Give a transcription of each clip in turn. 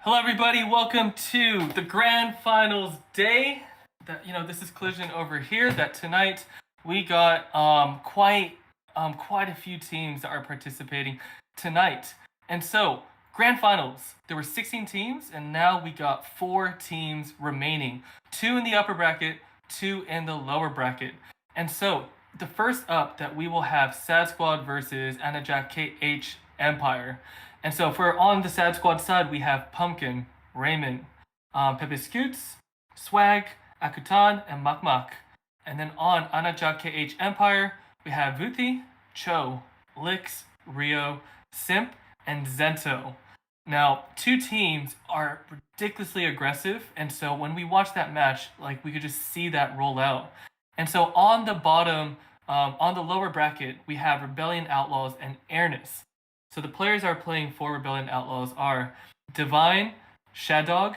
Hello, everybody. Welcome to the grand finals day. This is Collision over here. That tonight we got quite a few teams that are participating tonight. And so, grand finals. There were 16 teams, and now we got 4 teams remaining. 2 in the upper bracket, 2 in the lower bracket. And so, the first up that we will have Sad Squad versus ANAJAK KH Empire. And so for on the Sad Squad side, we have Pumpkin, Raymond, Pepe Scoots, Swag, Akutan, and Makmak. And then on ANAJAK KH Empire, we have Vuthi, Cho, Lix, Rio, Simp, and Zento. Now, 2 teams are ridiculously aggressive, and so when we watch that match, we could just see that roll out. And so on the bottom, on the lower bracket, we have Rebellion Outlaws and Airness. So the players are playing for Rebellion Outlaws are Divine, Shaddog,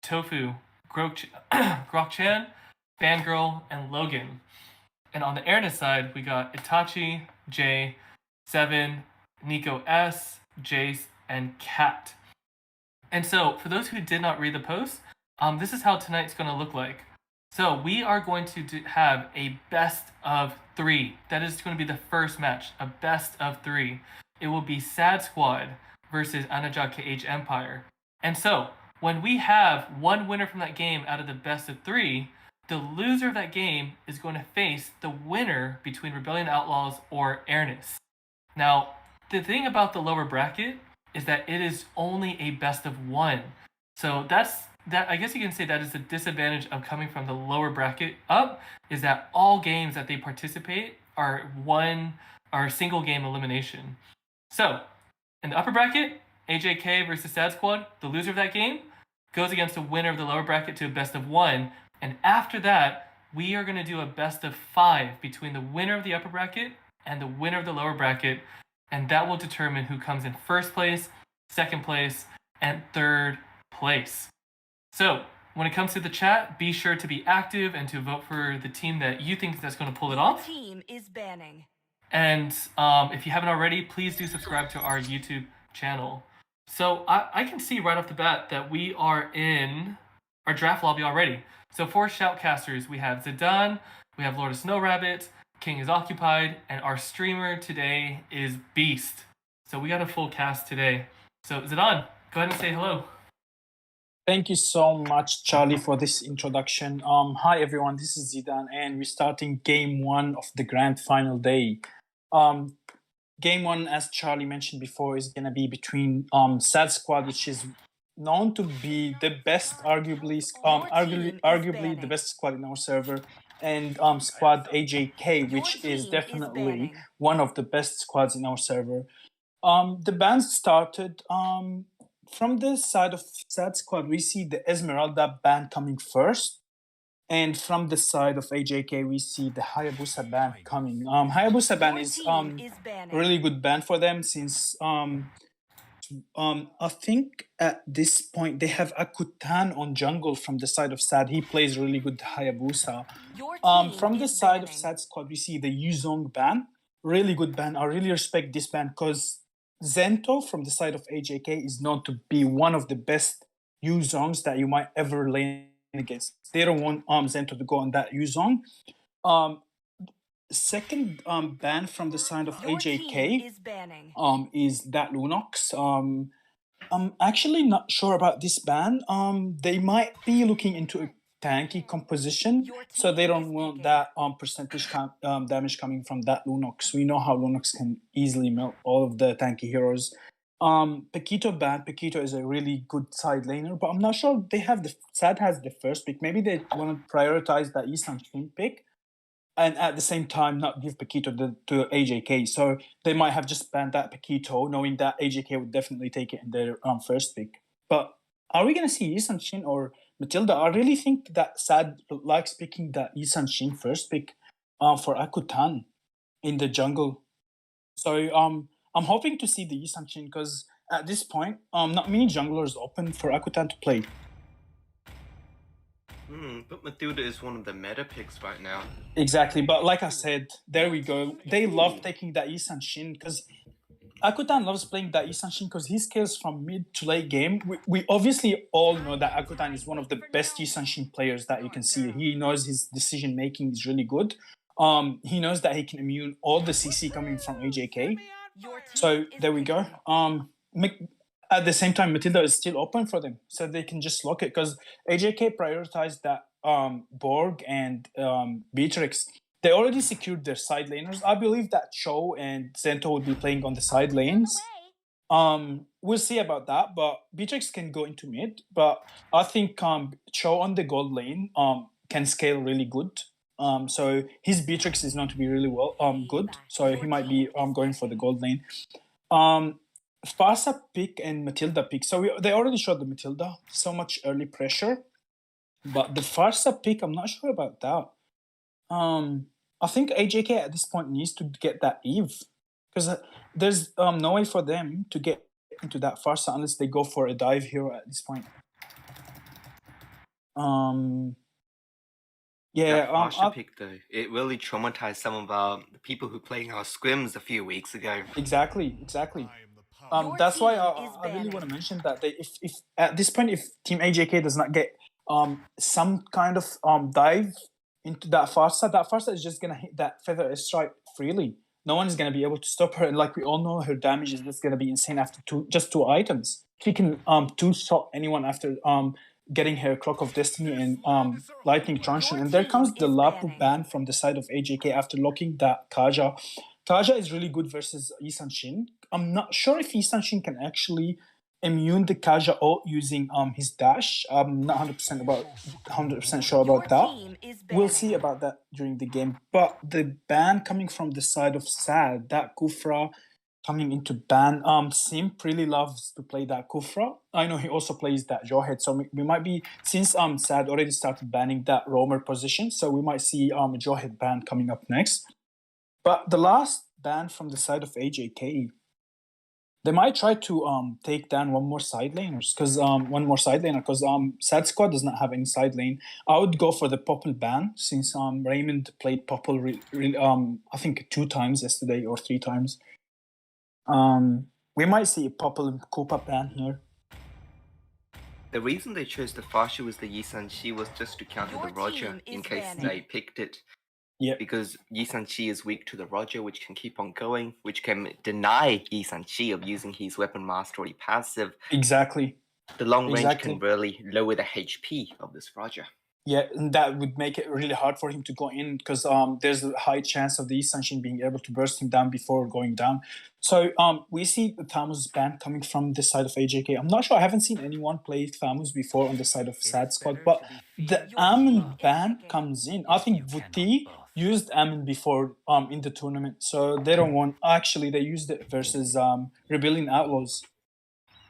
Tofu, Grokchan, Fangirl, and Logan. And on the Airness side, we got Itachi, Jay, Seven, Nico S, Jace, and Kat. And so for those who did not read the post, this is how tonight's going to look like. So we are going to have a best of 3. That is going to be the first match, a best of 3. It will be Sad Squad versus ANAJAK KH Empire. And so, when we have one winner from that game out of the best of 3, the loser of that game is going to face the winner between Rebellion Outlaws or Airness. Now, the thing about the lower bracket is that it is only a best of 1. So I guess you can say that is the disadvantage of coming from the lower bracket up, is that all games that they participate are single game elimination. So, in the upper bracket, AJK versus Sad Squad, the loser of that game goes against the winner of the lower bracket to a best of 1. And after that, we are going to do a best of 5 between the winner of the upper bracket and the winner of the lower bracket. And that will determine who comes in first place, second place, and third place. So, when it comes to the chat, be sure to be active and to vote for the team that you think that's going to pull it off. The team is banning. And if you haven't already, please do subscribe to our YouTube channel. So I can see right off the bat that we are in our draft lobby already. So for shoutcasters, we have Zidane, we have Lord of Snow Rabbit, King is Occupied, and our streamer today is Beast. So we got a full cast today. So Zidane, go ahead and say hello. Thank you so much, Charlie, for this introduction. Hi, everyone. This is Zidane, and we're starting Game 1 of the Grand Final Day. Game 1, as Charlie mentioned before, is going to be between Sad Squad, which is known to be the best, arguably the best squad in our server, and Squad AJK, which is definitely one of the best squads in our server. The bans started... From the side of Sad Squad, we see the Esmeralda ban coming first. And from the side of AJK, we see the Hayabusa ban coming. Hayabusa ban is a really good ban for them since I think at this point they have Akutan on jungle from the side of Sad. He plays really good Hayabusa. From the side of Sad Squad, we see the Yuzong ban. Really good ban. I really respect this ban because Zento from the side of AJK is known to be one of the best Yuzongs that you might ever lane against. They don't want Zento to go on that Yuzong. Second ban from the side of AJK is that Lunox. I'm actually not sure about this ban. They might be looking into a tanky composition, so they don't want that percentage damage coming from that Lunox. We know how Lunox can easily melt all of the tanky heroes. Paquito ban. Paquito is a really good side laner, but I'm not sure they have Sad has the first pick. Maybe they want to prioritize that Isan Shin pick, and at the same time not give Paquito to AJK. So they might have just banned that Paquito, knowing that AJK would definitely take it in their first pick. But are we gonna see Isan Shin or Matilda? I really think that Sad likes picking that Isan Shin first pick for Akutan in the jungle. So I'm hoping to see the Isan Shin because at this point, not many junglers open for Akutan to play. But Matilda is one of the meta picks right now. Exactly, but like I said, there we go. They love taking that Isan Shin because Akutan loves playing that Isanshin because he scales from mid to late game. We obviously all know that Akutan is one of the best Isanshin players that you can see. He knows his decision making is really good. He knows that he can immune all the CC coming from AJK. So there we go. At the same time, Matilda is still open for them, so they can just lock it because AJK prioritized that Borg and Beatrix. They already secured their side laners. I believe that Cho and Zento will be playing on the side lanes. We'll see about that, but Beatrix can go into mid. But I think Cho on the gold lane can scale really good. So his Beatrix is known to be really good. So he might be going for the gold lane. Farsa pick and Matilda pick. So they already showed the Matilda. So much early pressure. But the Farsa pick, I'm not sure about that. I think AJK at this point needs to get that Eve. Because there's no way for them to get into that Farsa unless they go for a dive hero at this point. Yeah, that Farsa pick though, it really traumatized some of the people who playing our scrims a few weeks ago. Exactly. That's why I really want to mention that if at this point, if Team AJK does not get some kind of dive into that Farsa is just gonna hit that Feather Strike freely. No one is gonna be able to stop her, and like we all know, her damage is just gonna be insane after just two items. She can two-shot anyone after getting her Clock of Destiny and Lightning Truncheon. And there comes the Lapu ban from the side of AJK after locking that Kaja. Kaja is really good versus Isanshin. I'm not sure if Isanshin can actually immune the Kaja ult using his dash. I'm not 100% sure about that. We'll see about that during the game. But the ban coming from the side of Sad, that Kufra coming into ban. Simp really loves to play that Kufra. I know he also plays that Jawhead, so we might be, since Sad already started banning that roamer position, so we might see a Jawhead ban coming up next. But the last ban from the side of AJK, they might try to take down one more side laner because Sad Squad does not have any side lane. I would go for the Popple ban since Raymond played Popple I think 2 times yesterday or 3 times. We might see a Popple and Koopa ban here. The reason they chose the Farsa was the Yisan-Shi was just to counter the Roger in case they picked it. Yeah. Because Yisan-Shi is weak to the Roger, which can keep on going, which can deny Yisan-Shi of using his Weapon Mastery passive. Exactly. The long range can really lower the HP of this Roger. Yeah, and that would make it really hard for him to go in because there's a high chance of the Isanshin being able to burst him down before going down. So we see the Thamus ban coming from the side of AJK. I'm not sure, I haven't seen anyone play Thamus before on the side of Sad Squad, but the Ammon ban comes in. I think Vuti used Ammon before in the tournament, so they don't want... Actually, they used it versus Rebellion Outlaws.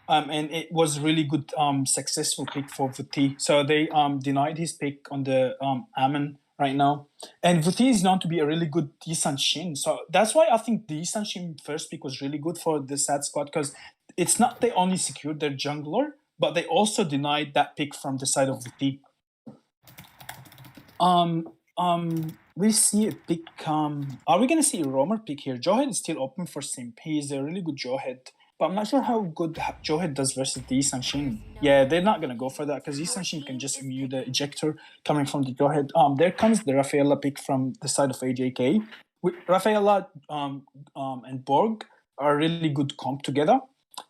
And it was really good, successful pick for Vuti. So they denied his pick on the Ammon right now. And Vuti is known to be a really good Yisan-Shin. So that's why I think the Yisan-Shin first pick was really good for the Sad Squad because it's not they only secured their jungler, but they also denied that pick from the side of Vuti. We see a pick. Are we going to see a roamer pick here? Jawhead is still open for Simp. He is a really good Jawhead. But I'm not sure how good Jawhead does versus the Yisan-Shin. Yeah, they're not going to go for that because Yisan-Shin can just immune the ejector coming from the Jawhead. There comes the Rafaela pick from the side of AJK. Rafaela and Borg are a really good comp together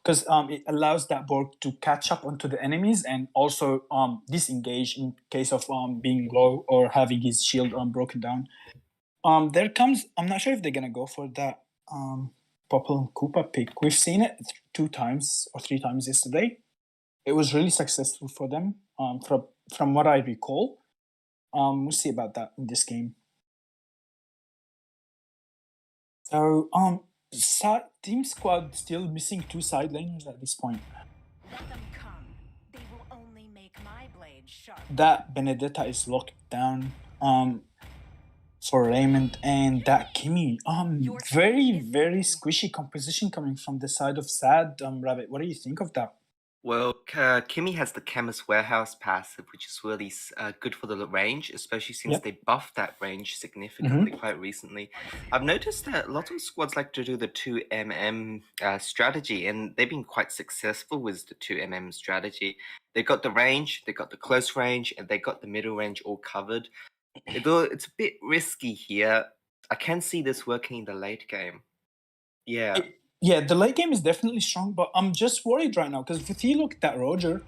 because it allows that Borg to catch up onto the enemies and also disengage in case of being low or having his shield broken down. There comes... I'm not sure if they're going to go for that... Popple and Koopa pick. We've seen it 2 times or 3 times yesterday. It was really successful for them, from what I recall. We'll see about that in this game. So, Team Squad still missing 2 side laners at this point. Let them come. They will only make my blade sharp. That Benedetta is locked down. For Raymond and that Kimmy. Very, very squishy composition coming from the side of Sad. Rabbit, what do you think of that? Well, Kimmy has the Chemist Warehouse passive, which is really good for the range, especially since Yep. they buffed that range significantly quite recently. I've noticed that a lot of squads like to do the 2mm strategy, and they've been quite successful with the 2mm strategy. They got the range, they got the close range, and they got the middle range all covered. Although it's a bit risky here, I can see this working in the late game. Yeah. Yeah, the late game is definitely strong, but I'm just worried right now because if you look at that Roger,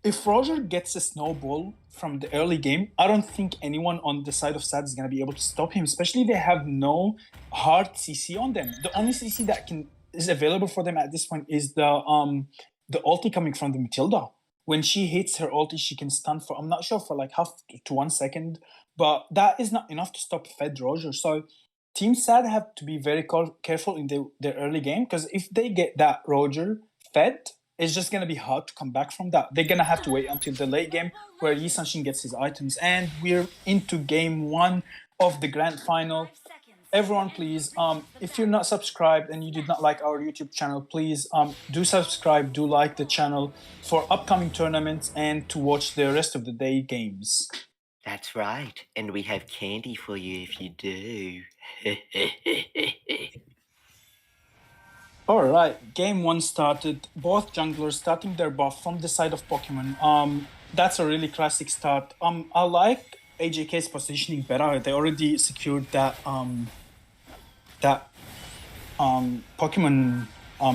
if Roger gets a snowball from the early game, I don't think anyone on the side of SAD is going to be able to stop him, especially they have no hard CC on them. The only CC that is available for them at this point is the ulti coming from the Matilda. When she hits her ulti, she can stun for, I'm not sure, for like half to 1 second, but that is not enough to stop Fed Roger. So Team SAD have to be very careful in their early game because if they get that Roger fed, it's just going to be hard to come back from that. They're going to have to wait until the late game where Yi Sanshin gets his items. And we're into game 1 of the grand final. Everyone, please, if you're not subscribed and you did not like our YouTube channel, please do subscribe, do like the channel for upcoming tournaments and to watch the rest of the day games. That's right, and we have candy for you if you do. Alright, game 1 started. Both junglers starting their buff from the side of Pokemon. That's a really classic start. I like AJK's positioning better. They already secured that Pokemon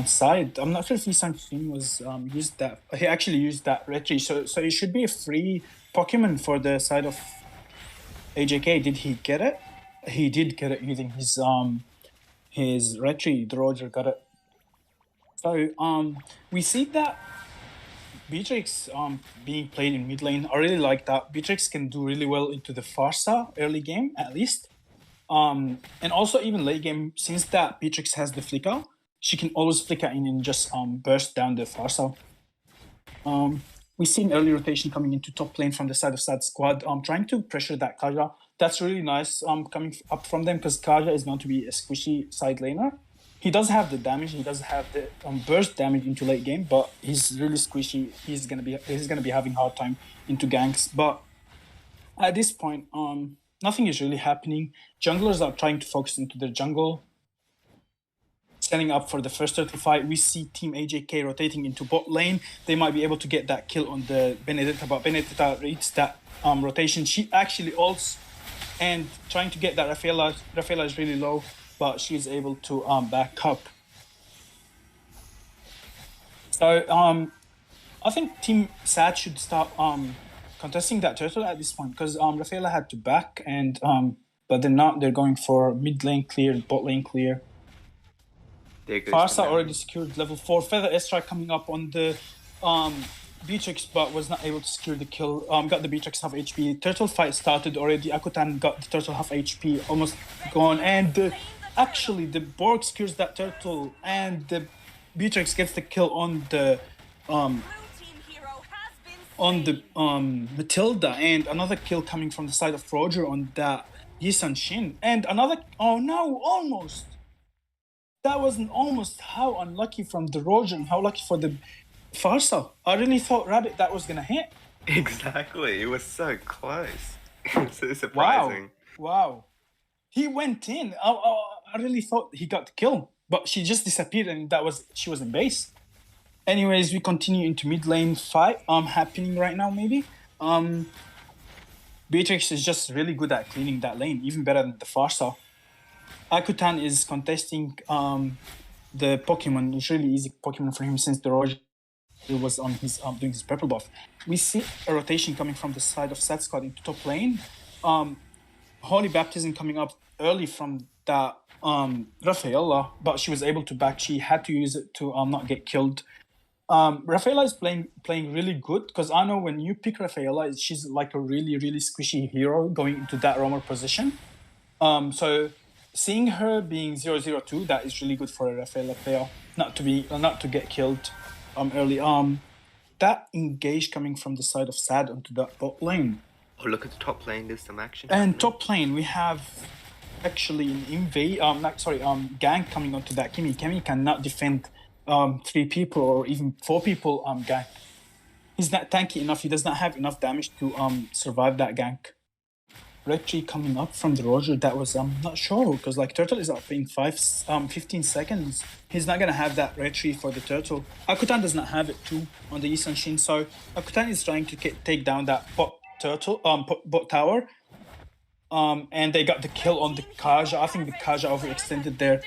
side. I'm not sure if Yi was used that. He actually used that retry, so it should be a free Pokemon for the side of AJK. Did he get it? He did get it using his retry. The Roger got it. So we see that Beatrix being played in mid lane. I really like that. Beatrix can do really well into the Farsa early game at least. And also even late game, since that Beatrix has the flicker, she can always flicker in and just burst down the Farsa. We see an early rotation coming into top lane from the side of SAD squad, trying to pressure that Kaja. That's really nice coming up from them because Kaja is going to be a squishy side laner. He does have the damage, he does have the burst damage into late game, but he's really squishy. He's gonna be having hard time into ganks. But at this point, nothing is really happening. Junglers are trying to focus into their jungle, setting up for the first turtle fight. We see Team AJK rotating into bot lane. They might be able to get that kill on the Benedetta, but Benedetta reads that rotation. She actually ults and trying to get that Rafaela. Rafaela is really low, but she's able to back up. So I think Team SAD should start contesting that turtle at this point because Rafaela had to back and but they're not. They're going for mid lane clear, bot lane clear. Farsa already secured level 4. Feather Airstrike coming up on the Beatrix, but was not able to secure the kill. Got the Beatrix half HP. Turtle fight started already. Akutan got the turtle half HP, almost gone. And actually, the Borg secures that turtle, and the Beatrix gets the kill on the Matilda, and another kill coming from the side of Roger on that Yi Sanshin. And another, oh no, almost. That was an almost. How unlucky from the Roger and how lucky for the Farsa. I really thought Rabbit that was gonna hit. Exactly, it was so close. So surprising. Wow. He went in. I really thought he got the kill, but she just disappeared and she was in base. Anyways, we continue into mid lane fight happening right now maybe. Beatrix is just really good at cleaning that lane, even better than the Farsa. Akutan is contesting the Pokemon. It's really easy Pokemon for him since the Roger was on his doing his purple buff. We see a rotation coming from the side of SAD squad into top lane. Holy Baptism coming up early from that Rafaela, but she was able to back. She had to use it to not get killed. Rafaela is playing really good because I know when you pick Rafaela, she's like a really, really squishy hero going into that roamer position. So seeing her being 0-0-2, that is really good for a Rafaela player, not to get killed early. That engage coming from the side of SAD onto that bot lane. Oh, look at the top lane, there's some action. And top lane, we have actually an invade, gank coming onto that Kimmy. Kimmy cannot defend 3 people or even 4 people gank. He's not tanky enough. He does not have enough damage to survive that gank. Red tree coming up from the Roger, that was I'm not sure, because like Turtle is up in 15 seconds. He's not gonna have that red tree for the Turtle. Akutan does not have it too on the Yisan Shin, so Akutan is trying to take down that bot tower. And they got the kill on the Kaja. I think the Kaja overextended there.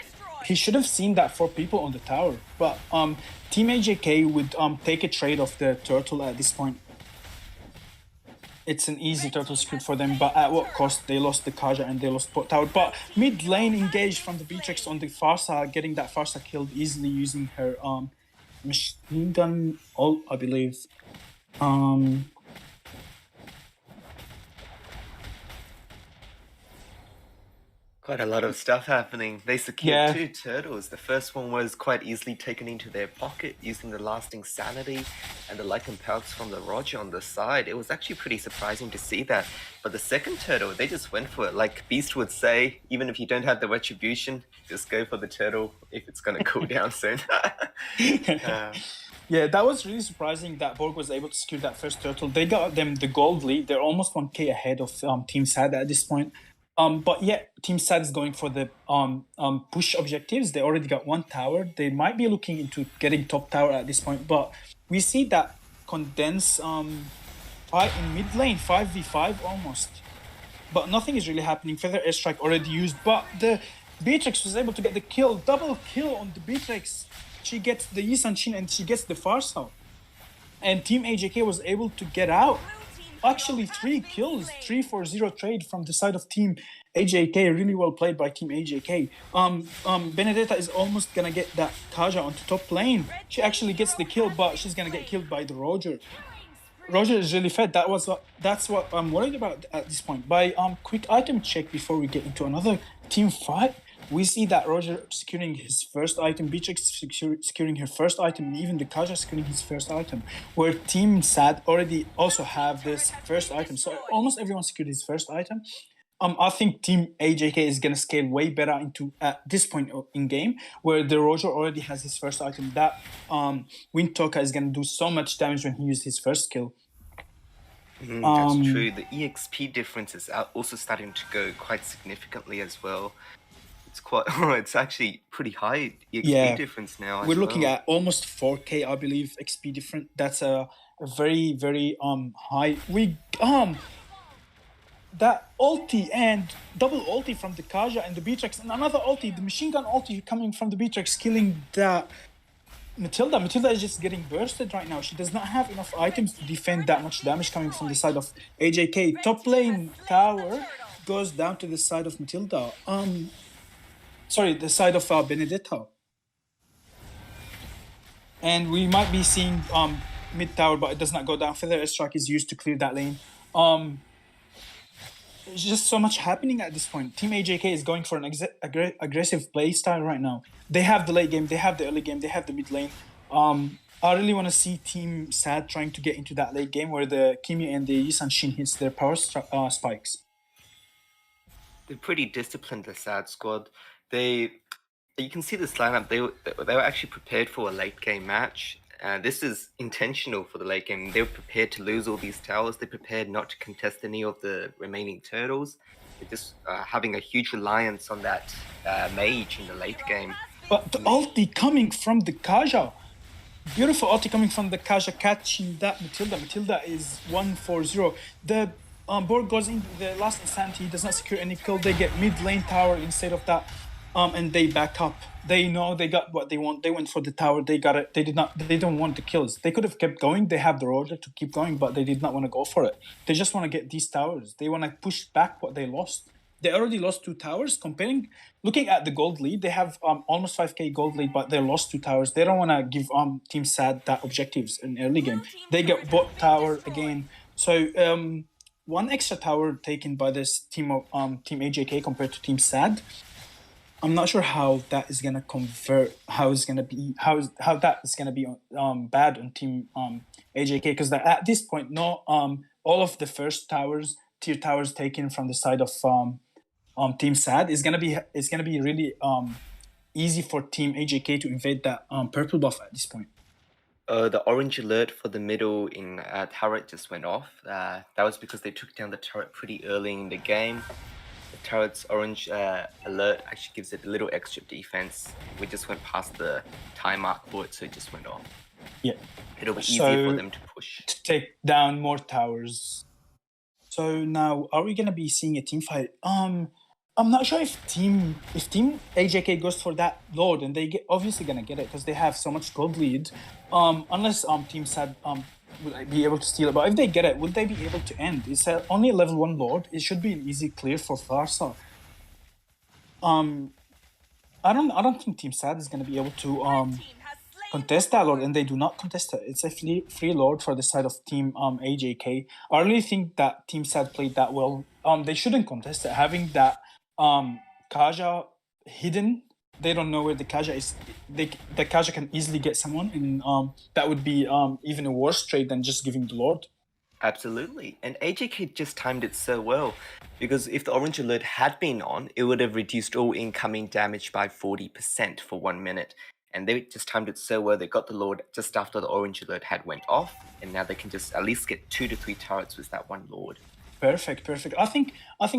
He should have seen that 4 people on the tower, but Team AJK would take a trade of the Turtle at this point. It's an easy turtle script for them, but at what cost? They lost the Kaja and they lost bot tower. But mid lane engaged from the Beatrix on the Farsa, getting that Farsa killed easily using her machine gun ult, I believe. Quite a lot of stuff happening. They secured 2 turtles. The first one was quite easily taken into their pocket using the lasting sanity and the Lycan pelts from the Roger on the side. It was actually pretty surprising to see that. But the second turtle, they just went for it. Like Beast would say, even if you don't have the retribution, just go for the turtle if it's going to cool down soon. Yeah, that was really surprising that Borg was able to secure that first turtle. They got them the gold lead. They're almost 1k ahead of Team SAD at this point. But yeah, Team SAD is going for the push objectives. They already got 1 tower. They might be looking into getting top tower at this point, but we see that condense fight in mid lane, 5v5 almost. But nothing is really happening. Feather airstrike already used, but the Beatrix was able to get the kill, double kill on the Beatrix. She gets the Yisan Shin and she gets the Farsa. And Team AJK was able to get out. Actually, 3 kills, 3-4-0 trade from the side of Team AJK. Really well played by Team AJK. Benedetta is almost gonna get that Kaja onto top lane. She actually gets the kill, but she's gonna get killed by the Roger. Roger is really fed. That's what I'm worried about at this point. By quick item check before we get into another team fight, we see that Roger securing his first item, Beatrix securing her first item, and even the Kaja securing his first item, where Team SAD already also have this first item. So almost everyone secured his first item. I think Team AJK is going to scale way better into at this point in game, where the Roger already has his first item. That Wind Toka is going to do so much damage when he uses his first skill. That's true. The EXP difference is also starting to go quite significantly as well. It's quite. It's actually pretty high XP difference now. We're looking at almost 4k, I believe, XP different. That's a very high. That ulti and double ulti from the Kaja and the Beatrix, and another ulti, the machine gun ulti coming from the Beatrix, killing the Matilda. Matilda is just getting bursted right now. She does not have enough items to defend that much damage coming from the side of AJK. Top lane tower goes down to the side of Matilda. Sorry, the side of Benedetta. And we might be seeing mid tower, but it does not go down. Feather airstrike is used to clear that lane. There's just so much happening at this point. Team AJK is going for an aggressive play style right now. They have the late game, they have the early game, they have the mid lane. I really want to see Team SAD trying to get into that late game where the Kimi and the Yisan Shin hits their power spikes. They're pretty disciplined, the SAD squad. You can see this lineup. They were actually prepared for a late game match. This is intentional for the late game. They were prepared to lose all these towers. They prepared not to contest any of the remaining turtles. They're just having a huge reliance on that mage in the late game. But the ulti coming from the Kaja. Beautiful ulti coming from the Kaja, catching that Matilda. Matilda is 1-4-0. The Borg goes into the last insanity. He does not secure any kill. They get mid lane tower instead of that. And they back up. They know they got what they want. They went for the tower. They got it. They don't want the kills. They could have kept going. They have the Roger to keep going, but they did not want to go for it. They just want to get these towers. They want to push back what they lost. They already lost 2 towers. Looking at the gold lead, they have almost 5k gold lead, but they lost 2 towers. They don't want to give Team SAD that objectives in early game. They get bot tower again. So 1 extra tower taken by this team of Team AJK compared to Team SAD. I'm not sure how that is gonna convert. How that is gonna be bad on Team AJK, because at this point, all of the first tier towers taken from the side of Team SAD is gonna be really easy for Team AJK to invade that purple buff at this point. The orange alert for the middle in turret just went off. That was because they took down the turret pretty early in the game. The turret's orange alert actually gives it a little extra defense. We just went past the time mark for it, so it just went off. Yeah. It'll be easier for them to push. To take down more towers. So now, are we gonna be seeing a team fight? I'm not sure if Team AJK goes for that Lord, and they obviously gonna get it because they have so much gold lead. Unless Team SAD would be able to steal it, but if they get it, would they be able to end? It's only a level 1 Lord. It should be an easy clear for Farsa. I don't think Team SAD is gonna be able to contest that Lord, and they do not contest it. It's a free Lord for the side of Team AJK. I really think that Team SAD played that well. They shouldn't contest it. Having that Kaja hidden, they don't know where the Kaja is. The Kaja can easily get someone, and that would be even a worse trade than just giving the Lord. Absolutely. And AJK just timed it so well, because if the orange alert had been on, it would have reduced all incoming damage by 40% for 1 minute. And they just timed it so well. They got the Lord just after the orange alert had went off, and now they can just at least get 2 to 3 turrets with that 1 Lord. Perfect. I think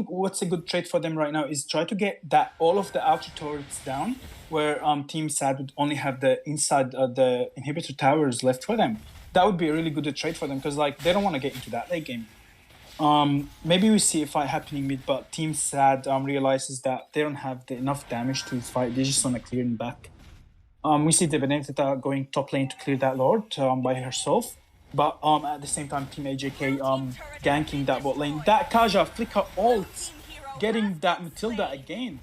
what's a good trade for them right now is try to get that all of the outer turrets down, where Team SAD would only have the inside the inhibitor towers left for them. That would be a really good trade for them, because like they don't want to get into that late game. Maybe we see a fight happening mid, but Team SAD realizes that they don't have enough damage to fight. They just want to clear him back. We see the Benedetta going top lane to clear that Lord by herself. But at the same time, Team AJK ganking that bot lane. That Kaja flicker ult, getting that Matilda again.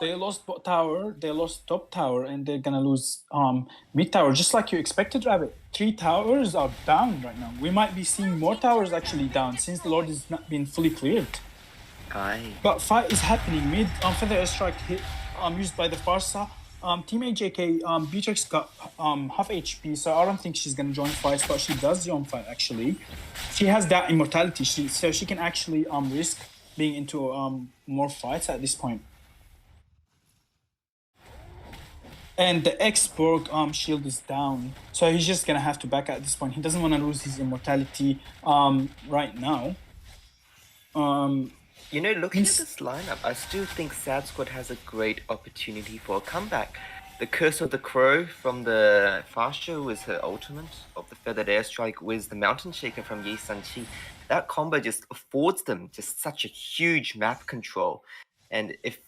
They lost bot tower, they lost top tower, and they're gonna lose mid tower, just like you expected, Rabbit. 3 towers are down right now. We might be seeing more towers actually down since the Lord has not been fully cleared. Aye. But fight is happening mid. Feather airstrike hit used by the Farsa. Team AJK, Beatrix got half HP, so I don't think she's gonna join fights, but she does join fight actually. She has that immortality, so she can actually risk being into more fights at this point. And the X-Borg shield is down, so he's just gonna have to back at this point. He doesn't want to lose his immortality right now. You know, looking at this lineup, I still think SAD Squad has a great opportunity for a comeback. The Curse of the Crow from the Fast Show was her ultimate of the Feathered Airstrike with the Mountain Shaker from Yi Sun-Chi. That combo just affords them just such a huge map control. And if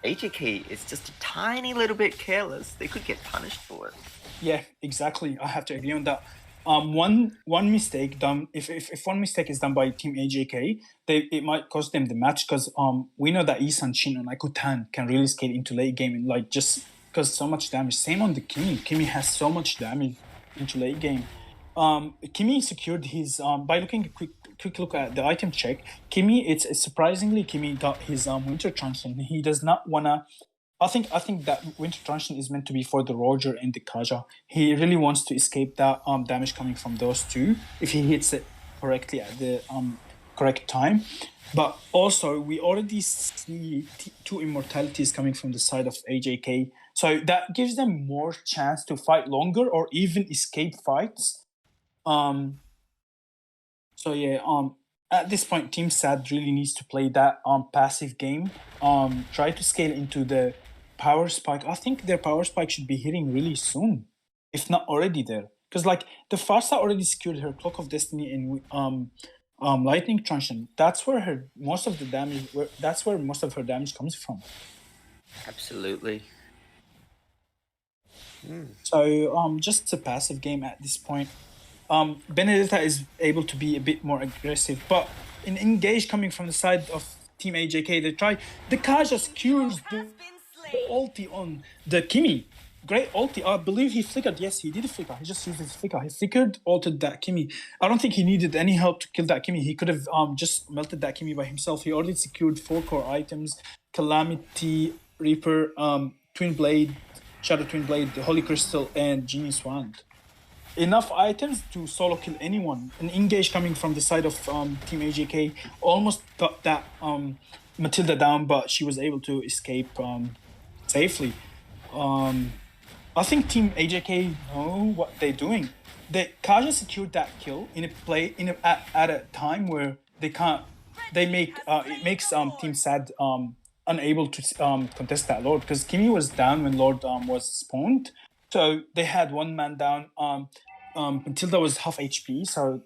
AJK is just a tiny little bit careless, they could get punished for it. Yeah, exactly. I have to agree on that. One mistake done, if one mistake is done by Team AJK, it might cost them the match, because we know that Isan Shin and Ikutan can really scale into late game and like just cause so much damage. Same on the Kimi. Kimi has so much damage into late game. Kimi secured his by looking a quick look at the item check. Kimi, it's surprisingly Kimi got his Winter Truncheon. He does not wanna. I think that Winter Truncheon is meant to be for the Roger and the Kaja. He really wants to escape that damage coming from those two if he hits it correctly at the correct time. But also, we already see 2 immortalities coming from the side of AJK. So that gives them more chance to fight longer or even escape fights. So yeah, at this point, Team SAD really needs to play that passive game. Try to scale into the power spike. I think their power spike should be hitting really soon, if not already there. Because like the Farsa already secured her Clock of Destiny and Lightning Truncheon. That's where most of her damage comes from. Absolutely. So just a passive game at this point. Benedetta is able to be a bit more aggressive, but in engage coming from the side of Team AJK, they try. The Kaja secures the ulti on the Kimi. Great ulti. I believe he flickered. Yes, he did flicker. He just used his flicker. He flickered, ulted that Kimi. I don't think he needed any help to kill that Kimi. He could have just melted that Kimi by himself. He already secured 4 core items: Calamity, Reaper, Twin Blade, Shadow Twin Blade, the Holy Crystal, and Genius Wand. Enough items to solo kill anyone. An engage coming from the side of Team AJK almost got that Matilda down, but she was able to escape safely. I think Team AJK know what they're doing. Kaja secured that kill in a play at a time where they can't. They make it makes Team Sad unable to contest that Lord, because Kimi was down when Lord was spawned, so they had one man down. Matilda was half HP, so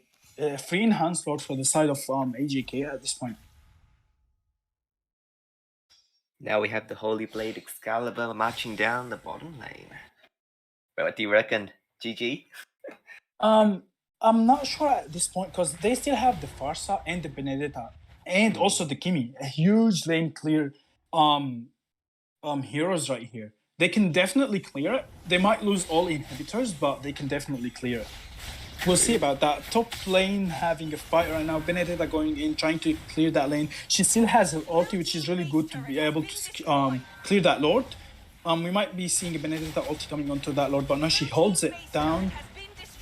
free enhanced Lord for the side of AJK at this point. Now we have the Holy Blade Excalibur marching down the bottom lane. What do you reckon? GG? I'm not sure at this point, because they still have the Farsa and the Benedetta and also the Kimi, a huge lane clear heroes right here. They can definitely clear it. They might lose all inhibitors, but they can definitely clear it. We'll see about that. Top lane having a fight right now. Benedetta going in, trying to clear that lane. She still has her ulti, which is really good to be able to clear that Lord. We might be seeing a Benedetta ulti coming onto that Lord, but no, she holds it down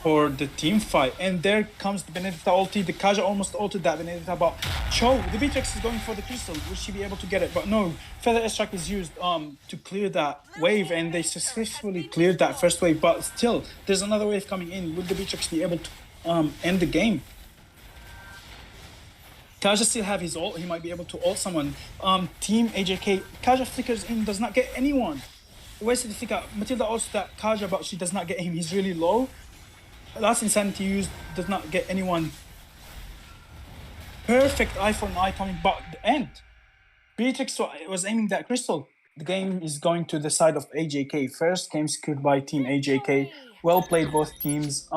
for the team fight. And there comes the Benedetta ulti. The Kaja almost ulted that Benedetta, but Cho, the Beatrix is going for the crystal. Will she be able to get it? But no, Feather Extract is used to clear that wave, and they successfully cleared that first wave. But still, there's another wave coming in. Will the Beatrix be able to end the game? Kaja still have his ult. He might be able to ult someone. Team AJK, Kaja flickers in, does not get anyone. Where's the flicker? Matilda ults that Kaja, but she does not get him. He's really low. Last Insanity used, does not get anyone. Perfect eye for an eye coming, but the end. Beatrix was aiming that crystal. The game is going to the side of AJK. First game secured by Team AJK. Well played, both teams.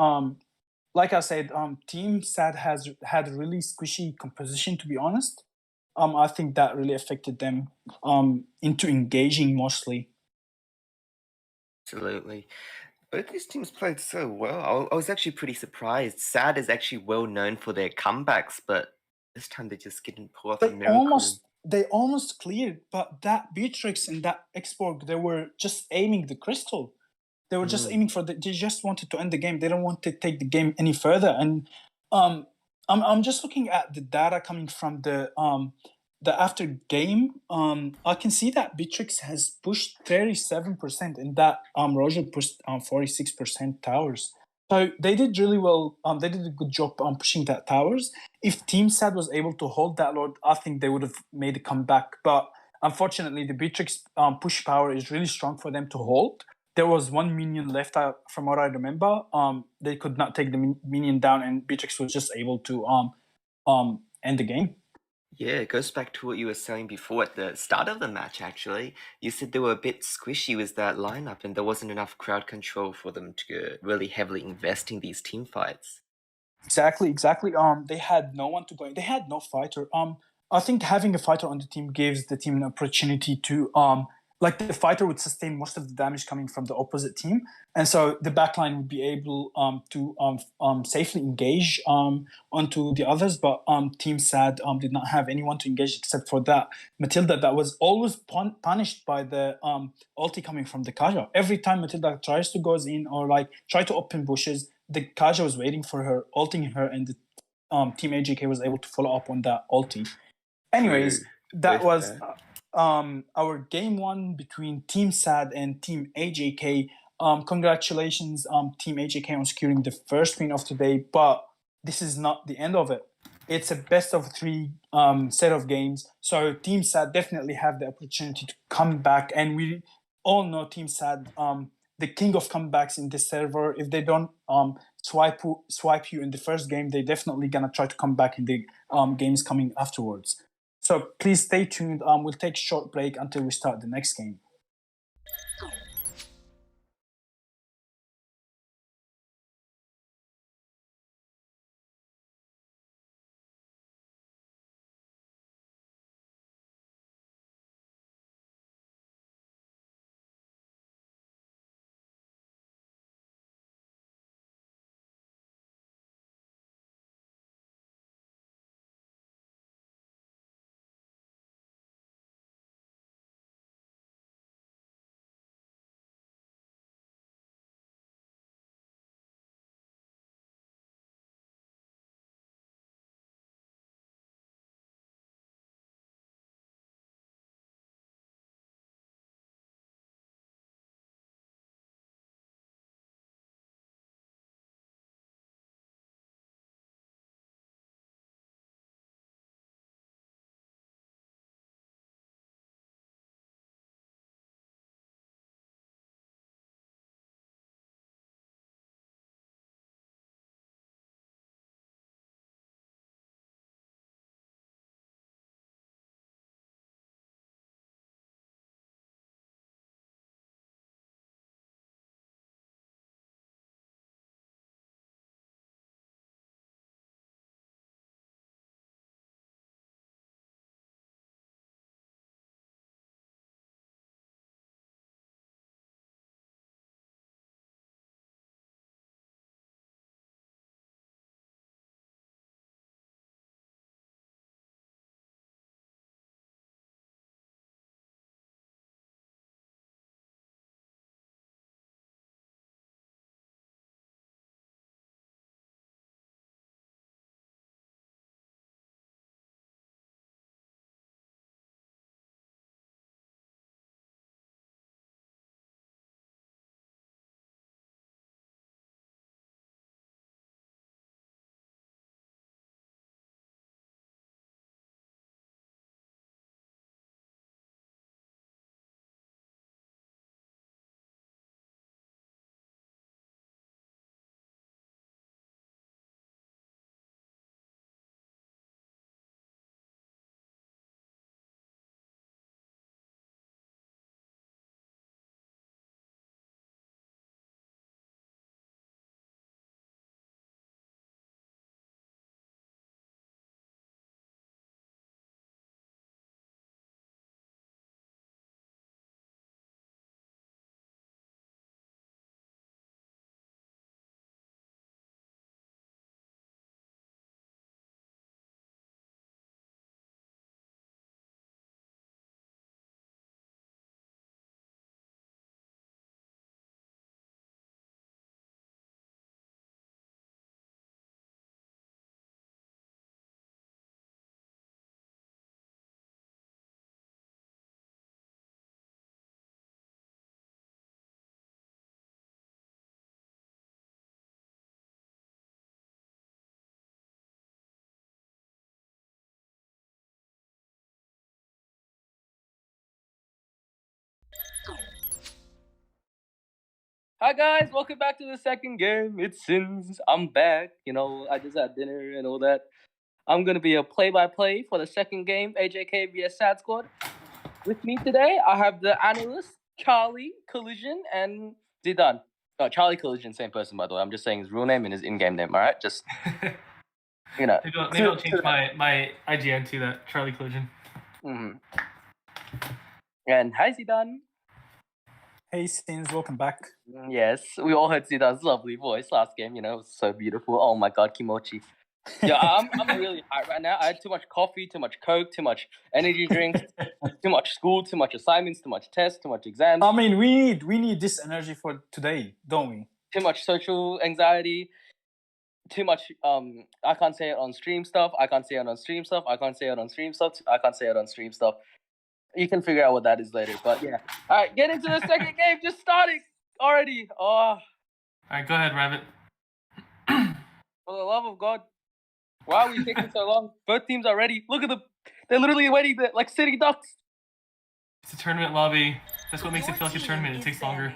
Like I said, Team Sad has had a really squishy composition, to be honest. I think that really affected them into engaging mostly. Absolutely. Both these teams played so well. I was actually pretty surprised. Sad is actually well known for their comebacks, but this time they just didn't pull off a miracle. They almost cleared, but that Beatrix and that Xborg, they were just aiming the crystal. They were just aiming for they just wanted to end the game. They don't want to take the game any further. And I'm just looking at the data coming from the after game. I can see that Beatrix has pushed 37% and that Roger pushed 46% towers. So they did really well. They did a good job pushing that towers. If Team Sad was able to hold that Lord, I think they would have made a comeback. But unfortunately, the Beatrix push power is really strong for them to hold. There was one minion left, from what I remember. They could not take the minion down, and Beatrix was just able to end the game. Yeah, it goes back to what you were saying before at the start of the match, actually. You said they were a bit squishy with that lineup, and there wasn't enough crowd control for them to really heavily invest in these team fights. Exactly. They had no one to go in. They had no fighter. I think having a fighter on the team gives the team an opportunity to like the fighter would sustain most of the damage coming from the opposite team, and so the backline would be able to safely engage onto the others. But Team Sad did not have anyone to engage except for that Matilda that was always punished by the ulti coming from the Kaja. Every time Matilda tries to go in or like try to open bushes, the Kaja was waiting for her, ulting her, and the Team AJK was able to follow up on that ulti. Anyways, that was our game one between Team Sad and Team AJK. Congratulations, Team AJK, on securing the first win of today, but this is not the end of it. It's a best of three set of games, so Team Sad definitely have the opportunity to come back, and we all know Team Sad, the king of comebacks in this server. If they don't swipe you in the first game, they definitely gonna try to come back in the games coming afterwards. So please stay tuned. We'll take a short break until we start the next game. Hi guys, welcome back to the second game. It's Sins. I'm back. You know, I just had dinner and all that. I'm gonna be a play-by-play for the second game, AJK vs Sad Squad. With me today, I have the analyst Charlie Collision and Zidane. Oh, Charlie Collision, same person by the way. I'm just saying his real name and his in-game name. All right, just you know. Maybe I'll change my IGN to that Charlie Collision. Mm-hmm. And hi Zidane. Hey, Sins, welcome back. Yes, we all heard Zidane's lovely voice last game. You know, it was so beautiful. Oh my god, Kimochi. Yeah, I'm really high right now. I had too much coffee, too much Coke, too much energy drinks, too much school, too much assignments, too much tests, too much exams. I mean, we need this energy for today, don't we? Too much social anxiety. Too much. I can't say it on stream stuff. I can't say it on stream stuff. I can't say it on stream stuff. I can't say it on stream stuff. You can figure out what that is later. But yeah. All right, get into the second game. Just starting already. Oh. All right, go ahead, Rabbit. For the love of God. Why are we taking so long? Both teams are ready. Look at them. They're literally waiting there, like sitting ducks. It's a tournament lobby. That's what makes it feel like a tournament. It takes longer.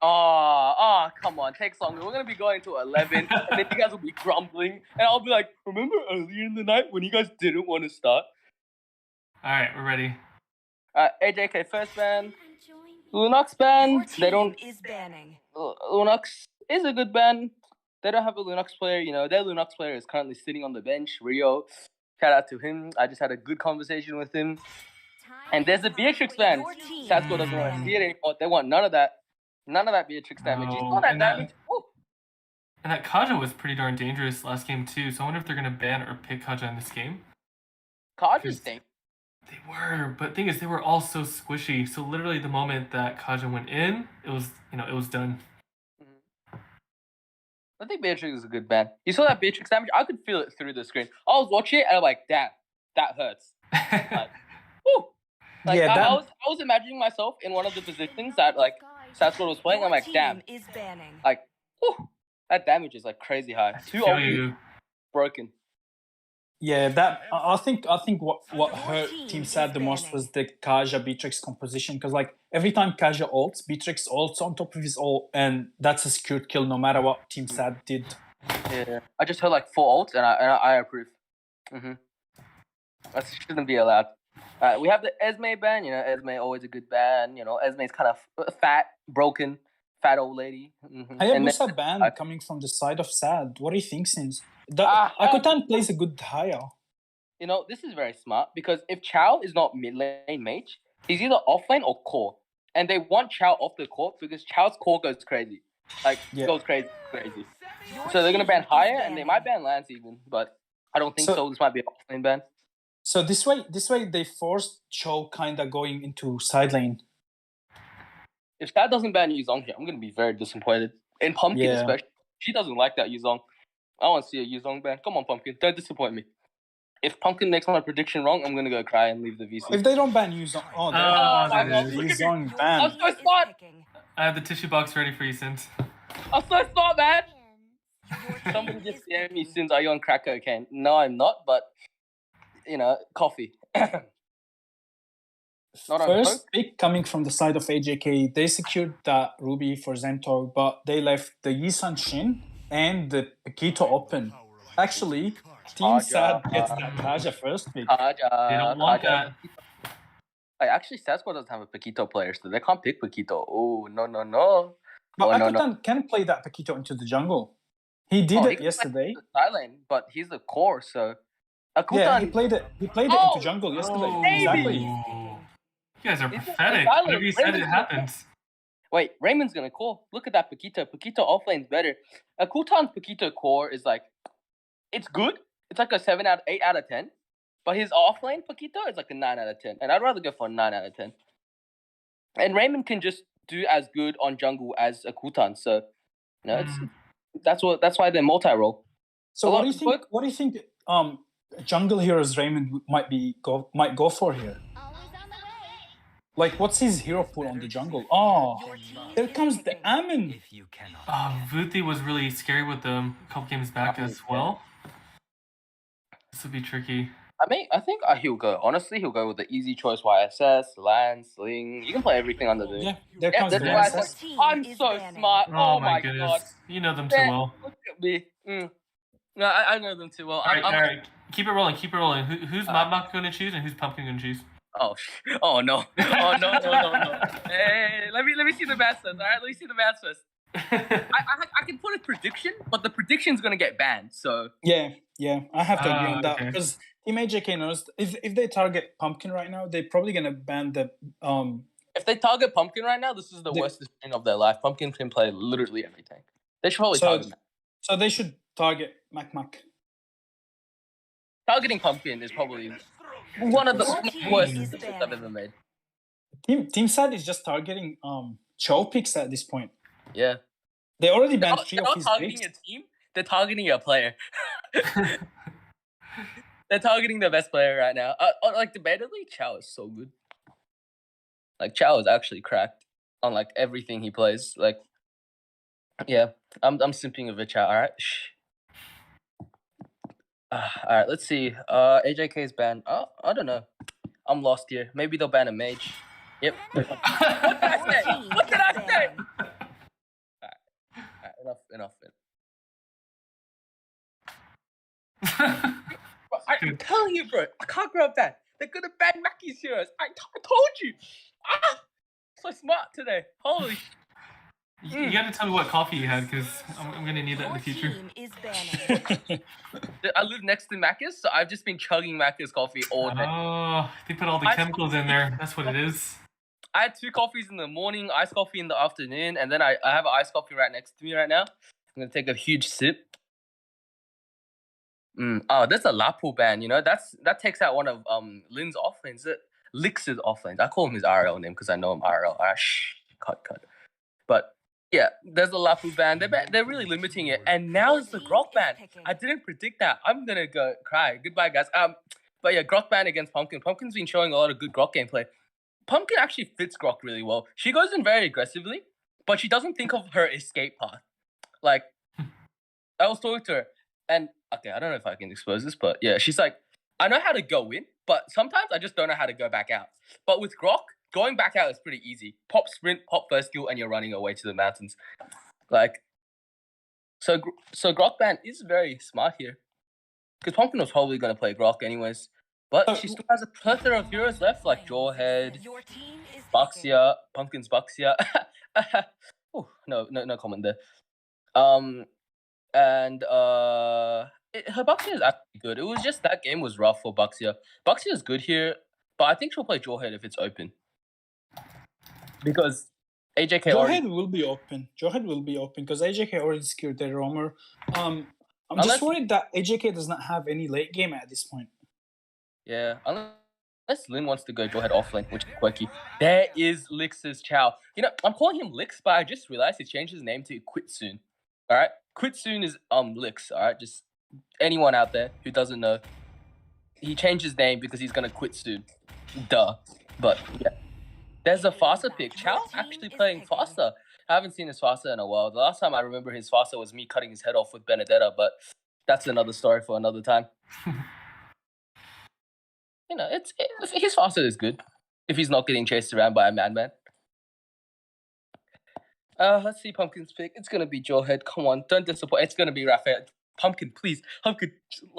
Oh, come on. Takes longer. We're going to be going to 11, and then you guys will be grumbling. And I'll be like, remember earlier in the night when you guys didn't want to start? All right, we're ready. AJK first ban. Lunox ban. They don't... Lunox is a good ban. They don't have a Lunox player, you know. Their Lunox player is currently sitting on the bench. Rio, shout out to him. I just had a good conversation with him. And there's a Beatrix ban. Satsuko doesn't want to see it anymore. They want none of that. None of that Beatrix damage. You saw that damage. And that Kaja was pretty darn dangerous last game too. So I wonder if they're gonna ban or pick Kaja in this game. Kaja's stink. They were, but the thing is, they were all so squishy. So literally, the moment that Kaja went in, it was done. I think Beatrix is a good ban. You saw that Beatrix damage? I could feel it through the screen. I was watching it and I'm like, damn, that hurts. Like, woo. Like, yeah, I was imagining myself in one of the positions that like Sasquatch was playing. I'm like, damn. Like, woo, that damage is like crazy high. Too old, broken. Yeah, I think what hurt Team Sad the most was the Kaja Beatrix composition, because like every time Kaja ults, Beatrix ults on top of his ult, and that's a secured kill no matter what Team Sad did. Yeah, I just heard like 4 ults, and I approve. That shouldn't be allowed. We have the Esme ban. You know, Esme always a good ban. You know, Esme's kind of fat, broken, fat old lady. Hayabusa ban coming from the side of Sad. What do you think, Sins? Akutan plays a good hire. You know, this is very smart because if Chow is not mid lane mage, he's either offlane or core. And they want Chow off the court because Chow's core goes crazy. Goes crazy. So they're going to ban higher and they might ban Lance even, but I don't think so. This might be an offlane ban. So this way they forced Cho kind of going into side lane. If that doesn't ban Yuzong here, I'm going to be very disappointed. And Pumpkin especially. She doesn't like that Yuzong. I want to see a Yuzong ban. Come on, Pumpkin. Don't disappoint me. If Pumpkin makes my prediction wrong, I'm going to go cry and leave the VC. If they don't ban Yuzong... Oh, my God. Yuzong ban. I'm so smart. I have the tissue box ready for you, Sins. I'm so smart, man. Somebody just DM me, Sins, are you on crack cocaine? No, I'm not, but, you know, coffee. First pick coming from the side of AJK, they secured that Ruby for Zento, but they left the Yisan Shin and the Paquito open. Actually, Team Sad gets that Kaja first pick. They don't want that. Actually, Sasquatch doesn't have a Paquito player, so they can't pick Paquito. Oh, no. But Akutan can play that Paquito into the jungle. He did it yesterday. Silent, but he's the core, so... Akutan... Yeah, he played it into jungle yesterday. Exactly. You guys are pathetic. Whatever you said, it happens. Wait, Raymond's gonna call. Look at that Paquito. Paquito offlane's better. Akutan's Paquito core is like... It's good. It's like a 8 out of 10. But his offlane Paquito is like a 9 out of 10. And I'd rather go for a 9 out of 10. And Raymond can just do as good on jungle as Akutan. So, you know, that's why they're multi-role. So what do you think jungle heroes Raymond might go for here? Like, what's his hero pool on the jungle? Oh, there comes the Amin. Vuthi was really scary with them a couple games back as well. This would be tricky. I think he'll go. Honestly, he'll go with the easy choice YSS, Land, Sling. You can play everything under the. Yeah, there Yeah, comes that's the why I YSS. said, I'm so smart. Oh my my goodness. god. You know them too Man, well. look at me. No, I know them too well. All right. Keep it rolling. Keep it rolling. Who's Mudbuck going to choose and who's Pumpkin going to choose? Oh no. Oh no. Hey, let me see the math first. All right, let me see the math first. I can put a prediction, but the prediction's gonna get banned. So Yeah, I have to agree on that okay. because Team AJK knows if they target Pumpkin right now, they're probably gonna ban the If they target Pumpkin right now, this is the worst decision of their life. Pumpkin can play literally everything. They should probably target Mac. So they should target Mac. Targeting Pumpkin is probably one of the worst decisions I've ever made. Team Sad is just targeting Cho picks at this point. Yeah. They already banned three of his targeting picks. a team, they're targeting a player. They're targeting the best player right now. Like, debatably, Chow is so good. Like, Chow is actually cracked on, like, everything he plays. Like, yeah, I'm simping over Chow, alright? Alright, let's see. AJK's banned. Oh, I don't know. I'm lost here. Maybe they'll ban a mage. Yep. What did I say? What did I say? Alright, enough. I'm telling you, bro. I can't grab that. They're gonna ban Mackie's heroes. I told you. So smart today. Holy. You got to tell me what coffee you had because I'm gonna need that in the future. I live next to Macca's, so I've just been chugging Macca's coffee all day. Oh, they put all the chemicals in there. That's what it is. I had 2 coffees in the morning, iced coffee in the afternoon, and then I have an iced coffee right next to me right now. I'm gonna take a huge sip. Oh, that's a Lapu ban, you know? That takes out one of Lin's offlanes. Lix's offlanes. I call him his RL name because I know him RL. Cut. But yeah, there's a Lapu ban. They're really limiting it. And now it's the Grok ban. I didn't predict that. I'm gonna go cry. Goodbye, guys. But yeah, Grok ban against Pumpkin. Pumpkin's been showing a lot of good Grok gameplay. Pumpkin actually fits Grok really well. She goes in very aggressively, but she doesn't think of her escape path. Like, I was talking to her, and okay, I don't know if I can expose this, but yeah, she's like, I know how to go in, but sometimes I just don't know how to go back out. But with Grok, going back out is pretty easy. Pop sprint, pop first skill, and you're running away to the mountains. Like, so Grok ban is very smart here. Because Pumpkin was probably going to play Grok anyways. But she still has a plethora of heroes left, like Jawhead, Baxia, Pumpkin's Baxia. No comment there. And her Baxia is actually good. It was just that game was rough for Baxia. Baxia is good here, but I think she'll play Jawhead if it's open. Because AJK Jawhead will be open. Jawhead will be open because AJK already secured their roamer. I'm just worried that AJK does not have any late game at this point. Yeah, unless Lin wants to go Jawhead offlane, which is quirky. There is Lix's Chow. You know, I'm calling him Lix, but I just realized he changed his name to Quit Soon. Alright? Quit Soon is Lix, alright? Just anyone out there who doesn't know. He changed his name because he's gonna quit soon. Duh. But yeah. There's a faster pick. Chow's actually playing faster. I haven't seen his faster in a while. The last time I remember his faster was me cutting his head off with Benedetta, but that's another story for another time. You know, his faster is good if he's not getting chased around by a madman. Let's see Pumpkin's pick. It's gonna be Jawhead. Come on, don't disappoint. It's gonna be Raphael. Pumpkin, please. Pumpkin,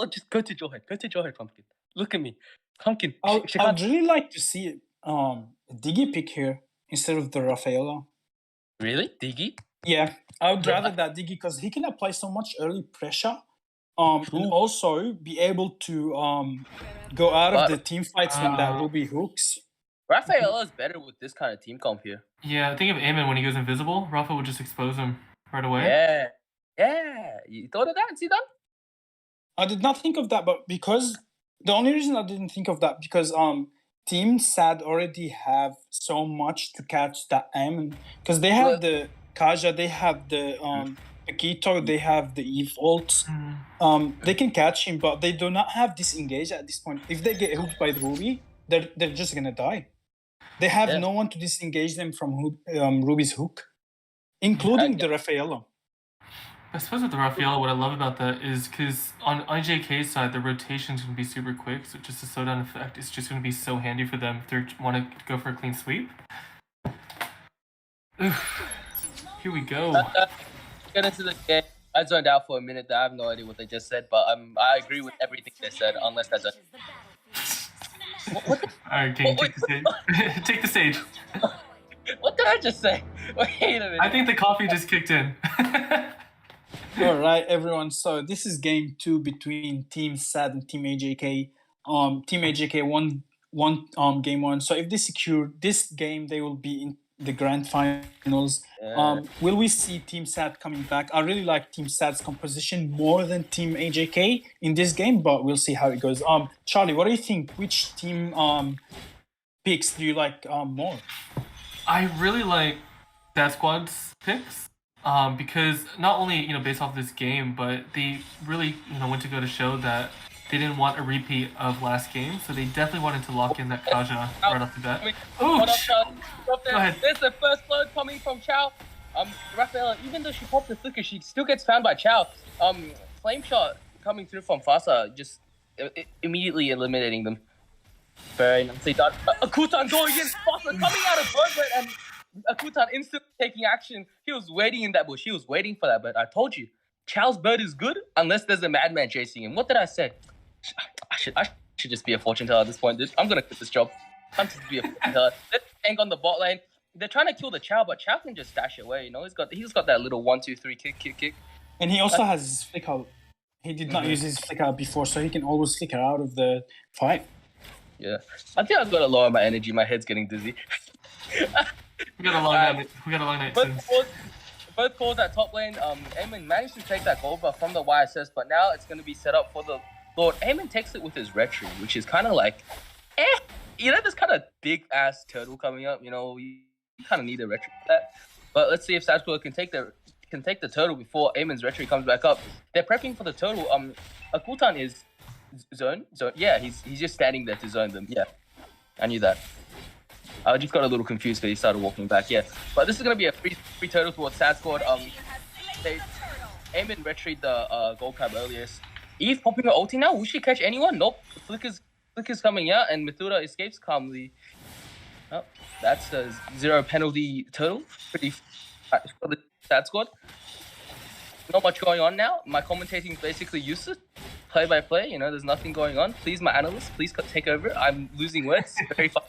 just go to Jawhead. Go to Jawhead, Pumpkin. Look at me. Pumpkin. I'd really like to see Diggy pick here instead of the Rafaela. Really? Diggy? Yeah, I would rather that Diggy because he can apply so much early pressure. And also be able to go out of the team fights when that Ruby hooks. Rafaela is better with this kind of team comp here. Yeah, think of Eamon when he goes invisible. Rafa would just expose him right away. Yeah. You thought of that, Zidane? I did not think of that, but because the only reason I didn't think of that because Team Sad already have so much to catch that Eamon because they have the Kaja, they have the Akito, they have the Eve ult. They can catch him, but they do not have disengage at this point. If they get hooked by the Ruby, they're just gonna die. They have no one to disengage them from Ruby's hook, including the Rafaela. I suppose with the Raphael, what I love about that is because on IJK's side, the rotation's going to be super quick, so just the slowdown effect is just going to be so handy for them if they want to go for a clean sweep. Oof. Here we go. Get into the game. I zoned out for a minute there. I have no idea what they just said, but I agree with everything they said, unless that's a... Alright, King, take the stage. Take the stage. What did I just say? Wait a minute. I think the coffee just kicked in. All right, everyone. So this is game 2 between Team SAD and Team AJK. Team AJK won game 1. So if they secure this game, they will be in the grand finals. Will we see Team SAD coming back? I really like Team SAD's composition more than Team AJK in this game, but we'll see how it goes. Charlie, what do you think? Which team picks do you like more? I really like that squad's picks because not only based off this game, but they really went to go to show that they didn't want a repeat of last game, so they definitely wanted to lock in that Kaja right off the bat. Ooh, Go ahead. There's the first load coming from Chow. Raphael, even though she popped the flicker, she still gets found by Chow. Flame shot coming through from Fasa, just immediately eliminating them. Very nicely done. Akutan going in, Fasa coming out of bird, and Akutan instantly taking action. He was waiting in that bush. He was waiting for that bird. I told you, Chow's bird is good unless there's a madman chasing him. What did I say? I should just be a fortune teller at this point, dude. I'm gonna quit this job. I'm just be a fortune teller. Let's tank on the bot lane. They're trying to kill the Chow, but Chow can just stash away. He's got that little 1-2-3 kick. And he also has his flicker. He did not use his flicker before, so he can always flicker out of the fight. Yeah, I think I've got to lower my energy. My head's getting dizzy. We got a long night. Both calls at top lane. Eamon managed to take that gold buff from the YSS, but now it's going to be set up for the Lord. Eamon takes it with his retry, which is kind of like, this kind of big ass turtle coming up. You kind of need a retry for that. But let's see if Sajkula can take the turtle before Eamon's retry comes back up. They're prepping for the turtle. Akutan is zone. Yeah, he's just standing there to zone them. Yeah, I knew that. I just got a little confused because he started walking back. Yeah, but this is gonna be a free turtle towards Sad Squad. Eamon retrieved the gold crab earlier. Eve popping her ulti now. Will she catch anyone? Nope. Flicker's coming out and Mithura escapes calmly. Oh, that's a 0 penalty turtle. Pretty for the Sad Squad. Not much going on now. My commentating is basically useless. Play by play. There's nothing going on. Please, my analyst, please take over. I'm losing words. Very fast.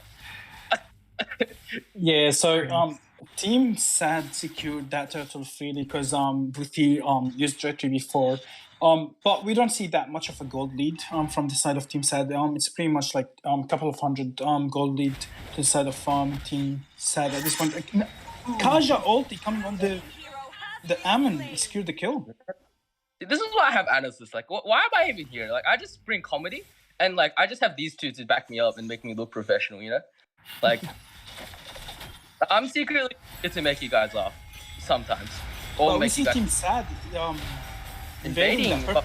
Yeah, so Team SAD secured that turtle freely because Ruthie used retry before. But we don't see that much of a gold lead from the side of Team SAD. It's pretty much like a couple of hundred gold lead to the side of Team SAD at this point. Kaja ulti coming on the Ammon secured the kill. This is why I have analysts. Like, why am I even here? Like, I just bring comedy, and like, I just have these two to back me up and make me look professional. Like, I'm secretly here to make you guys laugh sometimes. Or we see Team SAD invading. But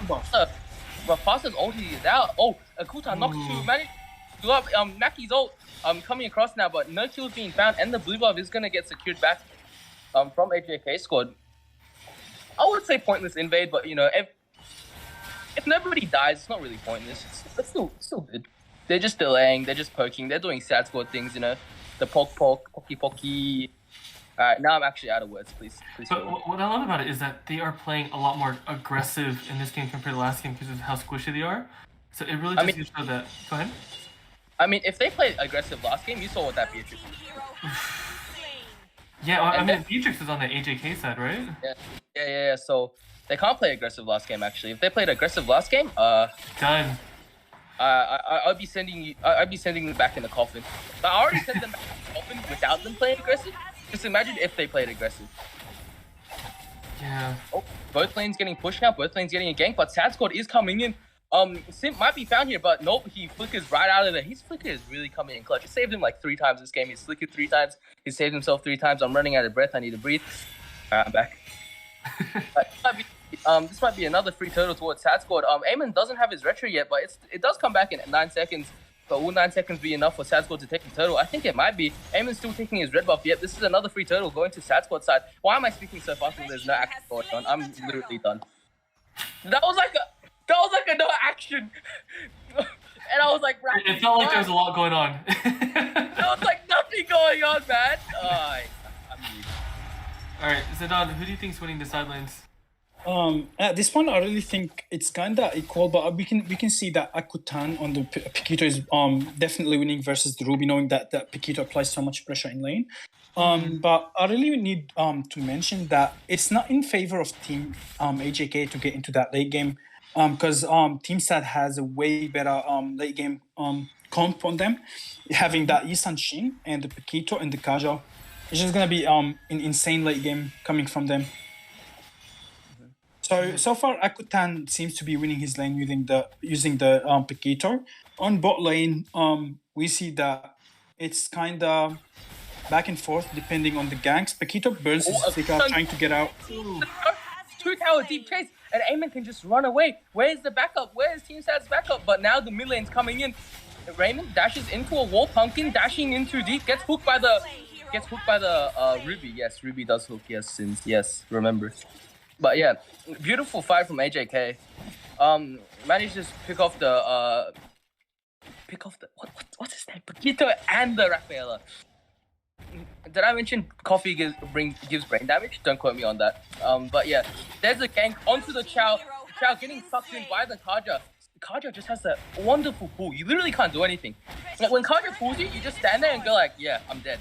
Fasta's ulti is out. Oh, Akuta knocks two. Managed to up. Maki's ult coming across now, but no kills being found, and the blue buff is gonna get secured back from AJK squad. I would say pointless invade, but if nobody dies, it's not really pointless. It's still good. They're just delaying. They're just poking. They're doing Sad Squad things. The poky. Alright, now I'm actually out of words. Please. But what I love about it is that they are playing a lot more aggressive in this game compared to last game because of how squishy they are. So it really just shows that. Go ahead. I mean, if they played aggressive last game, you saw what that Beatrix did. Yeah, Beatrix is on the AJK side, right? Yeah. So they can't play aggressive last game. Actually, if they played aggressive last game, done. I'd be sending them back in the coffin. I already sent them back in the coffin without them playing aggressive. Just imagine if they played aggressive. Yeah. Oh, both lanes getting pushed now. Both lanes getting a gank, but Sad Squad is coming in. Simp might be found here, but nope, he flickers right out of there. His flicker is really coming in clutch. He saved him like 3 times this game. He's flickered 3 times. He saved himself 3 times. I'm running out of breath. I need to breathe. Alright, I'm back. This might be another free turtle towards Sad Squad. Eamon doesn't have his retro yet, but it does come back in 9 seconds. But will 9 seconds be enough for Sad Squad to take the turtle? I think it might be. Eamon's still taking his red buff. Yep, this is another free turtle going to Sad Squad side. Why am I speaking so fast when there's no action going on? I'm literally done. That was like a no action. And I was like, it felt like there was a lot going on. There was like nothing going on, man. I'm weak. Alright, Zidane, who do you think's winning the side lanes? At this point, I really think it's kinda equal, but we can see that Akutan on the Pekito is definitely winning versus the Ruby, knowing that Pekito applies so much pressure in lane. But I really need to mention that it's not in favor of Team AJK to get into that late game, because Team Sad has a way better late game comp on them, having that Isan Shin and the Pekito and the Kaja. It's just gonna be an insane late game coming from them. So far, Akutan seems to be winning his lane using the Pekito. On bot lane, we see that it's kind of back and forth depending on the ganks. Pekito burns his flicker trying to get out. 2-tower deep chase, and Eamon can just run away. Where's the backup? Where's Team Sad's backup? But now the mid lane's coming in. Raymond dashes into a wall. Pumpkin dashing in too deep. Gets hooked by the Ruby. Yes, Ruby does hook. Yes, remember. But yeah, beautiful fight from AJK. Managed to pick off the what's his name? Pekito and the Rafaela. Did I mention coffee gives brain damage? Don't quote me on that. But yeah, there's a gank onto the Chow. Chow getting sucked in by the Kaja. Kaja just has that wonderful pull. You literally can't do anything. Like when Kaja pulls you, you just stand there and go like, yeah, I'm dead.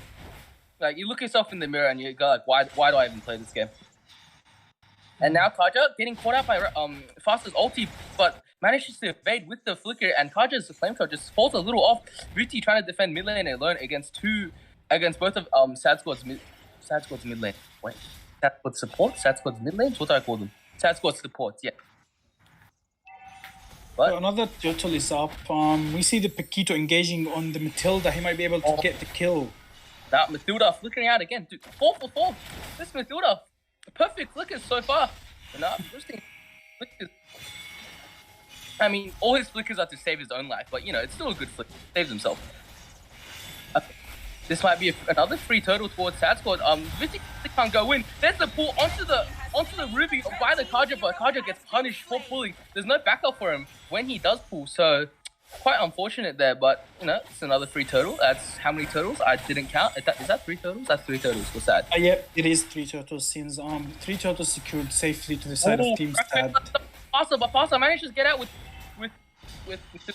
Like you look yourself in the mirror and you go like, why do I even play this game? And now Kaja getting caught out by Faster's ulti, but manages to evade with the flicker, and Kaja's flamethrower just falls a little off. Ruti trying to defend mid lane alone against both of Sad Squad's mid lane. Wait, Sad Squad support? Sad Squad's mid lane? What do I call them? Sad Squad support, yeah. But so another turtle is up. We see the Pekito engaging on the Matilda. He might be able to get the kill. That Matilda flickering out again. Dude, 4 for 4. This Matilda. Perfect flickers so far. I mean, all his flickers are to save his own life, but you know, it's still a good flicker. Saves himself. Okay. This might be another free turtle towards Sad Squad. Vitic can't go in. There's the pull onto the Ruby by the Kaja, but Kaja gets punished for pulling. There's no backup for him when he does pull, so quite unfortunate there, but you know, it's another free turtle. That's how many turtles? I didn't count. Is that 3 turtles? That's 3 turtles for Sad. Yeah, it is 3 turtles since 3 turtles secured safely to the side of Team Sad. But Faster managed to get out with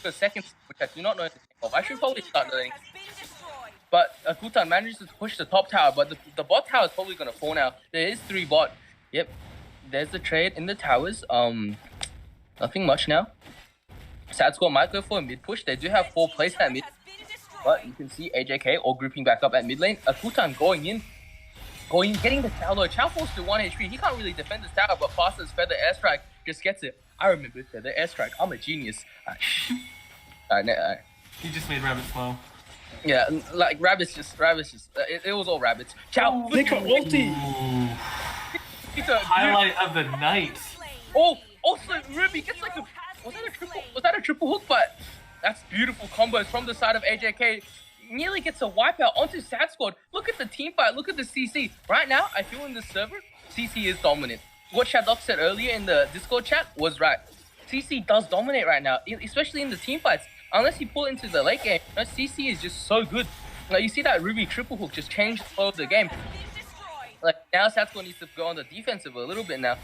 the second, which I do not know anything of. I should probably start learning. But Akutan manages to push the top tower, but the bot tower is probably gonna fall now. There is 3 bot. Yep. There's the trade in the towers. Nothing much now. Sad Squad might go for a mid push. They do have 4 plays at mid, but you can see AJK all grouping back up at mid lane. Akutan going in, getting the tower. Chow falls to 1 HP. He can't really defend this tower, but Faster's Feather Airstrike just gets it. I remember Feather Airstrike. I'm a genius. Alright. You just made Rabbit smile. Yeah, like Rabbit's just it was all Rabbits. Chow flicker ulti. Highlight of the night. Oh, also Ruby gets like was that a triple hook? But that's beautiful combos from the side of AJK. Nearly gets a wipeout onto Sad Squad. Look at the team fight. Look at the CC. Right now, I feel in this server, CC is dominant. What Shadok said earlier in the Discord chat was right. CC does dominate right now, especially in the team fights. Unless you pull into the late game, CC is just so good. Like you see that Ruby triple hook just changed the flow of the game. Like now, Sad Squad needs to go on the defensive a little bit now.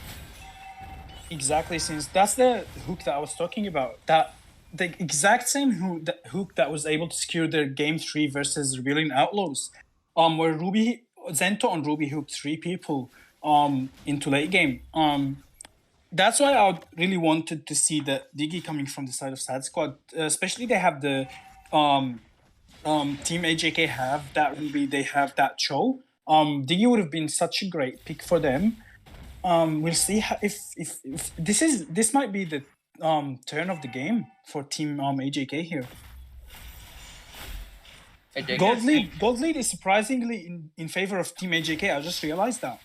Exactly, since that's the hook that I was talking about. That the exact same hook that was able to secure their game 3 versus Rebellion Outlaws, where Zento and Ruby hooked 3 people into late game. That's why I really wanted to see the Diggy coming from the side of Sad Squad. Especially they have the Team AJK have that Ruby, they have that Cho. Diggy would have been such a great pick for them. We'll see if this might be the turn of the game for Team AJK here. Gold lead is surprisingly in favor of Team AJK. I just realized that.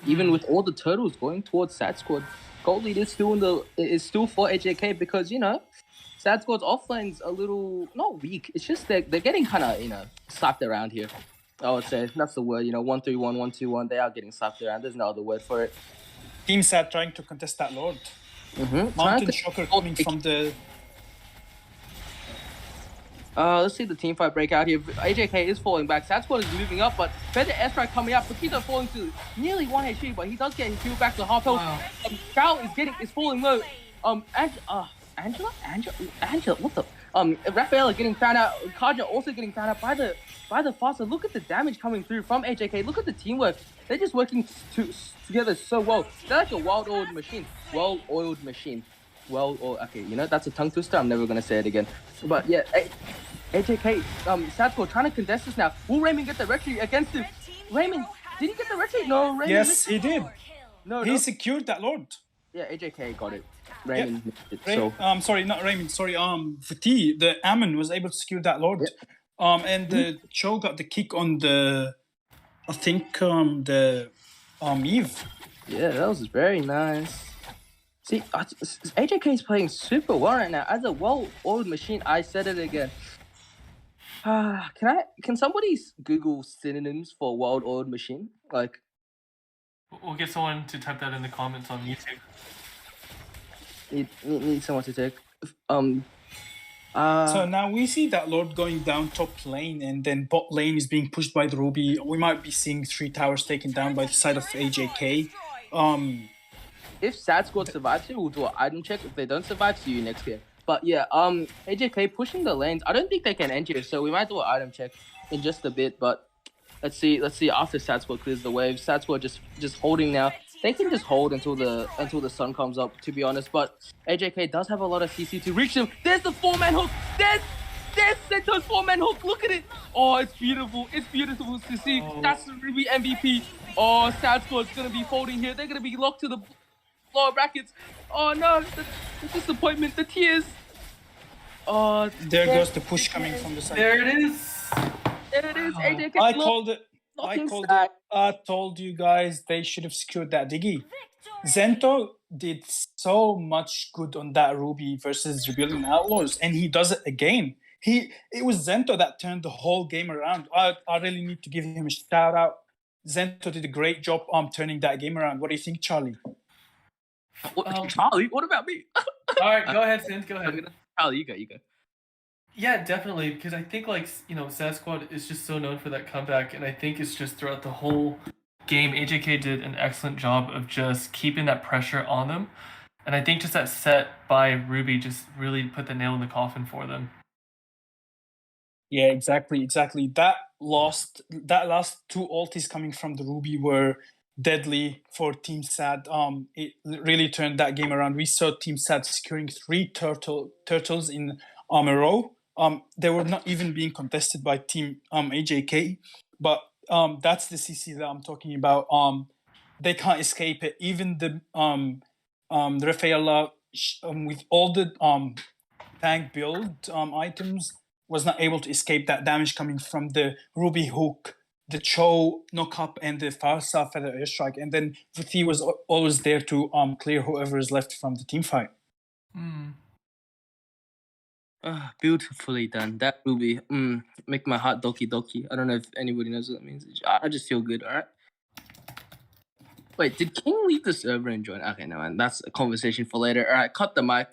Even with all the turtles going towards Sad Squad, gold lead is still for AJK because you know Sad Squad's offlane's a little not weak. It's just they're getting kind of slapped around here. I would say that's the word. 1-3-1, 1-2-1. They are getting slapped around. There's no other word for it. Team Sad trying to contest that Lord. Mountain Shocker coming from the. Let's see the team fight break out here. AJK is falling back. Sad Squad is moving up, but Feather Airstrike coming up. Paquito falling to nearly 1 HP, but he does get his heal back to half health. Wow. Cal is falling low. Angela, what the? Raphael getting found out. Kaja also getting found out by the faster. Look at the damage coming through from AJK. Look at the teamwork. They're just working together so well. They're like a well-oiled machine. Well-oiled machine. Okay, that's a tongue twister. I'm never gonna say it again. But yeah, AJK, Sad Squad trying to contest this now. Will Raymond get the retreat against him? Raymond, did he get the retreat? No, Raymond. Yes, he did. He secured that Lord. Yeah, AJK got it. Raymond missed it. So sorry, not Raymond. Sorry, Vati, the Ammon was able to secure that Lord. Yep. And the Cho got the kick on the, I think the Eve. Yeah, that was very nice. See, AJK is playing super well right now. As a well-oiled machine, I said it again. Can somebody Google synonyms for well-oiled machine? Like, we'll get someone to type that in the comments on YouTube. Need someone to take. So now we see that Lord going down top lane, and then bot lane is being pushed by the Ruby. We might be seeing 3 towers taken down by the side of AJK. If Sad Squad survives here, we'll do an item check. If they don't survive, see you next game. But yeah, AJK pushing the lanes. I don't think they can end here, so we might do an item check in just a bit. But let's see after Sad Squad clears the wave. Sad Squad just holding now. They can just hold until the sun comes up, to be honest. But AJK does have a lot of CC to reach them. There's the 4-man hook. There's Sento's 4-man hook. Look at it. Oh, it's beautiful. It's beautiful to see. That's the Ruby MVP. Oh, Sad Squad's gonna be folding here. They're gonna be locked to the lower brackets. Oh no, the disappointment, the tears. Oh, there goes the push coming from the side. There it is. There it is. AJK. I called it. I told you guys they should have secured that Diggy. Zento did so much good on that Ruby versus Rebellion Outlaws, and he does it again. It was Zento that turned the whole game around. I really need to give him a shout out. Zento did a great job turning that game around. What do you think, Charlie? Charlie, what about me? All right, go ahead, Sint. Go ahead. Charlie, you go. Yeah, definitely, because I think Sad Squad is just so known for that comeback, and I think it's just throughout the whole game, AJK did an excellent job of just keeping that pressure on them, and I think just that set by Ruby just really put the nail in the coffin for them. Yeah, exactly. That last 2 ultis coming from the Ruby were deadly for Team Sad. It really turned that game around. We saw Team Sad securing 3 turtles in a row. They were not even being contested by Team AJK, but that's the CC that I'm talking about. They can't escape it. Even the Rafaela with all the tank build items was not able to escape that damage coming from the Ruby hook, the Cho knock up, and the Farsa feather airstrike. And then Vuthi was always there to clear whoever is left from the team fight. Beautifully done. That Ruby, make my heart doki doki. I don't know if anybody knows what that means. I just feel good, alright? Wait, did King leave the server and join? Okay, no, man. That's a conversation for later. Alright, cut the mic.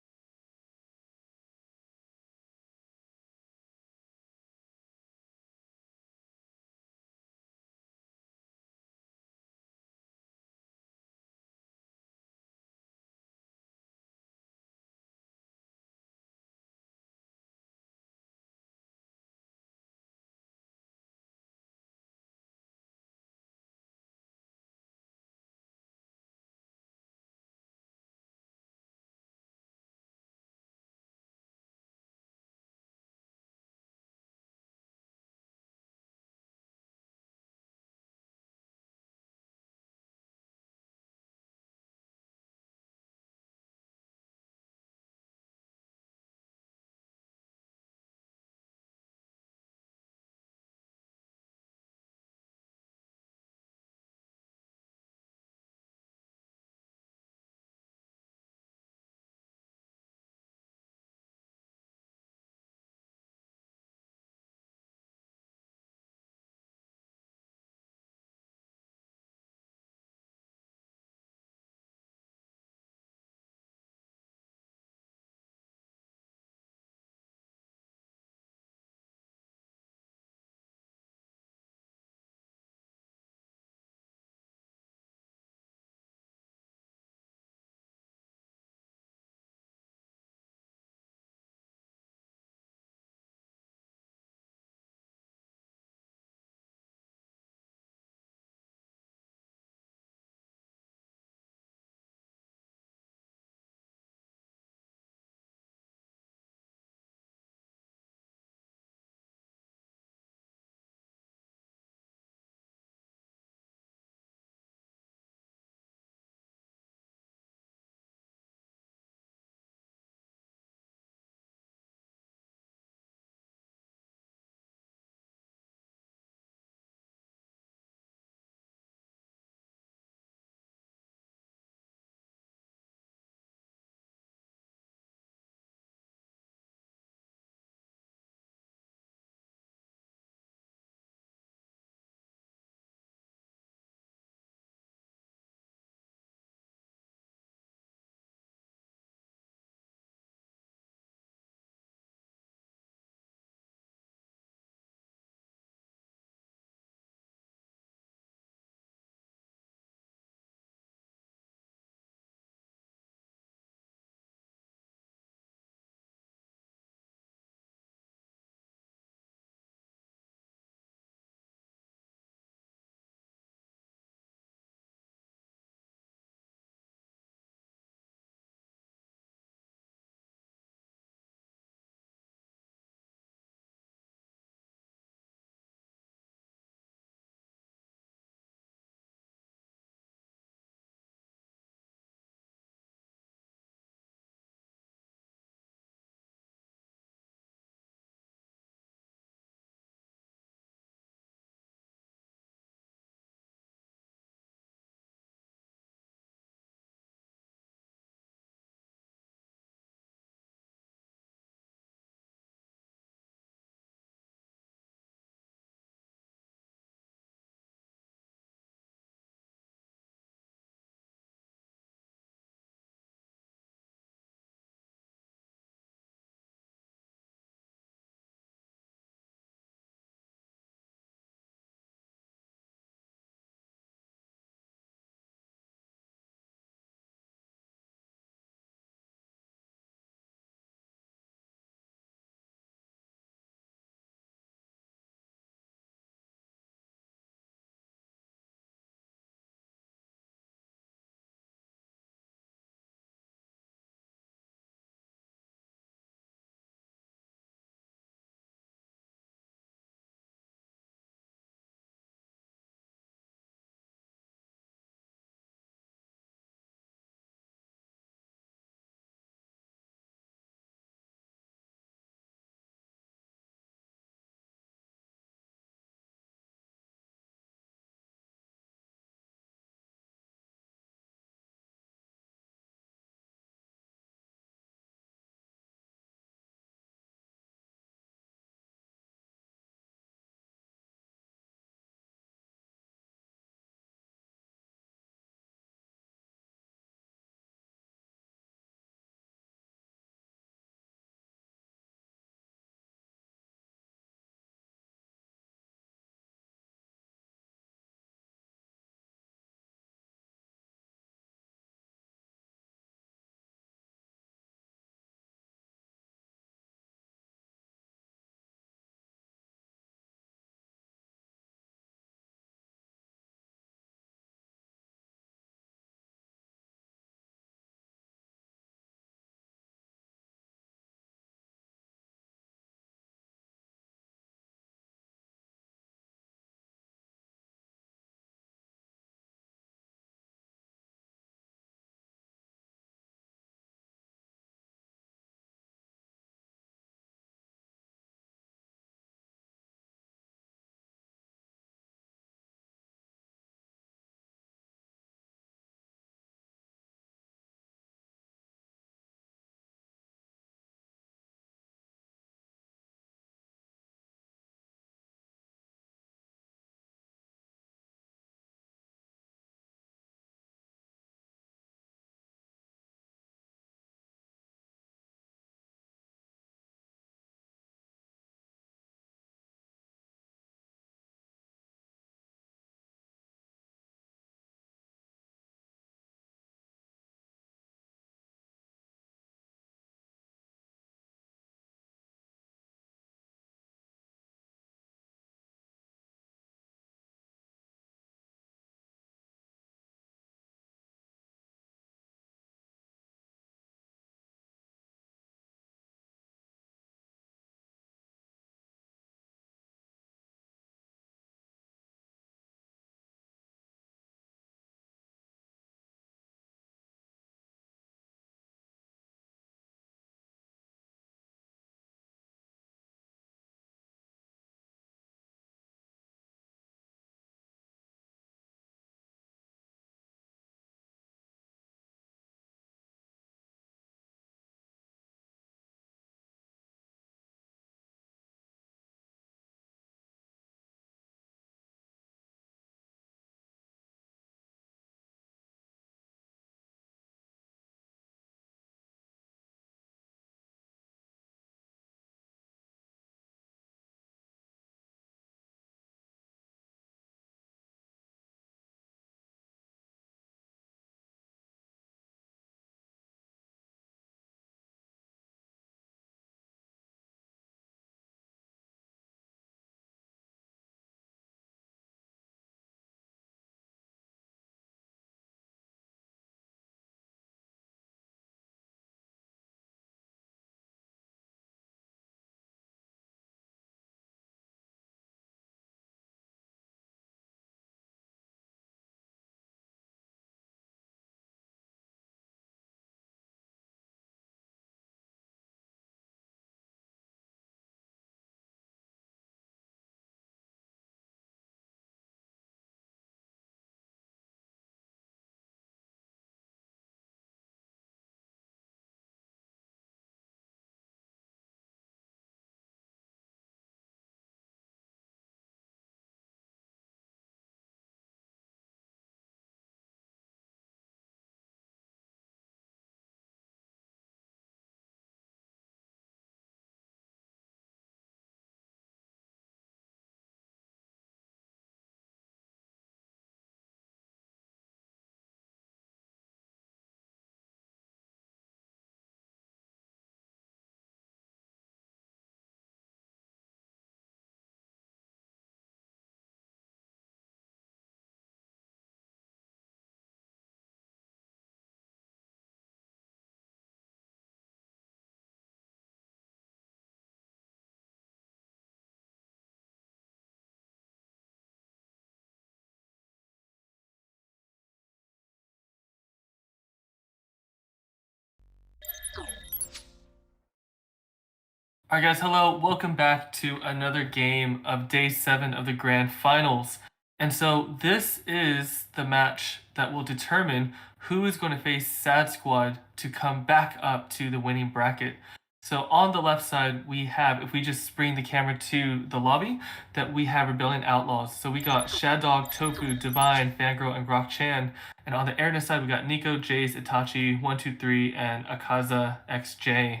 All right, guys, hello. Welcome back to another game of day 7 of the grand finals. And so this is the match that will determine who is going to face Sad Squad to come back up to the winning bracket. So on the left side, we have, if we just bring the camera to the lobby, that we have Rebellion Outlaws. So we got Shaddog, Tofu, Divine, Fangirl, and Rock Chan. And on the Airness side, we got Nico, Jace, Itachi, 123, and Akaza XJ.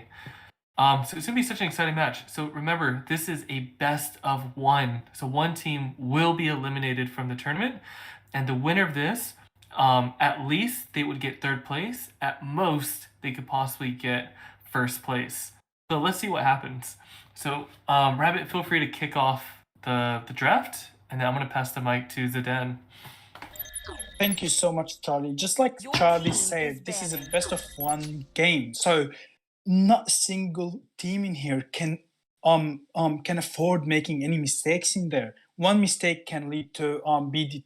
So it's gonna be such an exciting match. So remember, this is a best of one. So one team will be eliminated from the tournament, and the winner of this, at least they would get third place. At most, they could possibly get first place. So let's see what happens. So Rabbit, feel free to kick off the draft, and then I'm gonna pass the mic to Zidane. Thank you so much, Charlie. Just like Charlie said, this is a best of one game. So not a single team in here can afford making any mistakes in there. One mistake can lead to be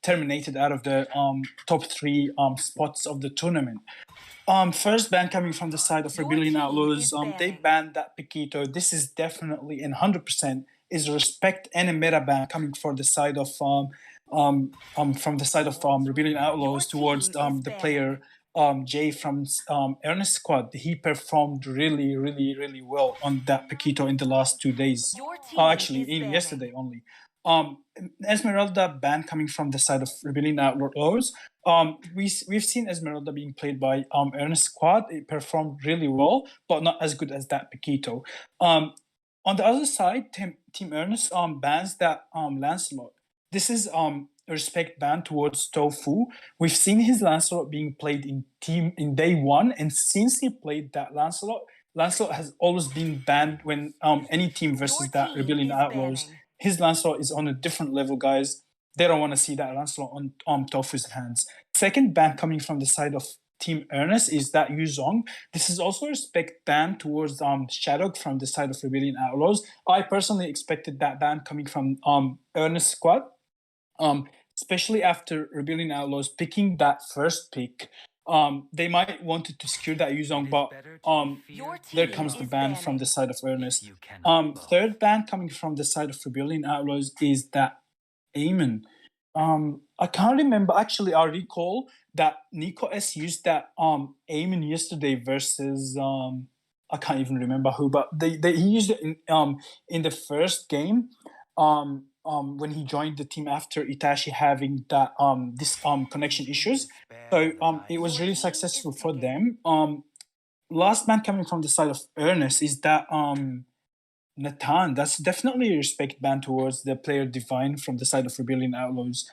terminated out of the top 3 spots of the tournament. First ban coming from the side of Rebellion Outlaws. They banned that Piquito. This is definitely and 100% is respect and a meta ban coming from the side of Rebellion Outlaws towards the player Jay from Airness squad. He performed really, really, really well on that Paquito in the last 2 days. Actually, in yesterday only. Esmeralda ban coming from the side of Rebellion Outlaws. We've seen Esmeralda being played by Airness squad. It performed really well, but not as good as that Paquito. On the other side, Team Airness bans that Lancelot. This is a respect ban towards Tofu. We've seen his Lancelot being played in day 1, and since he played that Lancelot has always been banned when any team versus that Rebellion Outlaws. His Lancelot is on a different level, guys. They don't want to see that Lancelot on Tofu's hands. Second ban coming from the side of Team Airness is that Yuzong. This is also a respect ban towards Shadow from the side of Rebellion Outlaws. I personally expected that ban coming from Airness squad. Especially after Rebellion Outlaws picking that first pick. They might wanted to secure that Yuzong, but there comes the ban from the side of Airness. Third ban coming from the side of Rebellion Outlaws is that Eamon. I can't remember. Actually, I recall that Nico S used that Eamon yesterday versus I can't even remember who, but he used it in the first game. When he joined the team after Itachi having that this connection issues. So it was really successful for them. Last man coming from the side of Ernest is that Nathan. That's definitely a respect ban towards the player Divine from the side of Rebellion Outlaws.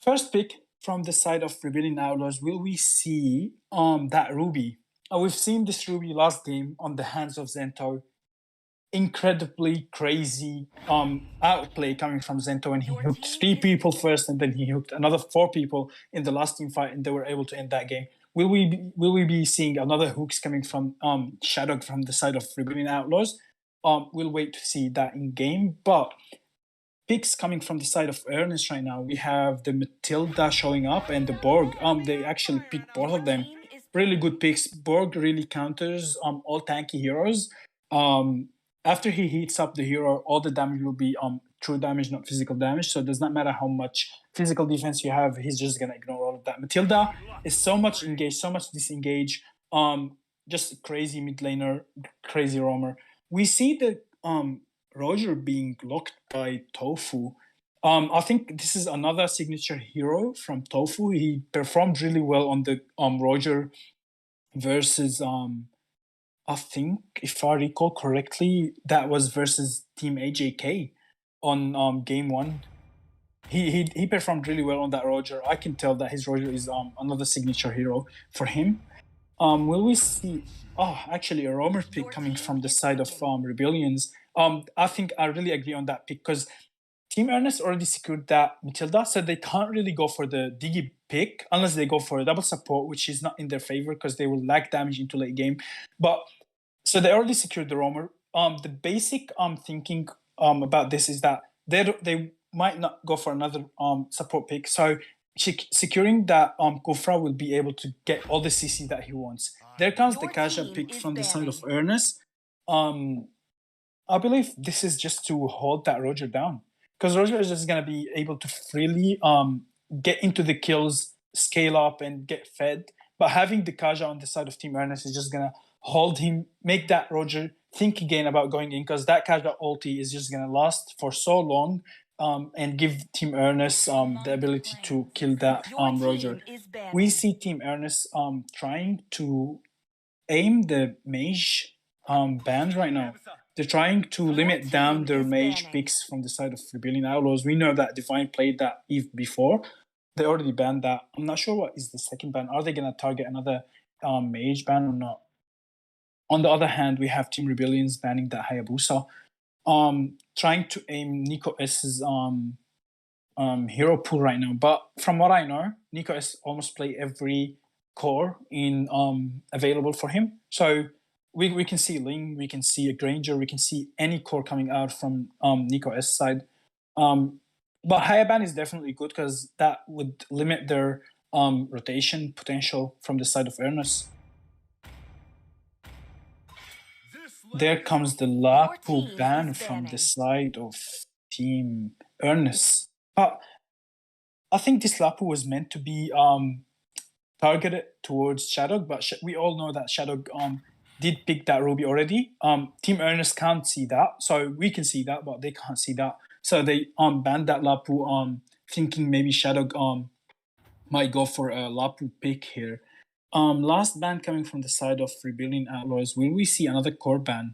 First pick from the side of Rebellion Outlaws, will we see that Ruby? We've seen this Ruby last game on the hands of Zento. Incredibly crazy outplay coming from Zento, and he hooked 3 people first, and then he hooked another 4 people in the last team fight, and they were able to end that game. Will we be seeing another hooks coming from Shadow from the side of Rebellion Outlaws? We'll wait to see that in game. But picks coming from the side of Ernest right now, we have the Matilda showing up and the Borg. They actually picked both of them. Really good picks. Borg really counters all tanky heroes. After he heats up the hero, all the damage will be true damage, not physical damage. So it does not matter how much physical defense you have, he's just gonna ignore all of that. Matilda is so much engaged, so much disengaged. Just a crazy mid laner, crazy roamer. We see the Roger being locked by Tofu. I think this is another signature hero from Tofu. He performed really well on the Roger versus I think, if I recall correctly, that was versus Team AJK on game 1. He performed really well on that Roger. I can tell that his Roger is another signature hero for him. Will we see? Oh, actually, a roamer pick coming from the side of Rebellions. I think I really agree on that pick because Team Ernest already secured that Matilda, so they can't really go for the Diggy pick unless they go for a double support, which is not in their favor because they will lack damage into late game. But so they already secured the roamer. The basic thinking about this is that they might not go for another support pick. So securing that Kufra will be able to get all the CC that he wants. There comes the Kasha pick from the side of Ernest. I believe this is just to hold that Roger down, because Roger is just gonna be able to freely get into the kills, scale up, and get fed. But having the Kaja on the side of Team Ernest is just gonna hold him, make that Roger think again about going in, because that Kaja ulti is just gonna last for so long, and give Team Ernest the ability to kill that Roger. We see Team Ernest trying to aim the mage band right now. They're trying to limit down their mage picks from the side of Rebellion Outlaws. We know that Divine played that Eve before. They already banned that. I'm not sure what is the second ban. Are they going to target another mage ban or not? On the other hand, we have Team Rebellions banning that Hayabusa. Trying to aim Nico S's hero pool right now. But from what I know, Nico S almost play every core in available for him. So we can see Ling, we can see a Granger, we can see any core coming out from Nico S side. But Hayaban is definitely good because that would limit their rotation potential from the side of Airness. There comes the Lapu ban from the side of Team Airness. But I think this Lapu was meant to be targeted towards Shadowg, but we all know that Shadowg did pick that Ruby already. Team Airness can't see that, so we can see that, but they can't see that. So they banned that Lapu, thinking maybe Shadowg might go for a Lapu pick here. Last ban coming from the side of Rebellion Outlaws. Will we see another core ban?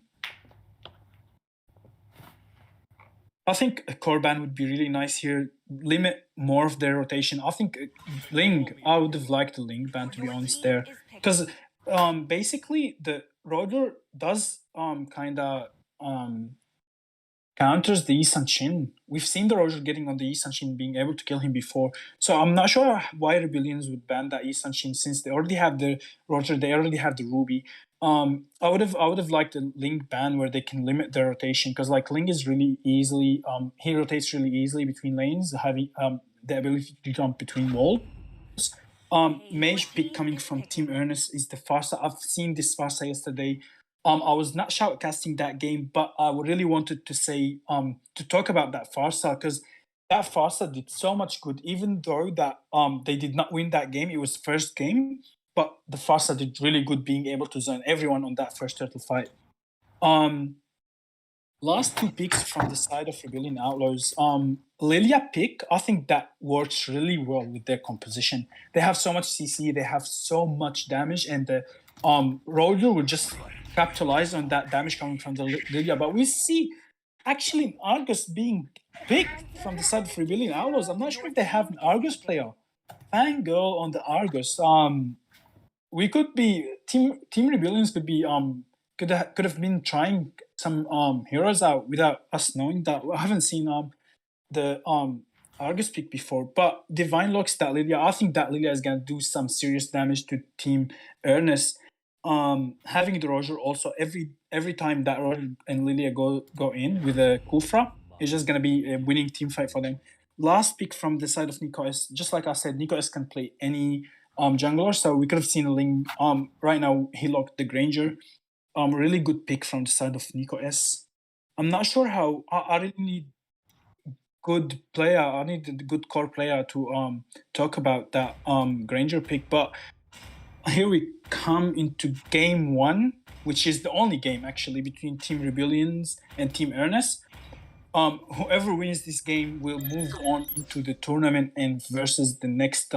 I think a core ban would be really nice here. Limit more of their rotation. I think Ling, I would have liked the Ling ban, to be honest, there. Because basically the Roger does kind of counters the Yi Sun-Shin. We've seen the Roger getting on the Yi Sun-Shin, being able to kill him before. So I'm not sure why Rebellions would ban that Yi Sun-Shin, since they already have the Roger, they already have the Ruby. I would have liked a Ling ban where they can limit their rotation, because like Ling is really easily he rotates really easily between lanes, having the ability to jump between walls. Mage pick coming from Team Airness is the Farsa. I've seen this Farsa yesterday. I was not shoutcasting that game, but I really wanted to say to talk about that Farsa, because that Farsa did so much good, even though that they did not win that game. It was first game, but the Farsa did really good, being able to zone everyone on that first turtle fight. Last two picks from the side of Rebellion Outlaws. Lilia pick, I think that works really well with their composition. They have so much CC, they have so much damage, and the Roger will just capitalize on that damage coming from the Lilia. But we see actually Argus being picked from the side of Rebellion Outlaws. I'm not sure if they have an Argus player. Fangirl on the Argus. We could be Team Rebellions could be could have been trying some heroes out without us knowing that. I haven't seen the Argus pick before, but Divine locks that Lilia. I think that Lilia is gonna do some serious damage to Team Airness. Having the Roger also every time that Roger and Lilia go in with a Kufra, it's just gonna be a winning team fight for them. Last pick from the side of Nico S, just like I said, Nico S can play any jungler, so we could have seen a Ling. Right now he locked the Granger. Really good pick from the side of Nico S. I'm not sure how. I really need good player. I need a good core player to talk about that Granger pick. But here we come into game one, which is the only game actually between Team Rebellions and Team Airness. Whoever wins this game will move on into the tournament and versus the next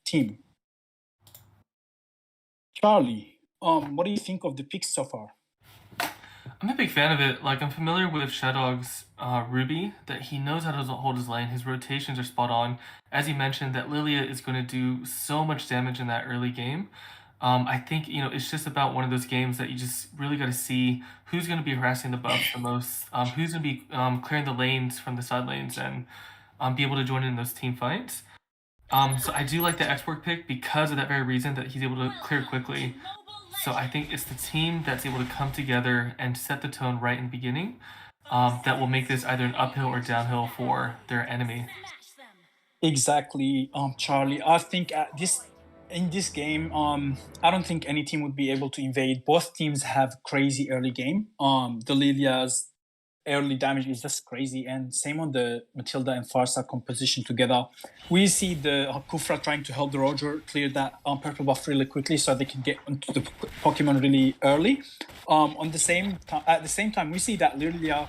team. Charlie, what do you think of the picks so far? I'm a big fan of it. Like, I'm familiar with Shadowg's Ruby, that he knows how to hold his lane. His rotations are spot on. As he mentioned, that Lilia is going to do so much damage in that early game. I think, it's just about one of those games that you just really got to see who's going to be harassing the buffs the most, who's going to be clearing the lanes from the side lanes, and be able to join in those team fights. So I do like the export pick because of that very reason, that he's able to clear quickly. So I think it's the team that's able to come together and set the tone right in the beginning that will make this either an uphill or downhill for their enemy. Exactly, Charlie. I think at this in this game, I don't think any team would be able to invade. Both teams have crazy early game. The Lilia's early damage is just crazy, and same on the Matilda and Farsa composition together. We see the Kufra trying to help the Roger clear that purple buff really quickly so they can get onto the Pokemon really early. At the same time, we see that Lilia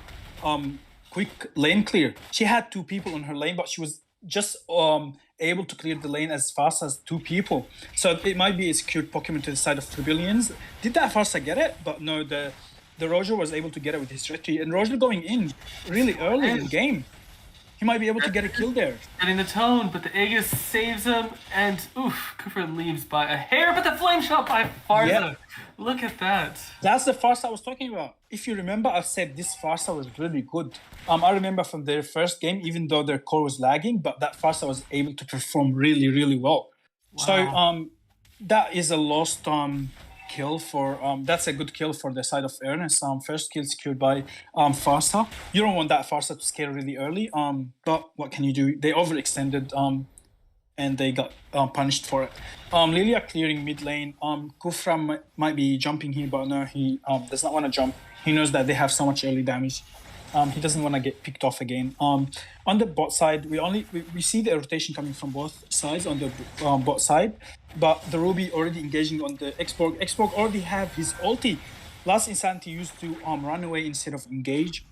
quick lane clear. She had 2 people on her lane, but she was just able to clear the lane as fast as 2 people. So it might be a secured Pokemon to the side of Trillions. Did that Farsa get it? But no, the Roger was able to get it with his retreat. And Roger going in really early in the game. He might be able to get a kill there. Getting the tone, but the Aegis saves him, and oof, Kufra leaves by a hair, but the flame shot by Farsa. Yep. Look at that. That's the Farsa I was talking about. If you remember, I said this Farsa was really good. I remember from their first game, even though their core was lagging, but that Farsa was able to perform really, really well. Wow. So that is a lost kill for that's a good kill for the side of Airness. First kill secured by Farsa. You don't want that Farsa to scale really early. But what can you do? They overextended and they got punished for it. Lilia clearing mid lane. Kufra might be jumping here, but no, he does not want to jump. He knows that they have so much early damage. He doesn't want to get picked off again. On the bot side, we see the rotation coming from both sides on the bot side, but the Ruby already engaging on the Xborg. Xborg already have his ulti. Last Insanity used to run away instead of engage.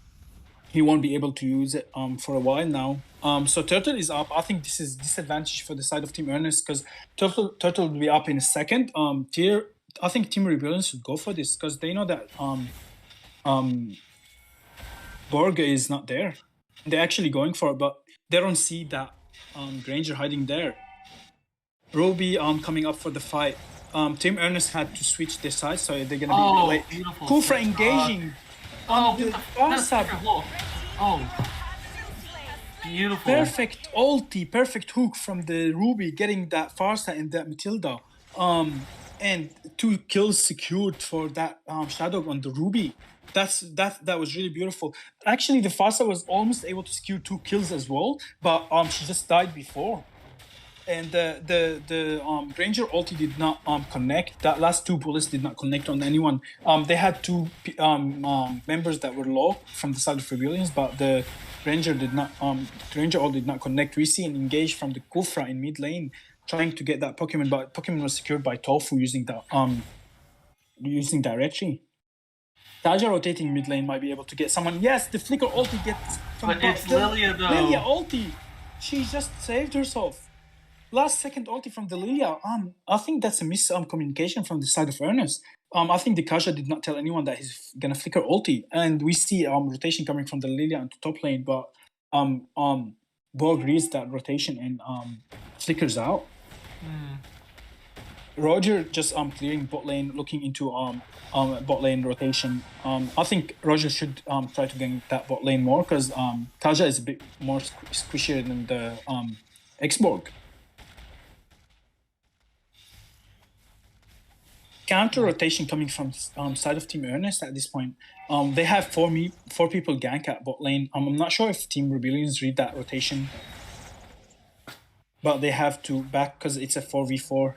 He won't be able to use it for a while now. So Turtle is up. I think this is disadvantage for the side of Team Earnest because Turtle will be up in a second. I think Team Rebellion should go for this because they know that Borg is not there. They're actually going for it, but they don't see that Granger hiding there. Ruby coming up for the fight. Team Earnest had to switch their sides, so they're gonna be late. Kufra engaging. Beautiful. Perfect ulti, perfect hook from the Ruby, getting that Farsa and that Matilda. And 2 kills secured for that Shadow on the Ruby. That was really beautiful. Actually, the Farsa was almost able to secure 2 kills as well, but she just died before. And the Granger ulti did not connect. That last 2 bullets did not connect on anyone. They had 2 members that were low from the side of Rebellions, but the Granger did not. Granger ult did not connect. We see an engage from the Kufra in mid lane, trying to get that Pokemon, but Pokemon was secured by Tofu using that retry. Taja rotating mid lane might be able to get someone. Yes, the flicker ulti gets from but it's Lilia though. Lilia ulti. She just saved herself. Last second ulti from the Lilia. I think that's a miscommunication from the side of Earnest. I think the Kaja did not tell anyone that he's gonna flicker ulti, and we see rotation coming from the Lilia into top lane, but Borg reads that rotation and flickers out. Roger just clearing bot lane, looking into bot lane rotation. I think Roger should try to gank that bot lane more because Kaja is a bit more squishier than the Xborg. Counter rotation coming from side of Team Earnest at this point. They have 4 people gank at bot lane. I'm not sure if Team Rebellions read that rotation, but they have to back because it's a 4v4.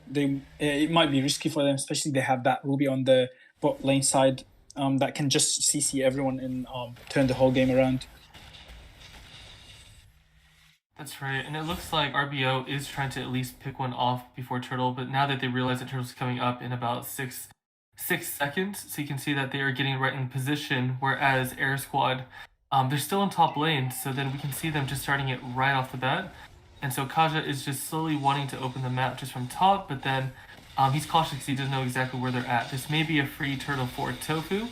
It might be risky for them, especially they have that Ruby on the bot lane side that can just CC everyone and turn the whole game around. That's right, and it looks like RBO is trying to at least pick one off before Turtle, but now that they realize that Turtle's coming up in about 6 seconds, so you can see that they are getting right in position, whereas Air Squad, they're still in top lane, so then we can see them just starting it right off the bat. And so Kaja is just slowly wanting to open the map just from top, but then he's cautious because he doesn't know exactly where they're at. This may be a free turtle for Tofu.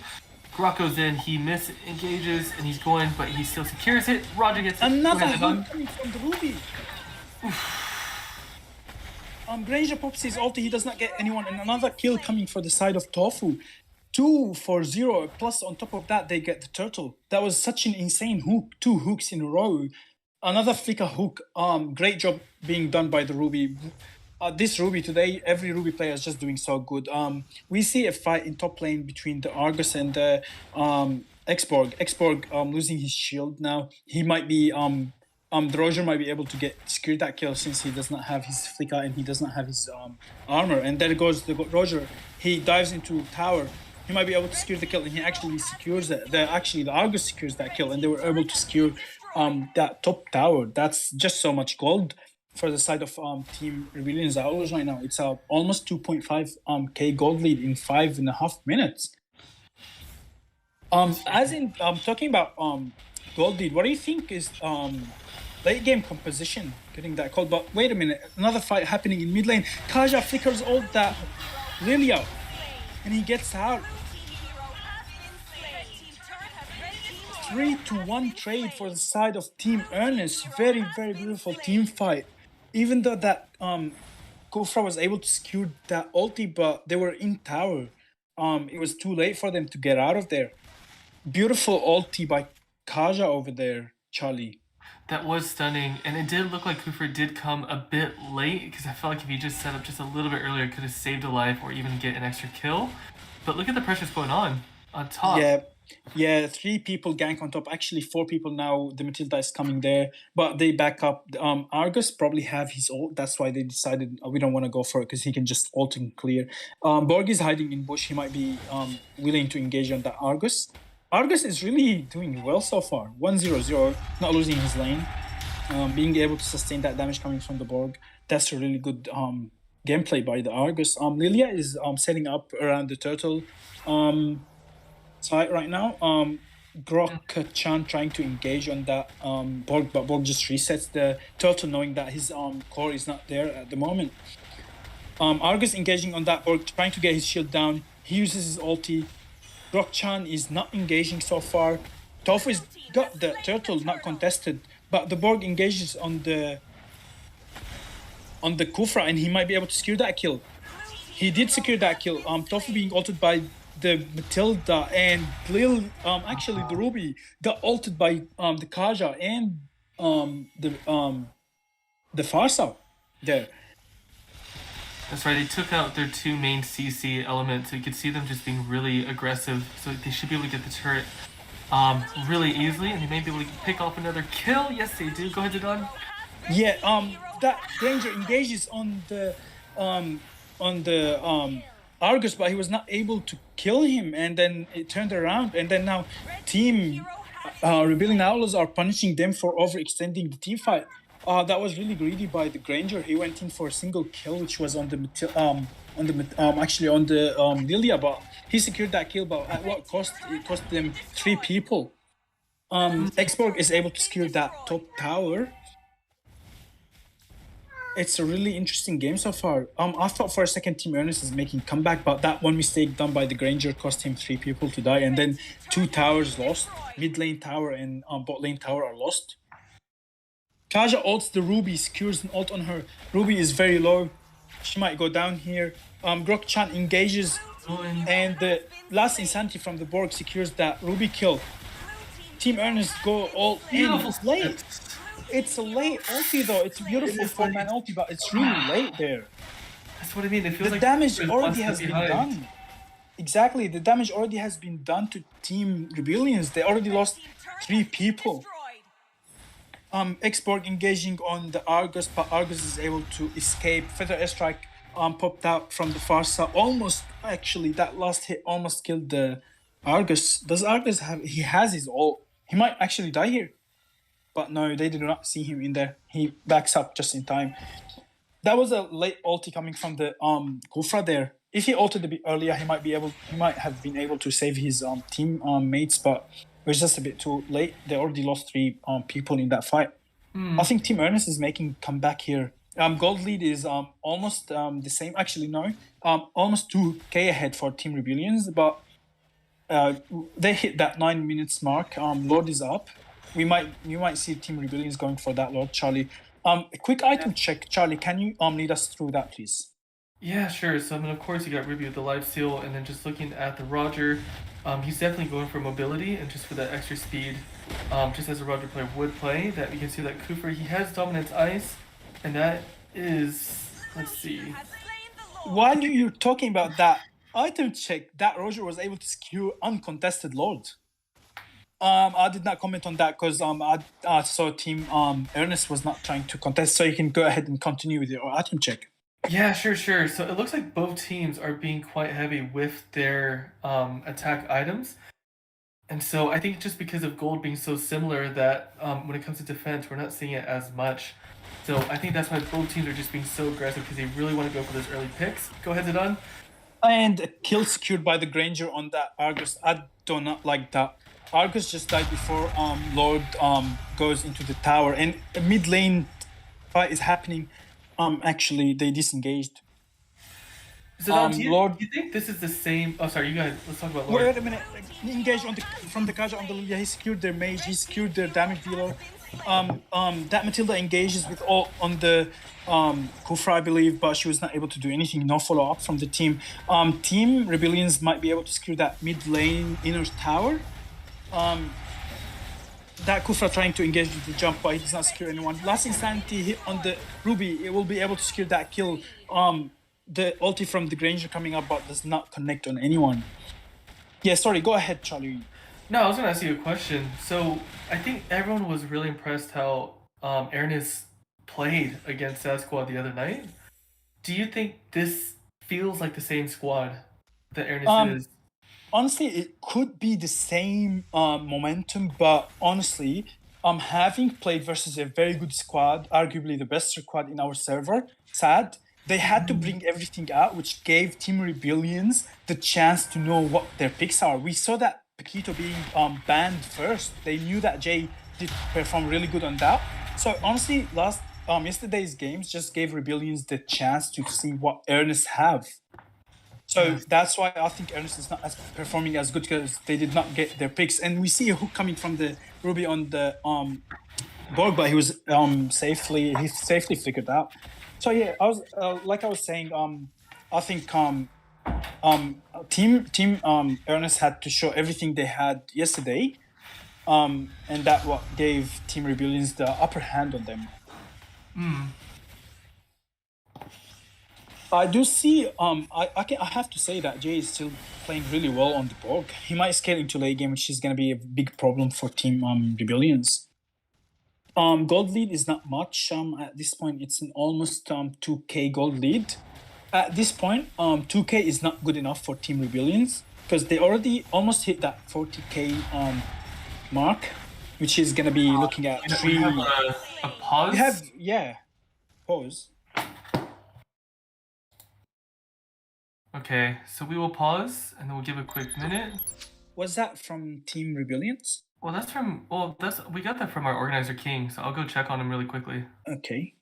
Grok goes in, he misengages, and he's going, but he still secures it. Roger gets another hook coming from the Ruby. Granger pops his ulti, he does not get anyone, and another kill coming for the side of Tofu. 2 for 0, plus on top of that, they get the turtle. That was such an insane hook, 2 hooks in a row. Another flicker hook. Great job being done by the Ruby. This Ruby today, every Ruby player is just doing so good. We see a fight in top lane between the Argus and the Xborg. Xborg losing his shield now. He might be the Roger might be able to secure that kill since he does not have his flicker and he does not have his armor. And there goes the Roger. He dives into tower. He might be able to secure the kill, and he actually secures it. The Argus secures that kill, and they were able to secure that top tower. That's just so much gold for the side of Team Rebellion's Outlaws right now. It's almost 2.5 K gold lead in 5.5 minutes. Talking about gold lead, what do you think is late game composition getting that call? But wait a minute, another fight happening in mid lane. Kaja flickers ult that Lilia, and he gets out. 3-1 trade for the side of Team Airness. Very, very beautiful team fight. Even though that Kufra was able to secure that ulti, but they were in tower. It was too late for them to get out of there. Beautiful ulti by Kaja over there, Charlie. That was stunning, and it did look like Kufra did come a bit late, because I felt like if he just set up just a little bit earlier, it could have saved a life or even get an extra kill. But look at the pressures going on top. Yeah, 3 people gank on top. Actually, 4 people now. The Matilda is coming there, but they back up. Argus probably have his ult. That's why they decided we don't want to go for it because he can just ult and clear. Borg is hiding in bush. He might be willing to engage on that Argus. Argus is really doing well so far. 1-0-0, not losing his lane. Being able to sustain that damage coming from the Borg. That's a really good gameplay by the Argus. Lilia is setting up around the turtle side right now. Grok-chan trying to engage on that Borg, but Borg just resets the turtle knowing that his core is not there at the moment. Argus engaging on that Borg, trying to get his shield down. He uses his ulti. Grok-chan is not engaging so far. Tofu's got the turtle not contested, but the Borg engages on the Kufra, and he might be able to secure that kill. He did secure that kill. Tofu being ulted by the Matilda, and Lil, actually the Ruby got ulted by the Kaja and the Farsa there. That's right, they took out their 2 main CC elements, so you could see them just being really aggressive, so they should be able to get the turret really easily, and they may be able to pick off another kill. Yes, they do. Go ahead, Zidane. Yeah, that Granger engages on the Argus, but he was not able to kill him, and then it turned around, and then now Team Rebellion Outlaws are punishing them for overextending the team fight. That was really greedy by the Granger. He went in for a single kill, which was on the Lilia, but he secured that kill. But at what cost? It cost them 3 people. Xborg is able to secure that top tower. It's a really interesting game so far. I thought for a second Team Airness is making comeback, but that one mistake done by the Granger cost him 3 people to die, and then 2 towers lost. Mid lane tower and bot lane tower are lost. Kaja ults the Ruby, secures an ult on her. Ruby is very low. She might go down here. Grok-chan engages, and the last Insanity from the Borg secures that Ruby kill. Team Airness go all in. It's late. It's a late ulti though. It's a beautiful 4-man ulti, but it's really late there. That's what I mean. It feels the like damage already has been done. Exactly, the damage already has been done to Team Rebellions. They already lost 3 people. Xborg engaging on the Argus, but Argus is able to escape. Feather airstrike popped out from the Farsa. Almost, actually, that last hit almost killed the Argus. Does Argus have? He has his ult. He might actually die here, but no, they did not see him in there. He backs up just in time. That was a late ulti coming from the Kufra there. If he ulted a bit earlier, he might have been able to save his team mates, but it was just a bit too late. They already lost 3 people in that fight. I think Team Airness is making comeback here. Gold lead is almost the same. Actually, no. Almost 2K ahead for Team Rebellions, but they hit that 9 minutes mark. Lord is up. You might see Team Rebellions going for that Lord, Charlie. A quick item check, Charlie. Can you lead us through that, please? Yeah, sure. So, I mean, of course, you got Ruby with the life steal, and then just looking at the Roger, he's definitely going for mobility and just for that extra speed, just as a Roger player would play. That we can see that Kufra, he has Dominance Ice, and that is, let's see. While you're talking about that item check, that Roger was able to secure uncontested Lord. I did not comment on that because I saw Team Ernest was not trying to contest, so you can go ahead and continue with your item check. Yeah, sure. So it looks like both teams are being quite heavy with their attack items. And so I think just because of gold being so similar that when it comes to defense, we're not seeing it as much. So I think that's why both teams are just being so aggressive because they really want to go for those early picks. Go ahead, Zidane. And a kill secured by the Granger on that Argus. I do not like that. Argus just died before Lord goes into the tower, and a mid lane fight is happening. Actually, they disengaged. Zidane, do you think this is the same? Oh, sorry, you guys. Let's talk about Lord. Wait a minute. Engage from the Kaja on the Lilia. He secured their mage. He secured their damage dealer. That Matilda engages with all on the Kufra, I believe, but she was not able to do anything. No follow up from the team. Team Rebellions might be able to secure that mid lane inner tower. That Kufra trying to engage with the jump, but he does not secure anyone. Last Insanity hit on the Ruby. It will be able to secure that kill. The ulti from the Granger coming up, but does not connect on anyone. Yeah, sorry. Go ahead, Charlie. No, I was going to ask you a question. So I think everyone was really impressed how Airness played against that squad the other night. Do you think this feels like the same squad that Airness is? Honestly, it could be the same momentum, but honestly, having played versus a very good squad, arguably the best squad in our server, sad, they had to bring everything out, which gave Team Rebellions the chance to know what their picks are. We saw that Paquito being banned first. They knew that Jay did perform really good on that. So honestly, yesterday's games just gave Rebellions the chance to see what Earnest have. So that's why I think Ernest is not performing as good because they did not get their picks. And we see a hook coming from the Ruby on the board, but he was safely figured out. So yeah, I was saying, I think team Ernest had to show everything they had yesterday, and that what gave Team Rebellions the upper hand on them. I do see. I have to say that Jay is still playing really well on the Borg. He might scale into late game, which is going to be a big problem for Team Rebellions. Gold lead is not much. At this point, it's an almost 2K gold lead. At this point, 2K is not good enough for Team Rebellions because they already almost hit that 40K mark, which is going to be looking at We have a pause. We have pause. Okay, so we will pause and then we'll give a quick minute. Was that from Team Rebellions? Well, we got that from our organizer King, so I'll go check on him really quickly. Okay.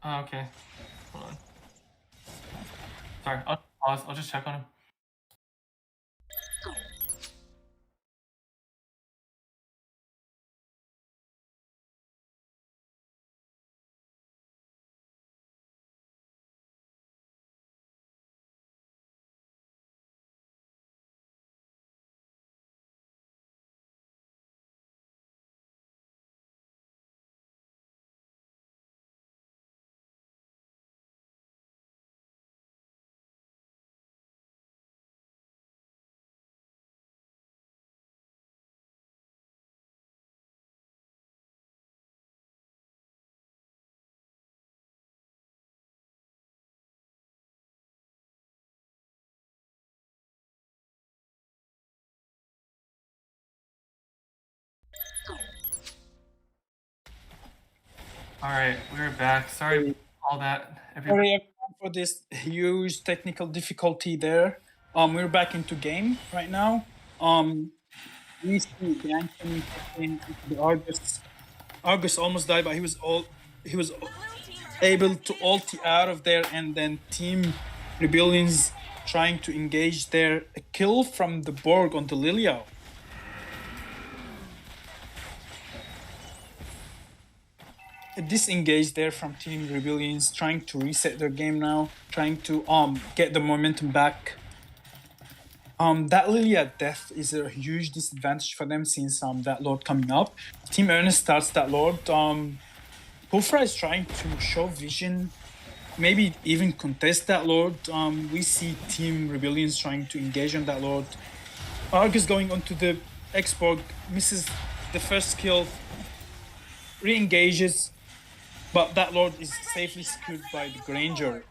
Oh, okay. Hold on. Sorry, I'll pause. I'll just check on him. All right, we're back. Sorry all that. Sorry everyone for this huge technical difficulty there. We're back into game right now. We see Gang coming into the Argus. Argus almost died, but he was able to ulti out of there, and then Team Rebellions trying to engage their kill from the Borg onto Lilia. Disengaged there from Team Rebellions, trying to reset their game now, trying to get the momentum back. That Lilia death is a huge disadvantage for them since that Lord coming up. Team Airness starts that Lord. Kufra is trying to show vision, maybe even contest that Lord. We see Team Rebellions trying to engage on that Lord. Argus going onto the X-Borg, misses the first kill, re-engages, but that Lord is safely secured by the Granger.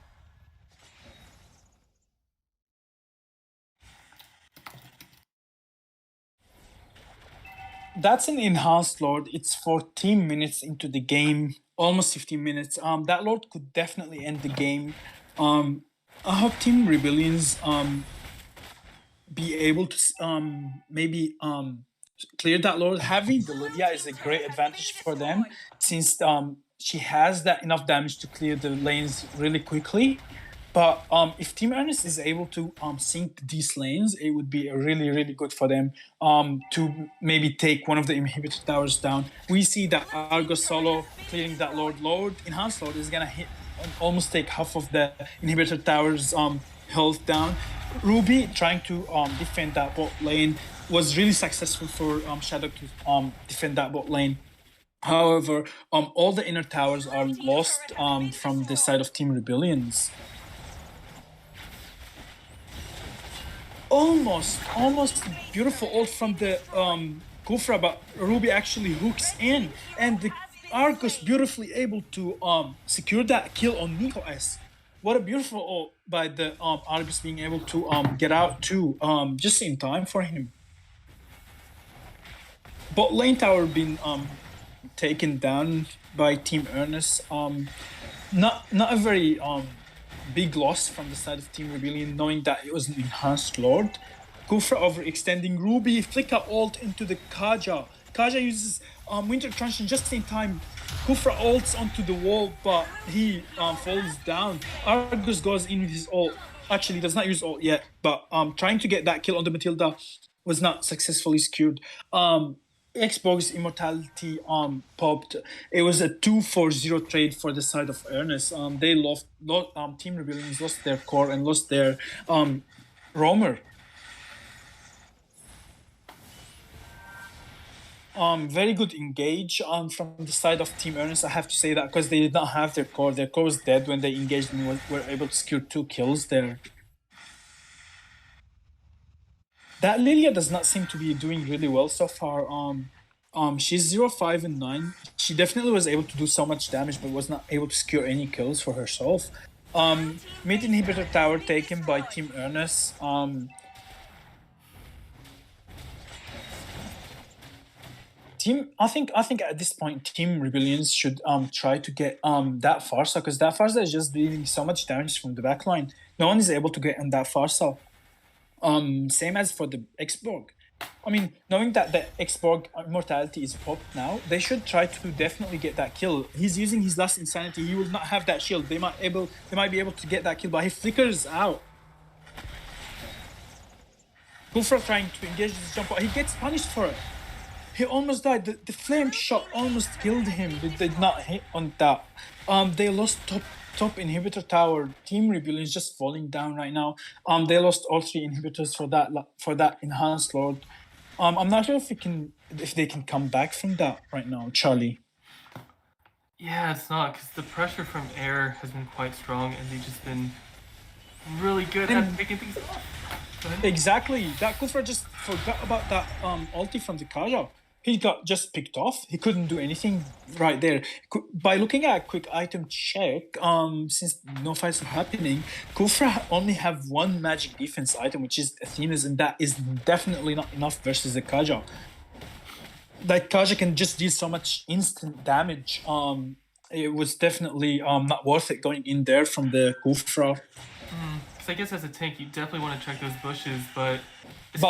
That's an enhanced Lord. It's 14 minutes into the game, almost 15 minutes. That Lord could definitely end the game. I hope Team Rebellions be able to maybe clear that Lord. Having the Lilia is a great advantage for them since she has that enough damage to clear the lanes really quickly. But if Team Airness is able to sync these lanes, it would be really, really good for them to maybe take one of the inhibitor towers down. We see that Argus solo clearing that Lord. Enhanced Lord is gonna hit almost take half of the inhibitor towers health down. Ruby trying to defend that bot lane was really successful for Shadow to defend that bot lane. However, all the inner towers are lost from the side of Team Rebellions. Almost beautiful ult from the Kufra, but Ruby actually hooks in, and the Argus beautifully able to secure that kill on Nico S. What a beautiful ult by the Argus being able to get out too, just in time for him. Bot lane tower been taken down by Team Airness. Not a very big loss from the side of Team Rebellion, knowing that it was an enhanced Lord. Kufra overextending Ruby, flicker ult into the Kaja. Kaja uses Winter Truncheon just in time. Kufra ults onto the wall, but he falls down. Argus goes in with his ult. Actually, does not use ult yet, but trying to get that kill on the Matilda was not successfully secured. Xbox Immortality popped. It was a 2-4-0 trade for the side of Airness. They lost Team Rebellions lost their core and lost their roamer. Very good engage from the side of Team Airness. I have to say that because they did not have their core. Their core was dead when they engaged and were able to secure 2 kills there. That Lilia does not seem to be doing really well so far. She's 0-5 and 9. She definitely was able to do so much damage, but was not able to secure any kills for herself. Mid inhibitor tower taken by Team Airness. I think at this point Team Rebellions should try to get that Farsa, because that Farsa is just dealing so much damage from the backline. No one is able to get on that Farsa. Same as for the X-Borg. I mean, knowing that the X-Borg immortality is popped now, they should try to definitely get that kill. He's using his last insanity. He will not have that shield. They might be able to get that kill, but he flickers out. Kufra trying to engage this jump, he gets punished for it. He almost died. The flame shot almost killed him. It did not hit on that. They lost top inhibitor tower. Team Rebellion is just falling down right now. They lost all 3 inhibitors for that enhanced lord. I'm not sure if they can come back from that right now, Charlie. Yeah, it's not, because the pressure from air has been quite strong, and they've just been really good at picking things off. Exactly. That Kufra just forgot about that ulti from the Kaja. He got just picked off. He couldn't do anything right there. By looking at a quick item check, since no fights are happening, Kufra only have 1 magic defense item, which is Athena's, and that is definitely not enough versus the Kaja. Like, Kaja can just deal so much instant damage. It was definitely not worth it going in there from the Kufra. Because I guess as a tank, you definitely want to check those bushes, but it's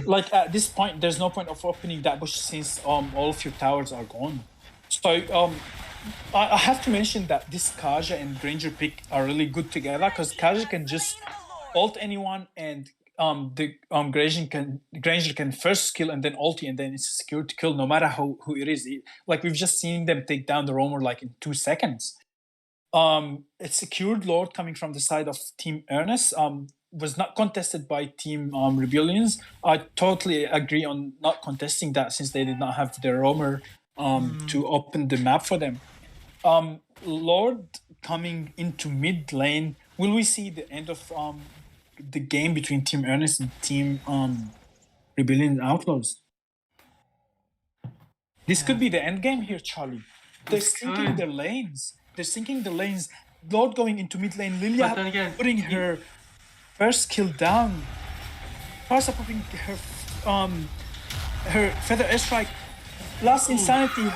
like at this point, there's no point of opening that bush since all of your towers are gone. So I have to mention that this Kaja and Granger pick are really good together, because Kaja can just ult anyone, and Granger can first kill and then ulti, and then it's a secured kill no matter who it is. Like, we've just seen them take down the roamer like in 2 seconds. A secured lord coming from the side of Team Airness was not contested by Team Rebellions. I totally agree on not contesting that, since they did not have their roamer to open the map for them. Lord coming into mid lane, will we see the end of the game between Team Airness and Team Rebellion Outlaws? This could be the end game here, Charlie. They're sinking their lanes. Lord going into mid lane. Lilia putting her first kill down. Farsa putting her feather airstrike. Last insanity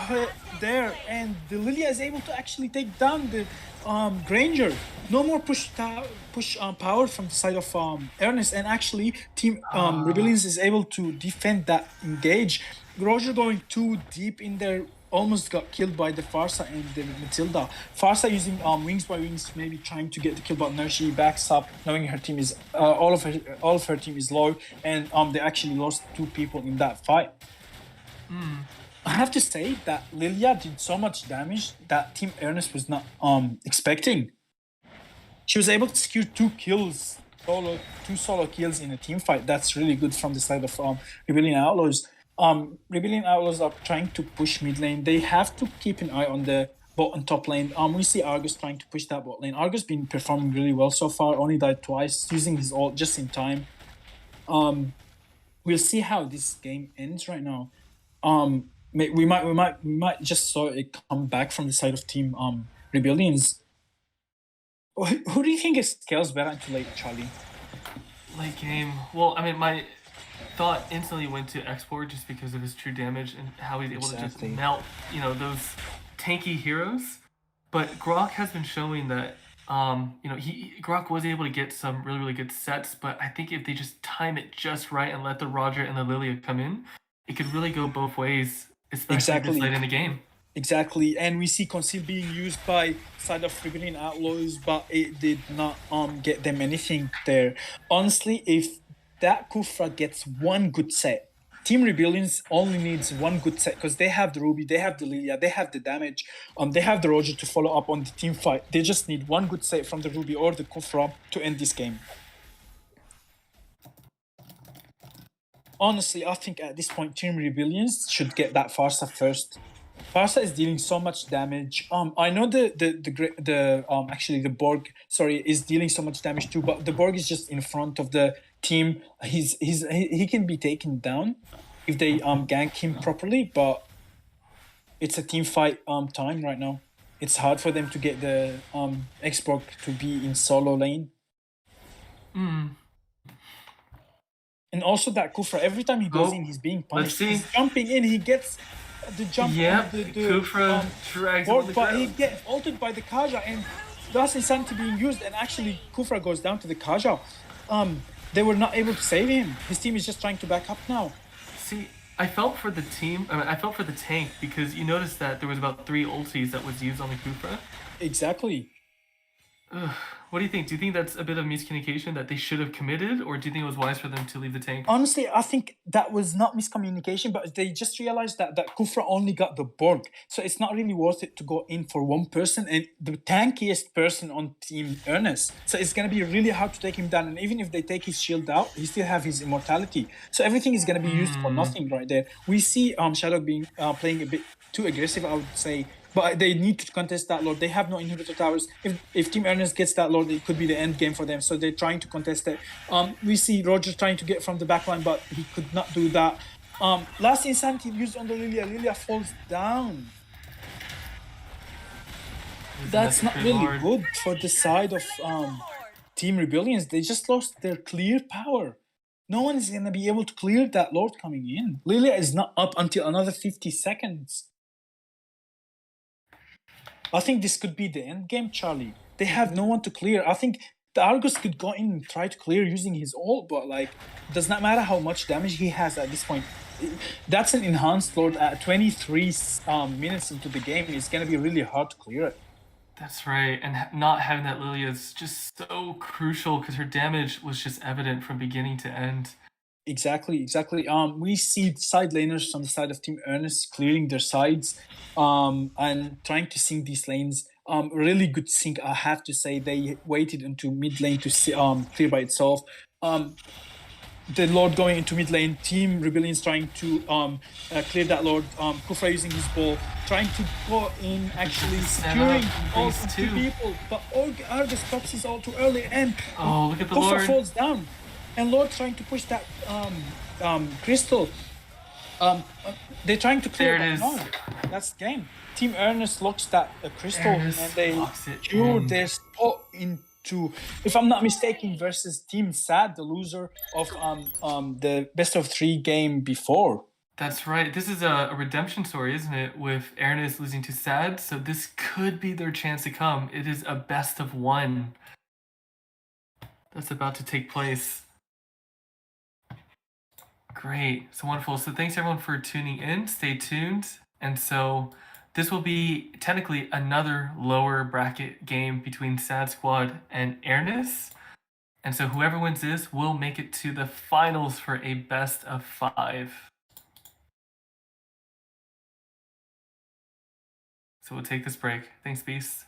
there, and the Lilia is able to actually take down the Granger. No more push power from the side of Airness, and actually Team Rebellions is able to defend that engage. Roger going too deep in there, almost got killed by the Farsa and the Matilda. Farsa using wings by wings, maybe trying to get the kill, but no, she backs up, knowing her team is all of her team is low, and they actually lost 2 people in that fight. I have to say that Lilia did so much damage that Team Airness was not expecting. She was able to secure 2 kills, two solo kills in a team fight. That's really good from the side of Rebellion Outlaws. Rebellion Outlaws are trying to push mid lane. They have to keep an eye on the bot and top lane. We see Argus trying to push that bot lane. Argus been performing really well so far. Only died twice, using his ult just in time. We'll see how this game ends right now. We might just saw it come back from the side of Team Rebellions. Who do you think scales better into late, Charlie? Late game. Well, I mean, my thought instantly went to Export just because of his true damage and how he's able to just melt, those tanky heroes. But Grok has been showing that, Grok was able to get some really, really good sets, but I think if they just time it just right and let the Roger and the Lilia come in, it could really go both ways, especially this late in the game. Exactly, and we see Conceal being used by side of Rebellion Outlaws, but it did not get them anything there. Honestly, if that Kufra gets 1 good set, Team Rebellions only needs 1 good set, because they have the Ruby, they have the Lilia, they have the damage, they have the Roger to follow up on the team fight. They just need 1 good set from the Ruby or the Kufra to end this game. Honestly, I think at this point, Team Rebellions should get that Farsa first. Farsa is dealing so much damage. I know actually the Borg, is dealing so much damage too, but the Borg is just in front of the team. He can be taken down if they gank him properly, but it's a team fight time right now. It's hard for them to get the X-Borg to be in solo lane. And also that Kufra, every time he goes in, he's being punished. He's jumping in, he gets the jump. Kufra drags Borg, but he gets ulted by the Kaja, and that's insanity being used, and actually Kufra goes down to the Kaja. They were not able to save him. His team is just trying to back up now. See, I felt for the team. I mean, I felt for the tank because you noticed that there was about 3 ultis that was used on the Kufra. Exactly. Ugh. What do you think? Do you think that's a bit of miscommunication that they should have committed, or do you think it was wise for them to leave the tank? Honestly, I think that was not miscommunication, but they just realized that Kufra only got the Borg. So it's not really worth it to go in for one person and the tankiest person on Team Airness. So it's going to be really hard to take him down. And even if they take his shield out, he still have his immortality. So everything is going to be used for nothing right there. We see Shadow being playing a bit too aggressive, I would say. But they need to contest that Lord. They have no inhibitor towers. If Team Ernest gets that Lord, it could be the end game for them. So they're trying to contest it. We see Roger trying to get from the backline, but he could not do that. Last Insanity used on the Lilia. Lilia falls down. That's not really good for the side of Team Rebellions. They just lost their clear power. No one is going to be able to clear that Lord coming in. Lilia is not up until another 50 seconds. I think this could be the end game, Charlie. They have no one to clear. I think the Argus could go in and try to clear using his ult, but like, it does not matter how much damage he has at this point. That's an enhanced Lord at 23 minutes into the game. It's going to be really hard to clear it. That's right, and not having that Lilia is just so crucial because her damage was just evident from beginning to end. Exactly. We see side laners on the side of Team Earnest clearing their sides and trying to sync these lanes. Really good sync, I have to say. They waited into mid lane to clear by itself. The Lord going into mid lane, Team Rebellions trying to clear that Lord. Kufra using his ball, trying to go in, actually securing all two people. But Argus stops his all too early, and look at the Kufra Lord. falls down. And Lord trying to push that crystal. They're trying to clear there it that. is. No, that's the game. Team Ernest locks that crystal, Ernest and they locks it cure in. their spot into, if I'm not mistaken, versus Team Sad, the loser of the best of 3 game before. That's right. This is a redemption story, isn't it? With Airness losing to Sad, so this could be their chance to come. It is a best of 1 that's about to take place. Great. So wonderful. So thanks everyone for tuning in. Stay tuned. And so this will be technically another lower bracket game between Sad Squad and Airness. And so whoever wins this will make it to the finals for a best of 5. So we'll take this break. Thanks, Beast.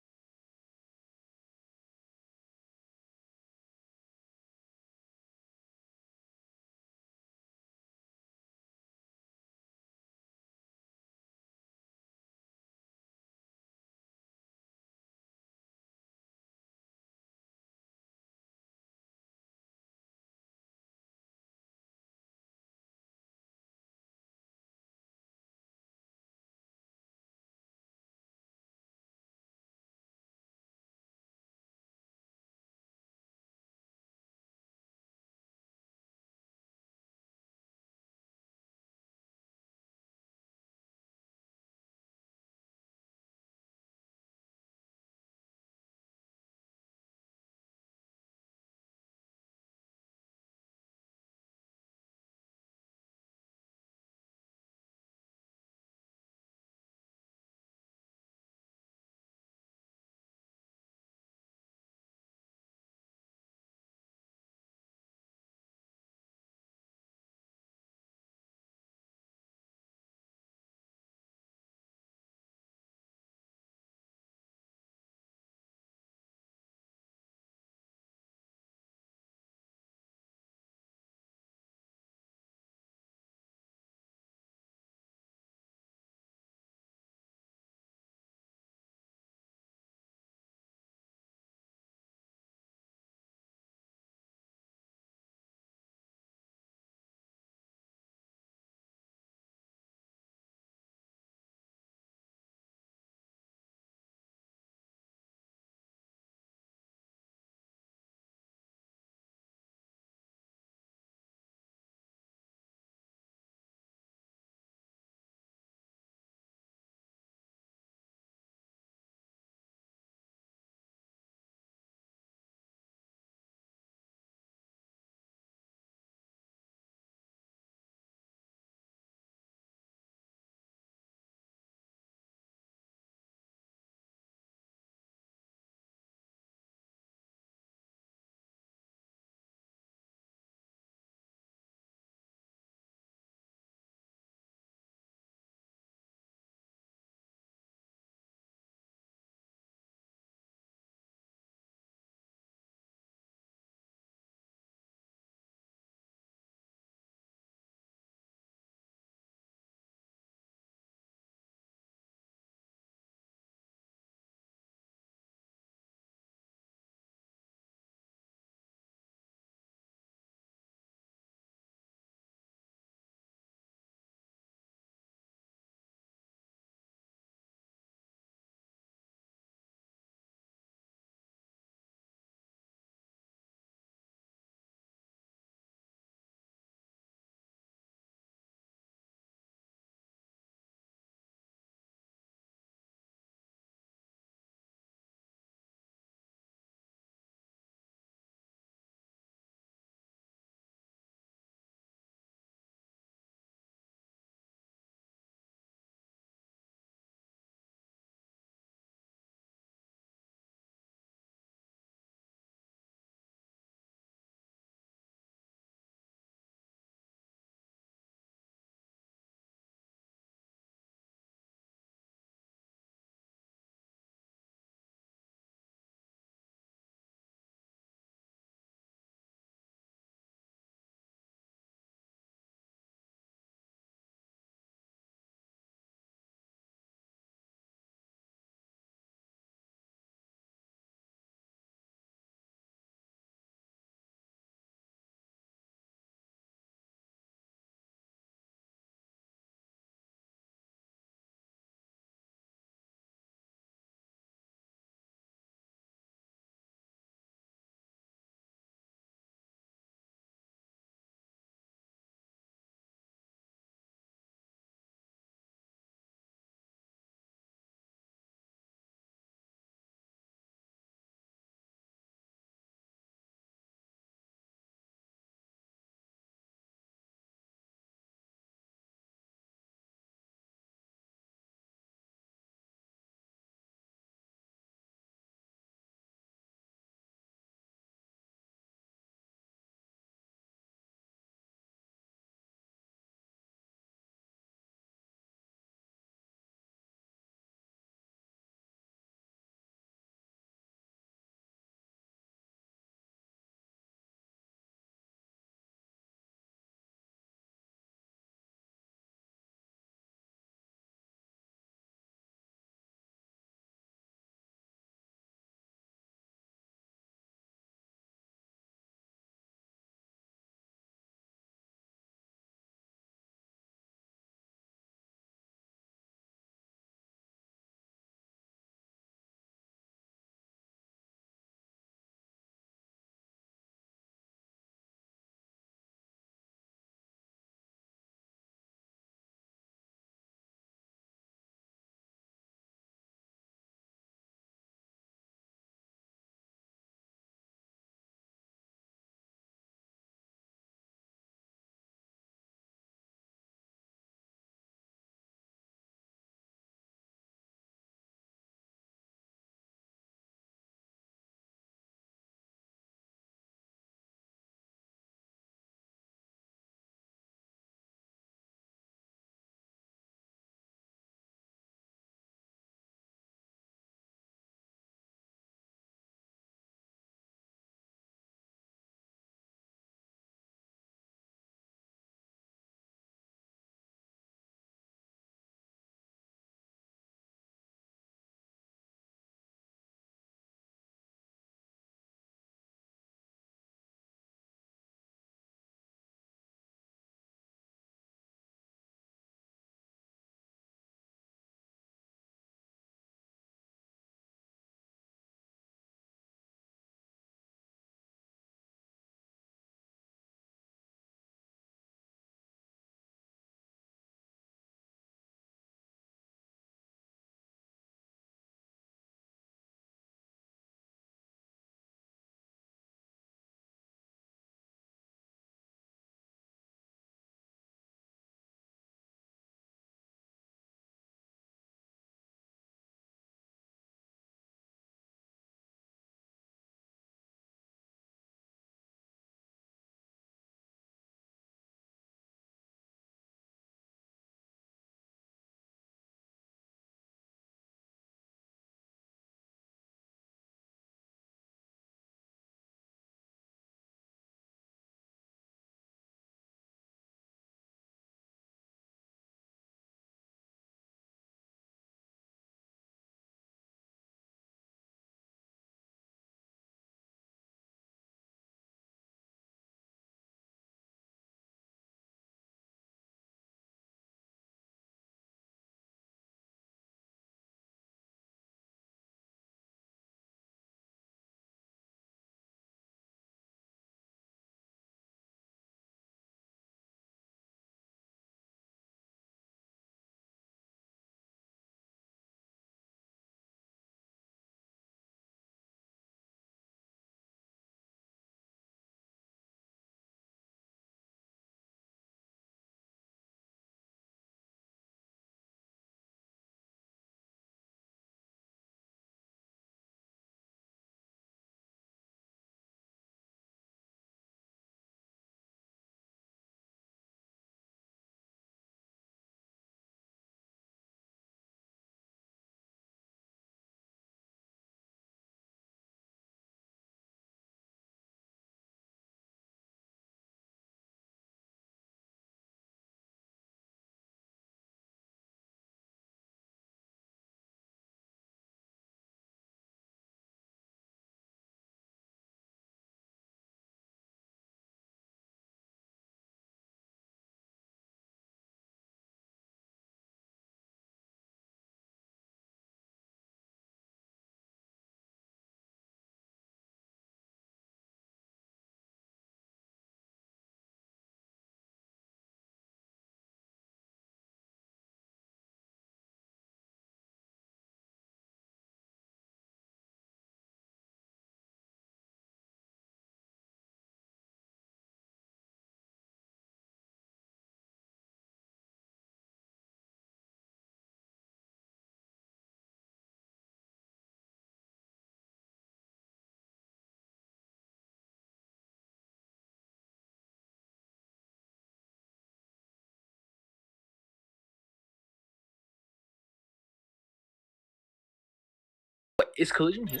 is Collision here?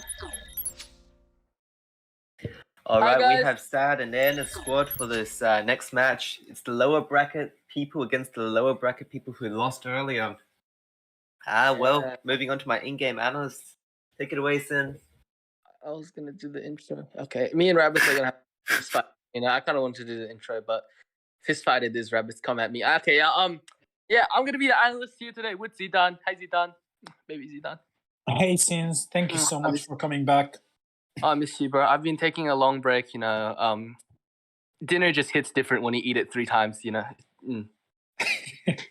All Hi, right, we guys. have Sad and Airness squad for this next match. It's the lower bracket people against the lower bracket people who lost earlier. Well, moving on to my in-game analysts. Take it away, Sin. I was gonna do the intro. Okay, me and Rabbits are gonna have a fist fight. You know, I kind of wanted to do the intro, but fist fighted this. Rabbits come at me. Okay, yeah, I'm gonna be the analyst here today with Zidane. Hi, Zidane. Baby Zidane. Hey, Sins. Thank you so much for coming back. I miss you, bro. I've been taking a long break. You know, dinner just hits different when you eat it 3 times. You know.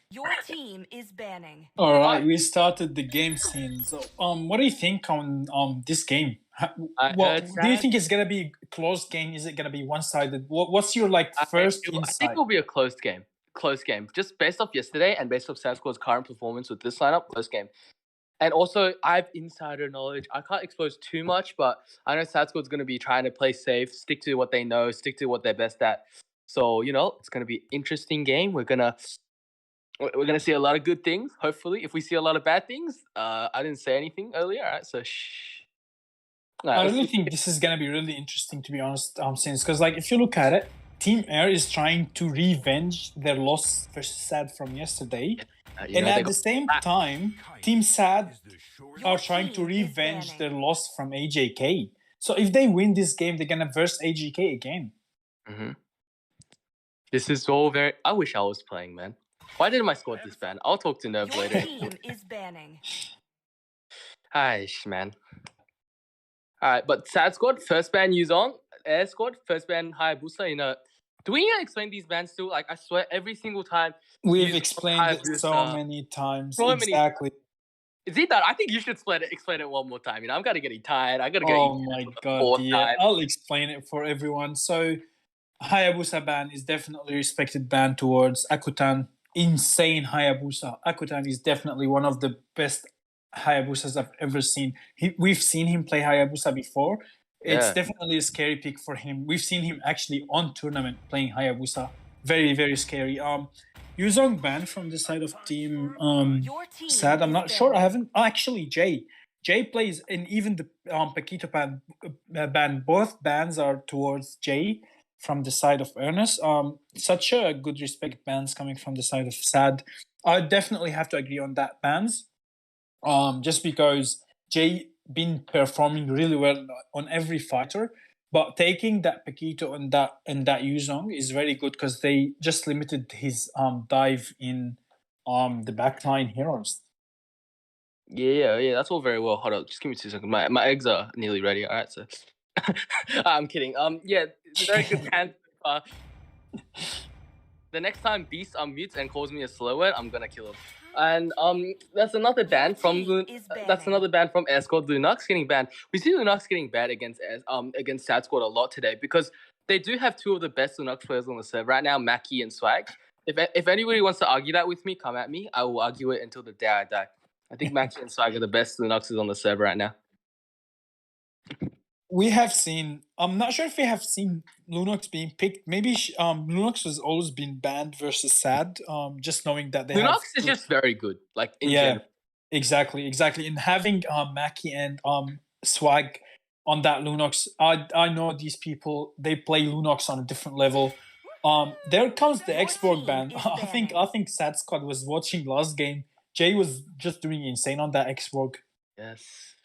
Your team is banning. All right, we started the game scene. So, what do you think on this game? Do you think it's gonna be a close game? Is it gonna be one-sided? What's your first insight? I think it'll be a close game. Close game, just based off yesterday and based off Sad Squad's current performance with this lineup. Close game, and also I have insider knowledge. I can't expose too much, but I know Sad Squad's gonna be trying to play safe, stick to what they know, stick to what they're best at. So you know, it's gonna be an interesting game. We're gonna see a lot of good things. Hopefully, if we see a lot of bad things, I didn't say anything earlier. All right, so shh. I really think this is gonna be really interesting, to be honest, Sins, because if you look at it, Team Air is trying to revenge their loss versus Sad from yesterday, and at the same time, Team Sad are trying to revenge their loss from AJK. So if they win this game, they're gonna verse AJK again. Mm-hmm. This is all very. I wish I was playing, man. Why didn't my squad this ban? I'll talk to Nerve later. Your team is banning. Aish, man. Alright, but Sad Squad, first ban Yuzong. Air Squad, first ban Hayabusa. You know, do we need to explain these bans too? Like, I swear, every single time. We've explained it so many times. Exactly. Zidane, I think you should explain it one more time. You know, I'm kind of getting tired. I gotta get. Oh my god, yeah. I'll explain it for everyone. So, Hayabusa ban is definitely respected ban towards Akutan. Insane Hayabusa. Akutan is definitely one of the best Hayabusas I've ever seen. We've seen him play Hayabusa before. It's definitely a scary pick for him. We've seen him actually on tournament playing Hayabusa. Very, very scary. Yuzong ban from the side of Team Sad. I'm not sure. I haven't. Actually, Jay plays, and even the Paquito ban. Both bans are towards Jay from the side of Airness. Such a good respect bans coming from the side of Sad. I definitely have to agree on that bans. Just because Jay been performing really well on every fighter, but taking that Paquito and that Yuzong is very good because they just limited his dive in the backline heroes. Yeah, that's all very well. Hold up, just give me 2 seconds. My eggs are nearly ready. All right, so I'm kidding. Yeah, very good ban. The next time Beast unmutes and calls me a slow word, I'm gonna kill him. And that's another ban from Air Squad. Lunox getting banned. We see Lunox getting banned against Sad Squad a lot today because they do have 2 of the best Lunox players on the server right now, Mackie and Swag. If anybody wants to argue that with me, come at me. I will argue it until the day I die. I think Mackie and Swag are the best Lunoxes on the server right now. We have seen. I'm not sure if we have seen Lunox being picked. Maybe Lunox has always been banned versus Sad. Just knowing that they Lunox is just very good. Like in general. Exactly. And having Mackie and Swag on that Lunox, I know these people. They play Lunox on a different level. There comes the Xborg ban. I think Sad Squad was watching last game. Jay was just doing insane on that Xborg. Yes,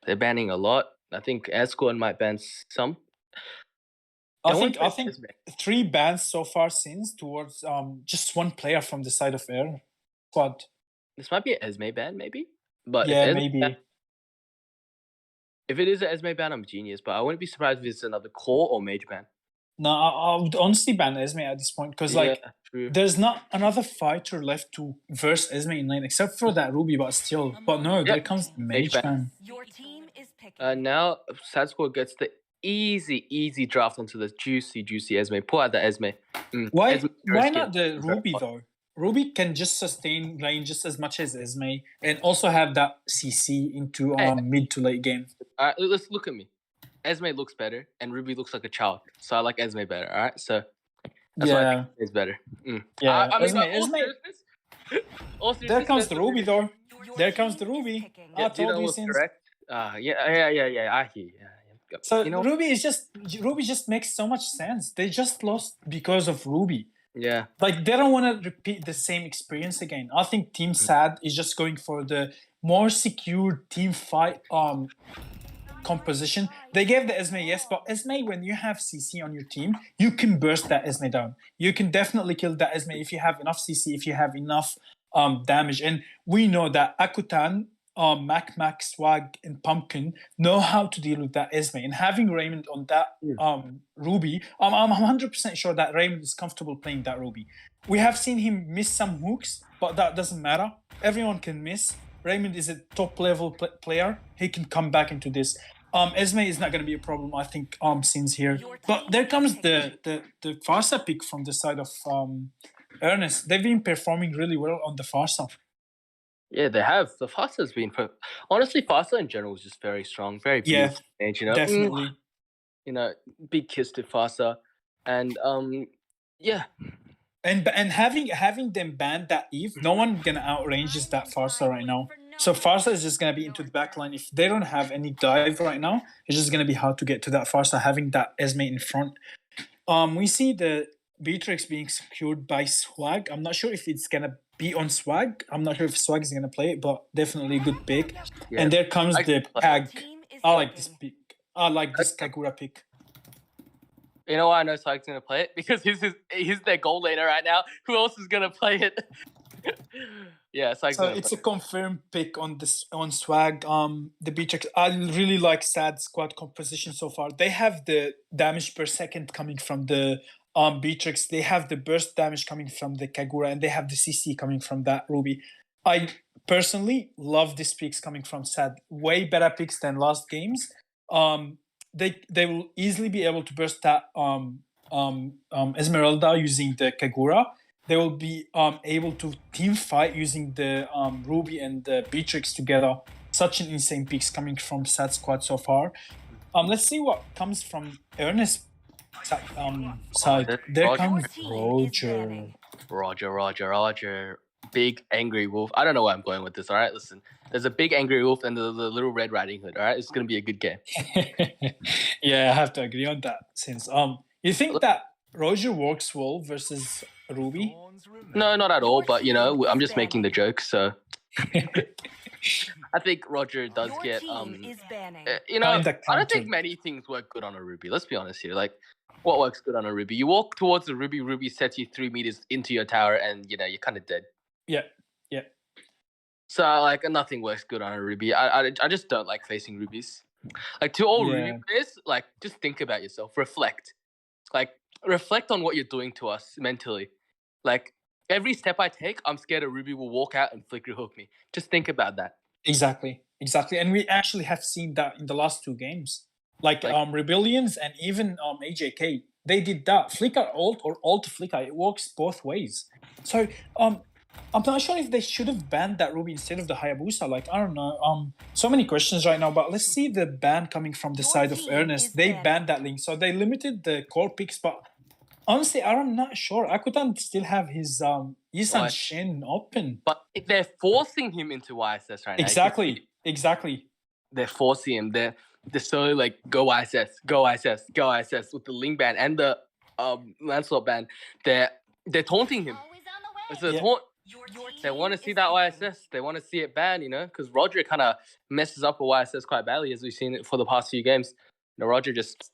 they're banning a lot. I think Air Squad might ban some. I think 3 bans so far since towards just 1 player from the side of Air Squad. This might be an Esme ban, maybe. But yeah, maybe. If it is an Esme ban, I'm a genius. But I wouldn't be surprised if it's another core or mage ban. No, I would honestly ban Esme at this point because there's not another fighter left to verse Esme in lane except for that Ruby, but still. But no, there comes the mage ban. Your team is picking. Now Sad Squad gets the easy draft onto the juicy Esme. Pull out the Esme. Why not the Ruby though? Ruby can just sustain lane just as much as Esme and also have that CC into mid to late game. Alright, let's look at me. Esme looks better, and Ruby looks like a child. So I like Esme better, alright? So that's why I think it's better. Yeah, I mean, Esme. There comes the Ruby, though. There comes the Ruby. I told you since. Yeah. I hear you. Yeah. So You know, Ruby just makes so much sense. They just lost because of Ruby. yeah. Like they don't want to repeat the same experience again. I think Team Sad is just going for the more secure team fight composition. They gave the Esme, yes, but Esme, when you have CC on your team, you can burst that Esme down. You can definitely kill that Esme if you have enough CC, if you have enough damage. And we know that Akutan, Mac, Swag, and Pumpkin know how to deal with that Esme. And having Raymond on that Ruby, I'm 100% sure that Raymond is comfortable playing that Ruby. We have seen him miss some hooks, but that doesn't matter. Everyone can miss. Raymond is a top level player. He can come back into this. Esme is not going to be a problem, I think, since here. But there comes the Farsa pick from the side of Airness. They've been performing really well on the Farsa. Yeah, they have. The Farsa has been honestly, Farsa in general is just very strong, very beautiful. Yeah, and, you know, definitely. You know, big kiss to Farsa, and yeah. And having them ban that Eve, no one gonna outranges that Farsa right now. So Farsa is just gonna be into the backline. If they don't have any dive right now, it's just gonna be hard to get to that Farsa having that Esme in front. We see the Beatrix being secured by Swag. I'm not sure if it's gonna be on Swag. I'm not sure if Swag is gonna play it, but definitely a good pick. Yeah. And there comes the Kag. I like this pick. I like this Kagura pick. You know why I know Swag's gonna play it? Because he's their goal laner right now. Who else is gonna play it? Yeah, Swag's so it's a confirmed pick on Swag. The Beatrix. I really like Sad squad composition so far. They have the damage per second coming from the Beatrix. They have the burst damage coming from the Kagura, and they have the CC coming from that Ruby. I personally love these picks coming from Sad. Way better picks than last games. They will easily be able to burst that Esmeralda using the Kagura. They will be able to team fight using the Ruby and the Beatrix together. Such an insane picks coming from Sad Squad so far. Let's see what comes from Airness side. There comes Roger. Big angry wolf. I don't know where I'm going with this. All right, listen. There's a big angry wolf and the little Red Riding Hood. All right, it's gonna be a good game. Yeah, I have to agree on that. Since you think that Roger works well versus Ruby? No, not at all. But you know, I'm just making the joke. So I think Roger does get you know, I don't think many things work good on a Ruby. Let's be honest here. Like, what works good on a Ruby? You walk towards the Ruby. Ruby sets you 3 meters into your tower, and you know you're kind of dead. Yeah. So like nothing works good on a Ruby. I just don't like facing Rubies. Like to all Ruby players, like just think about yourself. Reflect. Like reflect on what you're doing to us mentally. Like every step I take, I'm scared a Ruby will walk out and flicker hook me. Just think about that. Exactly. And we actually have seen that in the last 2 games. Like Rebellions and even AJK. They did that. Flicker ult or ult flicker. It works both ways. So I'm not sure if they should have banned that Ruby instead of the Hayabusa. Like, I don't know. So many questions right now, but let's see the ban coming from the side of Airness. They banned that link. So they limited the core picks, but honestly, I'm not sure. Akutan still have his Yisan Shin open. But they're forcing him into YSS right now. Exactly. They're forcing him. They're slowly like, go ISS with the Ling ban and the Lancelot ban. They're taunting him. It's a taunt. They want to see that YSS. They want to see it banned, you know, because Roger kind of messes up a YSS quite badly, as we've seen it for the past few games. You know, Roger just...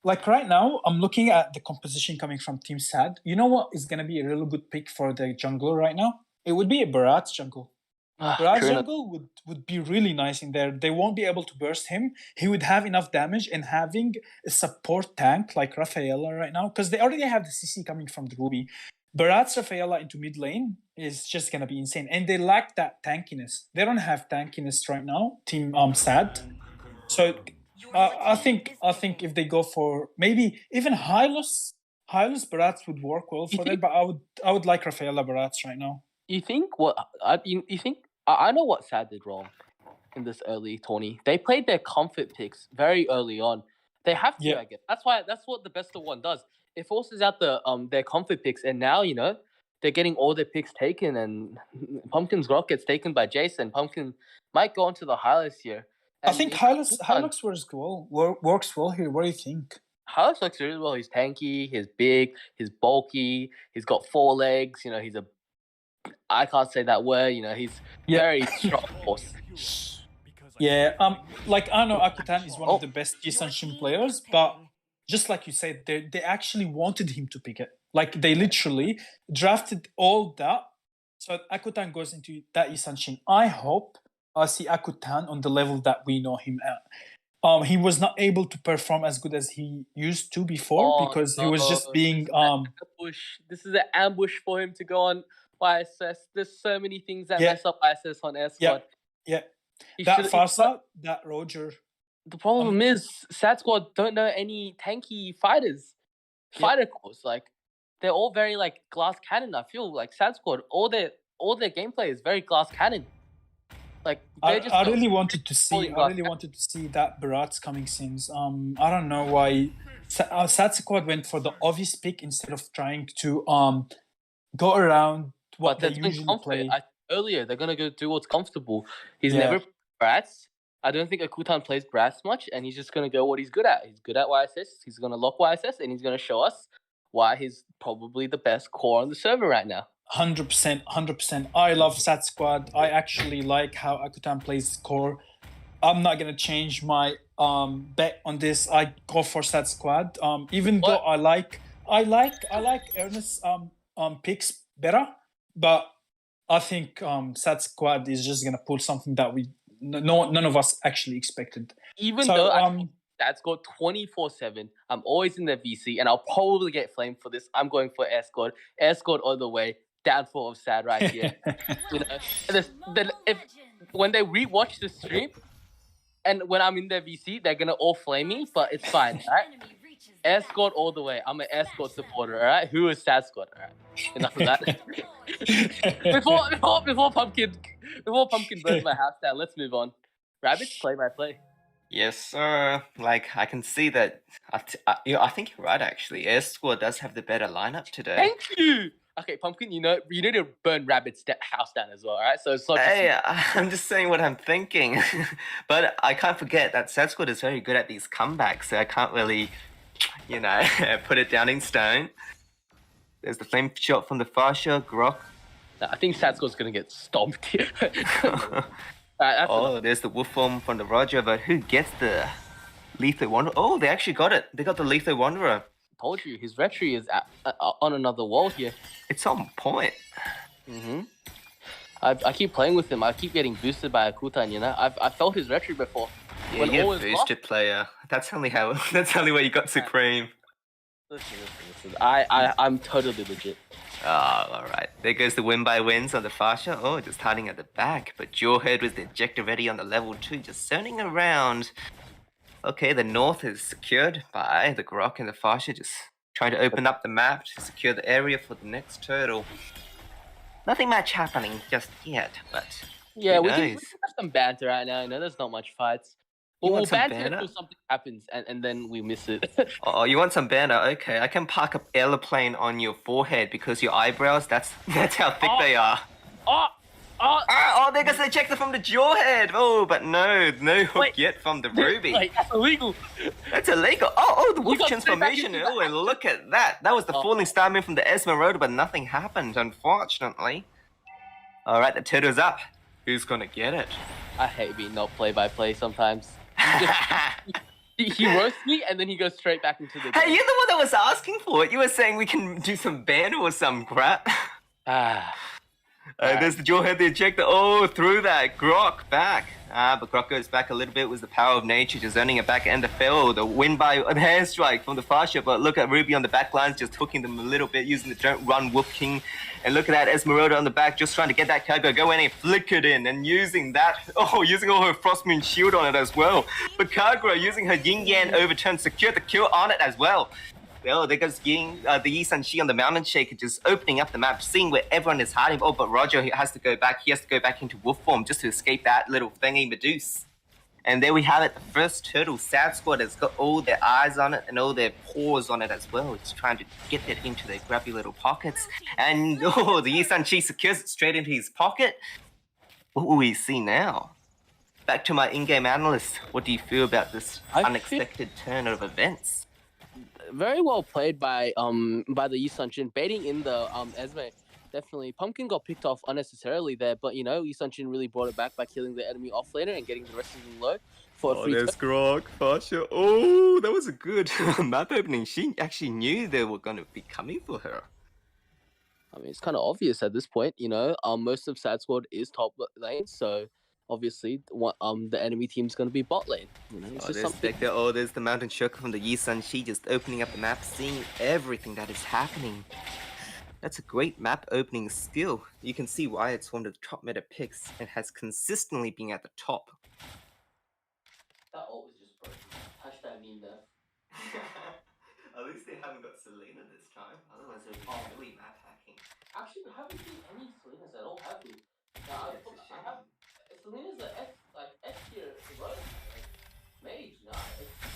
Like right now, I'm looking at the composition coming from Team Sad. You know what is going to be a really good pick for the jungler right now? It would be a Barat jungle. Barat jungle would be really nice in there. They won't be able to burst him. He would have enough damage, and having a support tank like Rafaela right now, because they already have the CC coming from the Ruby. Barat's Rafaela into mid lane is just going to be insane. And they lack that tankiness. They don't have tankiness right now, Team Sad. So I think if they go for maybe even Hylos Barats would work well for them, but I would like Rafaela Barats right now. You think I know what Sad did wrong in this early tourney. They played their comfort picks very early on. They have to, I guess. That's what the best of one does. It forces out their comfort picks, and now you know they're getting all their picks taken, and Pumpkin's Grok gets taken by Jason. Pumpkin might go onto the highlights here. I think Hilux works well here. What do you think? Hilux looks really well. He's tanky, he's big, he's bulky, he's got 4 legs. You know, I can't say that word. You know, he's very strong horse. Yeah, like I know Akutan is one of the best Jisanshin players, but just like you said, they actually wanted him to pick it. Like they literally drafted all that, so Akutan goes into that Jisanshin. I hope I see Akutan on the level that we know him at. He was not able to perform as good as he used to before because he was just being ambush. This is an ambush for him to go on YSS. There's so many things that mess up YSS on Air Squad. Yeah. That Farsa, that Roger. The problem is Sad Squad don't know any tanky fighters. Fighter cores. Like they're all very like glass cannon. I feel like Sad Squad, all their gameplay is very glass cannon. Like I really wanted to see that Barat's coming scenes. I don't know why Sad Squad went for the obvious pick instead of trying to go around what they usually play. Earlier, they're gonna go do what's comfortable. He's never Brats. I don't think Akutan plays Brats much, and he's just gonna go what he's good at. He's good at YSS. He's gonna lock YSS, and he's gonna show us why he's probably the best core on the server right now. 100%. I love Sad Squad. I actually like how Akutan plays core. I'm not gonna change my bet on this. I go for Sad Squad. Even though I like Airness picks better, but I think Sad Squad is just gonna pull something that none of us actually expected. Even though Sad Squad 24/7, I'm always in the VC, and I'll probably get flamed for this. I'm going for Air Squad all the way. Downfall of Sad right here. You know, when they rewatch the stream, and when I'm in their VC, they're gonna all flame me, but it's fine, right? Air Squad all the way. I'm an Air Squad supporter, all right? Who is Sad Squad, all right? Enough of that. before Pumpkin burns my house down, let's move on. Rabbits, play by play. Yes, sir. Like I can see that. I think you're right. Actually, Air Squad does have the better lineup today. Thank you. Okay, Pumpkin, you need to burn Rabbit's house down as well, all right? So it's not just I'm just saying what I'm thinking. But I can't forget that Sad Squad is very good at these comebacks, so I can't really, put it down in stone. There's the flame shot from the Fasha, Grok. I think Sad Squad's going to get stomped here. There's the wolf form from the Roger, but who gets the Lethal Wanderer? Oh, they actually got it. They got the Lethal Wanderer. Told you, his retry is on another world here. It's on point. I keep playing with him. I keep getting boosted by Akutan, you know? I felt his retry before. Yeah, you're a boosted player. That's only where you got Supreme. Listen. I'm totally legit. Oh, alright. There goes the win by wins on the Fasha. Oh, just hiding at the back. But Jawhead with the ejector ready on the level 2, just zoning around. Okay, the north is secured by the Grok and the Fasha, just trying to open up the map to secure the area for the next turtle. Nothing much happening just yet, but yeah, we can have some banter right now. There's not much fights. We'll banter until something happens, and then we miss it. Oh, you want some banter? Okay, I can park an airplane on your forehead because your eyebrows, that's how thick they are. Oh, there goes the ejector from the Jawhead. Oh, but no hook yet from the Ruby. That's illegal. That's illegal. Oh, the wolf transformation. Oh, and look at that. That was the falling star move from the Esmeralda, but nothing happened, unfortunately. All right, the turtle's up. Who's gonna get it? I hate being not play-by-play sometimes. He roasts me, and then he goes straight back into the game. Hey, you're the one that was asking for it. You were saying we can do some banner or some crap. There's the Jawhead, the ejector. Oh, through that. Grok back. But Grok goes back a little bit. It was the power of nature just earning it back and the fail. The win by a hair strike from the Fasha. But look at Ruby on the back lines, just hooking them a little bit, using the Don't Run Wolf King. And look at that Esmeralda on the back, just trying to get that cargo, go in and flick it in. And using that, using all her Frost Moon shield on it as well. But Kagura using her Yin Yang overturn, secure the kill on it as well. Oh, there goes the Yi San-Shi on the Mountain Shaker, just opening up the map, seeing where everyone is hiding. Oh, but Roger has to go back. He has to go back into wolf form just to escape that little thingy Medusa. And there we have it, the first turtle. Sad Squad has got all their eyes on it and all their paws on it as well. It's trying to get that into their grubby little pockets. And, the Yi San-Shi secures it straight into his pocket. What will we see now? back to my in-game analyst. What do you feel about this I feel- unexpected turn of events? Very well played by the Yi Sun-Shin, baiting in the Esme. Definitely, Pumpkin got picked off unnecessarily there, but you know, Yi Sun-Shin really brought it back by killing the enemy offlaner and getting the rest of them low for a free turn. Grog, Fasha. Oh, that was a good map opening. She actually knew they were going to be coming for her. I mean, it's kind of obvious at this point, you know. Most of Sad Squad is top lane, so obviously, the enemy team's going to be bot lane. You know, it's Oh, just there's something. Spectre. Oh, there's the Mountain Shocker from the Yi Sun-Shi just opening up the map, seeing everything that is happening. That's a great map opening skill. You can see why it's one of the top meta picks and has consistently been at the top. That ult was just broken. Hashtag meme death. At least they haven't got Selena this time. Otherwise, it would be really map hacking. Actually, we haven't seen any Selenas at all, have we? Yeah, it's a shame. Selena's a S tier heroic mage. No,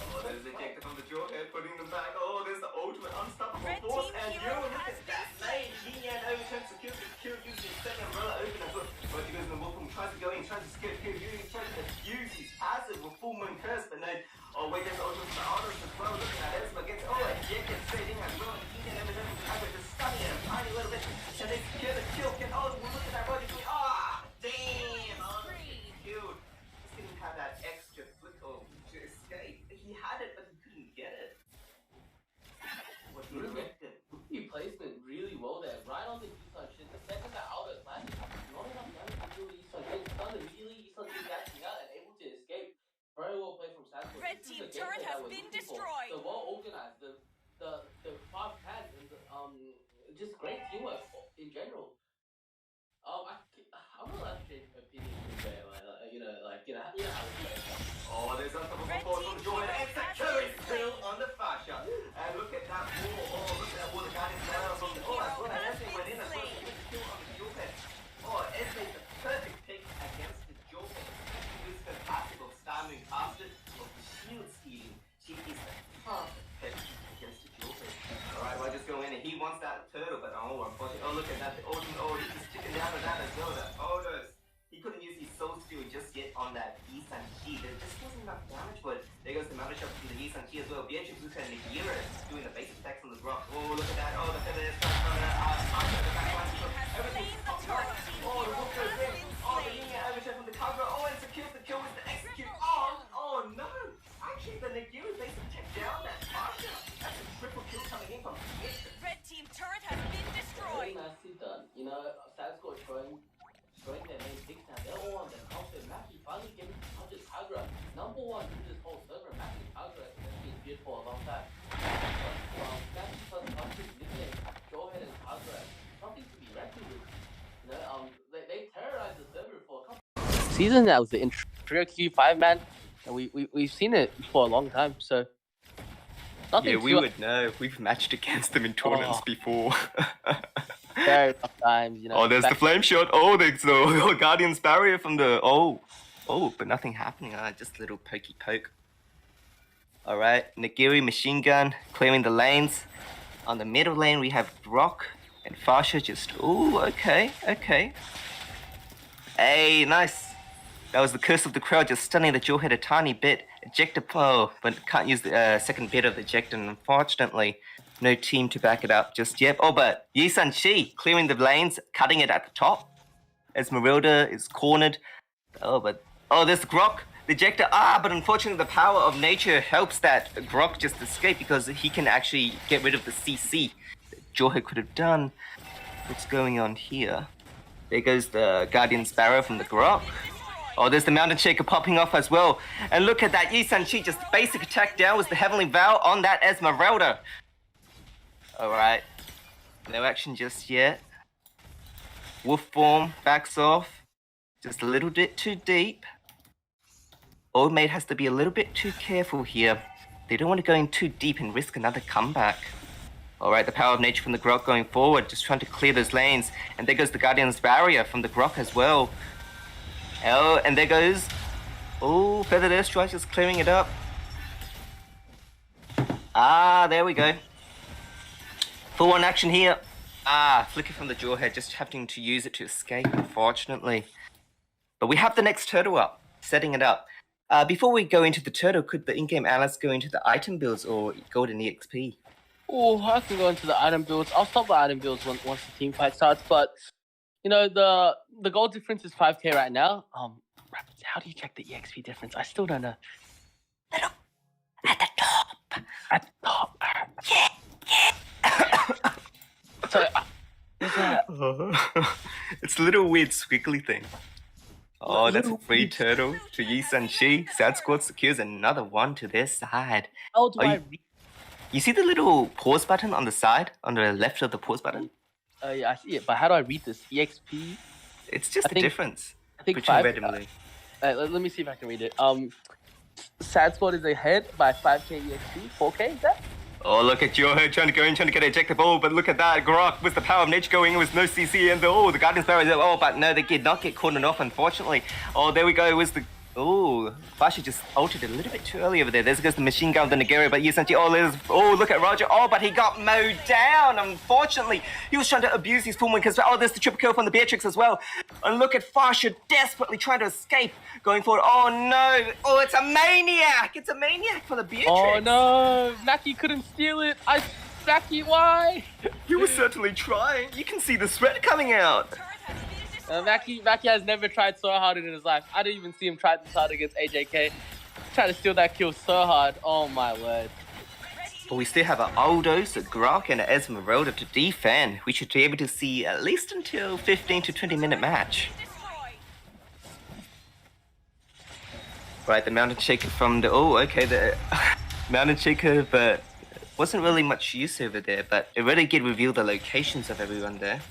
Oh, there's the Ejector from the Jawhead, putting them back. Oh, there's the ultimate unstoppable Red force. team And hero look has at that lane. Yin overturns the kill, uses his second umbrella open as well. But he goes in the Wolfram, tries to go in, tries to skip kill, tries to use his passive with full moon curse, but no. Oh, wait, there's the ultimate from the Outlaws as well. Look at that, Ezma gets, ejected straight in as well. And Yin overturns just stunning it a tiny little bit. And they secure the kill. Look at that, Roger doing, damn. Oh, killed. Just didn't have that extra flick to escape. He had it, but he couldn't get it. What he elected. He placement really well there, right on the Yi Sun-Shin. The second that Outlaws landed, not enough damage to kill the Yi Sun-Shin. Stunned immediately, Yi Sun-Shin catching out and able to escape. Very well played from Sanford. Red team turret has been destroyed. The well organized, the 5 pads, and just great teamwork in general. I'm not allowed to change my opinion there, you know how it goes. Oh, there's a couple of balls from Jordan. And security still on the Fasha. And look at that wall. Oh, look at that wall. The Guardian's Barrier from the... Oh, as well. And Esme went in as well. He was still on the Jordan. Oh, Esme's the perfect pick against the Jordan. She uses her passive of Starming past it, of the shield stealing. She is the perfect pick against the Jordan. Alright, well, just go in and he wants that turtle, but unfortunately. Oh, look at that. The ultimate. Oh, he's just chicken down with that as well. The Odos. He couldn't use his soul steal just yet on that Yi Sun-Shi. There just wasn't enough damage, but there goes the Mountain Shocker from the Yi Sun-Shi as well. Beatrix Luca and Nigira doing the basic attacks on the rock. Oh, look at that. Oh, the feather is coming from the back line. Everything's top right. Oh, the wolf goes in. Oh, the Yin overshot from the cover. Oh, and secures the kill with the execute. Oh, no. Actually, the Nigira basically took down that Fasha. That's a triple kill coming in from Beatrix. Red team turret has been destroyed. Very nicely done. You know, Sad Squad showing their main picks now. They're all on their counter. Mackie finally getting to touch his Kagra. Number 1 in this whole server. Mackie Kagra has been feared for a long time. Mackie plus touches mid-lane, Jawhead and Kagra. Something to be reckoned with. You know, they terrorized the server for a couple seasons now with the Trio Q5 man. And we've seen it for a long time, so nothing. Yeah, we would know. We've matched against them in tournaments before. Very tough times, you know. Oh, there's the flame shot. Oh, there's the Guardian's Barrier from the... Oh, but nothing happening. Just a little pokey poke. Alright, Nagiri machine gun, clearing the lanes. On the middle lane, we have Brock and Fasha just... Oh, okay. Hey, nice. That was the curse of the crowd, just stunning the Jawhead a tiny bit. Ejector, but can't use the second bit of the ejector, and unfortunately, no team to back it up just yet. Oh, but Yi Sun-Shi clearing the lanes, cutting it at the top. Esmeralda is cornered. Oh, there's Grok, the ejector. But unfortunately, the power of nature helps that Grok just escape because he can actually get rid of the CC that Jawhead could have done. What's going on here? There goes the Guardian's Barrow from the Grok. Oh, there's the Mountain Shaker popping off as well. And look at that, Yi Sun-Shi just basic attack down with the Heavenly Vow on that Esmeralda. Alright. No action just yet. Wolf form backs off. Just a little bit too deep. Old Maid has to be a little bit too careful here. They don't want to go in too deep and risk another comeback. Alright, the power of nature from the Grok going forward, just trying to clear those lanes. And there goes the Guardian's Barrier from the Grok as well. Oh, and there goes... Oh, Feathered Airstrike just clearing it up. There we go. Full on action here. Flicker from the Jawhead, just having to use it to escape, unfortunately. But we have the next turtle up. setting it up. Before we go into the turtle, could the in-game allies go into the item builds or golden EXP? Oh, I can go into the item builds. I'll stop the item builds once the team fight starts. But you know, the goal difference is 5k right now. Rapids, how do you check the EXP difference? I still don't know. Little at the top. At the top. Yeah. So, it's a little weird squiggly thing. Oh, that's a free turtle to Yi Sun-chi. Sad Squad secures another one to their side. How do I read? You see the little pause button on the side, on the left of the pause button? Yeah, I see it. But how do I read this? EXP? It's just the difference. I think between 5. red and blue. Let me see if I can read it. Sad Squad is ahead by 5k EXP. 4k, is that? Oh, look at Joe trying to go in, trying to get ejected ball, but look at that. Grok with the power of nature going in with no CC and the Guardian's Barrier. Oh, but no, they did not get caught off, unfortunately. Oh, there we go. It was the... Oh, Fashi just ulted a little bit too early over there. There goes the machine gun of the Nigeria, but Yusanchi, look at Roger. Oh, but he got mowed down, unfortunately. He was trying to abuse his full win because, there's the triple kill from the Beatrix as well. And look at Fasha desperately trying to escape, going forward. Oh, no. Oh, it's a maniac. It's a maniac for the Beatrix. Oh, no. Naki couldn't steal it. Naki, why? He was certainly trying. You can see the sweat coming out. Maki has never tried so hard in his life. I didn't even see him try this hard against AJK. Trying to steal that kill so hard. Oh my word. But we still have an Aldous, a Grok, and an Esmeralda to defend. We should be able to see at least until 15 to 20 minute match. Right, the Mountain Shaker from the... Oh, okay, the Mountain Shaker, but wasn't really much use over there. But it really did reveal the locations of everyone there.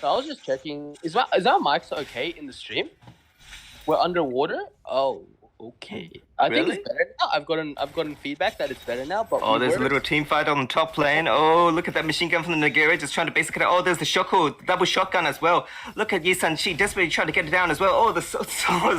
So I was just checking. Is our mics okay in the stream? We're underwater? Oh, okay. I think it's better now. I've gotten feedback that it's better now. But there's a little team fight on the top lane. Oh, look at that machine gun from the Nigeria just trying to basically... Oh, there's the Shoko, double shotgun as well. Look at Yisan-Chi desperately trying to get it down as well. Oh, the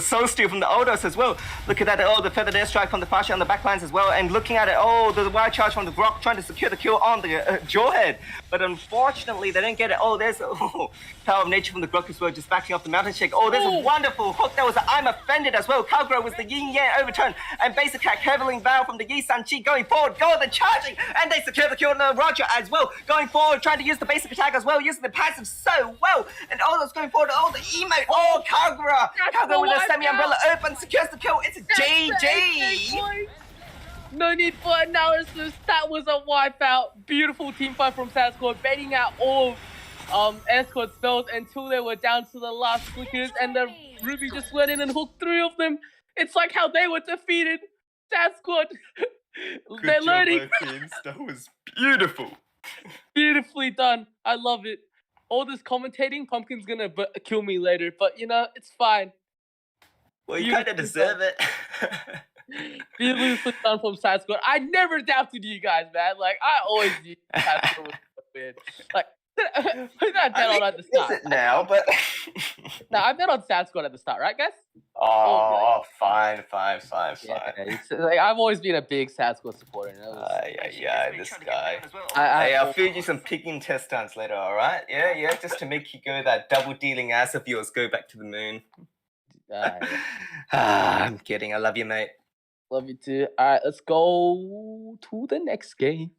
Soul Steal from the Aldous as well. Look at that. Oh, the feathered airstrike from the Fasha on the backlines as well. And looking at it, the wire charge from the Grok trying to secure the kill on the Jawhead. But unfortunately, they didn't get it. Oh, there's power of nature from the Grok as well, just backing off the Mountain Shake. Oh, there's a wonderful hook. That was the I'm Offended as well. Calgro was the Yin Yang overturn. And basic attack, Curvling Vow from the Yi-San-Chi going forward. The charging. And they secure the kill on Roger as well. Going forward, trying to use the basic attack as well, using the passive so well. And that's going forward. The emote. Calgro. Calgro with a semi-umbrella open, secures the kill. It's a GG. No need for analysis. That was a wipeout. Beautiful team fight from Sad Squad, baiting out all Air Squad spells until they were down to the last flickers, and the Ruby just went in and hooked 3 of them. It's like how they were defeated. Sad Squad. They're learning. Teams. That was beautiful. Beautifully done. I love it. All this commentating, Pumpkin's gonna kill me later, but it's fine. Well, you kind of deserve it. Beautifully done from Sad Squad. I never doubted you guys, man. Like, I always knew Sad Squad was weird. Like, I bet on at the start. Is it now, but... No, I bet on Sad Squad at the start, right, guys? Fine. Yeah, like, I've always been a big Sad Squad supporter. This guy. I'll feed you some picking test stunts later, alright? Yeah, just to make you go that double dealing ass of yours go back to the moon. I'm kidding. I love you, mate. Love you too. Alright, let's go to the next game.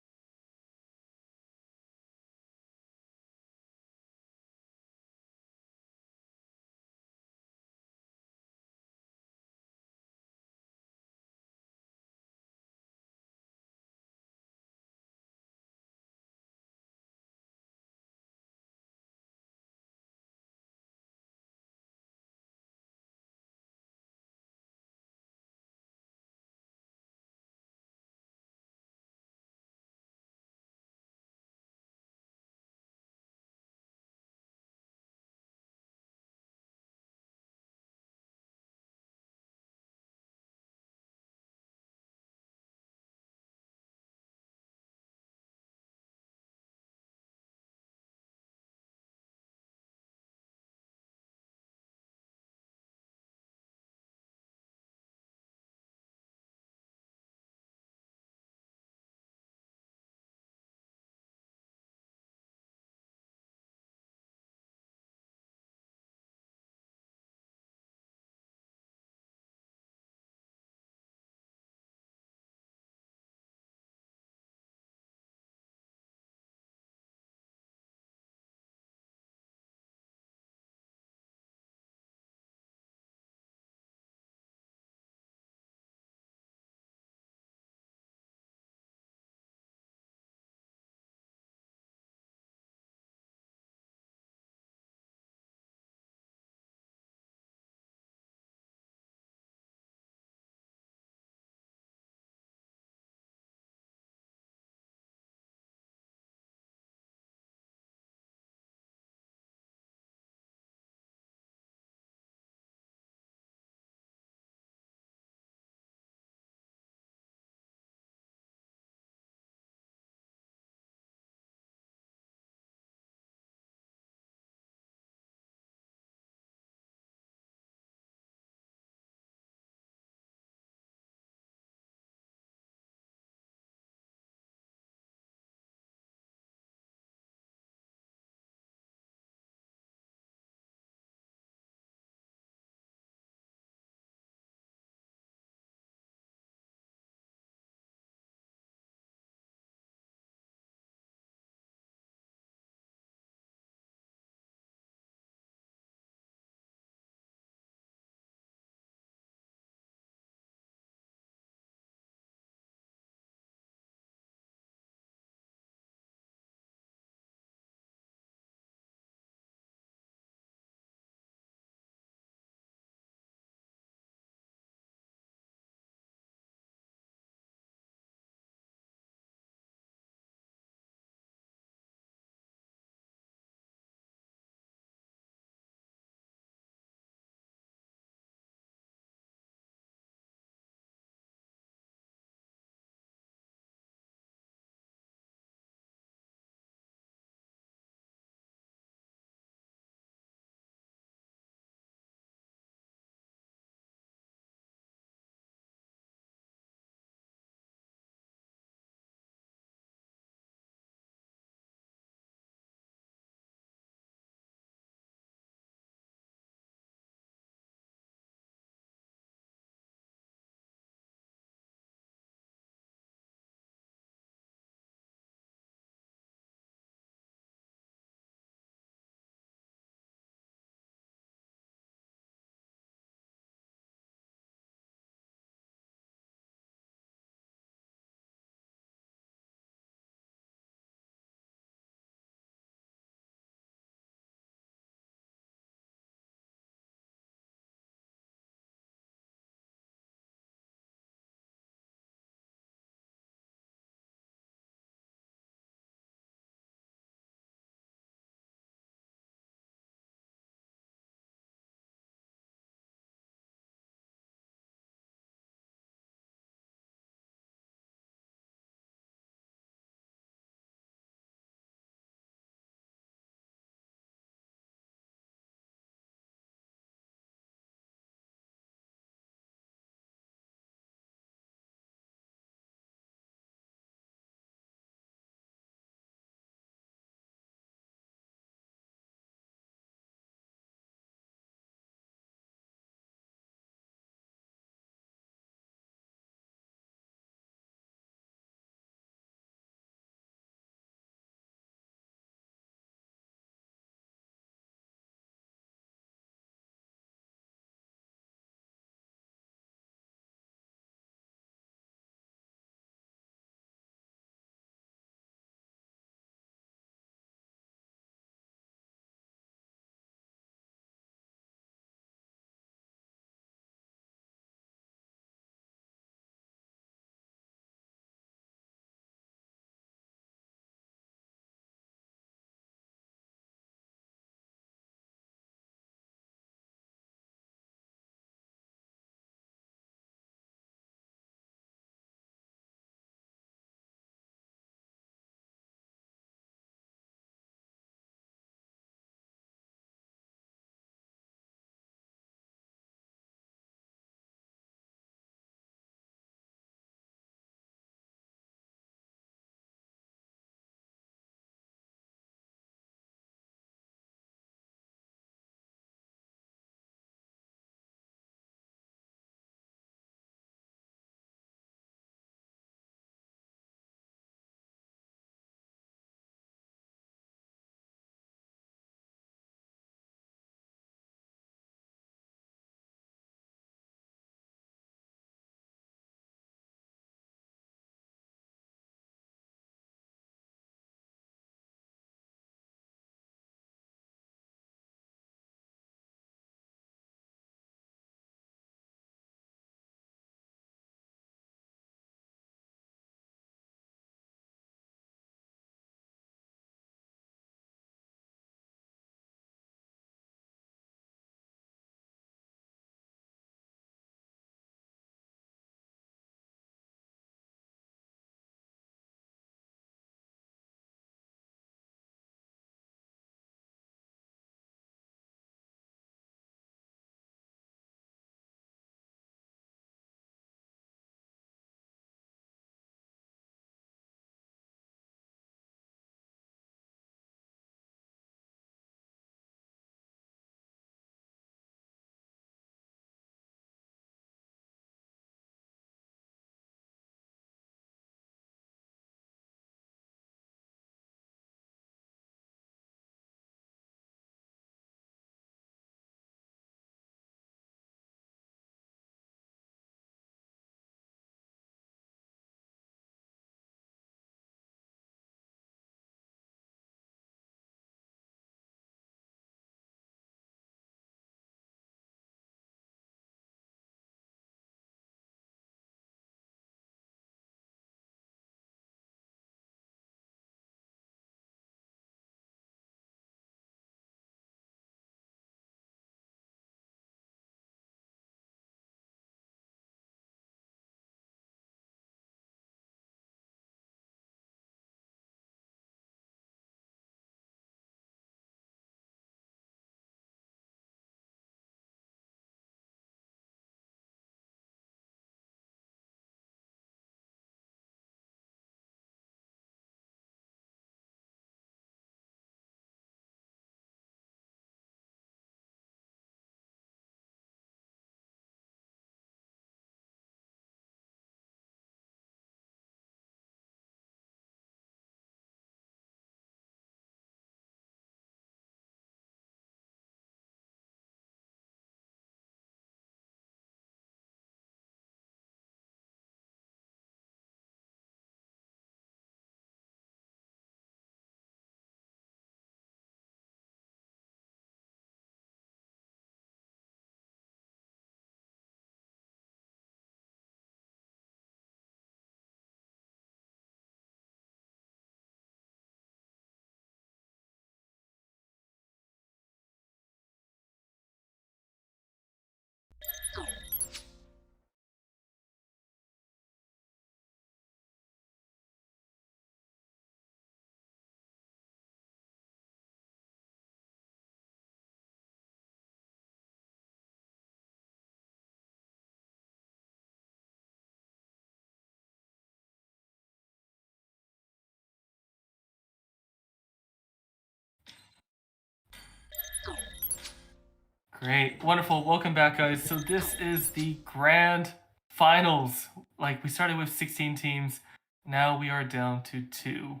Great. Wonderful. Welcome back, guys. So this is the grand finals. Like, we started with 16 teams. Now we are down to 2.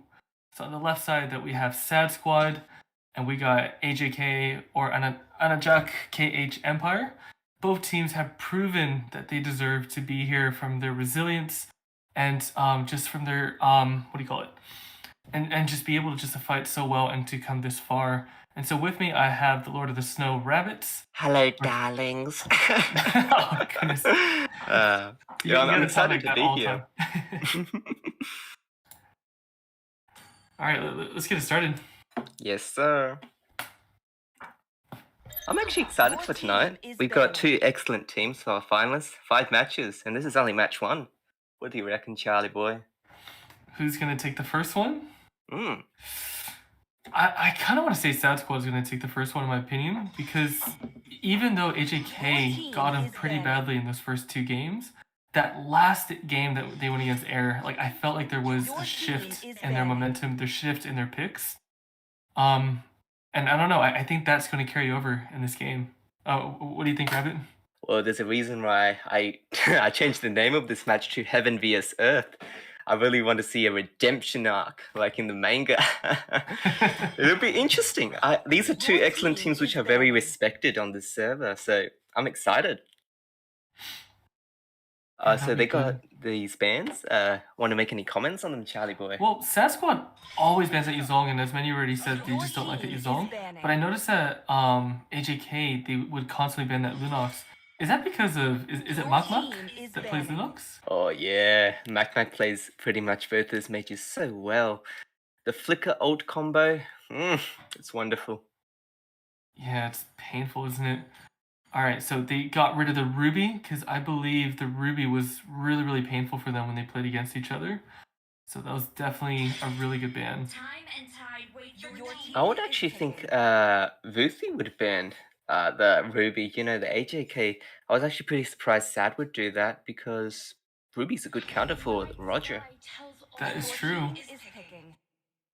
So on the left side that we have Sad Squad, and we got AJK or ANAJAK KH Empire. Both teams have proven that they deserve to be here from their resilience and just from their what do you call it? And just be able to just to fight so well and to come this far. And so with me, I have the Lord of the Snow Rabbits. Hello, darlings. Oh, goodness. I'm excited to be here. All right, let's get it started. Yes, sir. I'm actually excited for tonight. We've got 2 excellent teams for our finalists, 5 matches, and this is only match 1. What do you reckon, Charlie boy? Who's going to take the first one? I kind of want to say Sad Squad is going to take the first one, in my opinion, because even though AJK got him pretty badly in those first 2 games, that last game that they went against Air, like, I felt like there was a shift in their momentum, their shift in their picks. And I don't know, I think that's going to carry over in this game. What do you think, Rabbit? Well, there's a reason why I changed the name of this match to Heaven vs Earth. I really want to see a redemption arc, like in the manga. It'll be interesting. These are 2 excellent teams which are very respected on this server, so I'm excited. So they got these bans. Want to make any comments on them, Charlie boy? Well, Sad Squad always bans at Yuzong, and as many already said, they just don't like that Yuzong. But I noticed that AJK, they would constantly ban that Lunox. Is that because of, is it Makmak that plays Lunox? Oh yeah, Makmak plays pretty much both those mages so well. The Flicker ult combo, it's wonderful. Yeah, it's painful, isn't it? Alright, so they got rid of the Ruby, because I believe the Ruby was really, really painful for them when they played against each other. So that was definitely a really good ban. I would actually think Vuthi would ban the Ruby, you know, the AJK. I was actually pretty surprised Sad would do that because Ruby's a good counter for Roger. That is true.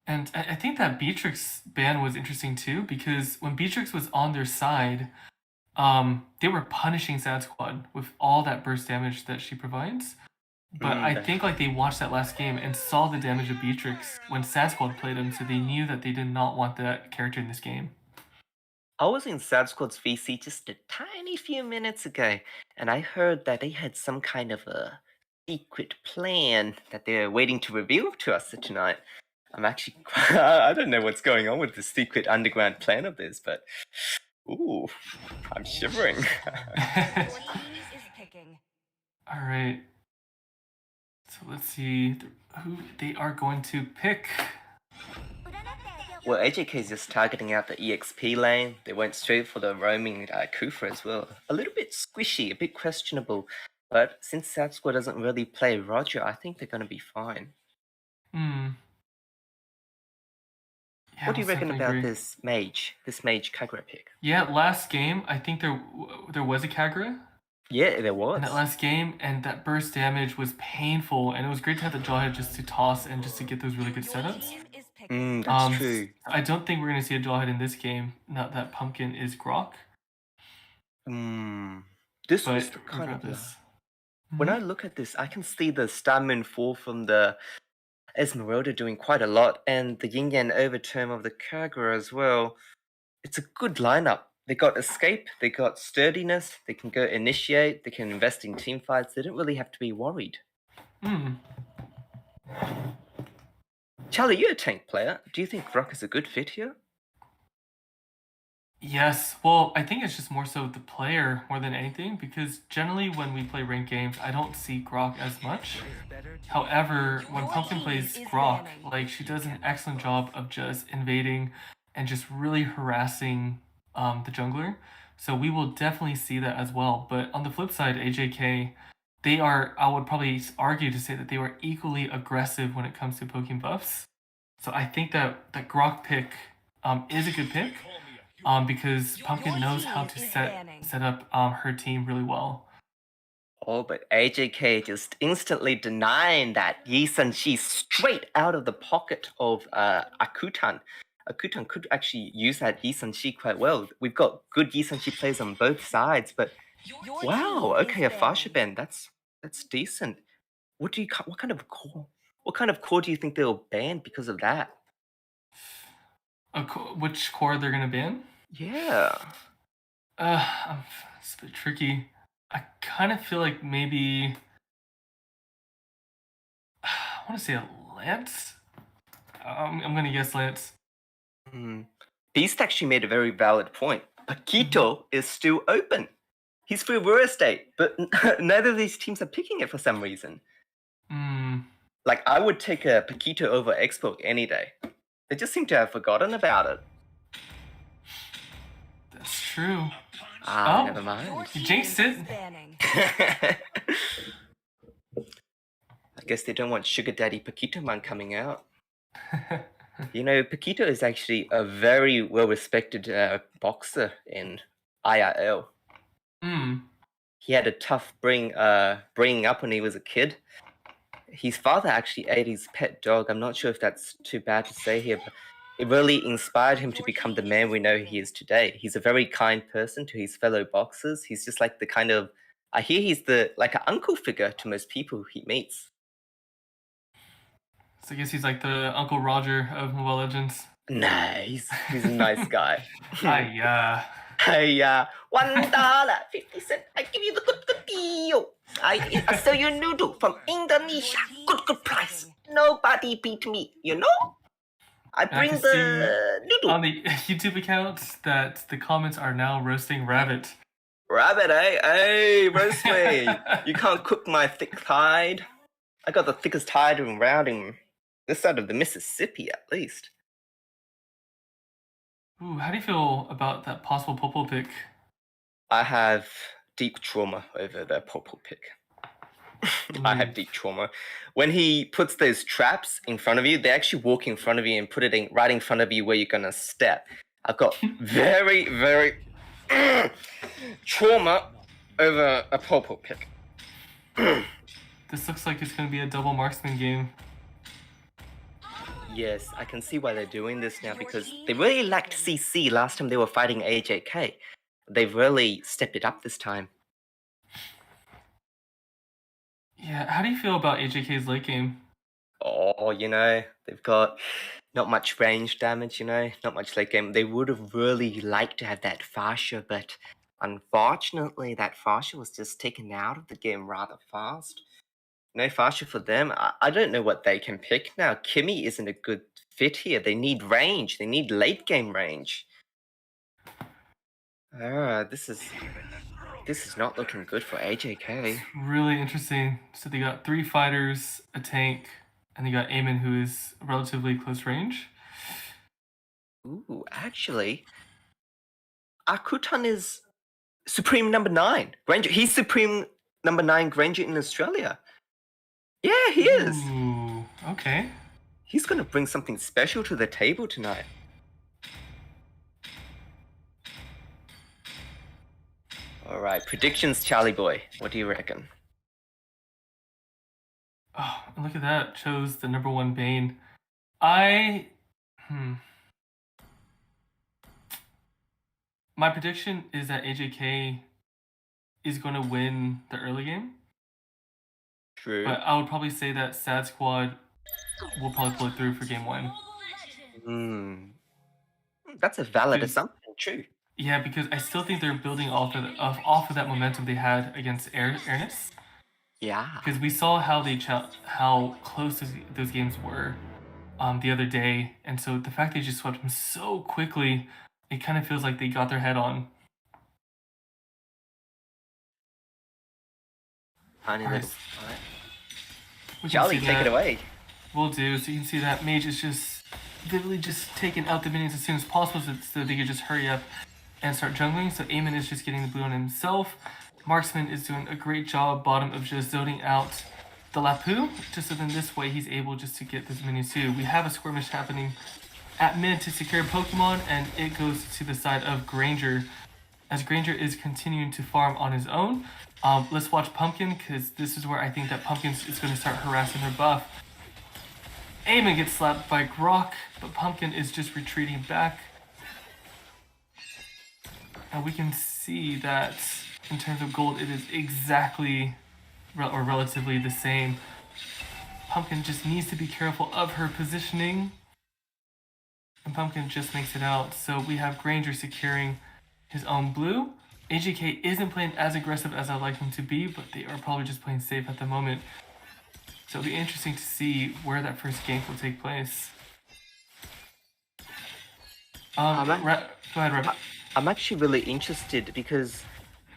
And I think that Beatrix ban was interesting too, because when Beatrix was on their side, they were punishing Sad Squad with all that burst damage that she provides. But I think like they watched that last game and saw the damage of Beatrix when Sad Squad played him, so they knew that they did not want that character in this game. I was in Sad Squad's VC just a tiny few minutes ago, and I heard that they had some kind of a secret plan that they're waiting to reveal to us tonight. I'm actually, I don't know what's going on with the secret underground plan of this, but ooh, I'm shivering. All right. So let's see who they are going to pick. Well, AJK is just targeting out the EXP lane. They went straight for the roaming Kufa as well. A little bit squishy, a bit questionable. But since Sad Squad doesn't really play Roger, I think they're going to be fine. Yeah, what do you reckon about this mage Kagura pick? Yeah, last game, I think there was a Kagura. Yeah, there was. In that last game, and that burst damage was painful, and it was great to have the Jawhead just to toss and just to get those really good setups. That's true. I don't think we're going to see a Jawhead in this game, not that Pumpkin is Grok. This was the kind of this. When I look at this, I can see the Starmoon 4 from the Esmeralda doing quite a lot, and the Yin Yang overturn of the Kagura as well. It's a good lineup. They got escape, they got sturdiness, they can go initiate, they can invest in team fights. They don't really have to be worried. Charlie, you're a tank player. Do you think Grok is a good fit here? Yes. Well, I think it's just more so the player more than anything, because generally when we play ranked games, I don't see Grok as much. However, when Pumpkin plays Grok, like, she does an excellent job of just invading and just really harassing the jungler. So we will definitely see that as well. But on the flip side, AJK, they are, I would probably argue to say that they were equally aggressive when it comes to poking buffs. So I think that Grok pick is a good pick because Pumpkin knows how to set up her team really well. Oh, but AJK just instantly denying that Yi Sun Shi straight out of the pocket of Akutan. Akutan could actually use that Yisanshi quite well. We've got good Yisanshi players on both sides, but wow, okay, a Fasha ban. That's decent. What kind of core do you think they'll ban because of that? Which core they're gonna ban? Yeah. It's a bit tricky. I kind of feel like maybe I want to say a Lance. I'm gonna guess Lance. Beast actually made a very valid point. Paquito is still open. He's free real estate, but neither of these teams are picking it for some reason. Like, I would take a Paquito over Expo any day. They just seem to have forgotten about it. That's true. Never mind. You jinxed it. I guess they don't want Sugar Daddy Paquito Man coming out. You know, Paquito is actually a very well-respected boxer in IRL. He had a tough bringing up when he was a kid. His father actually ate his pet dog. I'm not sure if that's too bad to say here, but it really inspired him to become the man we know he is today. He's a very kind person to his fellow boxers. He's just like the kind of, I hear he's like an uncle figure to most people he meets. So I guess he's like the Uncle Roger of Mobile Legends. Nah, he's a nice guy. Hey, $1.50. I give you the good deal. I sell you noodle from Indonesia. Good price. Nobody beat me, you know? I bring the noodle. On the YouTube account that the comments are now roasting Rabbit. Rabbit, eh? Hey, roast me. You can't cook my thick hide. I got the thickest hide around in this side of the Mississippi, at least. Ooh, how do you feel about that possible Popo pick? I have deep trauma over the Popo pick. I have deep trauma. When he puts those traps in front of you, they actually walk in front of you and put it right in front of you where you're gonna step. I've got very, very trauma over a Popo pick. This looks like it's gonna be a double marksman game. Yes, I can see why they're doing this now, because they really lacked CC last time they were fighting AJK. They've really stepped it up this time. Yeah, how do you feel about AJK's late game? Oh, you know, they've got not much range damage, you know, not much late game. They would have really liked to have that Fasha, but unfortunately that Fasha was just taken out of the game rather fast. No Fasha for them. I don't know what they can pick now. Kimmy isn't a good fit here. They need range. They need late game range. This is not looking good for AJK. Really interesting. So they got 3 fighters, a tank, and they got Eamon, who is relatively close range. Ooh, actually, Akutan is Supreme number 9. Granger. He's Supreme number 9 Granger in Australia. Yeah, he is. Ooh, okay. He's going to bring something special to the table tonight. All right, predictions, Charlie boy. What do you reckon? Oh, look at that. Chose the number 1 Bane. My prediction is that AJK is going to win the early game. True. But I would probably say that Sad Squad will probably pull it through for game 1. That's a valid assumption, true. Yeah, because I still think they're building off of that momentum they had against Airness. Yeah. Because we saw how close those games were the other day, and so the fact they just swept them so quickly, it kind of feels like they got their head on. Tiny little fight. Charlie, take it away. Will do. So you can see that Mage is just literally just taking out the minions as soon as possible so they can just hurry up and start jungling. So Eamon is just getting the blue on himself. Marksman is doing a great job bottom of just zoning out the Lapu, just so then this way he's able just to get those minions too. We have a skirmish happening at mid to secure Pokemon, and it goes to the side of Granger, as Granger is continuing to farm on his own. Let's watch Pumpkin, because this is where I think that Pumpkin is going to start harassing her buff. Eamon gets slapped by Grok, but Pumpkin is just retreating back. And we can see that in terms of gold, it is exactly or relatively the same. Pumpkin just needs to be careful of her positioning. And Pumpkin just makes it out. So we have Granger securing his own blue. AJK isn't playing as aggressive as I'd like him to be, but they are probably just playing safe at the moment. So it'll be interesting to see where that first gank will take place. Go ahead, Rabbit. I'm actually really interested because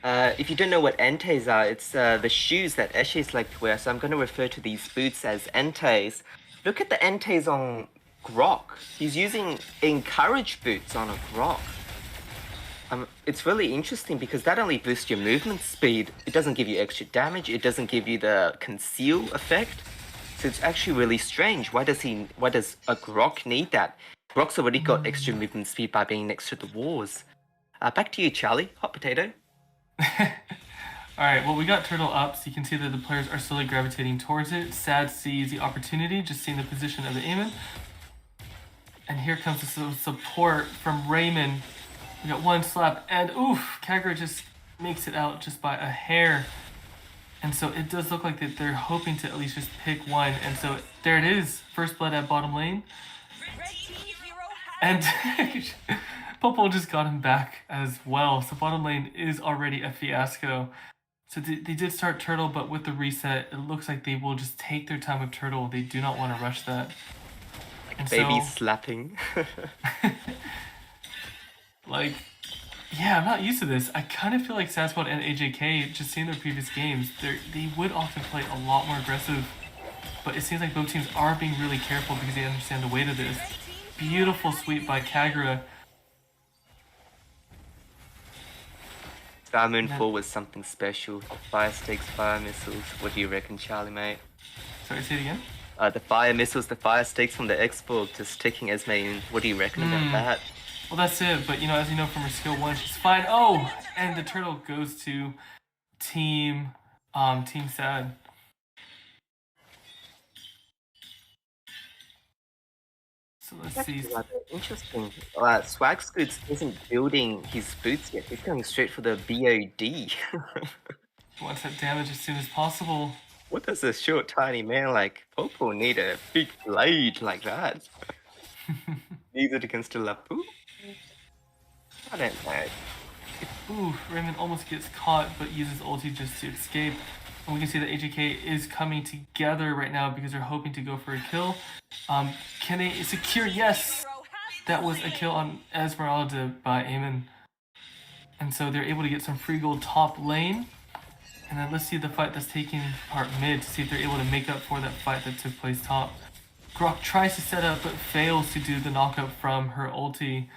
if you don't know what entes are, it's the shoes that Eshes like to wear. So I'm going to refer to these boots as entes. Look at the entes on Grok. He's using encourage boots on a Grok. It's really interesting because that only boosts your movement speed. It doesn't give you extra damage. It doesn't give you the conceal effect. So it's actually really strange. Why does a Grok need that? Grok's already got extra movement speed by being next to the walls. Back to you, Charlie. Hot potato. Alright, well, we got Turtle up, so you can see that the players are slowly gravitating towards it. Sad sees the opportunity, just seeing the position of the Eamon. And here comes the support from Raymond. We got one slap, and oof, Kagura just makes it out just by a hair. And so it does look like that they're hoping to at least just pick one. And so there it is, first blood at bottom lane. And Popo just got him back as well. So bottom lane is already a fiasco. So they did start Turtle, but with the reset, it looks like they will just take their time with Turtle. They do not want to rush that. Like baby slapping. Like, yeah, I'm not used to this. I kind of feel like Sad Squad and AJK, just seeing their previous games, they would often play a lot more aggressive. But it seems like both teams are being really careful because they understand the weight of this. Beautiful sweep by Kagura. Star Moon 4 was something special. Fire stakes, fire missiles. What do you reckon, Charlie, mate? Sorry, say it again? The fire missiles, the fire stakes from the Xbox, just taking Esme in. What do you reckon about that? Well, that's it. But, as you know from her skill 1, she's fine. Oh! And the turtle goes to Team Sad. So let's see. Interesting. Swag Scoots isn't building his boots yet. He's going straight for the BOD. He wants that damage as soon as possible. What does a short, tiny man like Popo need a big blade like that? Needs it against a Lapu? I don't know. Ooh, Raymond almost gets caught, but uses ulti just to escape. And we can see that AJK is coming together right now because they're hoping to go for a kill. Can they secure? Yes! That was a kill on Esmeralda by Eamon. And so they're able to get some free gold top lane. And then let's see the fight that's taking part mid to see if they're able to make up for that fight that took place top. Grok tries to set up but fails to do the knockup from her ulti.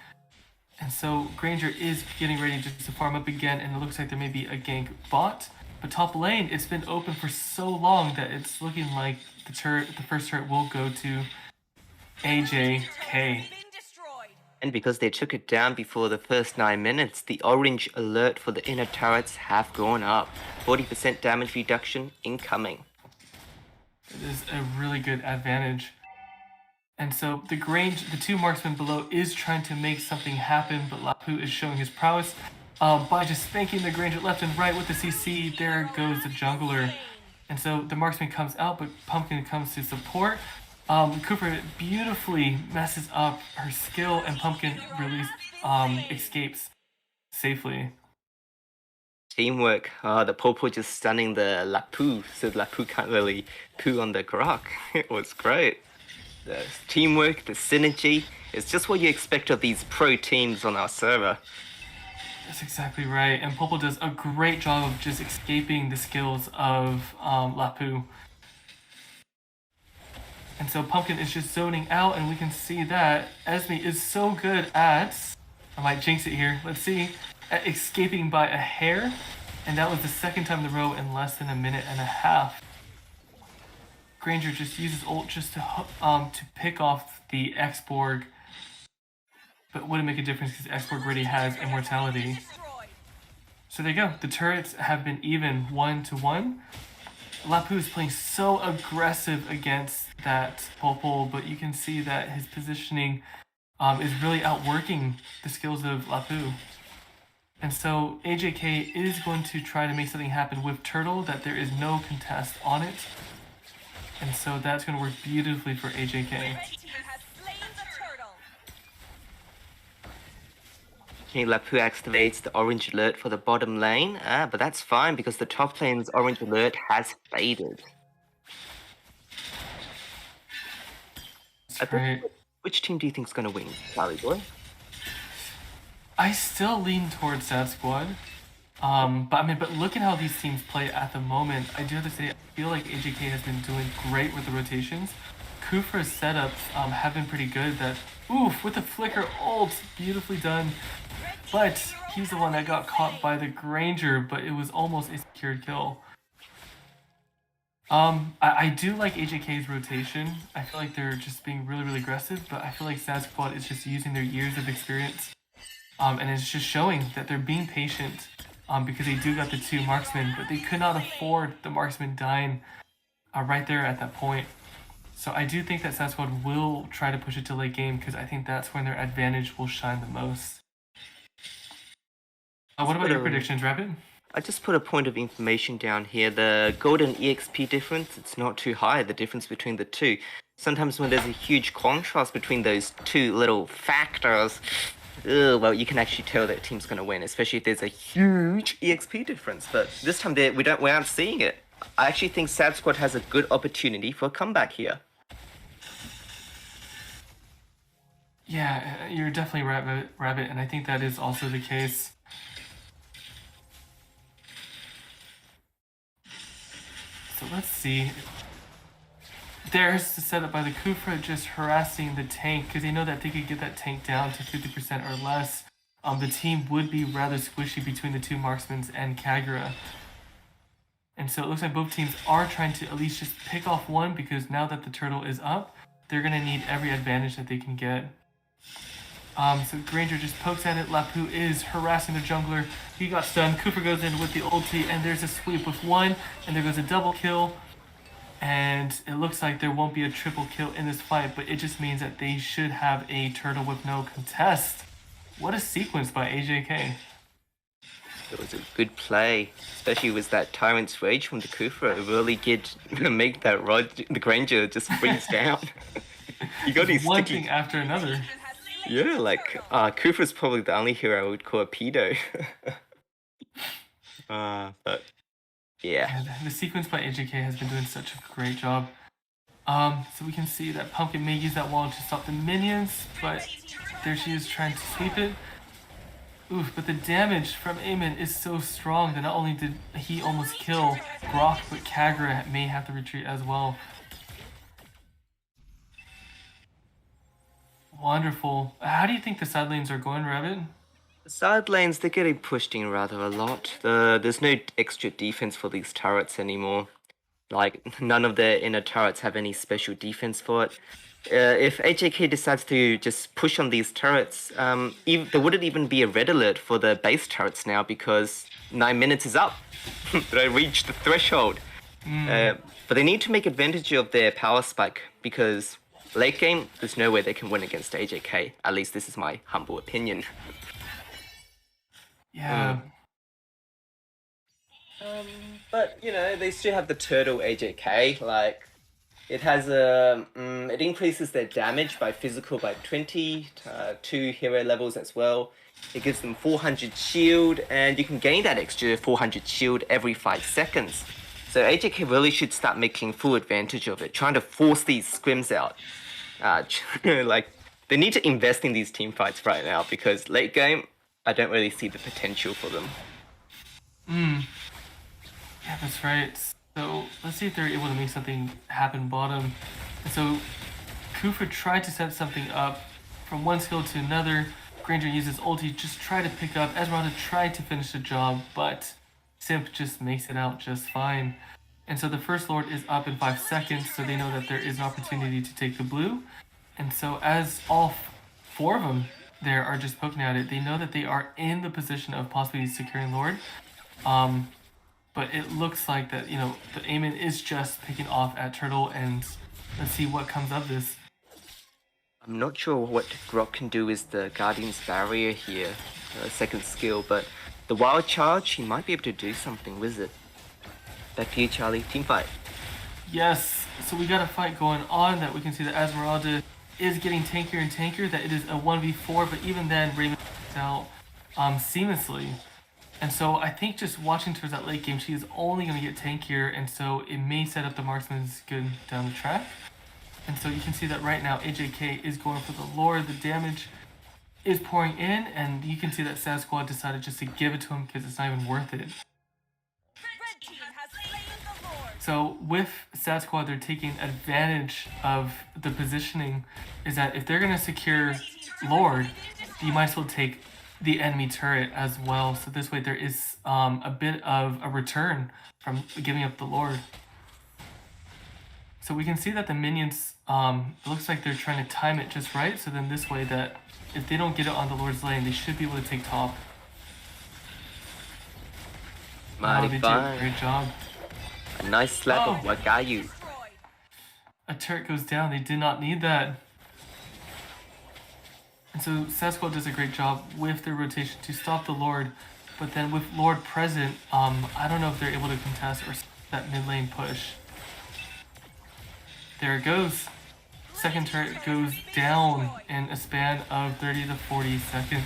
And so Granger is getting ready just to farm up again, and it looks like there may be a gank bot. But top lane, it's been open for so long that it's looking like the first turret will go to AJK. And because they took it down before the first 9 minutes, the orange alert for the inner turrets have gone up. 40% damage reduction incoming. It is a really good advantage. And so the two marksmen below is trying to make something happen, but Lapu is showing his prowess by just spanking the Granger left and right with the CC. There goes the jungler. And so the marksman comes out, but Pumpkin comes to support. Cooper beautifully messes up her skill, and Pumpkin escapes safely. Teamwork. The Popo just stunning the Lapu, so Lapu can't really poo on the Grok. It was great. The teamwork, the synergy, it's just what you expect of these pro teams on our server. That's exactly right, and Popo does a great job of just escaping the skills of Lapu. And so Pumpkin is just zoning out, and we can see that Esme is so good at, I might jinx it here, let's see, at escaping by a hair, and that was the second time in a row in less than a minute and a half. Granger just uses ult just to pick off the X-Borg, but wouldn't make a difference because X-Borg already has immortality. So there you go. The turrets have been even 1-1. Lapu is playing so aggressive against that Popol, but you can see that his positioning is really outworking the skills of Lapu. And so AJK is going to try to make something happen with Turtle that there is no contest on it. And so that's going to work beautifully for AJK. Okay, Lapu activates the orange alert for the bottom lane, but that's fine because the top lane's orange alert has faded. That's right. Which team do you think is going to win, Charlie boy? I still lean towards Sad Squad. But look at how these teams play at the moment. I do have to say, I feel like AJK has been doing great with the rotations. Kufra's setups have been pretty good. With the flicker ult, beautifully done. But he's the one that got caught by the Granger, but it was almost a secured kill. I do like AJK's rotation. I feel like they're just being really, really aggressive, but I feel like Sad Squad is just using their years of experience. And it's just showing that they're being patient because they do got the 2 marksmen, but they could not afford the marksman dying right there at that point. So I do think that Sad Squad will try to push it to late game because I think that's when their advantage will shine the most. What about your predictions, Rapid? I just put a point of information down here. The golden EXP difference, it's not too high, the difference between the two. Sometimes when there's a huge contrast between those two little factors, well, you can actually tell that team's going to win, especially if there's a huge EXP difference. But this time we aren't seeing it. I actually think Sad Squad has a good opportunity for a comeback here. Yeah, you're definitely right, Rabbit, and I think that is also the case. So let's see. There's the setup by the Kufra just harassing the tank because they know that they could get that tank down to 50% or less. The team would be rather squishy between the 2 marksmen and Kagura. And so it looks like both teams are trying to at least just pick off one because now that the turtle is up, they're going to need every advantage that they can get. So Granger just pokes at it. Lapu is harassing the jungler. He got stunned. Kufra goes in with the ulti, and there's a sweep with 1, and there goes a double kill. And it looks like there won't be a triple kill in this fight, but it just means that they should have a turtle with no contest. What a sequence by AJK. It was a good play, especially with that Tyrant's Rage from the Kufra. It really did make that the Granger just freeze down. You got these one sticky... thing after another. Yeah, like, Kufra's probably the only hero I would call a pedo. But, yeah. The sequence by AJK has been doing such a great job. So we can see that Pumpkin may use that wall to stop the minions, but there she is trying to sweep it. But the damage from Eamon is so strong that not only did he almost kill Brock, but Kagura may have to retreat as well. Wonderful. How do you think the side lanes are going, Rabbit? The side lanes, they're getting pushed in rather a lot. There's no extra defense for these turrets anymore. Like, none of the inner turrets have any special defense for it. If AJK decides to just push on these turrets, there wouldn't even be a red alert for the base turrets now because 9 minutes is up. They reached the threshold. But they need to make advantage of their power spike because late game, there's no way they can win against AJK. At least this is my humble opinion. Yeah. But, you know, they still have the turtle AJK. Like, it has it increases their damage by physical by 20, 2 hero levels as well. It gives them 400 shield, and you can gain that extra 400 shield every 5 seconds. So AJK really should start making full advantage of it, trying to force these scrims out. Like, they need to invest in these team fights right now because late game, I don't really see the potential for them. Yeah, that's right. So let's see if they're able to make something happen bottom. And so Kufra tried to set something up from one skill to another. Granger uses ulti, just try to pick up. Esmeralda tried to finish the job, but Simp just makes it out just fine. And so the first Lord is up in 5 seconds, so they know that there is an opportunity to take the blue. And so as all 4 of them there are just poking at it, they know that they are in the position of possibly securing Lord. But it looks like that, you know, the Aemon is just picking off at Turtle, and let's see what comes of this. I'm not sure what Grok can do as the Guardian's Barrier here, second skill, but the Wild Charge, he might be able to do something with it. Back to you, Charlie. Team fight. Yes, so we got a fight going on that we can see that Esmeralda is getting tankier and tankier, that it is a 1v4, but even then, Raven out seamlessly. And so I think just watching towards that late game, she is only going to get tankier, and so it may set up the marksman's good down the track. And so you can see that right now AJK is going for the Lord, the damage is pouring in, and you can see that Sad Squad decided just to give it to him because it's not even worth it. So with Sad Squad, they're taking advantage of the positioning, is that if they're going to secure Lord, you might as well take the enemy turret as well. So this way there is a bit of a return from giving up the Lord. So we can see that the minions, it looks like they're trying to time it just right. So then this way that if they don't get it on the Lord's lane, they should be able to take top. Mighty they fine. do a great job. A nice slap of Wagayu. A turret goes down. They did not need that. And so Sad Squad does a great job with their rotation to stop the Lord. But then with Lord present, I don't know if they're able to contest or that mid lane push. There it goes. Second turret goes down in a span of 30 to 40 seconds.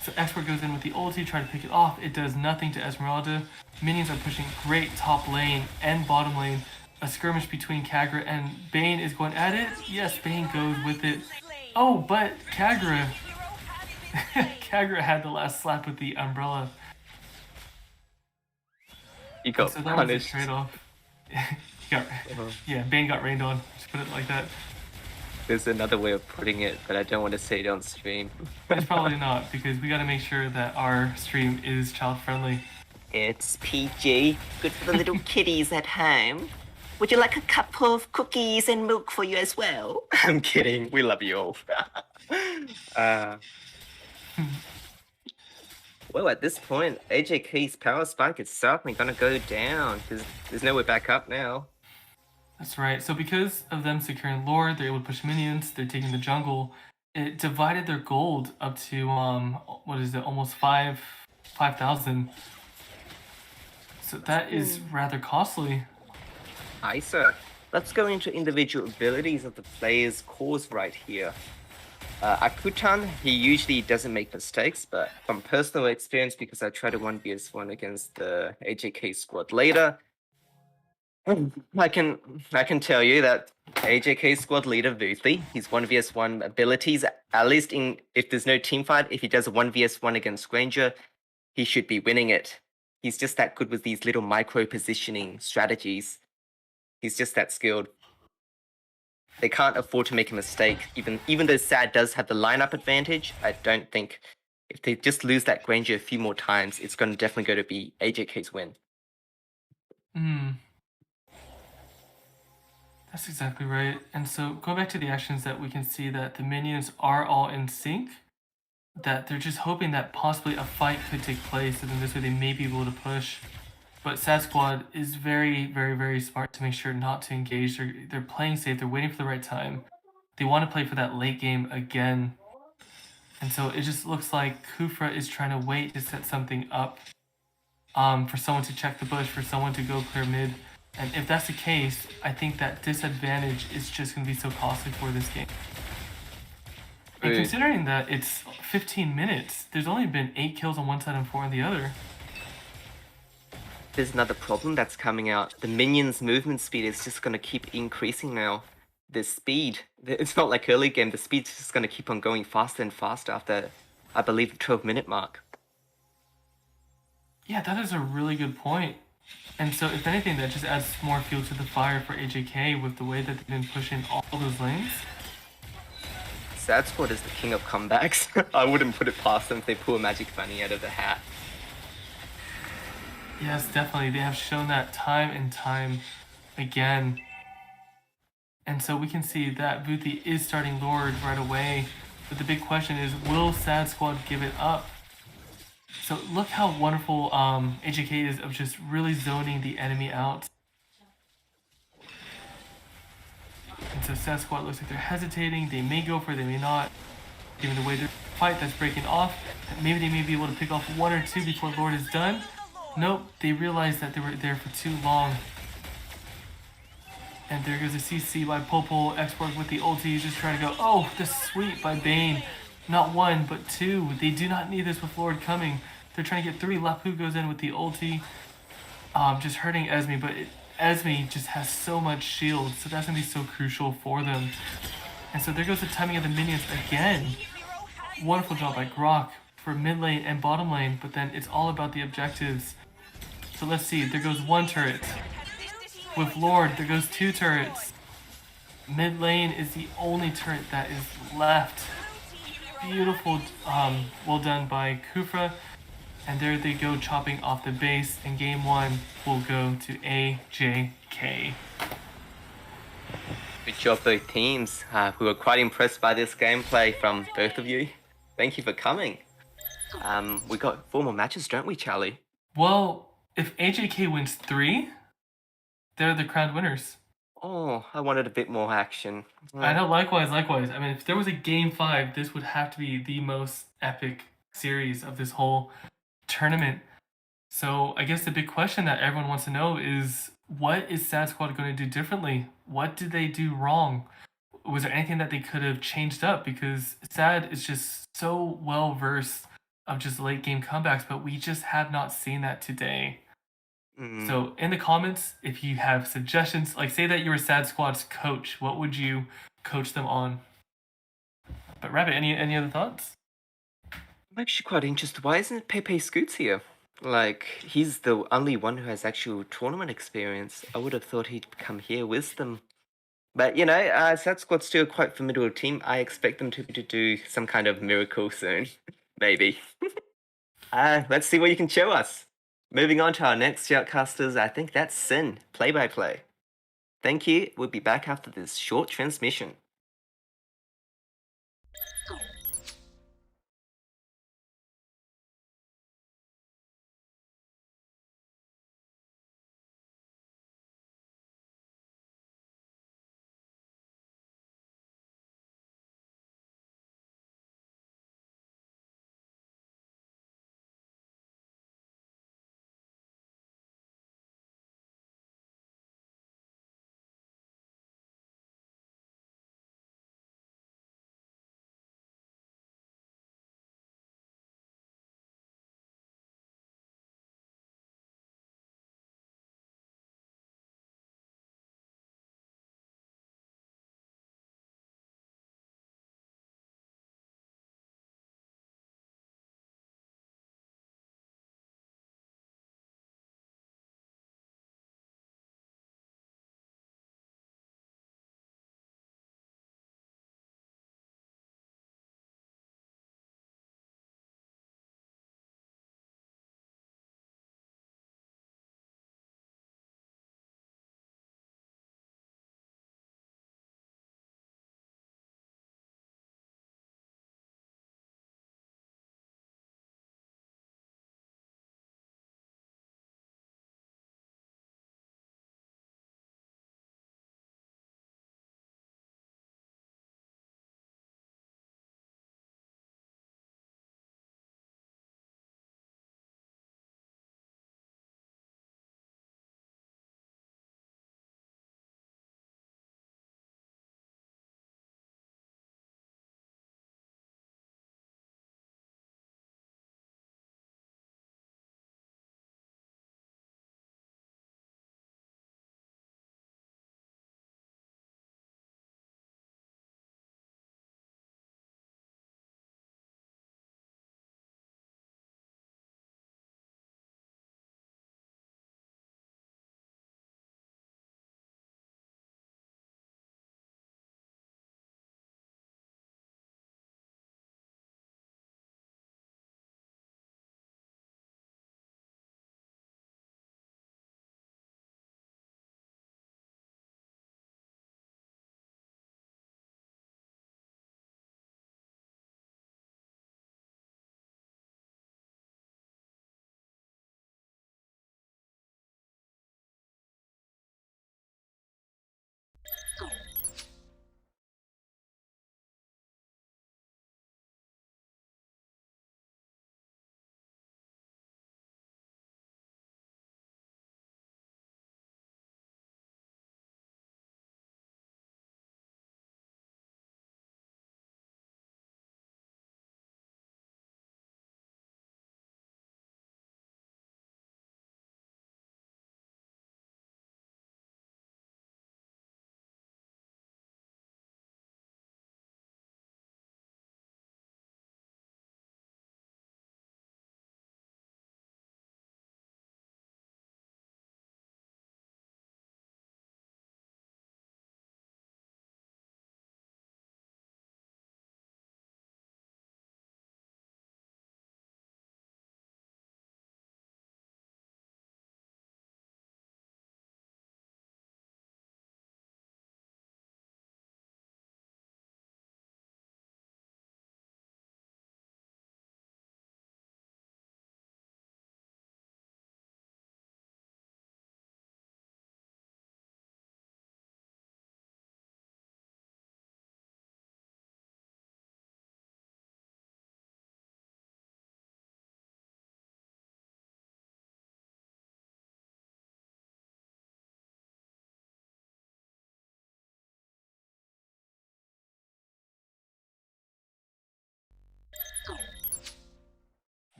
So Expert goes in with the ulti, try to pick it off. It does nothing to Esmeralda. Minions are pushing great top lane and bottom lane. A skirmish between Kagra and Bane is going at it. Yes, Bane goes with it. Oh, but Kagra. Kagra had the last slap with the umbrella. He got so that punished. Was a trade-off. Yeah, Bane got rained on. Just put it like that. There's another way of putting it, but I don't want to say it on stream. It's probably not, because we got to make sure that our stream is child-friendly. It's PG, good for the little kiddies at home. Would you like a cup of cookies and milk for you as well? I'm kidding. We love you all. Well, at this point, AJK's power spike is certainly going to go down because there's nowhere back up now. That's right. So because of them securing Lord, they're able to push minions, they're taking the jungle. It divided their gold up to, what is it, almost 5,000. So that is rather costly. Hi, sir. Let's go into individual abilities of the player's cores right here. Akutan, he usually doesn't make mistakes, but from personal experience, because I tried a 1vs1 against the AJK squad later, I can tell you that AJK squad leader Vuthi, his 1vs1 abilities, at least if there's no team fight, if he does a 1vs1 against Granger, he should be winning it. He's just that good with these little micro positioning strategies. He's just that skilled. They can't afford to make a mistake. Even though Sad does have the lineup advantage, I don't think if they just lose that Granger a few more times, it's going to definitely go to be AJK's win. That's exactly right. And so going back to the actions, that we can see that the minions are all in sync, that they're just hoping that possibly a fight could take place, and then this way they may be able to push. But Sad Squad is very, very, very smart to make sure not to engage. They're playing safe. They're waiting for the right time. They want to play for that late game again. And so it just looks like Kufra is trying to wait to set something up for someone to check the bush, for someone to go clear mid. And if that's the case, I think that disadvantage is just going to be so costly for this game. And considering that it's 15 minutes, there's only been 8 kills on one side and 4 on the other. There's another problem that's coming out. The minions' movement speed is just going to keep increasing now. The speed, it's not like early game, the speed's just going to keep on going faster and faster after, I believe, the 12-minute mark. Yeah, that is a really good point. And so if anything, that just adds more fuel to the fire for AJK with the way that they've been pushing all those lanes. Sad Squad is the king of comebacks. I wouldn't put it past them if they pull a magic bunny out of the hat. Yes, definitely. They have shown that time and time again. And so we can see that Vuthi is starting Lord right away. But the big question is, will Sad Squad give it up? So look how wonderful AJK is of just really zoning the enemy out. And so Sasquatch looks like they're hesitating. They may go for it, they may not. Given the way they're fight that's breaking off, maybe they may be able to pick off one or two before Lord is done. Nope, they realized that they were there for too long. And there goes a CC by Popo. Xborg with the ulti, just trying to go. Oh, the sweep by Bane. Not one, but two. They do not need this with Lord coming. They're trying to get three. Lapu goes in with the ulti. Just hurting Esme, but Esme just has so much shield, so that's going to be so crucial for them. And so there goes the timing of the minions again. Wonderful job by Grok for mid lane and bottom lane, but then it's all about the objectives. So let's see, there goes one turret. With Lord, there goes two turrets. Mid lane is the only turret that is left. Beautiful, well done by Kufra. And there they go, chopping off the base, and game one will go to AJK. Good job, both teams. We were quite impressed by this gameplay from both of you. Thank you for coming. We got 4 more matches, don't we, Charlie? Well, if AJK wins 3, they're the crowned winners. Oh, I wanted a bit more action. I know, likewise. I mean, if there was a game 5, this would have to be the most epic series of this whole tournament. So I guess the big question that everyone wants to know is, what is Sad Squad going to do differently? What did they do wrong? Was there anything that they could have changed up? Because Sad is just so well versed of just late game comebacks, but we just have not seen that today. So in the comments, if you have suggestions, like say that you were Sad Squad's coach, what would you coach them on? But Rabbit, any other thoughts? I'm actually quite interested. Why isn't Pepe Scoots here? Like, he's the only one who has actual tournament experience. I would have thought he'd come here with them. But, you know, Sad Squad's still a quite formidable team. I expect them to do some kind of miracle soon. Maybe. Let's see what you can show us. Moving on to our next shoutcasters, I think that's Sin, play-by-play. Thank you. We'll be back after this short transmission.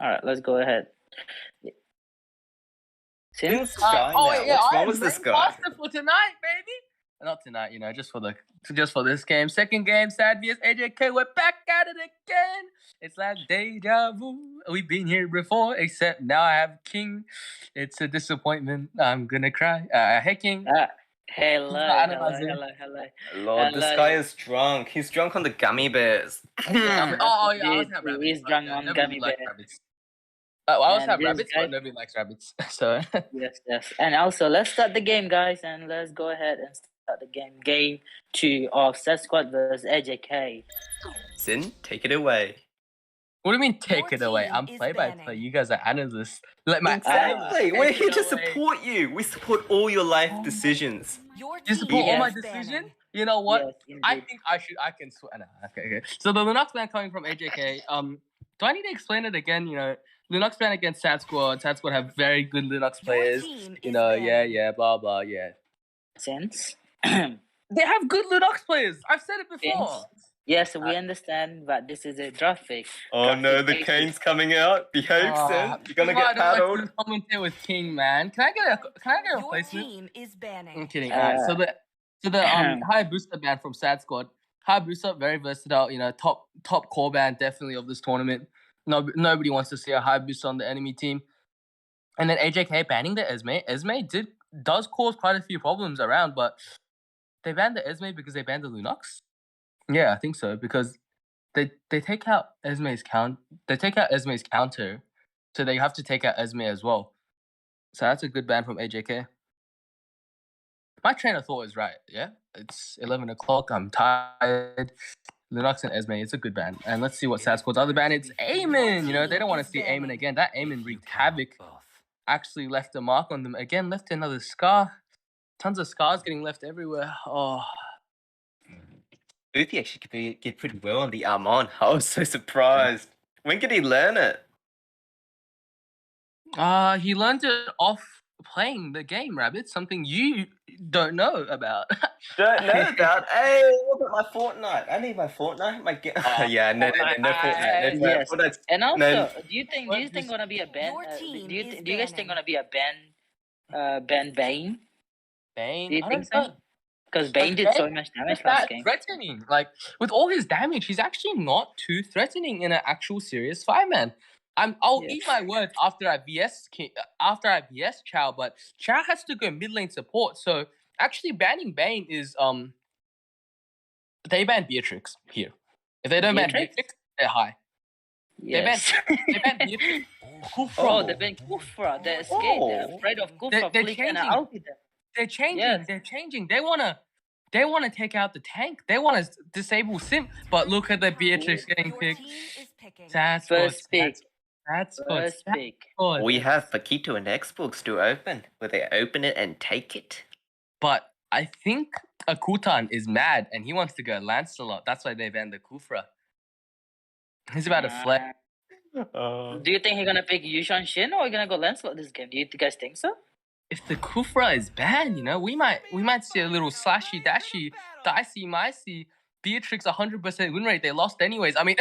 All right, let's go ahead. Doing Since Sky now. What's wrong with this guy? Master for tonight, baby. Not tonight, just for this game. Second game, Sad vs AJK. We're back at it again. It's like deja vu. We've been here before, except now I have King. It's a disappointment. I'm gonna cry. Hey King. hello. Lord, this guy is drunk. He's drunk on the gummy bears. I always have rabbits. He's drunk on nobody gummy likes bear. rabbits. I always And have this rabbits, guy- but nobody likes rabbits. So Yes. And also, let's start the game, guys, and let's go ahead and start the game. Game 2 of Set Squad vs AJK. Sin, take it away. what do you mean take Your it away? team I'm is play by banning. play. You guys are analysts. Let my Exactly. analysts We're take here it to away. support you. We support all your life decisions. Your You team support all my is decision? banning. You know what? Yes, I indeed. think I can no, okay. So the Linux ban coming from AJK. Do I need to explain it again? Linux ban against Sad Squad. Sad Squad have very good Linux Your players. team You is know, banning. yeah, blah blah, yeah. Since They have good Linux players. I've said it before. yes, we understand, but this is a graphic. Oh no, the Graphic cane's coming out. Behave, Sin. You're gonna I get don't like paddled. to commentate with King, man. Can I get a Your replacement? team is I'm banning. kidding. Alright, so the Hayabusa band from Sad Squad. Hayabusa, very versatile. Top core band definitely of this tournament. Nobody wants to see a Hayabusa on the enemy team. And then AJK banning the Esme. Esme does cause quite a few problems around, but they banned the Esme because they banned the Lunox. Yeah, I think so, because they take out Esme's counter, so they have to take out Esme as well. So that's a good ban from AJK. My train of thought is right, yeah? It's 11 o'clock, I'm tired. Linux and Esme, it's a good ban. And let's see what Sad Squad's other ban. It's Eamon! They don't want to see Eamon again. That Eamon wreaked havoc. Actually left a mark on them. Again, left another scar. Tons of scars getting left everywhere. Oh. Uthi actually did pretty well on the Armon. I was so surprised. When could he learn it? He learned it off playing the game, Rabbit. Something you don't know about. Don't know about. Hey, what about my Fortnite? I need my Fortnite. Yeah, no Fortnite. Yes. Fortnite's, And also, no. do you think gonna be a ban? Your team Do you is guys think banning. gonna be a ban Bane? Bane? Do you I think don't so? know. Because Bane did so much damage He's last that game. threatening. Like, with all his damage, he's actually not too threatening in an actual serious fight, man. I'll eat my words after I BS Chow, but Chow has to go mid lane support. So actually banning Bane is they ban Beatrix here. If they don't ban Beatrix? Beatrix, they're high. Yes. They ban Beatrix. Oh, they ban Kufra. They're scared. They're afraid of Kufra. They're Flick and changing. ulti them. They're changing. Yes. They're changing. They wanna take out the tank. They wanna disable Sim. But look at the Beatrix getting Your picked. team is picking. That's First pick. That's First pick. We have Paquito and Xbox to open. Will they open it and take it? But I think Akutan is mad and he wants to go Lancelot. That's why they banned the Kufra. He's about to flex. Do you think he's gonna pick Yushan Shin or gonna go Lancelot this game? Do you guys think so? If the Kufra is banned, we might see a little slashy dashy, dicey micey. Beatrix 100% win rate. They lost anyways. I mean,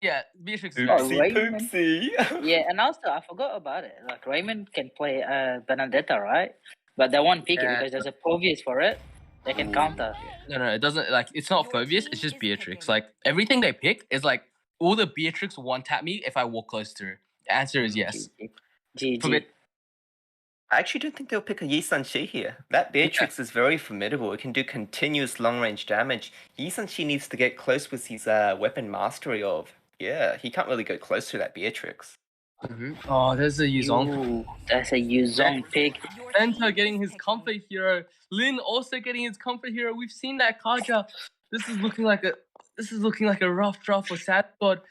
yeah, Beatrix. Oopsie Raymond. poopsie. Yeah, and also I forgot about it. Like Raymond can play Benedetta, right? But they won't pick it because there's a Povius for it. They can counter. No, it doesn't. It's not Phobius. It's just Beatrix. Like everything they pick is like all the Beatrix one tap me if I walk close to her. The answer is yes. GG. I actually don't think they'll pick a Yisan Shi here. That Beatrix is very formidable. It can do continuous long-range damage. Yisan Shi needs to get close with his weapon mastery of. Yeah, he can't really go close to that Beatrix. Oh, there's a Yuzong. Ooh, that's a Yuzong pick. Enter getting his comfort hero. Lin also getting his comfort hero. We've seen that Kaja. This is looking like a rough draw for Sad Squad.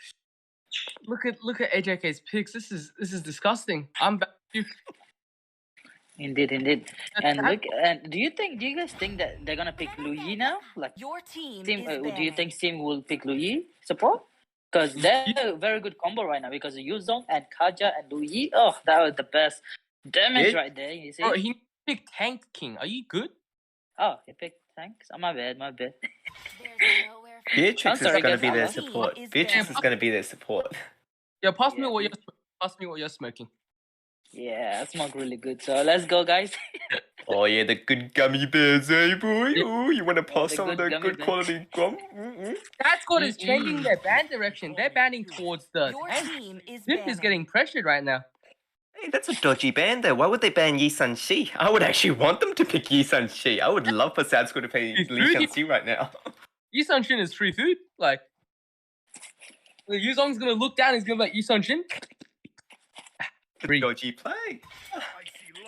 Look at AJK's picks. This is disgusting. I'm back. Indeed. And look, and do you guys think that they're gonna pick Luyi now? Like, Your team Sim, is do you think banning. Sim will pick Luyi support? Because they're a very good combo right now. Because Yuzong and Kaja and Luyi, oh, that was the best damage right there. You see? Bro, he picked Tank King. Are you good? Oh, he picked tanks. Oh, my bad. Beatrix is sorry, going to guys, be their I'm support. team is Beatrix banning. is going to be their support. Yeah, pass me Yeah, what you're Pass me what you're smoking. Yeah, that smells really good. So let's go, guys. Oh yeah, the good gummy bears, eh, boy? Ooh, you want to pass the some of good the gummy good bears. quality gum? That squad is changing their ban direction. They're banning towards the Your tank. team is Simp is banning. getting pressured right now. Hey, that's a dodgy ban though. Why would they ban Yi Sun Shi? I would actually want them to pick Yi Sun Shi. I would love for Sad Squad to pay He's Li Shan really- Shi right now. Yi Sun Shin is free food. Like, Yu Zong's gonna look down. He's gonna be like, Yi Sun Shin. Dodgy play.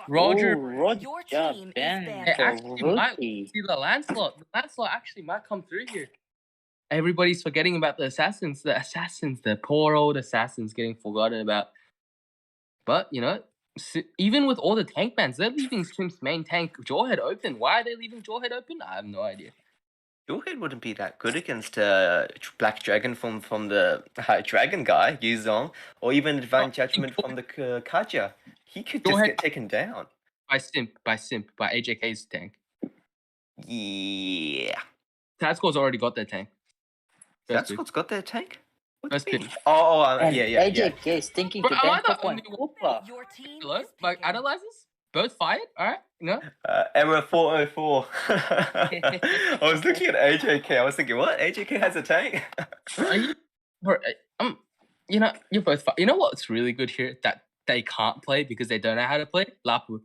Roger. Ooh, Roger Your team is ban banned. for Actually, might rookie. see the Lancelot. The Lancelot actually might come through here. Everybody's forgetting about the assassins. The poor old assassins getting forgotten about. But, you know, even with all the tank bans, they're leaving Simp's main tank Jawhead open. Why are they leaving Jawhead open? I have no idea. Jawhead wouldn't be that good against Black Dragon from the Dragon guy, Yuzong, or even Divine Judgment from the Kaja. He could just get taken down. By AJK's tank. Yeah. Sad Squad's already got their tank. That squad's got their tank? First pick. And yeah. AJK is thinking to But am ban I the top one. only one? Hooper. Your team Hello? is My picking. analyzers? Both fired? Alright, you know? Error 404. I was looking at AJK. I was thinking, what? AJK has a tank? Are you, you know, you're both you know what's really good here that they can't play because they don't know how to play? Lapu.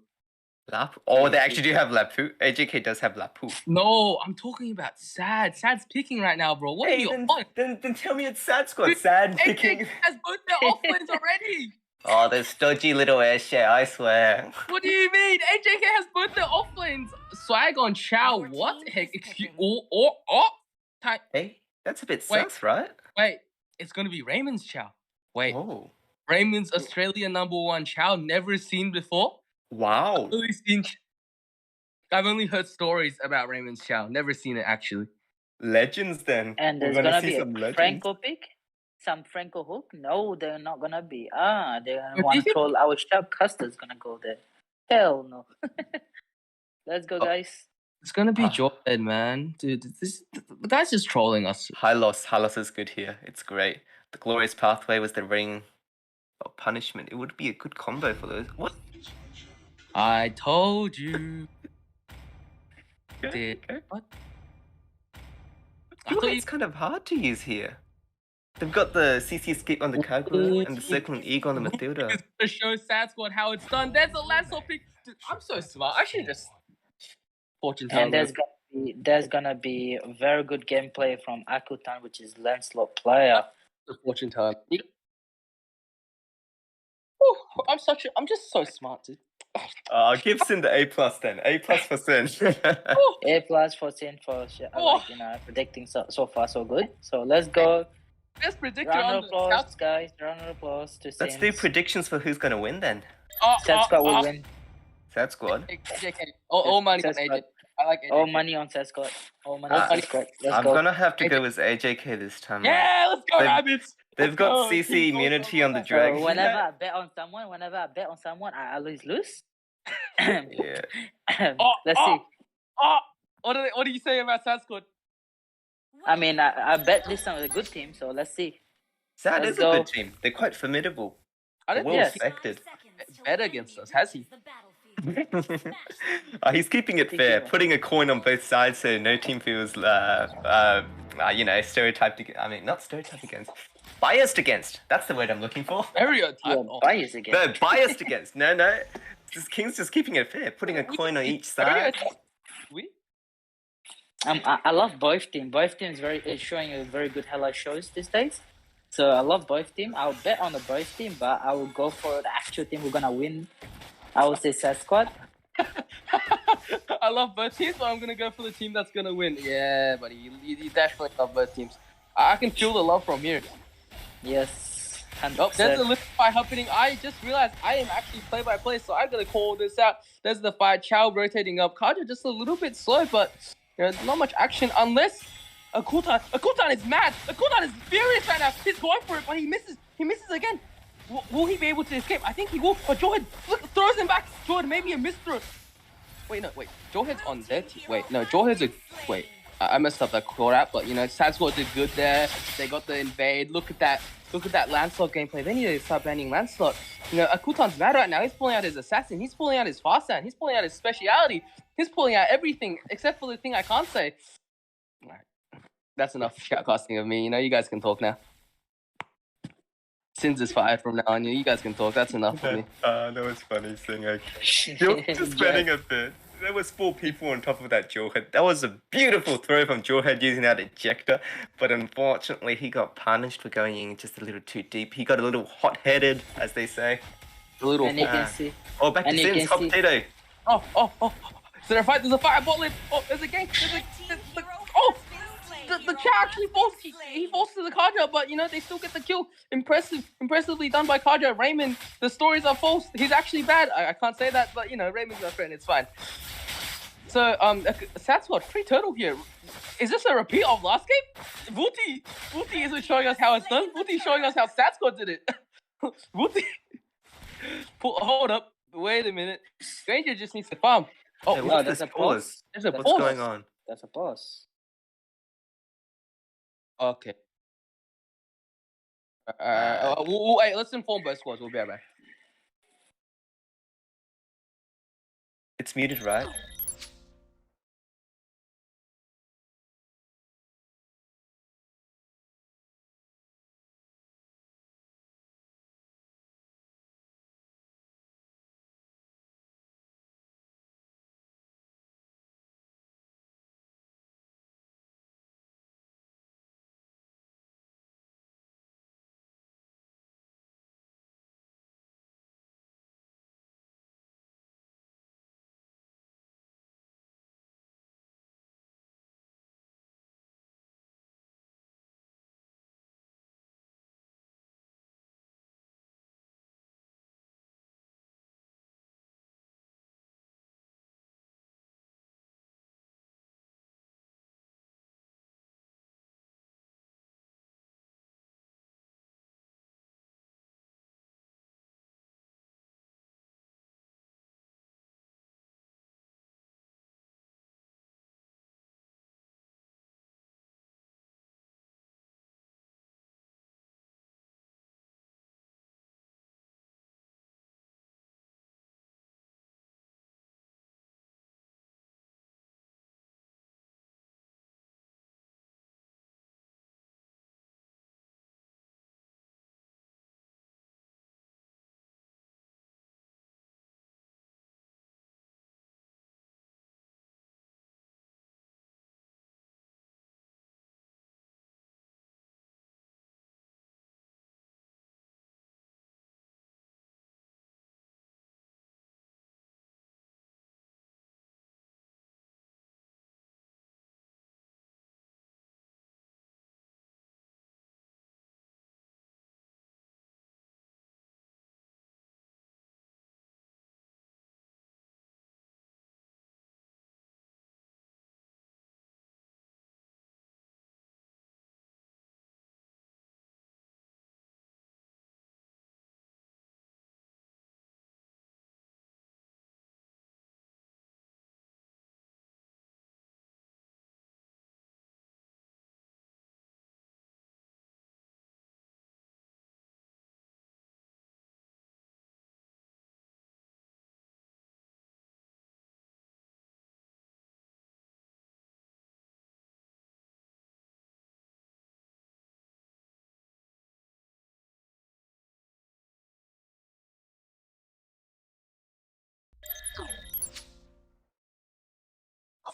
Lapu? Oh, they actually do have Lapu. AJK does have Lapu. No, I'm talking about Sad. Sad's picking right now, bro. What are you on? Then tell me it's Sad Squad. Sad picking. AJK has both their offlanes already. Oh, those dodgy little air share, I swear. What do you mean? AJK has both their offlanes. Swag on Chow. Your What? team Heck, is excuse picking. Time. Hey, that's a bit Wait. sus, right? Wait, it's gonna be Raymond's Chow. Wait, Oh. Raymond's Australia #1 Chow, never seen before. Wow. I've only heard stories about Raymond's Chow. Never seen it actually. Legends then. And We're there's gonna gonna see be some a legends. Franco pick? Some Franco hook? No, they're not gonna be. They're gonna But want did to you- troll our shop. Custer's gonna go there. Hell no. Let's go, guys. It's gonna be Ah. Jordan, man. Dude, the guy's just trolling us. Hylos is good here. It's great. The Glorious Pathway was the ring of punishment. It would be a good combo for those. What? I told you. Did what? I thought you It's kind of hard to use here. They've got the CC escape on the Kagura and the Circling Eagle on the Matilda. It's gonna show Sad Squad how it's done. There's a Lancelot pick. Dude, I'm so smart. I should just fortune And teller. there's gonna be very good gameplay from Akutan, which is Lancelot player. The fortune teller. I'm just so smart, dude. Give Sin the A plus then. A plus for Sin. A plus for Sin for predicting so far so good. So let's go. Best predictor Round on of the applause, guys. Round of applause to Sin. Let's do predictions for who's gonna win then. Sad Squad will win. Sad Squad. AJK. All money on Sad AJ. Squad. I like AJK. All money on Sad Squad. All money Ah, on Sad Squad. Let's I'm go. gonna have to go with AJK this time. man. Yeah, let's go, They've- Rabbits. They've got Let's go. CC immunity on the So dragon. whenever I bet on someone, I always lose. Yeah. Let's see. What do you say about Sad Squad? I mean, I bet this time is a good team, so let's see. Sad Let's is a go. good team. They're quite formidable. I don't Well think Yes. respected. he's bet against us, has he? He's keeping it fair, putting a coin on both sides so no team feels, stereotyped. I mean, not stereotyped against, biased against. That's the word I'm looking for. Stereotype. You're biased again. No, biased against. No. King's just keeping it fair, putting a coin on each side. We? I love both team. Both teams is showing a very good highlight shows these days. So I love both team. I'll bet on the both team, but I will go for the actual team who's gonna win. I will say Sad Squad. I love both teams, but I'm gonna go for the team that's gonna win. Yeah, buddy, you definitely love both teams. I can feel the love from here. Yes, 100%. Oh, there's a lift fight happening. I just realized I am actually play-by-play, so I'm gonna call this out. There's the fight. Chow rotating up. Kaja just a little bit slow, but there's not much action unless Akutan. Akutan is mad. Akutan is furious right now. He's going for it, but he misses. He misses again. Will he be able to escape? I think he will. But Jordan, look, throws him back. Jordan, maybe a misthrow. Wait. Jordan's on their team. Wait, I messed up that call out, but Sad Squad did good there. They got the invade. Look at that look at that Lancelot gameplay. They need to start banning Lancelot. You know, Akutan's mad right now. He's pulling out his assassin. He's pulling out his fast hand. He's pulling out his speciality. He's pulling out everything except for the thing I can't say. All right. That's enough shoutcasting of me. You know, you guys can talk now. Sins is fired from now on. You guys can talk. That's enough for me. That was funny thing. Just betting a bit. There was 4 people on top of that Jawhead. That was a beautiful throw from Jawhead using that ejector, but unfortunately he got punished for going in just a little too deep. He got a little hot-headed, as they say. A little. And you can see. Oh, back to Sins. Hot potato. Oh. Is there a fight? There's a fight at bot lane. Oh, there's a gank. The Chow actually forced. He forced the Kaja, but you know they still get the kill. Impressively done by Kaja. Raymond, the stories are false. He's actually bad. I can't say that, but you know Raymond's my friend. It's fine. So Satswat, free turtle here. Is this a repeat of last game? Wooty isn't showing us how it's done. Wooty's showing us how Satswat did it. Wooty. Hold up. Wait a minute. Granger just needs to farm. Oh, Hey, what's there's this a pause. there's a What's pause. going on? That's a pause. Okay. Wait, let's inform both squads. We'll be right back. It's muted, right?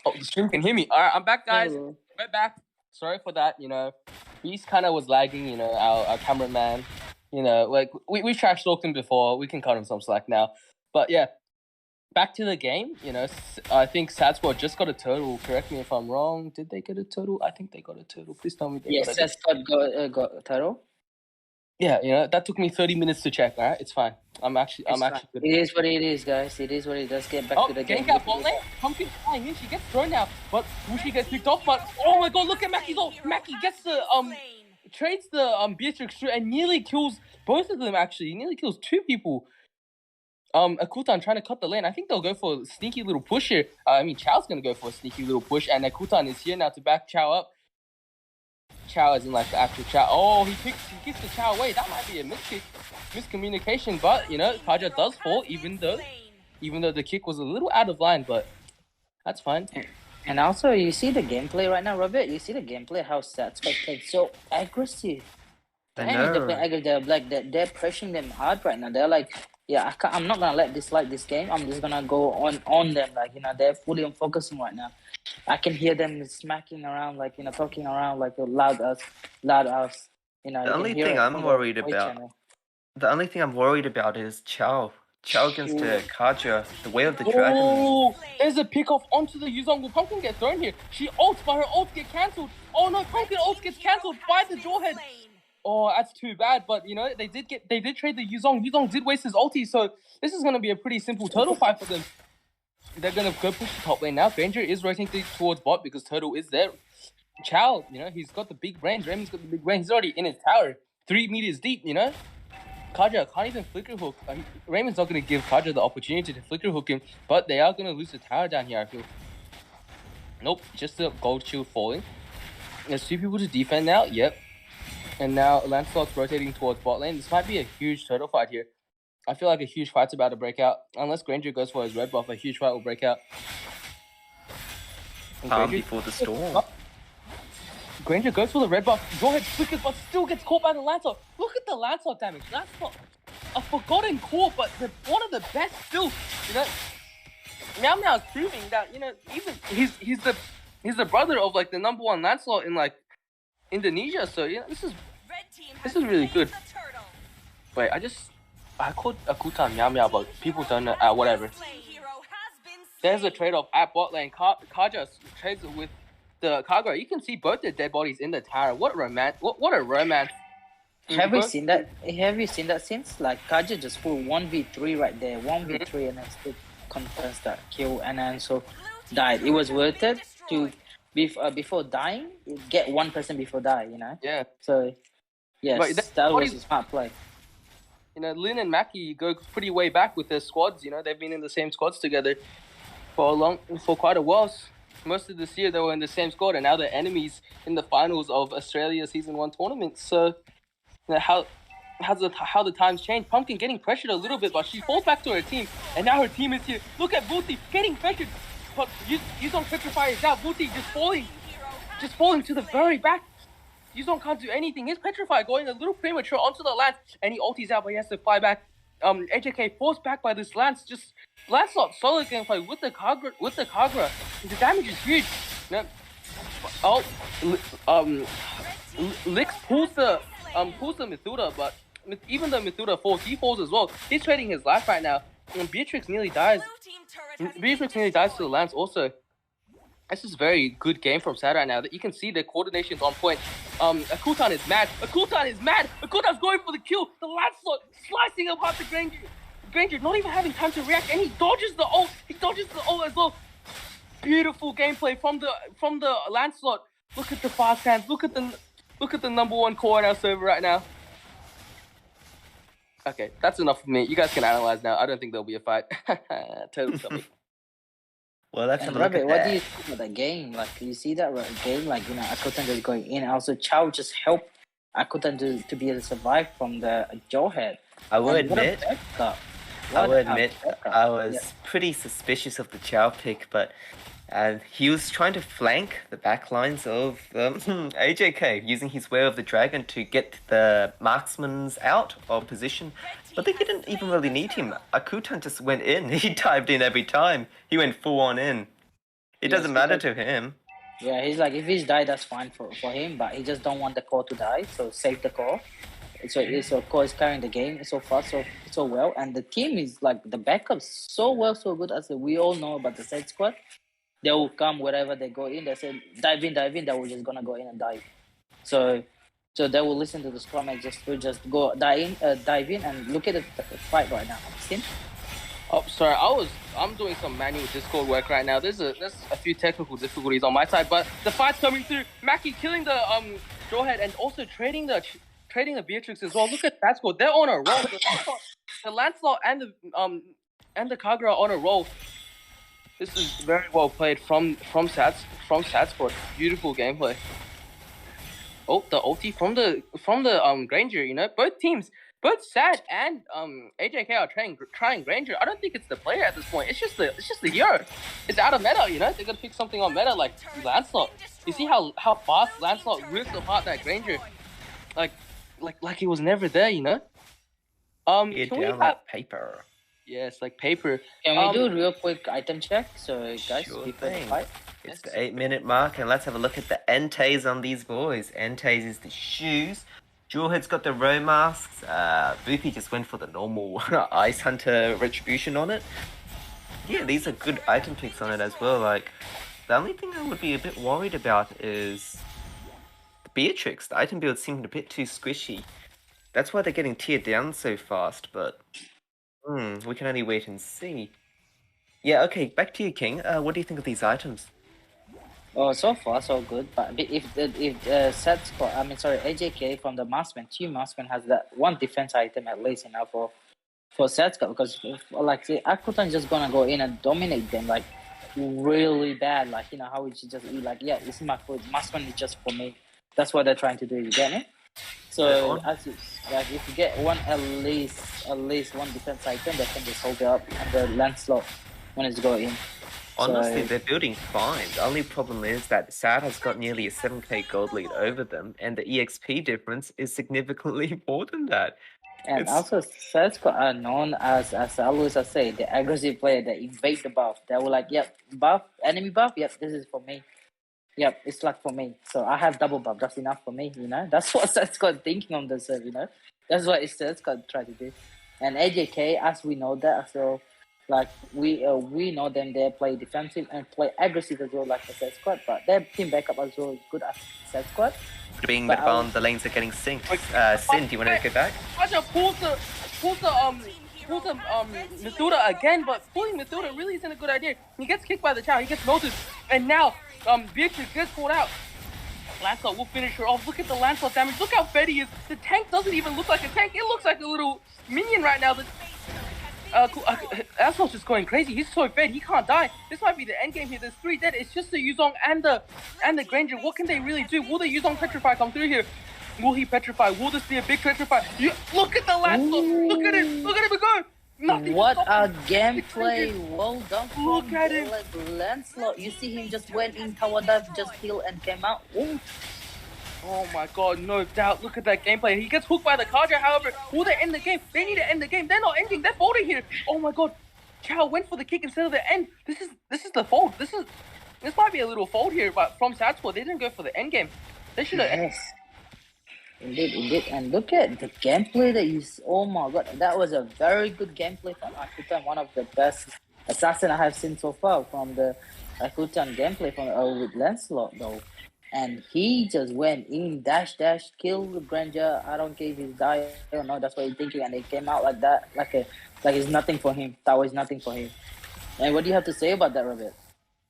Oh, the stream can hear me. All right, I'm back, guys. Hello. We're back. Sorry for that. You know, he's kind of was lagging. You know, our cameraman. You know, like we trash talked him before. We can cut him some slack now. But yeah, back to the game. You know, I think Sad Squad just got a turtle. Correct me if I'm wrong. Did they get a turtle? I think they got a turtle. Please tell me they Yes, got a got a turtle. Yeah, you know, that took me 30 minutes to check. All right, it's fine. I'm actually good. It is what it is, guys. It is what it is. Let's get back to the game. Gank out bot lane. Pumpkin flying in. She gets thrown out, but Wushi gets picked off. But oh my god, look at Mackie's ult. Mackie gets the trades the Beatrix through and nearly kills both of them. Actually, he nearly kills 2 people. Akutan trying to cut the lane. I think they'll go for a sneaky little push here. I mean, Chow's gonna go for a sneaky little push, and Akutan is here now to back Chow up. Chow as in like the actual Chow. Oh, he kicks the Chow away. That might be a miscommunication, but you know, Kaja does fall even though the kick was a little out of line, but that's fine. And also, you see the gameplay right now, Robert. You see the gameplay how Sats played so aggressive. I know. They're pressuring them hard right now. They're like, yeah, I'm not gonna let this game. I'm just gonna go on them. Like, you know, they're fully on focusing right now. I can hear them smacking around, like, you know, talking around like a loud us. You know, The only thing I'm worried about is Chow. Chow against Kaja, the way of the dragon. Oh, there's a pick off onto the Yuzong. Will Pumpkin get thrown here? She ults, but her ult get cancelled. Oh no, Pumpkin ult gets cancelled by the Jawhead. Oh, that's too bad. But you know, they did trade the Yuzong. Yuzong did waste his ulti, so this is gonna be a pretty simple turtle fight for them. They're gonna go push the top lane now. Granger is rotating towards bot because Turtle is there. Chow, you know, he's got the big brains. Raymond's got the big brains. He's already in his tower, 3 meters deep. You know. Kaja can't even flicker hook. Raymond's not going to give Kaja the opportunity to flicker hook him, but they are going to lose the tower down here, I feel. Nope, just the gold shield falling. There's 2 people to defend now, yep. And now Lancelot's rotating towards bot lane. This might be a huge turtle fight here. I feel like a huge fight's about to break out. Unless Granger goes for his red buff, a huge fight will break out. Calm before the storm. Granger goes for the red buff. Jawhead flickers, but still gets caught by the Lancelot. Look at the Lancelot damage. That's not a forgotten core, but one of the best still. You know, Meow Meow's proving that, you know, even he's the brother of like the #1 Lancelot in like Indonesia. So yeah, this is really good. Wait, I called Akutan Meow Meow, but people don't know. Whatever. There's a trade-off at bot lane. Kaja trades it with the Kagura. You can see both their dead bodies in the tower. What romance! What a romance! Have you seen that? Have you seen that since? Like Kaja just pulled 1v3 right there, 1v3, and then still contest that kill, and then so died. It was worth it to before dying, get 1% before die. You know. Yeah. So yes, that was a smart play. You know, Lin and Mackie go pretty way back with their squads. You know, they've been in the same squads together for quite a while. Most of this year they were in the same squad, and now they're enemies in the finals of Australia Season 1 tournament. So, you know, how the times change. Pumpkin getting pressured a little bit, but she falls back to her team, and now her team is here. Look at Booty getting pressured, but Yuzong Petrifier is out. Booty just falling to the very back. Yuzong can't do anything. His Petrifier going a little premature onto the Lance, and he ulties out, but he has to fly back. AJK forced back by this Lance. Just Lancelot solid gameplay with the Kagura. The damage is huge. No. Oh, Lix pulls the Mithuda, but even though Mithuda falls, he falls as well. He's trading his life right now. And Beatrix nearly dies. Beatrix nearly dies to the Lance also. This is a very good game from Sad right now. That you can see their coordination's on point. Akutan is mad. Akutan's going for the kill. The Lancelot slicing apart the Granger. Granger not even having time to react, and he dodges the ult. As well. Beautiful gameplay from the Lancelot. Look at the fast hands. Look at the #1 core in our server right now. Okay, that's enough for me. You guys can analyze now. I don't think there'll be a fight. Total coming. Well, let's have a look look at what that. do you think about that game? Like, you see that game? Like, you know, Akutan just going in. Also, Chow just helped Akutan to be able to survive from the Jawhead. I will admit, I was pretty suspicious of the Chow pick, but he was trying to flank the back lines of AJK, using his Way of the Dragon to get the marksmans out of position. But they didn't even really need him. Akutan just went in. He dived in every time. He went full on in. It doesn't matter to him. Yeah, he's like, if he's died, that's fine for him, but he just don't want the core to die, so save the core. So core is carrying the game so far, so well, and the team is like, the backup so well, so good, as we all know about the side squad. They will come wherever they go in. They say dive in. They will just gonna go in and dive. So they will listen to the scrum and just go dive in and look at the fight right now. See? Oh, sorry. I'm doing some manual Discord work right now. There's a few technical difficulties on my side, but the fight's coming through. Mackie killing the Jawhead and also trading the Beatrix as well. Look at that score. They're on a roll. The Lancelot and the Kagura are on a roll. This is very well played from Sad Sport. Beautiful gameplay. the ulti from the Granger. You know, both teams, both Sad and AJK are trying Granger. I don't think it's the player at this point. It's just the hero. It's out of meta. You know, they're gonna pick something on meta like Lancelot. You see how fast Lancelot rips apart that Granger, like he was never there. You know. Get Can we down have that paper. yes, like paper. Can we do a real quick item check? So guys, Sure before the thing. fight. It's the 8-minute mark, and let's have a look at the entays on these boys. Entays is the shoes. Jewelhead's got the row masks. Boopy just went for the normal Ice Hunter retribution on it. Yeah, these are good item picks on it as well. Like, the only thing I would be a bit worried about is Beatrix. The item build seemed a bit too squishy. That's why they're getting tiered down so fast, but we can only wait and see. Yeah, okay, back to you, King. What do you think of these items? Oh, so far so good. But if set squad, AJK from the Maskman, Team Maskman has that one defense item at least enough for set squad, because like Akutan's just gonna go in and dominate them like really bad. Like, you know how we should just be like, yeah, this is my food. Maskman is just for me. That's what they're trying to do. You get me? So if you get at least one defense item, they can just hold it up and the Lancelot when it's going in. Honestly, they're building fine. The only problem is that Sad has got nearly a 7k gold lead over them, and the EXP difference is significantly more than that. And also, Sad squad are known as I always say, the aggressive player that invade the buff. They were like, yep, buff, enemy buff, yep, this is for me. Yep, it's like for me. So I have double buff, that's enough for me, you know? That's what Sad squad thinking on the serve, you know? That's what Sad squad try to do. And AJK, as we know that, so like we know them, they play defensive and play aggressive as well, like the Set squad. But their team backup as well is good as Set squad. Being mid bound, the lanes are getting synced. Sin, do you want to go back? Raja pulls the Mithura again, but pulling Mithura really isn't a good idea. He gets kicked by the Chow, he gets noticed, and now Beatrix gets pulled out. Lancelot will finish her off. Look at the Lancelot damage. Look how fed he is. The tank doesn't even look like a tank. It looks like a little minion right now. Lancelot's just going crazy. He's so fed. He can't die. This might be the end game here. There's 3 dead. It's just the Yuzong and the Granger. What can they really do? Will the Yuzong Petrify come through here? Will he petrify? Will this be a big petrify? Look at the Lancelot. Look at him. Look at him go. Nothing. What a gameplay. Well done from Look at him. Lancelot. You see him just went in tower dive, just heal and came out. Ooh. Oh my god, no doubt. Look at that gameplay. He gets hooked by the Kaja, however. Will they end the game? They need to end the game. They're not ending. They're folding here. Oh my god. Chow went for the kick instead of the end. This is the fold. This might be a little fold here, but from Sad Squad, they didn't go for the end game. They should have. Yes. Indeed. And look at the gameplay that you. Oh my god, that was a very good gameplay from Akutan. One of the best assassin I have seen so far from the Akutan gameplay from with Lancelot though. And he just went in, dash, kill the Granger. I don't care if he's dying or not. That's what he's thinking. And it came out like that, like it's nothing for him. Tower is nothing for him. And what do you have to say about that, Robert?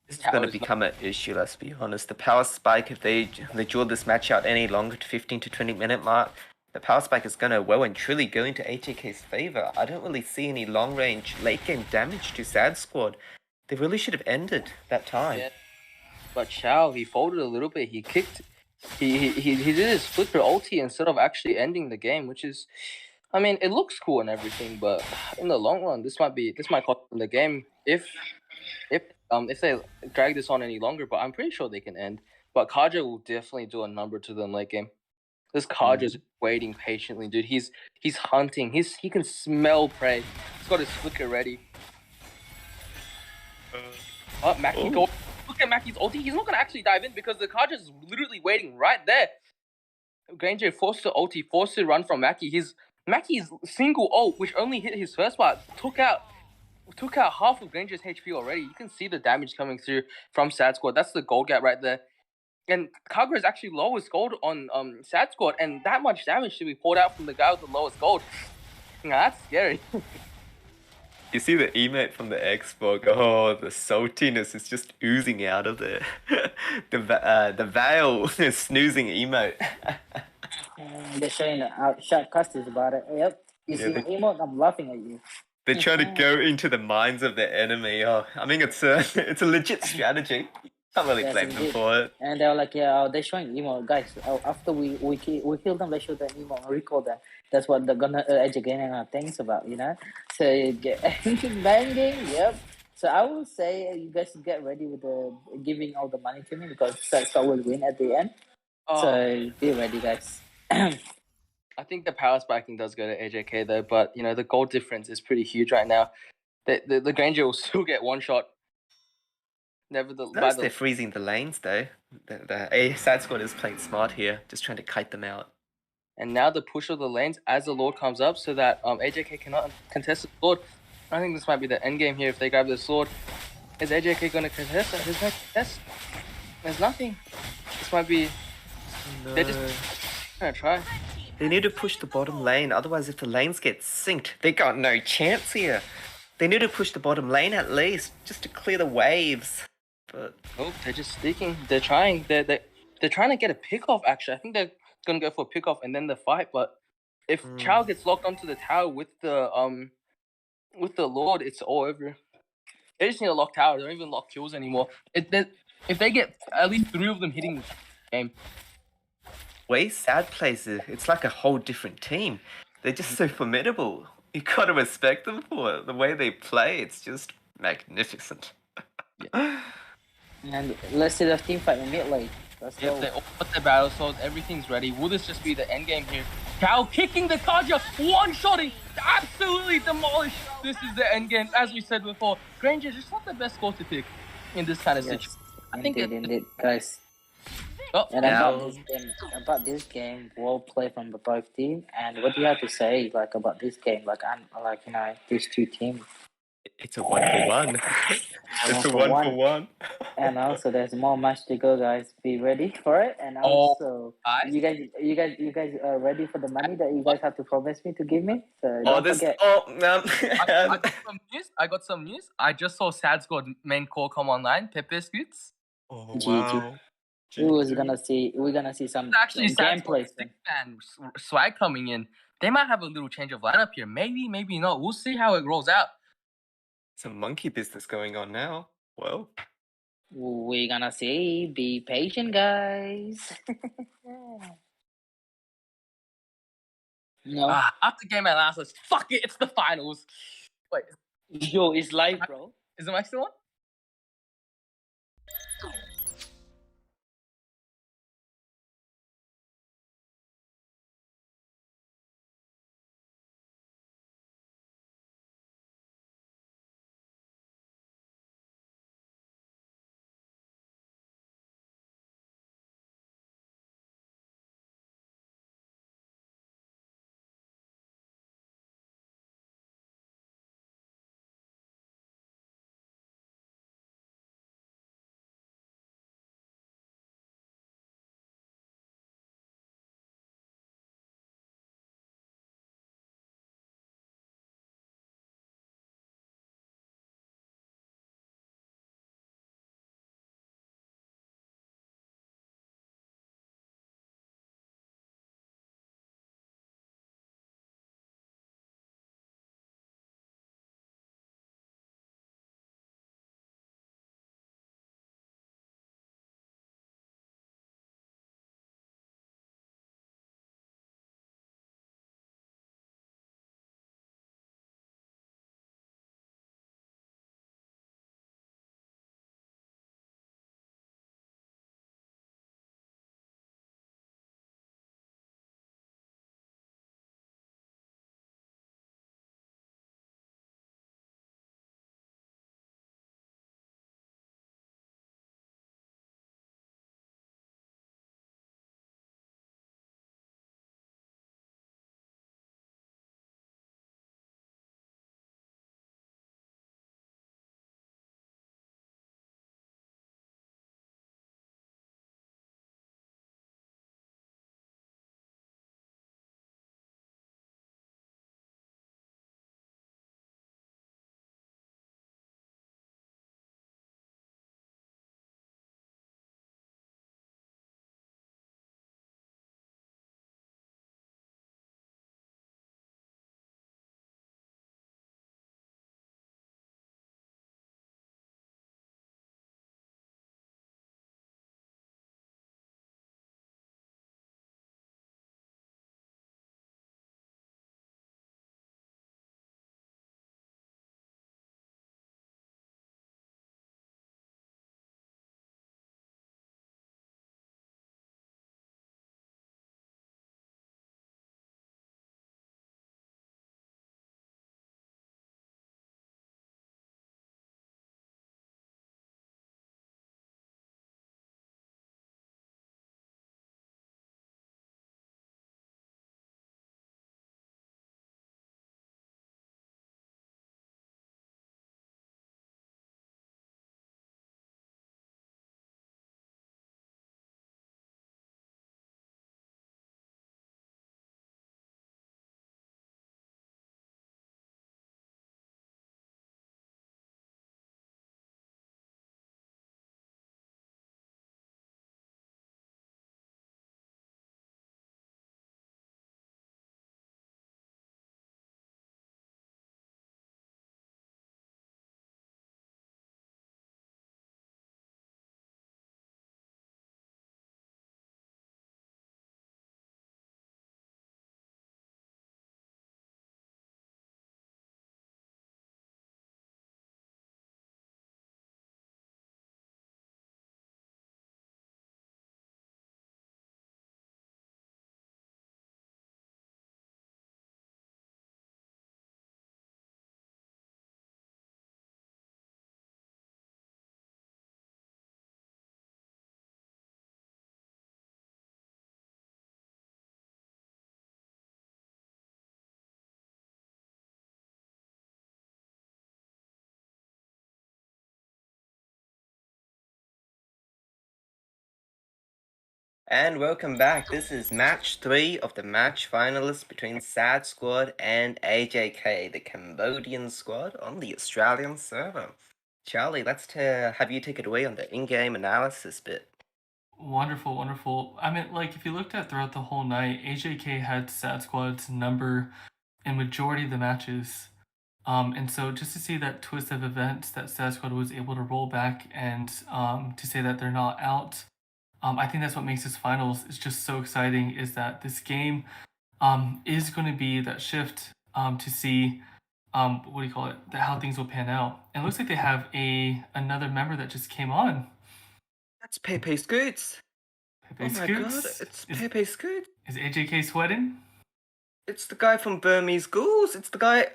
This is going to become an issue, let's be honest. The power spike, if they draw this match out any longer to 15 to 20 minute mark, the power spike is going to well and truly go into AJK's favor. I don't really see any long range late game damage to Sad Squad. They really should have ended that time. Yeah. But Chow, he folded a little bit. He kicked. He did his flipper ulti instead of actually ending the game, which is, I mean, it looks cool and everything, but in the long run, this might cost them the game if they drag this on any longer. But I'm pretty sure they can end. But Kaja will definitely do a number to them late game. This Kaja's waiting patiently, dude. He's hunting. He can smell prey. He's got his flicker ready. Mackie go. Look at Mackie's ulti. He's not going to actually dive in because the Kaja is literally waiting right there. Granger forced the ulti, forced to run from Mackie. Mackie's single ult, which only hit his first part, took out half of Granger's HP already. You can see the damage coming through from Sad Squad. That's the gold gap right there. And Kagura is actually lowest gold on Sad Squad, and that much damage should be poured out from the guy with the lowest gold. Now that's scary. You see the emote from the Xbox? Oh, the saltiness is just oozing out of there. The veil is snoozing emote. They're showing shot customers about it. Yep. You see the emote? I'm laughing at you. They're trying to go into the minds of the enemy. Oh, I mean, it's a legit strategy. Can't really Yes, blame them indeed. for it. And they were like, yeah, they're showing emo, guys. After we kill them, they show the emo and recall them. That's what they're gonna educating our things about, you know. So you get banging, yep. So I will say you guys get ready with the giving all the money to me because Star will win at the end. So be ready, guys. I think the power spiking does go to AJK though, but you know the goal difference is pretty huge right now. The Granger will still get one shot. Notice they're freezing the lanes though. The Sad Squad is playing smart here, just trying to kite them out. And now the push of the lanes as the Lord comes up so that AJK cannot contest the Lord. I think this might be the end game here if they grab the sword. Is AJK going to contest? There's no contest. There's nothing. This might be... No. They're just going to try. They need to push the bottom lane, otherwise if the lanes get synced, they got no chance here. They need to push the bottom lane at least, just to clear the waves. But oh, they're just sneaking. They're trying. They're trying to get a pick off. Actually, I think they're gonna go for a pick off and then the fight. But if Chow gets locked onto the tower with the Lord, it's all over. They just need a lock tower. They don't even lock kills anymore. If they get at least 3 of them hitting the game. way Sad plays it, it's like a whole different team. They're just so formidable. You gotta respect them for it. The way they play, it's just magnificent. Yeah. And let's see the team fight in mid lane. Let's go. They all put their battle swords, everything's ready. Will this just be the end game here? Cow kicking the Kaja, one-shotting, absolutely demolished. This is the end game, as we said before. Granger just not the best score to pick in this kind of situation. Indeed, guys. Oh, and about this game, well played from the both team. And what do you have to say about this game? These two teams. It's a 1-for-1. It's a 1-for-1. And also, there's more match to go, guys. Be ready for it. And also, you guys are ready for the money that you guys have to promise me to give me. So don't forget. I got some news. I just saw Sad Squad main core come online. Pepe Scoots. Oh wow. We're gonna see some gameplay. And swag coming in. They might have a little change of lineup here. Maybe, maybe not. We'll see how it rolls out. Some monkey business going on now. Well, we're gonna see. Be patient, guys. No. After game analysis, fuck it. It's the finals. Wait. Yo, it's live, bro. Is the mic still on? And welcome back. This is match 3 of the match finalists between Sad Squad and AJK, the Cambodian squad on the Australian server. Charlie, let's have you take it away on the in-game analysis bit. Wonderful, wonderful. I mean, like, if you looked at throughout the whole night, AJK had Sad Squad's number in majority of the matches. And so just to see that twist of events that Sad Squad was able to roll back and to say that they're not out, I think that's what makes this finals is just so exciting, is that this game is going to be that shift to see what do you call it, how things will pan out. And it looks like they have another member that just came on. That's Pepe Scoots. Pepe oh Scoots. My god, it's Pepe Scoots. Is AJK sweating? It's the guy from Burmese Ghouls. It's the guy.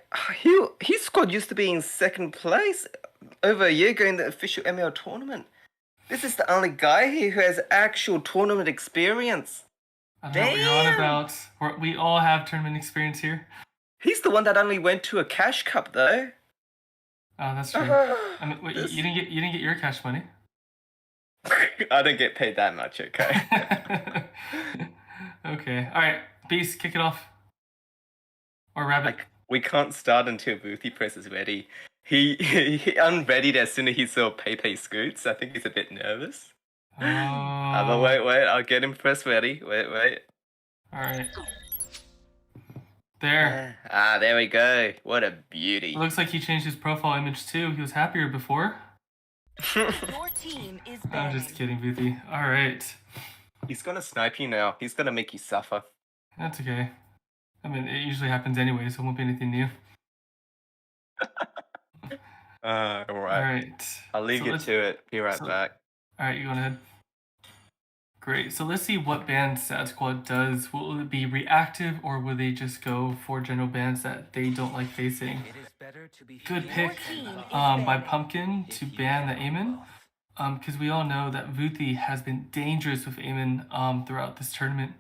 His squad used to be in second place over a year ago in the official ML tournament. This is the only guy here who has actual tournament experience. I don't know what you're on about. We all have tournament experience here. He's the one that only went to a cash cup, though. Oh, that's true. I mean, wait, you didn't get your cash money. I don't get paid that much, okay? Okay. All right, Beast, kick it off. Or Rabbit. We can't start until Boothie Press is ready. He unreadied as soon as he saw Pepe Scoots. I think he's a bit nervous. But wait, I'll get him press ready. Wait. Alright. There. There we go. What a beauty. It looks like he changed his profile image too. He was happier before. Your team is I'm just kidding, Boothie. Alright. He's gonna snipe you now. He's gonna make you suffer. That's okay. I mean, it usually happens anyway, so it won't be anything new. Alright. I'll leave you to it. Be right back. Alright, you go ahead. Great. So let's see what bans Sad Squad does. Will it be reactive, or will they just go for general bans that they don't like facing? Good pick by Pumpkin to ban the Aemon. Because we all know that Vuthi has been dangerous with Aemon throughout this tournament.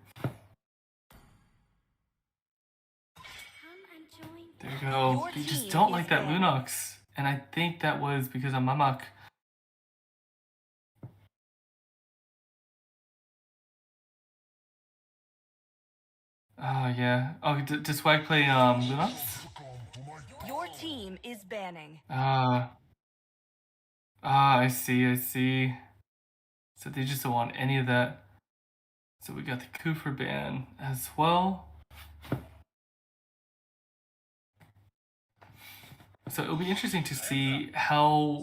There you go. They just don't like that Lunox. And I think that was because of Mamak. Oh, yeah. Oh, does Swag play Lunox? Your team is banning. I see. So they just don't want any of that. So we got the Kufr ban as well. So it'll be interesting to see how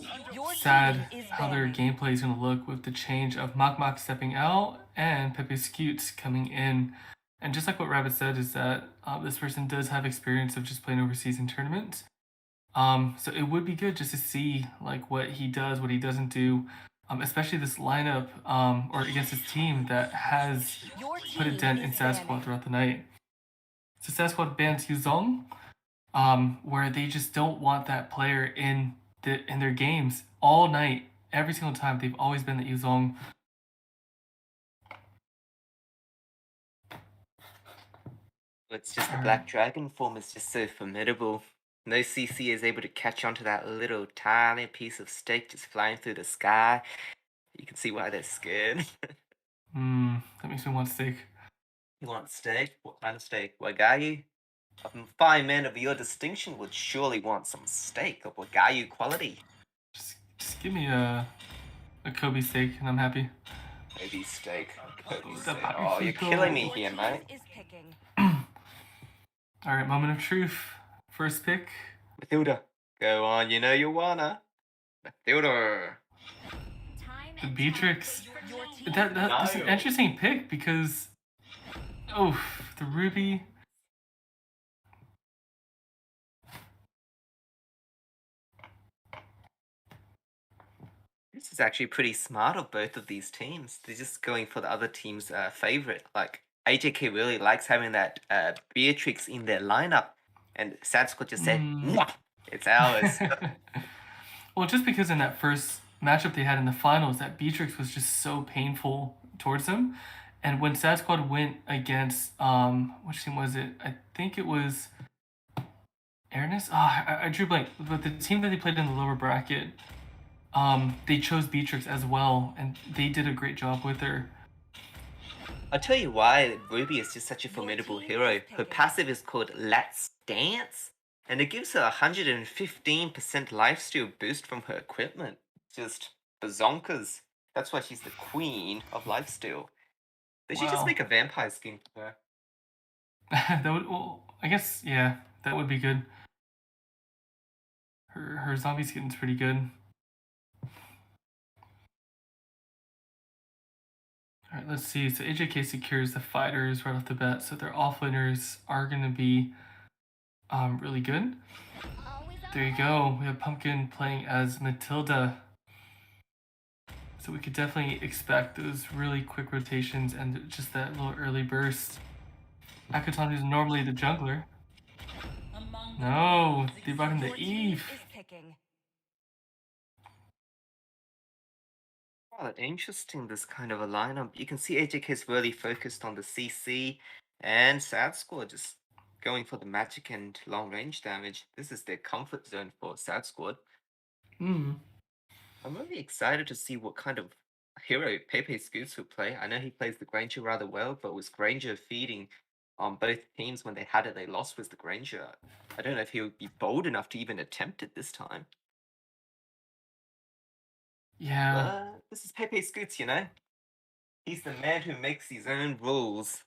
their gameplay is going to look with the change of Makmak stepping out and Pepe Scoots coming in. And just like what Rabbit said, is that this person does have experience of just playing overseas in tournaments. So it would be good just to see like what he does, what he doesn't do, especially this lineup or against his team that has put a dent in Sad Squad throughout the night. So Sad Squad bans Yuzong, where they just don't want that player in their games all night, every single time. They've always been the Yuzong. It's just the Black Dragon form is just so formidable. No CC is able to catch onto that little tiny piece of steak just flying through the sky. You can see why they're scared. That makes me want steak. You want steak? What kind of steak? Wagyu? 5 men of your distinction would surely want some steak of Wagyu quality. Just give me a Kobe steak and I'm happy. Kobe steak. Oh, you're killing me here, mate. Alright, moment of truth. First pick. Mathilda. Go on, you know you wanna. Mathilda. The Beatrix. That's an interesting pick because... Oh, the Ruby... This is actually pretty smart of both of these teams. They're just going for the other team's favorite. Like, AJK really likes having that Beatrix in their lineup. And Sad Squad just said, "Mwah, it's ours." Well, just because in that first matchup they had in the finals, that Beatrix was just so painful towards them. And when Sad Squad went against, which team was it? I think it was Airness? I drew blank. But the team that they played in the lower bracket, they chose Beatrix as well, and they did a great job with her. I'll tell you why Ruby is just such a formidable hero. Her passive is called Let's Dance, and it gives her a 115% lifesteal boost from her equipment. Just bazonkers. That's why she's the queen of lifesteal. They should just Wow. make a vampire skin for her. That would, well, I guess, yeah, that would be good. Her zombie skin's pretty good. Alright, let's see. So AJK secures the fighters right off the bat, so their offlaners are going to be really good. There you go. We have Pumpkin playing as Matilda. So we could definitely expect those really quick rotations and just that little early burst. Akutan is normally the jungler. No, they brought in the Eve. Well, interesting, this kind of a lineup. You can see AJK is really focused on the CC, and Sad Squad just going for the magic and long range damage. This is their comfort zone for Sad Squad. Hmm. I'm really excited to see what kind of hero Pepe Scoots will play. I know he plays the Granger rather well, but was Granger feeding on both teams when they had it, they lost was the Granger. I don't know if he would be bold enough to even attempt it this time. Yeah. This is Pepe Scoots, you know? He's the man who makes his own rules.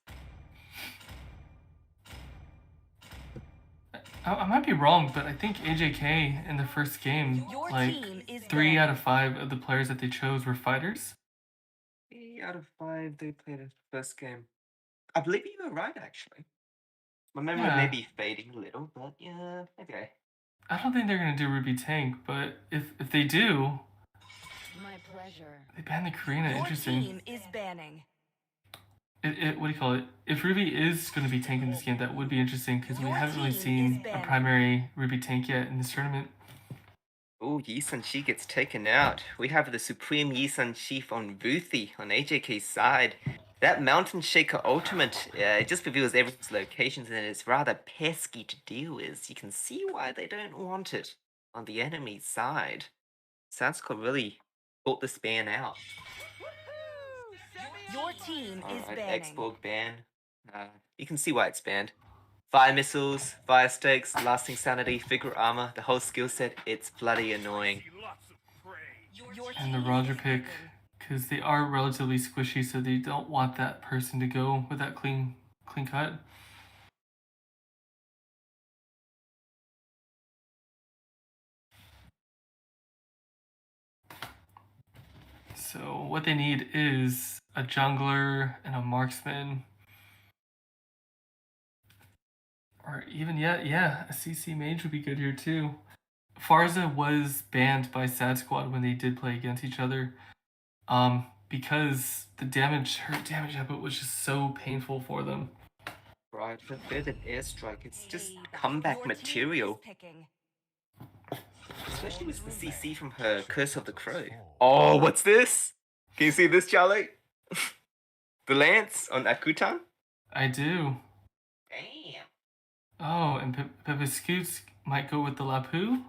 I might be wrong, but I think AJK in the first game, like 3 out of 5 of the players that they chose were fighters. 3 out of 5 they played the first game. I believe you were right, actually. My memory may be fading a little, but yeah, okay. I don't think they're gonna do Ruby Tank, but if they do, my pleasure. They ban the Karina. Interesting. Your team is banning. What do you call it? If Ruby is going to be tanking this game, that would be interesting because we haven't really seen a primary Ruby tank yet in this tournament. Oh, Yisun Shi gets taken out. We have the Supreme Yisun Chief on Vuthi on AJK's side. That Mountain Shaker ultimate, it just reveals everyone's locations and it's rather pesky to deal with. You can see why they don't want it on the enemy's side. Sanskar really thought this ban out. Your team is banning. X-Borg ban. You can see why it's banned. Fire missiles, fire stakes, lasting sanity, figure armor, the whole skill set, it's bloody annoying. And the Roger pick, because they are relatively squishy, so they don't want that person to go with that clean cut. So what they need is a jungler and a marksman. Or even, yeah, a CC mage would be good here too. Farza was banned by Sad Squad when they did play against each other. Because her damage output was just so painful for them. Right, the feathered airstrike, it's just comeback material. Especially with the CC from her Curse of the Crow. Oh, what's this? Can you see this, Charlie? The lance on Akutan? I do. Damn. Oh, and Pepe Scoots might go with the Lapu?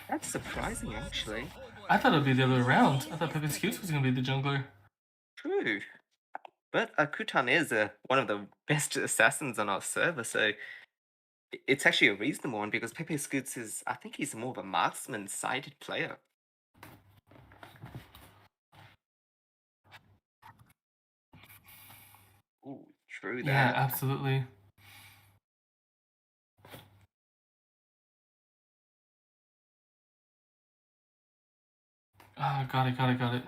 That's surprising, actually. I thought it would be the other way around. I thought Pepe Scoots was going to be the jungler. True. But Akutan is one of the best assassins on our server, so it's actually a reasonable one because Pepe Scoots is, I think he's more of a marksman-sided player. Ooh, true that. Yeah, absolutely. Oh, got it.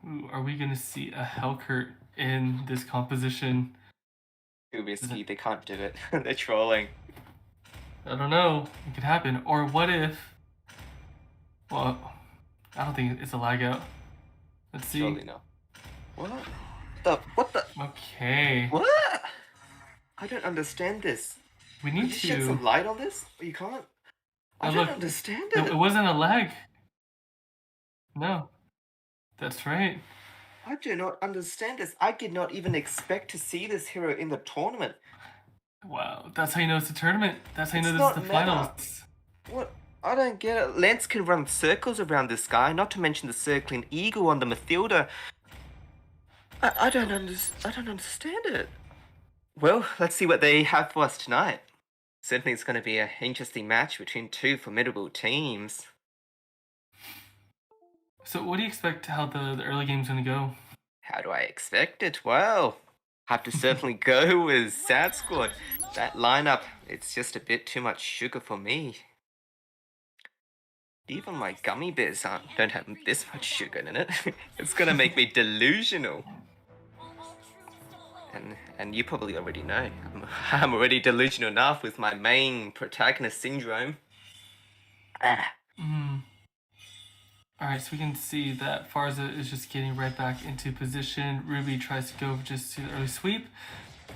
Ooh, are we gonna see a Hellcurt in this composition? Too risky, they can't do it. They're trolling. I don't know. It could happen. Or what if... Well, I don't think it's a lag out. Let's see. Surely no. What the? Okay. What? I don't understand this. We need to to shed some light on this. You can't. I don't understand it. It wasn't a lag. No, that's right. I do not understand this. I did not even expect to see this hero in the tournament. Wow, that's how you know it's a tournament. That's how you know this is the finals. What? I don't get it. Lance can run circles around this guy, not to mention the circling eagle on the Mathilda. I don't understand it. Well, let's see what they have for us tonight. Certainly it's going to be an interesting match between two formidable teams. So what do you expect how the early game's going to go? How do I expect it? Well, have to certainly go with Sad Squad. That lineup, it's just a bit too much sugar for me. Even my gummy bears don't have this much sugar in it. It's gonna make me delusional. And you probably already know. I'm already delusional enough with my main protagonist syndrome. Alright, so we can see that Farza is just getting right back into position. Ruby tries to go just to the early sweep.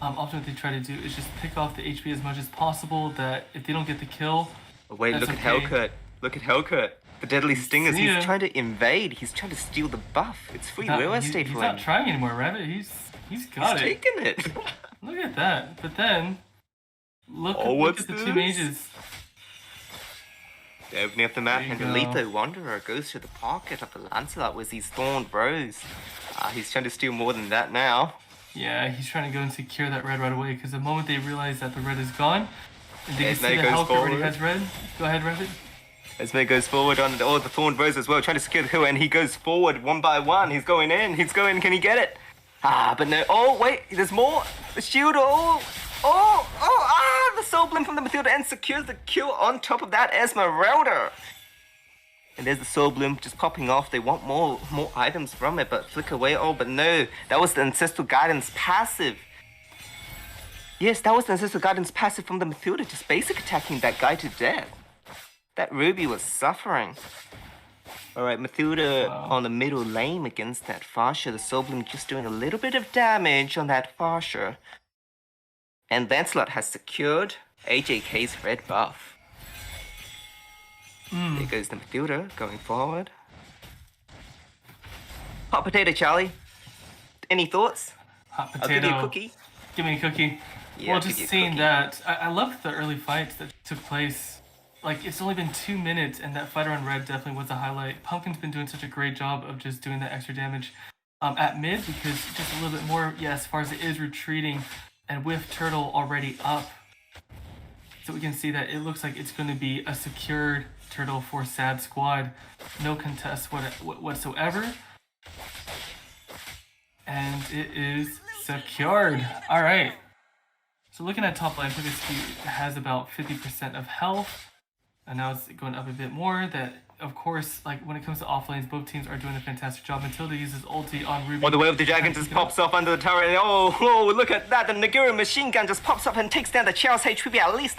Often what they try to do is just pick off the HP as much as possible, that if they don't get the kill... Oh, wait, look at Hellkurt. Look at Hellkurt. The Deadly Stingers, he's trying to invade. He's trying to steal the buff. It's free real estate for him. He's not trying anymore, Rabbit. He's got it. He's taking it. Look at that. But then, look at the two mages. The opening of the map, and the Lethal Wanderer goes to the pocket of the Lancelot with these Thorned Bros. He's trying to steal more than that now. Yeah, he's trying to go and secure that red right away, because the moment they realize that the red is gone, and they can see the Hellkurt already has red. Go ahead, Rabbit. Esme goes forward on all the Thorned Bros as well, trying to secure the kill, and he goes forward one by one. He's going in. Can he get it? But no. Oh, wait, there's more. The shield. The Soul Bloom from the Mathilda and secures the kill on top of that Esmeralda. And there's the Soul Bloom just popping off. They want more items from it, but flick away. Oh, but no. That was the Ancestral Guidance passive. Yes, that was the Ancestral Guidance passive from the Mathilda, just basic attacking that guy to death. That Ruby was suffering. Alright, Mathilda on the middle lane against that Farsha. The Soul Bloom just doing a little bit of damage on that Farsha. And Lancelot has secured AJK's red buff. There goes the Mathilda going forward. Hot potato, Charlie. Any thoughts? Hot potato. I'll give you a cookie. Give me a cookie. Yeah, well, just seeing that, I love the early fights that took place. Like, it's only been 2 minutes, and that fighter on red definitely was a highlight. Pumpkin's been doing such a great job of just doing that extra damage at mid, because just a little bit more, as far as it is retreating, and with Turtle already up. So we can see that it looks like it's going to be a secured Turtle for Sad Squad. No contest whatsoever. And it is secured. Alright. So looking at top lane, Pivotski has about 50% of health. And now it's going up a bit more. That, of course, like when it comes to off lanes, both teams are doing a fantastic job. Matilda uses ulti on Ruby. Oh, the Way of the Dragon just pops off under the tower. And oh, look at that. The Nagura machine gun just pops up and takes down the Charles HP at least.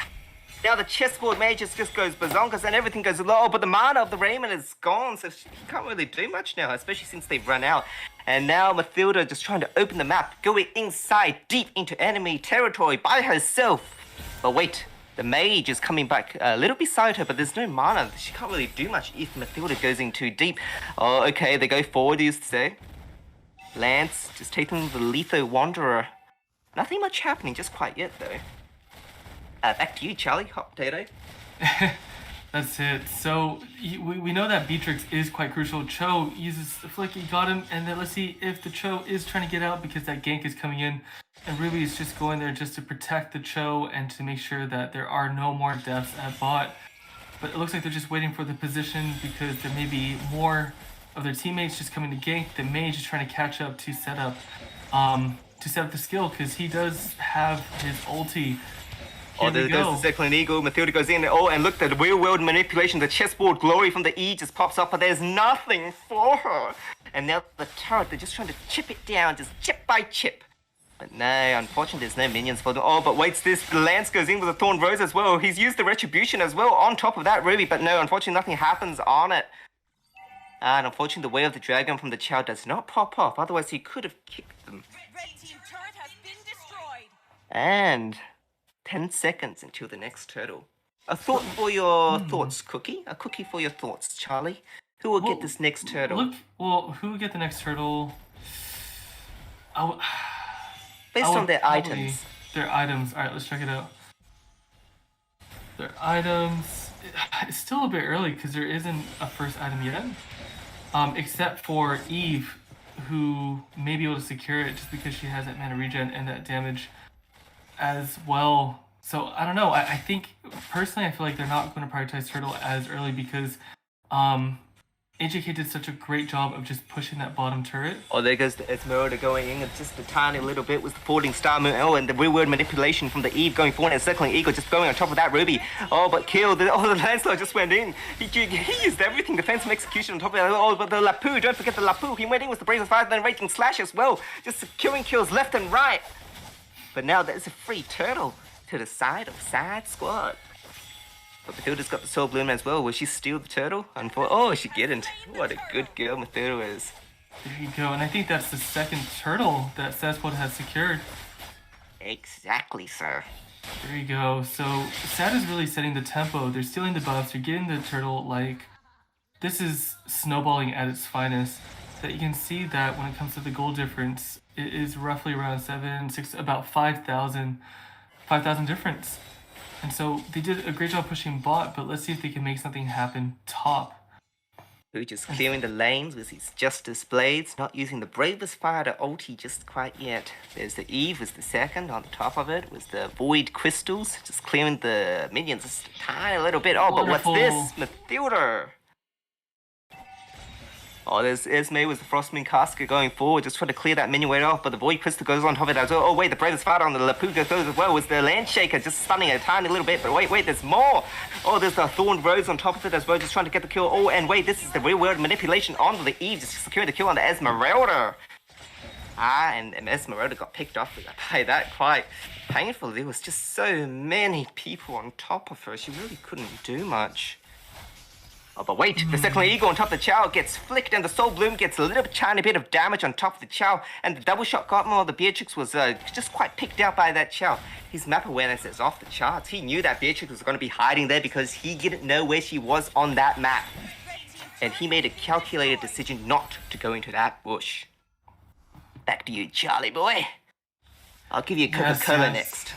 Now the chessboard mages just goes bazonkas and everything goes low. But the mana of the Raymond is gone, so he can't really do much now, especially since they've run out. And now Mathilda just trying to open the map, going inside, deep into enemy territory by herself. But wait. The mage is coming back a little beside her, but there's no mana. She can't really do much if Mathilda goes in too deep. Oh, okay, they go forward, you used to say. Lance just taking the Lethal Wanderer. Nothing much happening just quite yet, though. Back to you, Charlie. Hot potato. That's it. So we know that Beatrix is quite crucial. Cho uses the flick, he got him, and then let's see if the Cho is trying to get out because that gank is coming in. And Ruby is just going there just to protect the Cho and to make sure that there are no more deaths at bot. But it looks like they're just waiting for the position because there may be more of their teammates just coming to gank. The mage is trying to catch up to set up the skill because he does have his ulti. Oh, there's the Cyclone Eagle. Mathilda goes in. Oh, and look, the real world manipulation. The chessboard glory from the E just pops up, but there's nothing for her. And now the turret, they're just trying to chip it down, just chip by chip. But no, unfortunately, there's no minions for them. Oh, but wait, this Lance goes in with a Thorn Rose as well. He's used the Retribution as well on top of that Ruby, but no, unfortunately, nothing happens on it. And unfortunately, the Way of the Dragon from the Child does not pop off. Otherwise, he could have kicked them. Red team turret has been destroyed. And 10 seconds until the next turtle. A thought for your thoughts, Cookie. A cookie for your thoughts, Charlie. Who will get this next turtle? Who will get the next turtle? Based on their items. Their items. Alright, let's check it out. Their items. It's still a bit early because there isn't a first item yet. Except for Eve, who may be able to secure it just because she has that mana regen and that damage as well. So I don't know. I think personally I feel like they're not going to prioritize Turtle as early because AJK did such a great job of just pushing that bottom turret. Oh, there goes the Esmeralda going in, and just a tiny little bit was the falling star moon. Oh, and the real world manipulation from the Eve going forward and circling Eagle just going on top of that Ruby. Oh, but killed. The Lancelot just went in. He used everything, defensive execution on top of that. Oh, but the Lapu, don't forget the Lapu. He went in with the Brazen Fire, then Raging Slash as well. Just securing kills left and right. But now there's a free turtle to the side of Sad Squad. But Mathilda's got the Soul Bloom as well. Will she steal the turtle? Oh, she didn't. What a good girl Mathilda is. There you go. And I think that's the second turtle that Sad Squad has secured. Exactly, sir. There you go. So Sad is really setting the tempo. They're stealing the buffs. They're getting the turtle. Like, this is snowballing at its finest. That you can see that when it comes to the goal difference, it is roughly around about 5,000 difference. And so they did a great job pushing bot, but let's see if they can make something happen top. Who just clearing the lanes with his Justice Blades, not using the Bravest Fire to ulti just quite yet. There's the Eve was the second, on the top of it was the Void Crystals, just clearing the minions just a tiny little bit. Oh, Wonderful. But what's this? Mathilda! Oh, there's Esme with the Frostmoon Casket going forward, just trying to clear that minion weight off, but the Void Crystal goes on top of it as well. Oh, wait, the Bravest Fighter on the Lapu goes as well, with the Land Shaker just stunning a tiny little bit, but wait, there's more! Oh, there's the Thorned Rose on top of it as well, just trying to get the kill. Oh, and wait, this is the real world manipulation on the Eve, just securing the kill on the Esmeralda. And Esmeralda got picked off by that quite painful. There was just so many people on top of her, she really couldn't do much. Oh, but wait, the second Eagle on top of the Chow gets flicked and the Soul Bloom gets a little tiny bit of damage on top of the Chow, and the double shot Godmore of the Beatrix was just quite picked out by that Chow. His map awareness is off the charts. He knew that Beatrix was going to be hiding there because he didn't know where she was on that map. And he made a calculated decision not to go into that bush. Back to you, Charlie boy. I'll give you Coca-Cola next.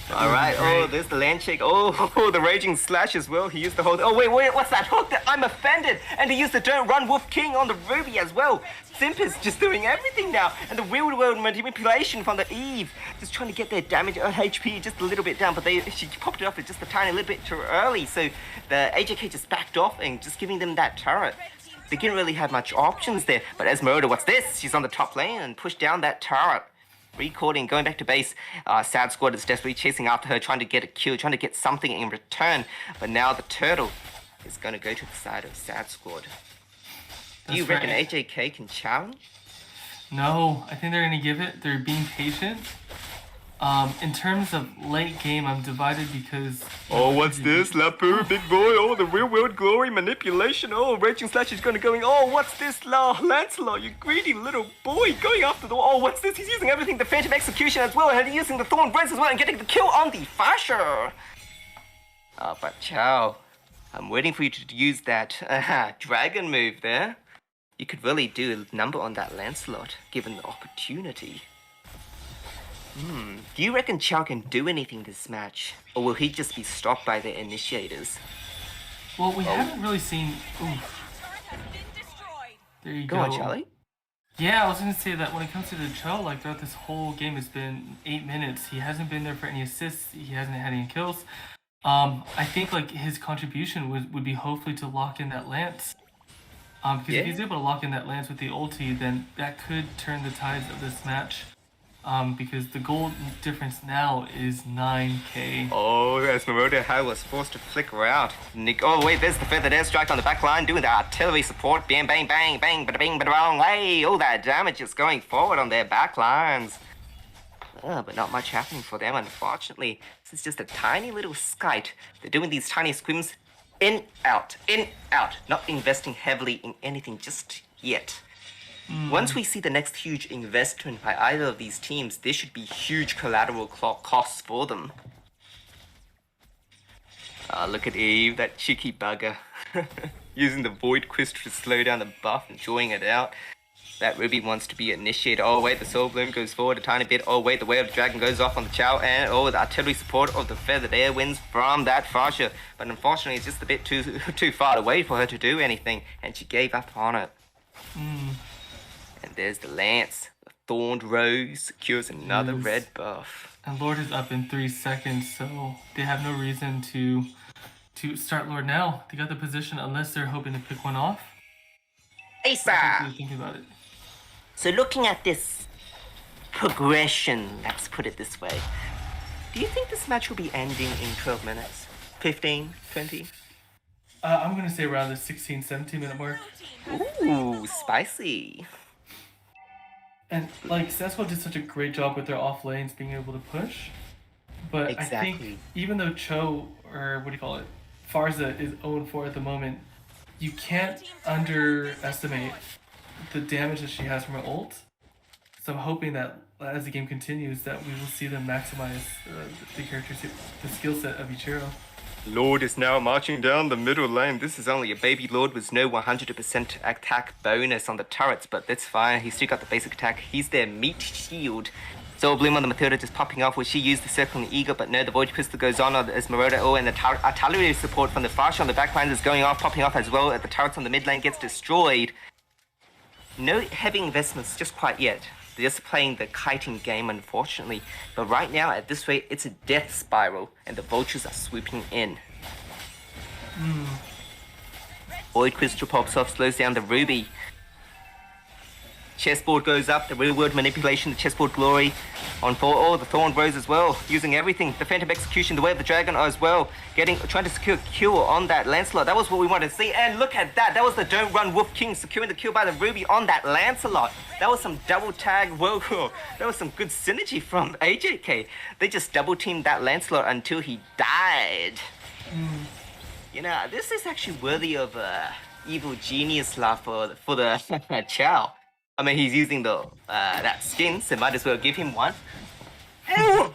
Alright, oh, there's the land shake. Oh, the Raging Slash as well. He used the whole... Oh, wait, what's that hook? I'm offended. And he used the Don't Run Wolf King on the Ruby as well. Simp is just doing everything now. And the real world manipulation from the Eve. Just trying to get their damage on HP just a little bit down. But she popped it off just a tiny little bit too early. So the AJK just backed off and just giving them that turret. They didn't really have much options there. But Esmeralda, what's this? She's on the top lane and pushed down that turret. Recording, going back to base. Sad Squad is desperately chasing after her, trying to get a kill, trying to get something in return. But now the turtle is going to go to the side of Sad Squad. Do you reckon AJK can challenge? No, I think they're going to give it. They're being patient. In terms of late game, I'm divided because... Oh, what's this? Lapu, big boy. Oh, the real world glory manipulation. Oh, Raging Slash is going to go in. Oh, what's this? Lancelot, you greedy little boy. Going after the... Oh, what's this? He's using everything. Defensive execution as well. And he's using the Thorn Breath as well and getting the kill on the Fasher. Oh, but Chow, I'm waiting for you to use that dragon move there. You could really do a number on that Lancelot, given the opportunity. Do you reckon Chow can do anything this match? Or will he just be stopped by the initiators? Well, we haven't really seen... Ooh. There you go. Go on, Charlie. Yeah, I was going to say that when it comes to the Chow, like throughout this whole game, it's been 8 minutes. He hasn't been there for any assists. He hasn't had any kills. I think like his contribution would be hopefully to lock in that Lance. Because if he's able to lock in that Lance with the ulti, then that could turn the tides of this match. Because the goal difference now is 9k. Oh, Esmeralda was forced to flicker out. Oh, wait, there's the feathered airstrike on the back line, doing the artillery support. Bang, bang, bang, bang, bada bing, bada bong. Hey, all that damage is going forward on their back lines. But not much happening for them, unfortunately. This is just a tiny little skite. They're doing these tiny squims in, out, not investing heavily in anything just yet. Once we see the next huge investment by either of these teams, there should be huge collateral costs for them. Look at Eve, that cheeky bugger. Using the Void Crystal to slow down the buff, enjoying it out. That Ruby wants to be initiated. Oh wait, the Soul Bloom goes forward a tiny bit. Oh wait, the Way of the Dragon goes off on the Chow. And the artillery support of the Feathered Air wins from that Fasher. But unfortunately, it's just a bit too far away for her to do anything. And she gave up on it. And there's the Lance. The Thorned Rose secures another Yes. red buff. And Lord is up in 3 seconds, so they have no reason to start Lord now. They got the position unless they're hoping to pick one off. Asa! Think about it. So looking at this progression, let's put it this way, do you think this match will be ending in 12 minutes? 15, 20? I'm going to say around the 16, 17 minute mark. Ooh, spicy. And like Sesco did such a great job with their off lanes being able to push. But I think even though Cho, or what do you call it, Farza is 0-4 at the moment, you can't underestimate the damage that she has from her ult. So I'm hoping that as the game continues that we will see them maximize the characters, the skill set of each hero. Lord is now marching down the middle lane. This is only a baby Lord with no 100% attack bonus on the turrets, but that's fine. He's still got the basic attack. He's their meat shield. Soul Bloom on the Matilda just popping off. Will she use the Circle and Eagle? But no, the Void Crystal goes on as Marauder. Oh, and the artillery support from the Farsha on the backline is going off, popping off as well. The turrets on the mid lane gets destroyed. No heavy investments just quite yet. They're just playing the kiting game, unfortunately. But right now, at this rate, it's a death spiral, and the vultures are swooping in. Void Crystal pops off, slows down the Ruby. Chessboard goes up, the real world manipulation, the chessboard glory on for all the Thorned Rose as well, using everything, the Phantom Execution, the Way of the Dragon as well, trying to secure a kill on that Lancelot. That was what we wanted to see, and look at that, that was the Don't Run Wolf King securing the kill by the Ruby on that Lancelot. That was some double tag, whoa, that was some good synergy from AJK. They just double teamed that Lancelot until he died. You know, this is actually worthy of evil genius laugh for the Chow. I mean, he's using the that skin, so might as well give him one. It's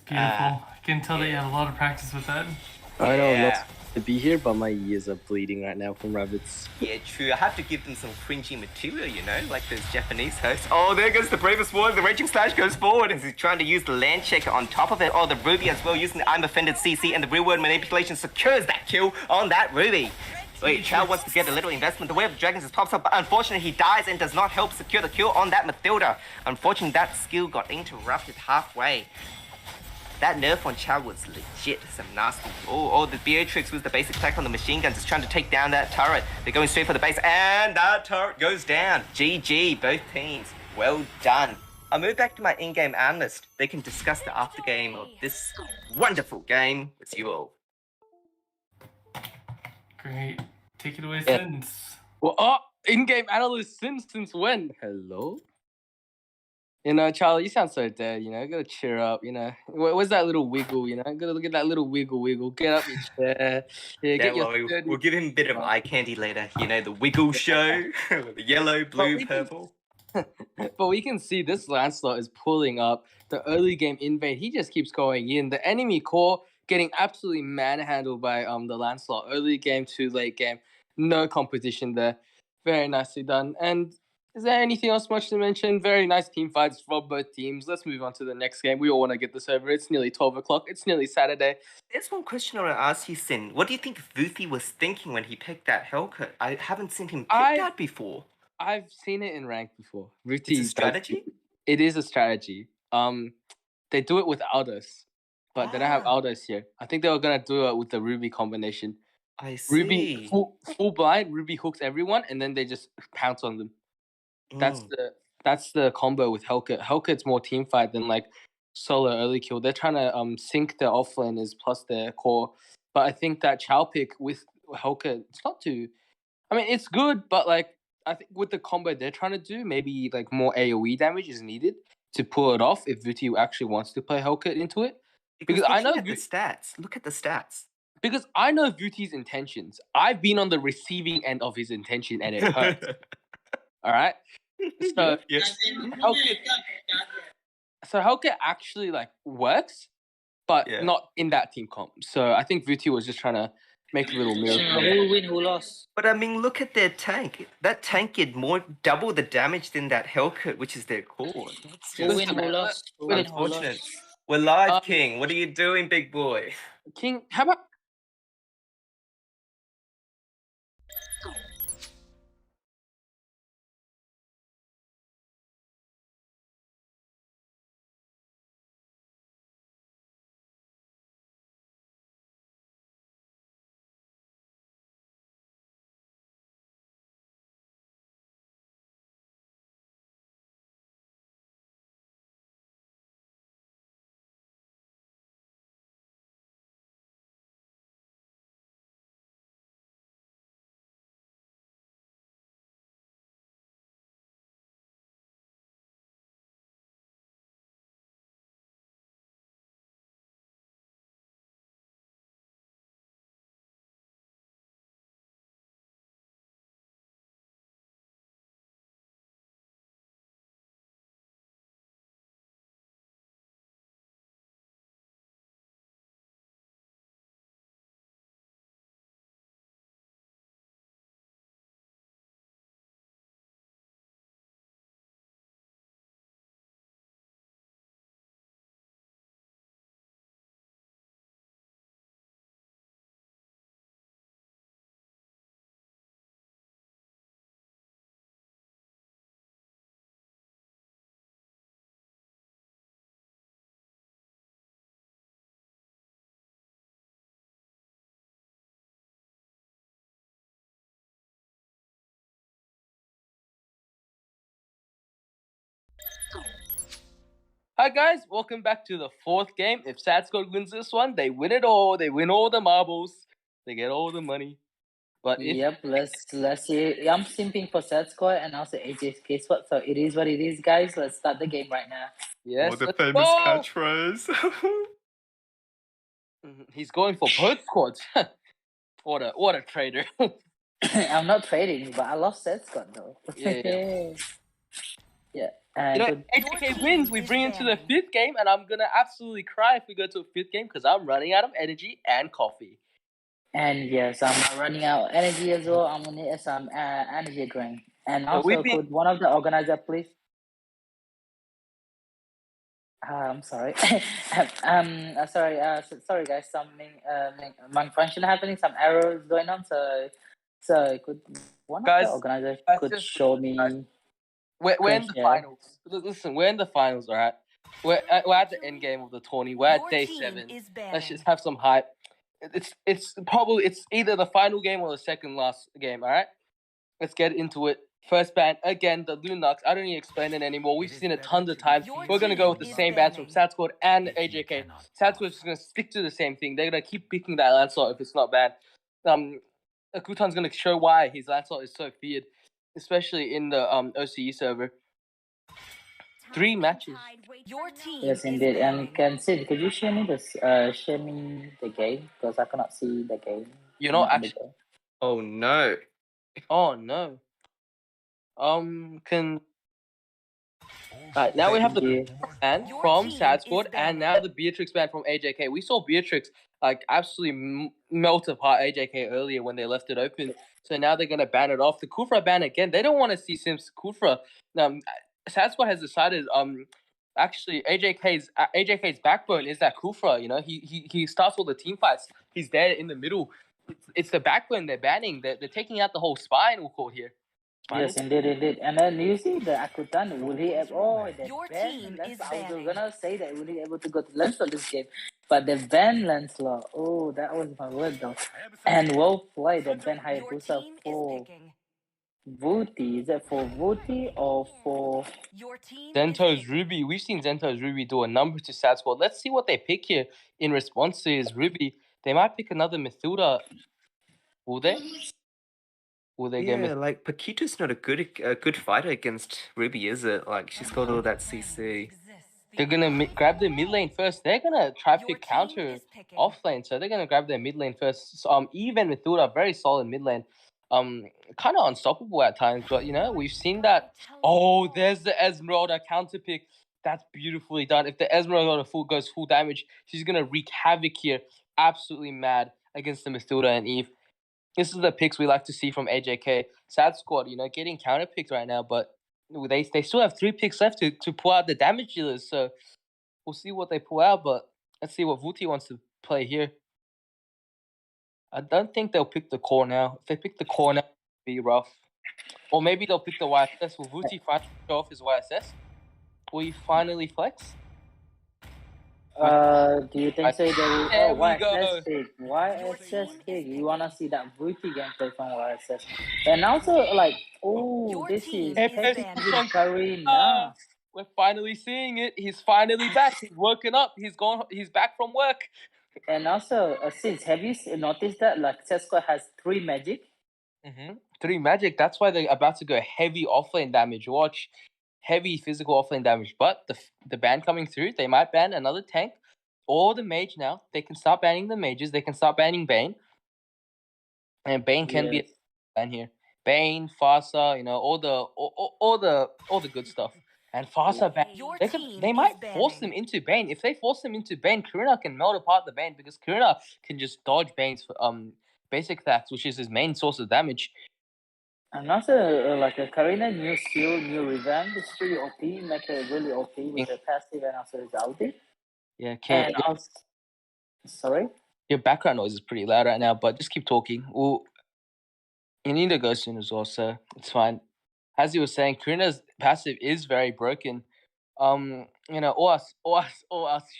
beautiful. I can tell that you have a lot of practice with that. I know I'm not to be here, but my ears are bleeding right now from rabbits. Yeah, true. I have to give them some cringy material, you know, like those Japanese hosts. Oh, there goes the bravest one. The Raging Slash goes forward as he's trying to use the land checker on top of it. Oh, the Ruby as well, using the I'm Offended CC, and the real world manipulation secures that kill on that Ruby. Wait, Chow wants to get a little investment. The Way of the Dragons just pops up, but unfortunately he dies and does not help secure the kill on that Matilda. Unfortunately, that skill got interrupted halfway. That nerf on Chow was legit, some nasty. Oh, the Beatrix was the basic attack on the machine guns, just trying to take down that turret. They're going straight for the base, and that turret goes down. GG, both teams. Well done. I'll move back to my in-game analyst. They can discuss the after-game of this wonderful game with you all. Great. Take it away, Sins. Well, in-game analyst since when? Hello? You know, Charlie, you sound so dead, you know, gotta cheer up, you know. Where's that little wiggle, you know? Gotta look at that little wiggle. Get up your chair. Yeah, get your we'll give him a bit of eye candy later. You know, the wiggle show. The yellow, blue, purple. But we can see this Lancelot is pulling up. The early game invade, he just keeps going in. The enemy core getting absolutely manhandled by the Lancelot. Early game to late game. No competition there. Very nicely done. And is there anything else much to mention? Very nice team fights from both teams. Let's move on to the next game. We all want to get this over. It's nearly 12 o'clock. It's nearly Saturday. There's one question I want to ask you, Sin. What do you think Vuthi was thinking when he picked that Hellcat? I haven't seen him pick that before. I've seen it in rank before. Vuthi, it's a strategy? It is a strategy. They do it without us, but they don't have Aldous here. I think they were going to do it with the Ruby combination. I see. Ruby, full blind, Ruby hooks everyone, and then they just pounce on them. That's the combo with Hellcat. Hellcat's more team fight than like solo early kill. They're trying to sync their offlaners plus their core. But I think that Chow pick with Hellcat, it's not too. I mean, it's good, but like I think with the combo they're trying to do, maybe like more AOE damage is needed to pull it off if Vuthi actually wants to play Hellcat into it. Because I know the stats. Look at the stats. Because I know Vuthi's intentions. I've been on the receiving end of his intention, and it hurts. All right. So Hellcat actually like works, but not in that team comp. So I think Vuthi was just trying to make a little miracle. Who win, who lost? But I mean, look at their tank. That tank did double the damage than that Hellcat, which is their core. Who win, who lost? Unfortunate. We're live, King. What are you doing, big boy? King, how about? Hi guys, welcome back to the fourth game. If Sad Squad wins this one, they win it all. They win all the marbles. They get all the money. But if Yep, let's see. I'm simping for Sad Squad and also AJK Squad, so it is what it is, guys. Let's start the game right now. yes, Oh, the let's famous go! catchphrase. He's going for both squads. what a traitor. I'm not trading, but I love Sad Squad though. Yeah. Yeah. You know, AJK wins. We bring into the fifth game, and I'm gonna absolutely cry if we go to a fifth game because I'm running out of energy and coffee. And yes, I'm running out of energy as well. I'm gonna need some energy drink. And also, could one of the organizer please? I'm sorry. Sorry guys. Some malfunction happening. Some errors going on. So could one Guys, of the organizers could just show me? We're in the finals. Listen, we're in the finals, all right? We're at the end game of the tourney. We're at day 7. Let's just have some hype. It's either the final game or the second last game, all right? Let's get into it. First ban, again, the Lunox. I don't need to explain it anymore. We've seen it tons of times. We're going to go with the same bans from Sad Squad and AJK. Sad Squad is just going to stick to the same thing. They're going to keep picking that Lancelot if it's not banned. Akutan's going to show why his Lancelot is so feared, especially in the OCE server. 3 matches. Yes, indeed. And Sid, could you share me the game because I cannot see the game. You know, actually. Oh no. Oh no. Alright, now we have the ban from Sad Squad and now the Beatrix ban from AJK. We saw Beatrix like absolutely melt apart AJK earlier when they left it open. So now they're gonna ban it off. The Kufra ban again. They don't want to see Sims Kufra. Sad Squad has decided actually AJK's backbone is that Kufra. You know, he starts all the team fights. He's there in the middle. It's the backbone they're banning. They're taking out the whole spine. We'll call here. Yes, indeed. And then you see the Akutan, will he I was gonna say that will he able to go to Lancelot this game, but the ban Lancelot. Oh, that was my word though. And well played. The ban Hayabusa for Vuti. Is it for Vuti or for Zento's Ruby? We've seen Zento's Ruby do a number to Sad Squad. Let's see what they pick here in response to his Ruby. They might pick another Mathilda. Will they? Yeah, like Paquita's not a good fighter against Ruby, is it? Like she's got all that CC. They're gonna grab the mid lane first. They're gonna try pick counter off lane, so they're gonna grab their mid lane first. So, even Mathilda, very solid mid lane. Kind of unstoppable at times, but you know we've seen that. Oh, there's the Esmeralda counter pick. That's beautifully done. If the Esmeralda goes full damage, she's gonna wreak havoc here. Absolutely mad against the Mathilda and Eve. This is the picks we like to see from AJK. Sad Squad, you know, getting counter picked right now, but they still have 3 picks left to pull out the damage dealers. So we'll see what they pull out, but let's see what Vuti wants to play here. I don't think they'll pick the core now. If they pick the core now, it'll be rough. Or maybe they'll pick the YSS. Will Vuti finally show off his YSS? Will he finally flex? do you think so? There we go. YSS kick. You wanna see that Vuti gameplay from YSS? And also, like, this is Karina. We're finally seeing it. He's finally back. He's woken up. He's back from work. And also, since have you noticed that like Sesko has 3 magic? 3 magic. That's why they're about to go heavy offlane damage. Watch. Heavy physical offlane damage, but the ban coming through, they might ban another tank or the mage now. They can start banning the mages. They can start banning Bane, and Bane can be a ban here. Bane, Farsa, you know, all the good stuff. And Farsa ban. They might force them into Bane. If they force them into Bane, Karina can melt apart the Bane because Karina can just dodge Bane's basic attacks, which is his main source of damage. And also, like a Karina new skill, new revamp is pretty OP, make it really OP with the passive and also his ulti. Yeah, sorry? Your background noise is pretty loud right now, but just keep talking. Well, you need to go soon as well, so it's fine. As you were saying, Karina's passive is very broken. You know, all us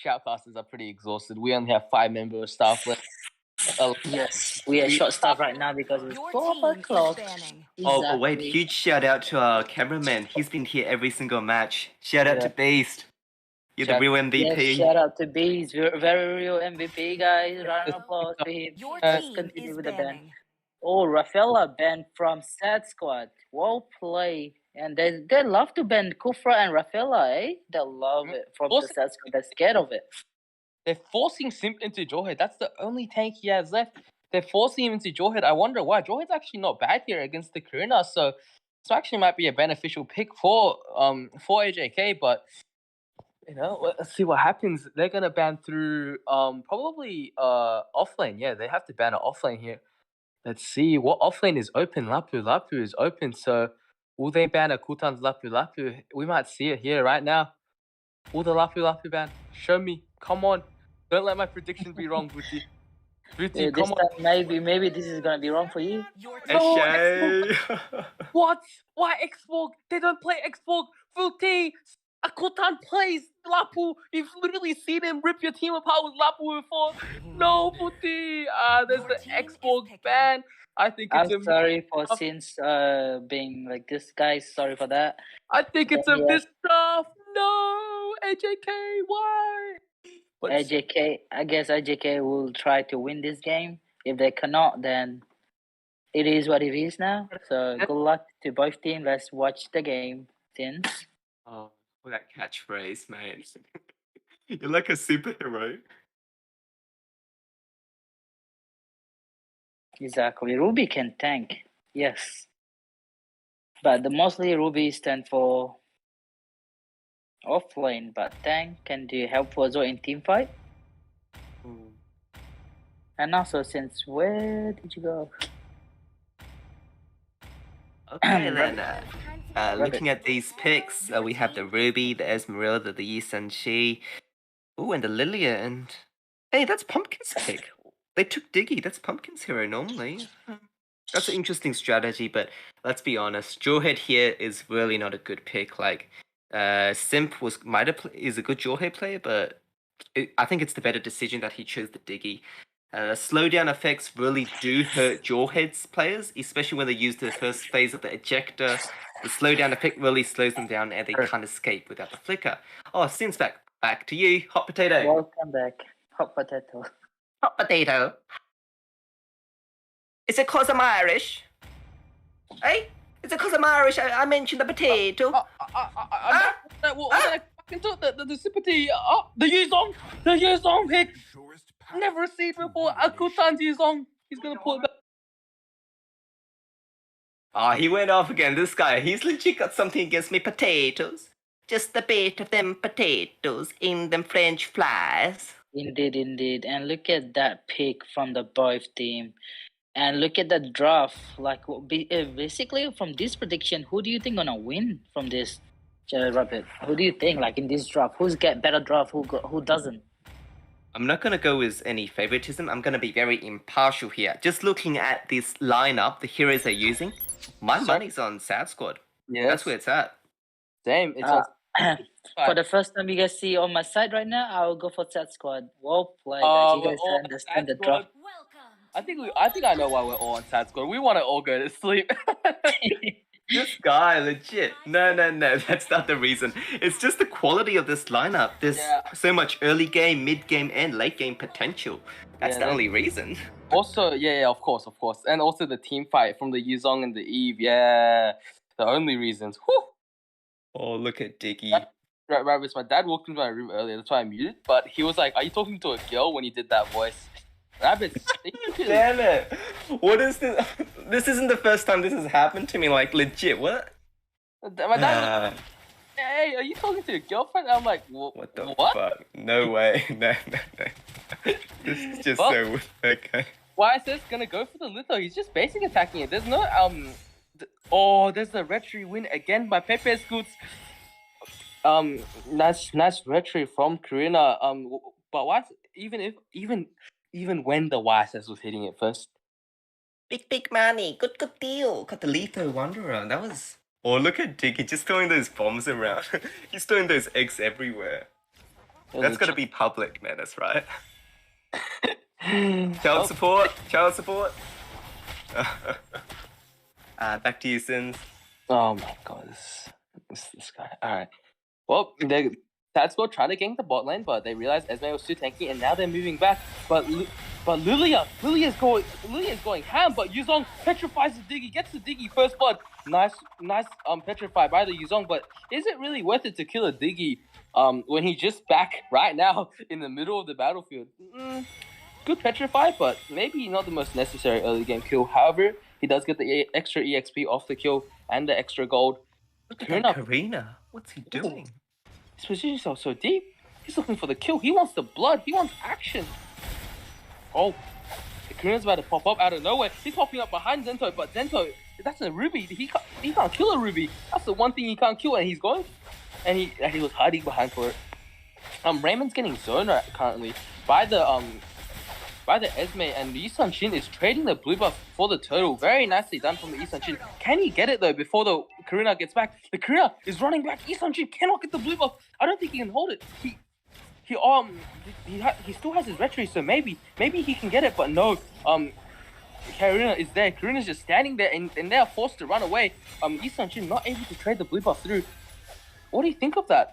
shoutcasters are pretty exhausted. We only have 5 members of staff left. Yes, we are short staffed right now because it's 4 o'clock. Oh, wait, huge shout out to our cameraman. He's been here every single match. Shout out to Beast. You're the real MVP. Yes, shout out to B. He's very real MVP, guys. Round of applause for him. Your Let's team continue is with the ban. banning. Oh, Rafaela banned from Sad Squad. Well play. And they love to ban Kufra and Rafaela, eh? They love it from the Sad Squad. They're scared of it. They're forcing Simp into Jawhead. That's the only tank he has left. They're forcing him into Jawhead. I wonder why. Jawhead's actually not bad here against the Karina, so this actually might be a beneficial pick for AJK, but you know, let's see what happens. They're gonna ban through probably offlane. Yeah, they have to ban an offlane here. Let's see what offlane is open. Lapu is open, so will they ban a Kutan's Lapu? We might see it here right now. Will the Lapu ban? Show me. Come on. Don't let my prediction be wrong, Booty. Booty, come on. Maybe this is gonna be wrong for you. Shay. What? Why Xborg? They don't play Xborg. Booty. Akutan plays Lapu. You've literally seen him rip your team apart with Lapu before. No, Booty. There's the Xborg ban. I think it's I'm sorry for since being like this, guys. Sorry for that. I think it's a misdraft. No, AJK, why? AJK, I guess AJK will try to win this game. If they cannot, then it is what it is now. So good luck to both teams. Let's watch the game, since. Oh, that catchphrase, mate. You're like a superhero. Exactly. Ruby can tank, yes. But mostly Ruby stand for offlane, but tank can do helpful as well in team fight. And also, since where did you go? Okay, then. Looking at these picks, we have the Ruby, the Esmeralda, the Yi Sanchi. Ooh, and the Lilia, and... Hey, that's Pumpkin's pick. They took Diggy. That's Pumpkin's hero normally. That's an interesting strategy, but let's be honest. Jawhead here is really not a good pick. Like, Simp is a good Jawhead player, but I think it's the better decision that he chose the Diggy. Slowdown effects really do hurt Jawhead's players, especially when they use the first phase of the ejector. The slowdown effect really slows them down and they can't escape without the flicker. Oh, Sim's back to you, Hot Potato. Welcome back, Hot Potato. Hot Potato. Is it cause I'm Irish? Hey? Is it cause I'm Irish? I mentioned the potato. What I fucking took the sympathy. The Yuzong pick. Never seen before. Akutan's Yuzong. He's gonna pull it back. He went off again. This guy, he's legit got something against me. Potatoes. Just a bit of them potatoes in them French fries. Indeed. And look at that pick from the both team. And look at the draft. Like, basically, from this prediction, who do you think gonna win from this, Rapid? Who do you think, like, in this draft? Who's get better draft? Who doesn't? I'm not gonna go with any favoritism. I'm gonna be very impartial here. Just looking at this lineup, the heroes they're using, my money's on Sad Squad. Yeah, that's where it's at. Same. It's for the first time you guys see on my side right now, I'll go for Sad Squad. Well played. You guys understand the draft. I think I know why we're all on Sad Squad. We want to all go to sleep. This guy, legit. No, that's not the reason. It's just the quality of this lineup. There's so much early game, mid game, and late game potential. That's the only reason. Also, of course. And also the team fight from the Yuzong and the Eve. Yeah, the only reasons. Whew. Oh, look at Diggy. Rabbits, my dad walked into my room earlier. That's why I muted. But he was like, "Are you talking to a girl?" when he did that voice. Rabbits. Damn it. What is this? This isn't the first time this has happened to me. Like, legit, what? My dad was like, "Hey, are you talking to your girlfriend?" I'm like, what the fuck? No way. No. This is just so okay. Why is this gonna go for the litho? He's just basic attacking it. There's no there's the retry win again by Pepe Scoots. Nice retry from Karina. But why? Even when the YSS was hitting it first. Big money, good deal. Got the Letho Wanderer. That was... Oh, look at Diggy just throwing those bombs around. He's throwing those eggs everywhere. That's gotta be public, man, that's right. Child support. Back to you, Sins. Oh my god, this guy. Alright. Well, Sad Squad trying to gank the bot lane, but they realized Esme was too tanky, and now they're moving back. But Lilia is going ham, but Yuzong petrifies the Diggy, gets the Diggy first blood. Nice petrify by the Yuzong, but is it really worth it to kill a Diggy when he's just back right now in the middle of the battlefield? Good petrify, but maybe not the most necessary early game kill. However, he does get the extra EXP off the kill and the extra gold. Look at that Karina. What's he doing? His position is so deep. He's looking for the kill. He wants the blood. He wants action. Oh, the Karina's about to pop up out of nowhere. He's popping up behind Zento, but Zento, that's a Ruby. He can't kill a Ruby. That's the one thing he can't kill, and he's going. And he was hiding behind for it. Raymond's getting zoned currently by the Esme, and the Isan Shin is trading the blue buff for the turtle. Very nicely done from the Isan Shin. Can he get it though before the Karina gets back? The Karina is running back. Isan Shin cannot get the blue buff. I don't think he can hold it. He still has his retry, so maybe he can get it, but no. Karina is there. Karina's just standing there, and they are forced to run away. Isan Shin not able to trade the blue buff through. What do you think of that,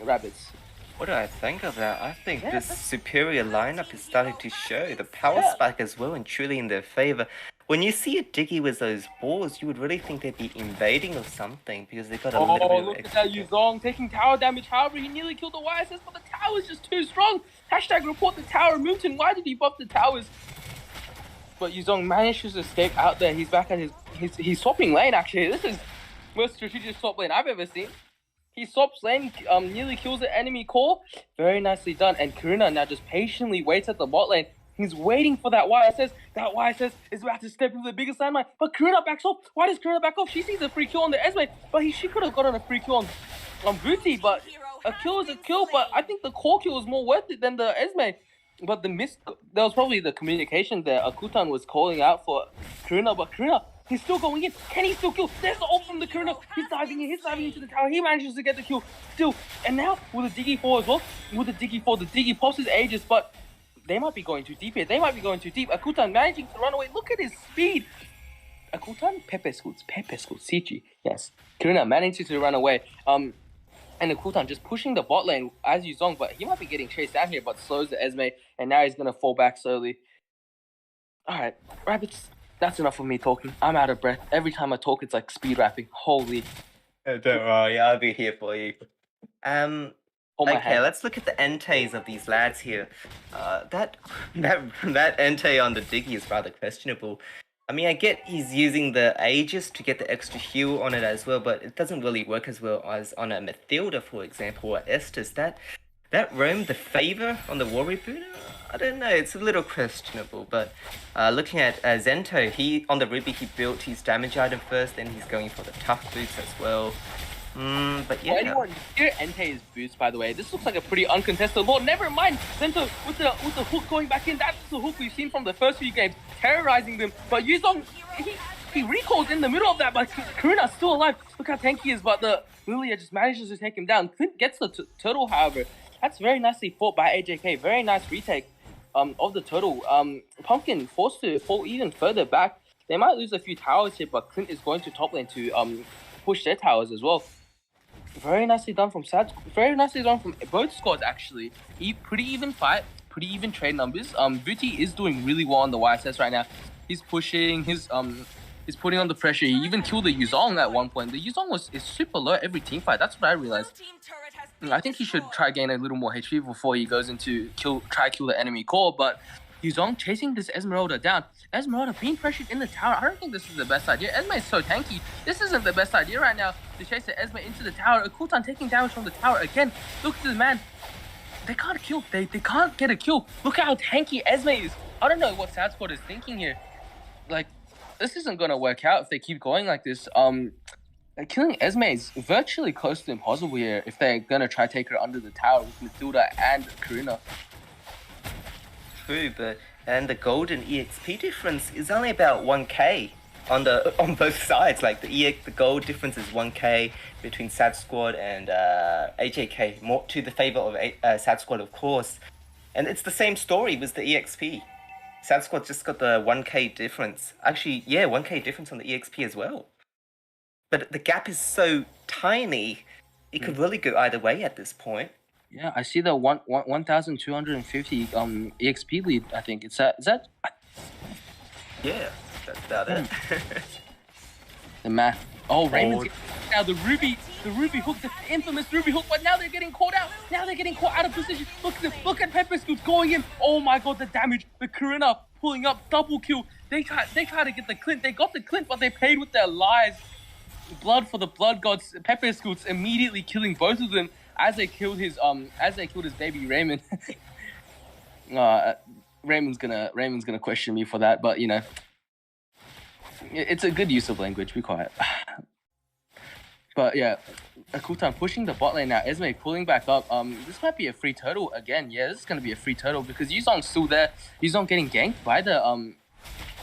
Rabbits? What do I think of that? I think this superior lineup is starting to show. The power spike as well and truly in their favor. When you see a Diggy with those balls, you would really think they'd be invading or something because they got a little bit of look at that Yuzong taking tower damage. However, he nearly killed the YSS, but the tower is just too strong. Hashtag report the tower. Moonton, why did he buff the towers? But Yuzong manages to escape out there. He's back at he's swapping lane actually. This is the most strategic swap lane I've ever seen. He swaps lane, nearly kills the enemy core. Very nicely done. And Karina now just patiently waits at the bot lane. He's waiting for that YSS. That YSS is about to step into the biggest landmine. But Karina backs off. Why does Karina back off? She sees a free kill on the Esme. But she could have gotten a free kill on Booty. But a kill is a kill. But I think the core kill is more worth it than the Esme. But there was probably the communication there. Akutan was calling out for Karina. But Karina, he's still going in. Can he still kill? There's the ult from the Karina. He's diving in. He's diving into the tower. He manages to get the kill still. And now with the Diggy 4 as well. With the Diggy 4, the Diggy pops his Aegis. But they might be going too deep here. They might be going too deep. Akutan managing to run away. Look at his speed. Akutan? Pepe Scoots, CG. Yes. Karina managing to run away. And Akutan just pushing the bot lane as Yuzong. But he might be getting chased down here. But slows the Esme. And now he's going to fall back slowly. Alright. Rabbits. That's enough of me talking. I'm out of breath. Every time I talk, it's like speed rapping. Holy. Don't worry, I'll be here for you. Okay, let's look at the entes of these lads here. That ente on the Diggy is rather questionable. I mean, I get he's using the Aegis to get the extra heal on it as well, but it doesn't really work as well as on a Mathilda, for example, or Estes. That roam the favor on the Warrior Buddha? I don't know, it's a little questionable, but looking at Zento, on the Ruby he built his damage item first, then he's going for the tough boots as well. But yeah. Anyone hear Entei's boots, by the way? This looks like a pretty uncontested lord. Never mind, Zento with the hook going back in. That's the hook we've seen from the first few games, terrorizing them. But Yuzong, he recalls in the middle of that, but Karina's still alive. Look how tanky he is, but the Lilia just manages to take him down. Clint gets the turtle, however. That's very nicely fought by AJK. Very nice retake of the turtle. Pumpkin forced to fall even further back. They might lose a few towers here, but Clint is going to top lane to push their towers as well. Very nicely done from Sad. Very nicely done from both squads actually. Pretty even fight, pretty even trade numbers. Booty is doing really well on the YSS right now. He's pushing. He's putting on the pressure. He even killed the Yuzong at one point. The Yuzong is super low every team fight. That's what I realized. I think he should try gain a little more HP before he goes into try kill the enemy core. But Yuzong chasing this Esmeralda down. Esmeralda being pressured in the tower. I don't think this is the best idea. Esme is so tanky. This isn't the best idea right now to chase the Esme into the tower. Akutan taking damage from the tower again. Look at this man. They can't kill. They can't get a kill. Look at how tanky Esme is. I don't know what Sad Squad is thinking here. Like, this isn't gonna work out if they keep going like this. Killing Esme is virtually close to impossible here if they're gonna try to take her under the tower with Mathilda and Karina. True, and the golden EXP difference is only about 1k on both sides. Like the gold difference is 1k between Sad Squad and AJK, more to the favor of Sad Squad, of course. And it's the same story with the EXP. Sad Squad just got the 1k difference. Actually, yeah, 1k difference on the EXP as well. But the gap is so tiny, it could really go either way at this point. Yeah, I see the 1,250 EXP lead. I think is that Yeah, that's about it. the math. Oh, Raymond's now the Ruby hook, the infamous Ruby hook, but now they're getting caught out. Now they're getting caught out of position. Look at Pepper Scoots going in. Oh my god, the damage. The Karina pulling up, double kill. They try to get the Clint. They got the Clint, but they paid with their lives. Blood for the blood gods. Pepper Scoots immediately killing both of them as they killed his baby Raymond. Raymond's gonna question me for that, but you know, it's a good use of language. Be quiet. But yeah, a cool time pushing the bot lane now. Esme pulling back up. This might be a free turtle again. Yeah, this is gonna be a free turtle because Yuzong's still there. Yuzong getting ganked by the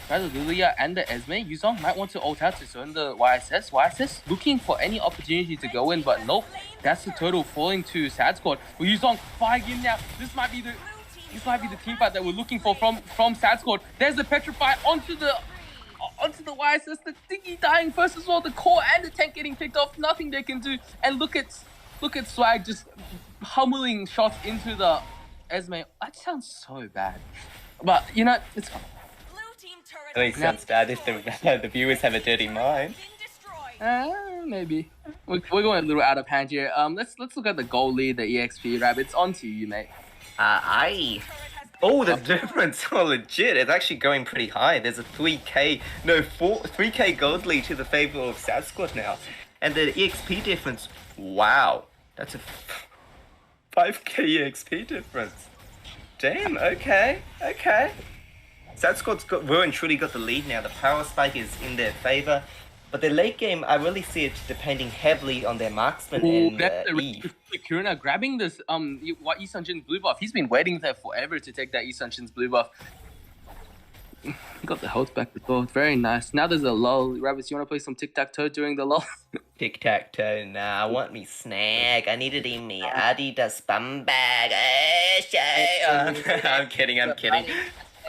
Lilia and the Esme. Yuzong might want to ult out to zone the YSS. YSS looking for any opportunity to go in, but nope. That's the turtle falling to Sad Squad. Well, Yuzong firing in now. This might be the team fight that we're looking for from Sad Squad. There's the Petrify onto the YSS. The Diggy dying first as well. The core and the tank getting picked off. Nothing they can do. And look at Swag just pummeling shots into the Esme. That sounds so bad. But you know, it's fine. At least sounds bad if the viewers have a dirty mind. Maybe. We're going a little out of hand here. Let's look at the goal lead, the EXP. Rabbits, on to you, mate. Oh, the difference! Oh, legit. It's actually going pretty high. There's a 3k gold lead to the favor of Sad Squad now. And the EXP difference, wow. That's a 5k EXP difference. Damn, okay. Sad Squad's well and truly got the lead now. The power spike is in their favor. But the late game, I really see it depending heavily on their marksman and Eve. Kurina grabbing this Yi Sun-jin's blue buff. He's been waiting there forever to take that Yi Sun-jin's blue buff. Got the health back as well. Very nice. Now there's a lull. Rabbits, you want to play some tic-tac-toe during the lull? Tic-tac-toe, nah, I want me snag. I need it in me Adidas bum bag. I'm kidding.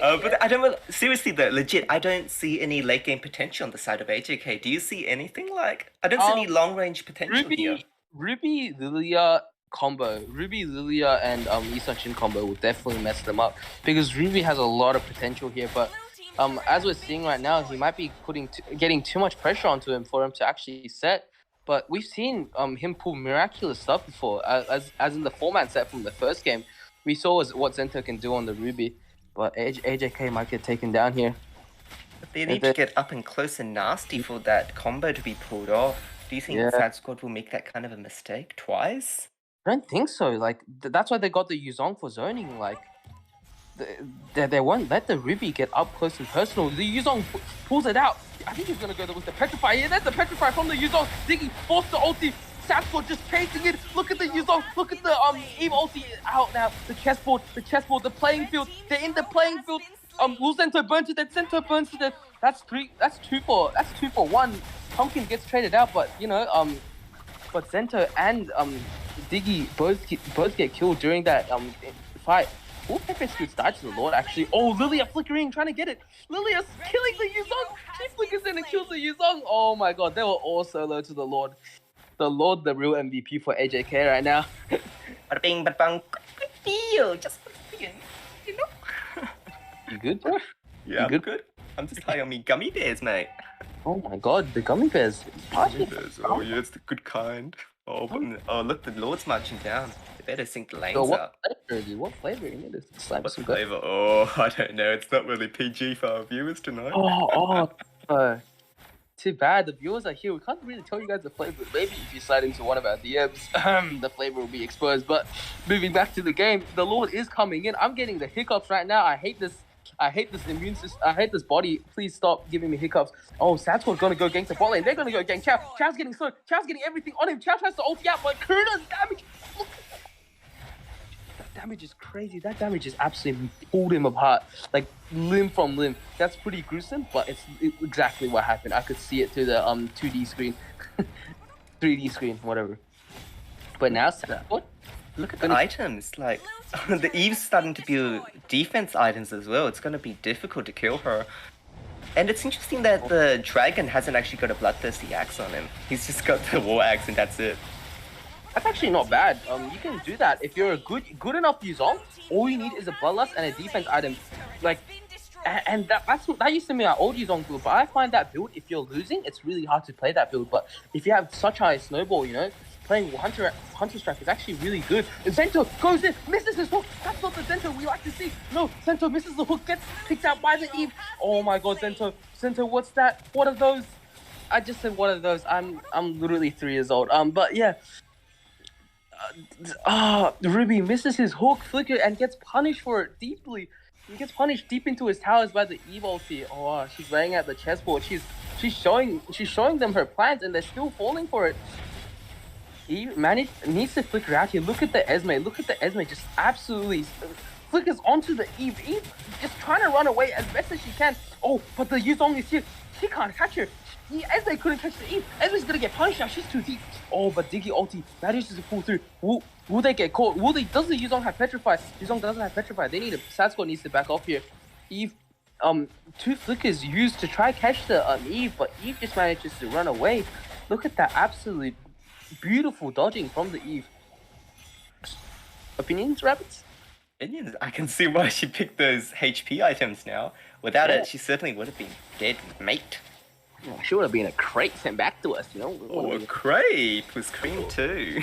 But I don't really, seriously though, legit, I don't see any late game potential on the side of AJK. Do you see anything like? I don't see any long range potential here. Ruby Lilia combo, Ruby Lilia and Yi Sun-jin combo will definitely mess them up because Ruby has a lot of potential here. But as we're seeing right now, he might be getting too much pressure onto him for him to actually set. But we've seen him pull miraculous stuff before, as in the format set from the first game. We saw what Zenta can do on the Ruby. But AJK might get taken down here. But they need to get up and close and nasty for that combo to be pulled off. Do you think Sad Squad will make that kind of a mistake twice? I don't think so. Like that's why they got the Yuzong for zoning. Like they won't let the Ruby get up close and personal. The Yuzong pulls it out. I think he's gonna go with the Petrify. Yeah, that's the Petrify from the Yuzong. Diggy forced the ulti. Sad Squad just chasing it. Look at the Yuzong. Look at the Eve ulti out now. The chessboard, the playing field. They're in the playing field. Will Zento burn to death? Zento burns to death. That's two for one. Pumpkin gets traded out, but you know, but Zento and Diggy both get killed during that fight. Oh, Pepper Scoots died to the Lord actually. Oh, Lilia flickering, trying to get it. Lilia's killing the Yuzong. She flickers in and kills the Yuzong. Oh my god, they were all solo to the Lord. The Lord, the real MVP for AJK right now. Bada bing, bada bang, good deal. Just you know. You good, bro? Yeah, I'm good. I'm just high on me gummy bears, mate. Oh my god, the gummy bears. Gummy bears. Oh yeah, it's the good kind. Oh, look, the Lord's marching down. They better sync the lanes up. What flavor? You need to slap what some flavor? Oh, I don't know. It's not really PG for our viewers tonight. Too bad, the viewers are here. We can't really tell you guys the flavor. Maybe if you slide into one of our DMs, the flavor will be exposed. But moving back to the game, the Lord is coming in. I'm getting the hiccups right now. I hate this immune system. I hate this body. Please stop giving me hiccups. Oh, Sad Squad's gonna go gank the bot lane. They're gonna go gank Chow. Chow's getting slow. Chow's getting everything on him. Chow tries to ulti out, but Kurina's damage. Look. That damage is crazy. That damage is absolutely pulled him apart, like limb from limb. That's pretty gruesome, but it's exactly what happened. I could see it through the 2D screen, 3D screen, whatever. But now, what? Look at the items. Like the Eve's starting to build defense items as well. It's gonna be difficult to kill her. And it's interesting that the dragon hasn't actually got a bloodthirsty axe on him. He's just got the war axe and that's it. That's actually not bad. You can do that if you're a good enough Yuzong. All you need is a bloodlust and a defense item, like, and that used to be our old Yuzong build. But I find that build, if you're losing, it's really hard to play that build. But if you have such high snowball, you know, playing Hunter Strike is actually really good. And Zento goes in, misses his hook. That's not the Zento we like to see. No, Zento misses the hook, gets picked out by the Eve. Oh my God, Zento, what's that? What are those? I just said what are those? I'm literally 3 years old. But yeah. Ruby misses his hook flicker and gets punished for it deeply. He gets punished deep into his towers by the Eve ulti. Oh, she's laying at the chessboard. She's showing them her plans, and they're still falling for it. Eve needs to flicker out here. Look at the Esme. Look at the Esme. Just absolutely flickers onto the Eve. Eve just trying to run away as best as she can. Oh, but the Yuzong is here. She can't catch her. Esme couldn't catch the Eve. Esme's gonna get punished now. She's too deep. Oh, but Diggy ulti manages to pull through. Will they get caught? Does the Yuzong have Petrify? Yuzong doesn't have Petrify. Sad Squad needs to back off here. Eve, 2 flickers used to try catch the Eve, but Eve just manages to run away. Look at that absolutely beautiful dodging from the Eve. Opinions, Rabbits? Opinions? I can see why she picked those HP items now. Without it, she certainly would have been dead, mate. Oh, she would have been a crate sent back to us, you know? Oh, a crate with cream too.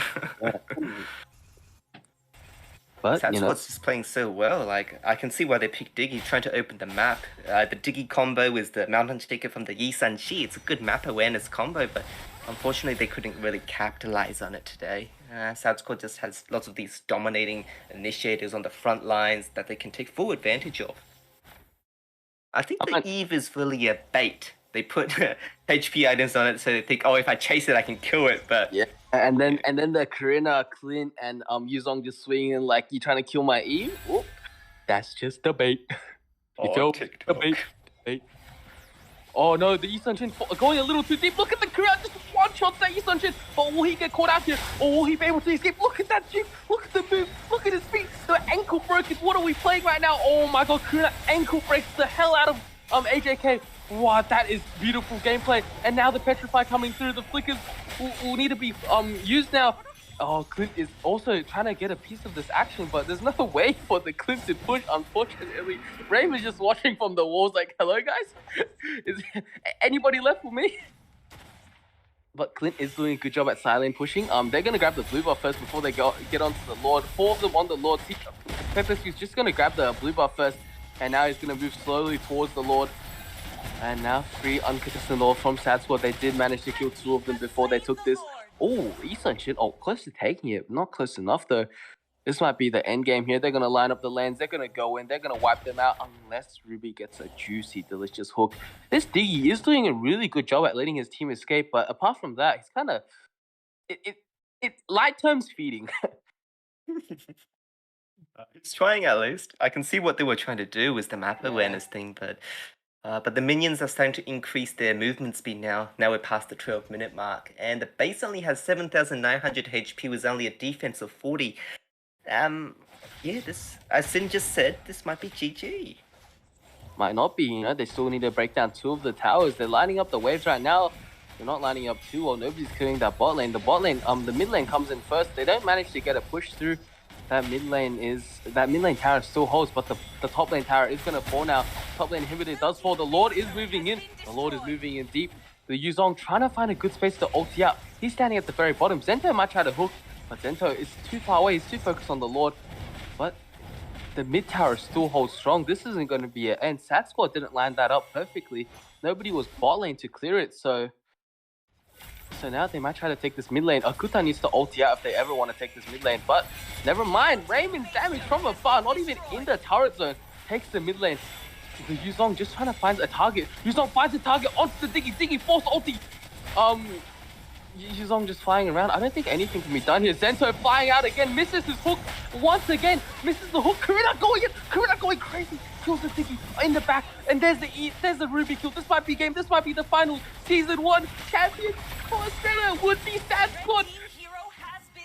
But, That's what's just playing so well. Like, I can see why they picked Diggy, trying to open the map. The Diggy combo is the Mountain Shaker from the Yi San Shi. It's a good map awareness combo, but unfortunately they couldn't really capitalize on it today. Sad Squad just has lots of these dominating initiators on the front lines that they can take full advantage of. I think the Eve is really a bait. They put HP items on it so they think, oh, if I chase it, I can kill it. But yeah, and then the Karina, Clint, and Yuzong just swinging like, you trying to kill my Eve? Whoop. That's just the bait. TikTok. Bait. Oh no, the Yi Sun-shin going a little too deep. Look at the Karina, just one shot that Yi Sun-shin. But will he get caught out here? Or will he be able to escape? Look at that jump. Look at the move. Look at his feet. The ankle broken. What are we playing right now? Oh my God, Karina ankle breaks the hell out of AJK. Wow, that is beautiful gameplay. And now the Petrify coming through. The flickers will need to be used now. Oh, Clint is also trying to get a piece of this action, but there's no way for the Clint to push, unfortunately. Raym is just watching from the walls like, hello, guys? Is anybody left for me? But Clint is doing a good job at silent pushing. They're going to grab the blue buff first before they get onto the Lord. 4 of them on the Lord. Pepe's just going to grab the blue buff first, and now he's going to move slowly towards the Lord. And now 3 uncontested Lord from Sad Squad. They did manage to kill 2 of them before they took this. Oh, Yi Sun-shin. Oh, close to taking it. Not close enough, though. This might be the end game here. They're going to line up the lanes. They're going to go in. They're going to wipe them out unless Ruby gets a juicy, delicious hook. This Diggy is doing a really good job at letting his team escape. But apart from that, he's kind of... It light terms feeding. He's trying at least. I can see what they were trying to do with the map awareness thing, but the minions are starting to increase their movement speed now. Now we're past the 12-minute mark, and the base only has 7,900 HP with only a defense of 40. Yeah, this, as Sin just said, this might be GG. Might not be, you know. They still need to break down 2 of the towers. They're lining up the waves right now. They're not lining up too well. Nobody's clearing that bot lane. The bot lane, the mid lane comes in first. They don't manage to get a push through. That mid lane tower still holds, but the top lane tower is going to fall now. Top lane inhibitor does fall. The Lord is moving in. The Lord is moving in deep. The Yuzong trying to find a good space to ulti out. He's standing at the very bottom. Zento might try to hook, but Zento is too far away. He's too focused on the Lord. But the mid tower still holds strong. This isn't going to be an end. Sad Squad didn't line that up perfectly. Nobody was bot lane to clear it, so now they might try to take this mid lane. Akuta needs to ulti out if they ever want to take this mid lane, but never mind. Raymond's damage from afar, not even in the turret zone, takes the mid lane. The Yuzong just trying to find a target. Yuzong finds a target onto the Diggy. Diggy force ulti. Yuzong just flying around. I don't think anything can be done here. Zento flying out again, misses his hook once again, misses the hook. Karina going in. Karina going crazy. Kills the Diggy in the back. And there's the Ruby kill. This might be game. This might be the final Season 1 champion for Australia would be Sad Squad.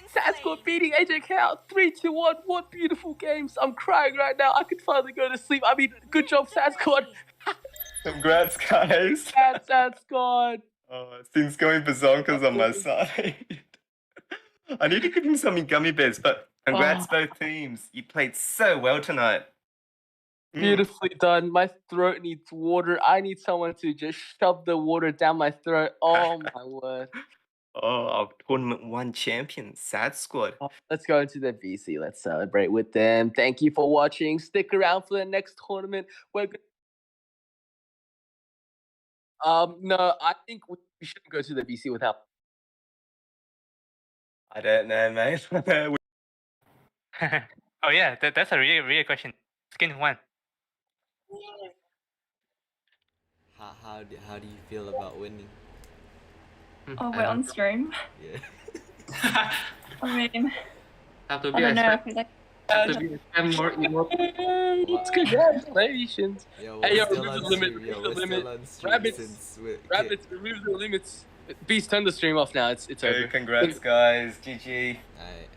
Sad Squad beating AJK out 3-1. What beautiful games. I'm crying right now. I could finally go to sleep. I mean, good job, Sad Squad. Congrats, guys. Sad Squad. Oh, things going bazonkers on my side. I need to give him some gummy bears, but congrats both teams. You played so well tonight. Beautifully done. My throat needs water. I need someone to just shove the water down my throat. Oh my word. Oh, our tournament 1 champion, Sad Squad. Let's go into the VC. Let's celebrate with them. Thank you for watching. Stick around for the next tournament. We're no, I think we shouldn't go to the VC without. I don't know, mate. Oh yeah, that's a really question. Skin 1. How do you feel about winning? Oh, we're on stream. Yeah. I mean, Have to I don't know. I feel like It's congratulations. Yo, Hey, yo, we're still remove on the limit. stream. Yo, Remove the we're limit. still on stream Rabbits. since we're- Rabbits, remove the limits. Beast, turn the stream off now. It's over. Congrats, guys. GG. Alright,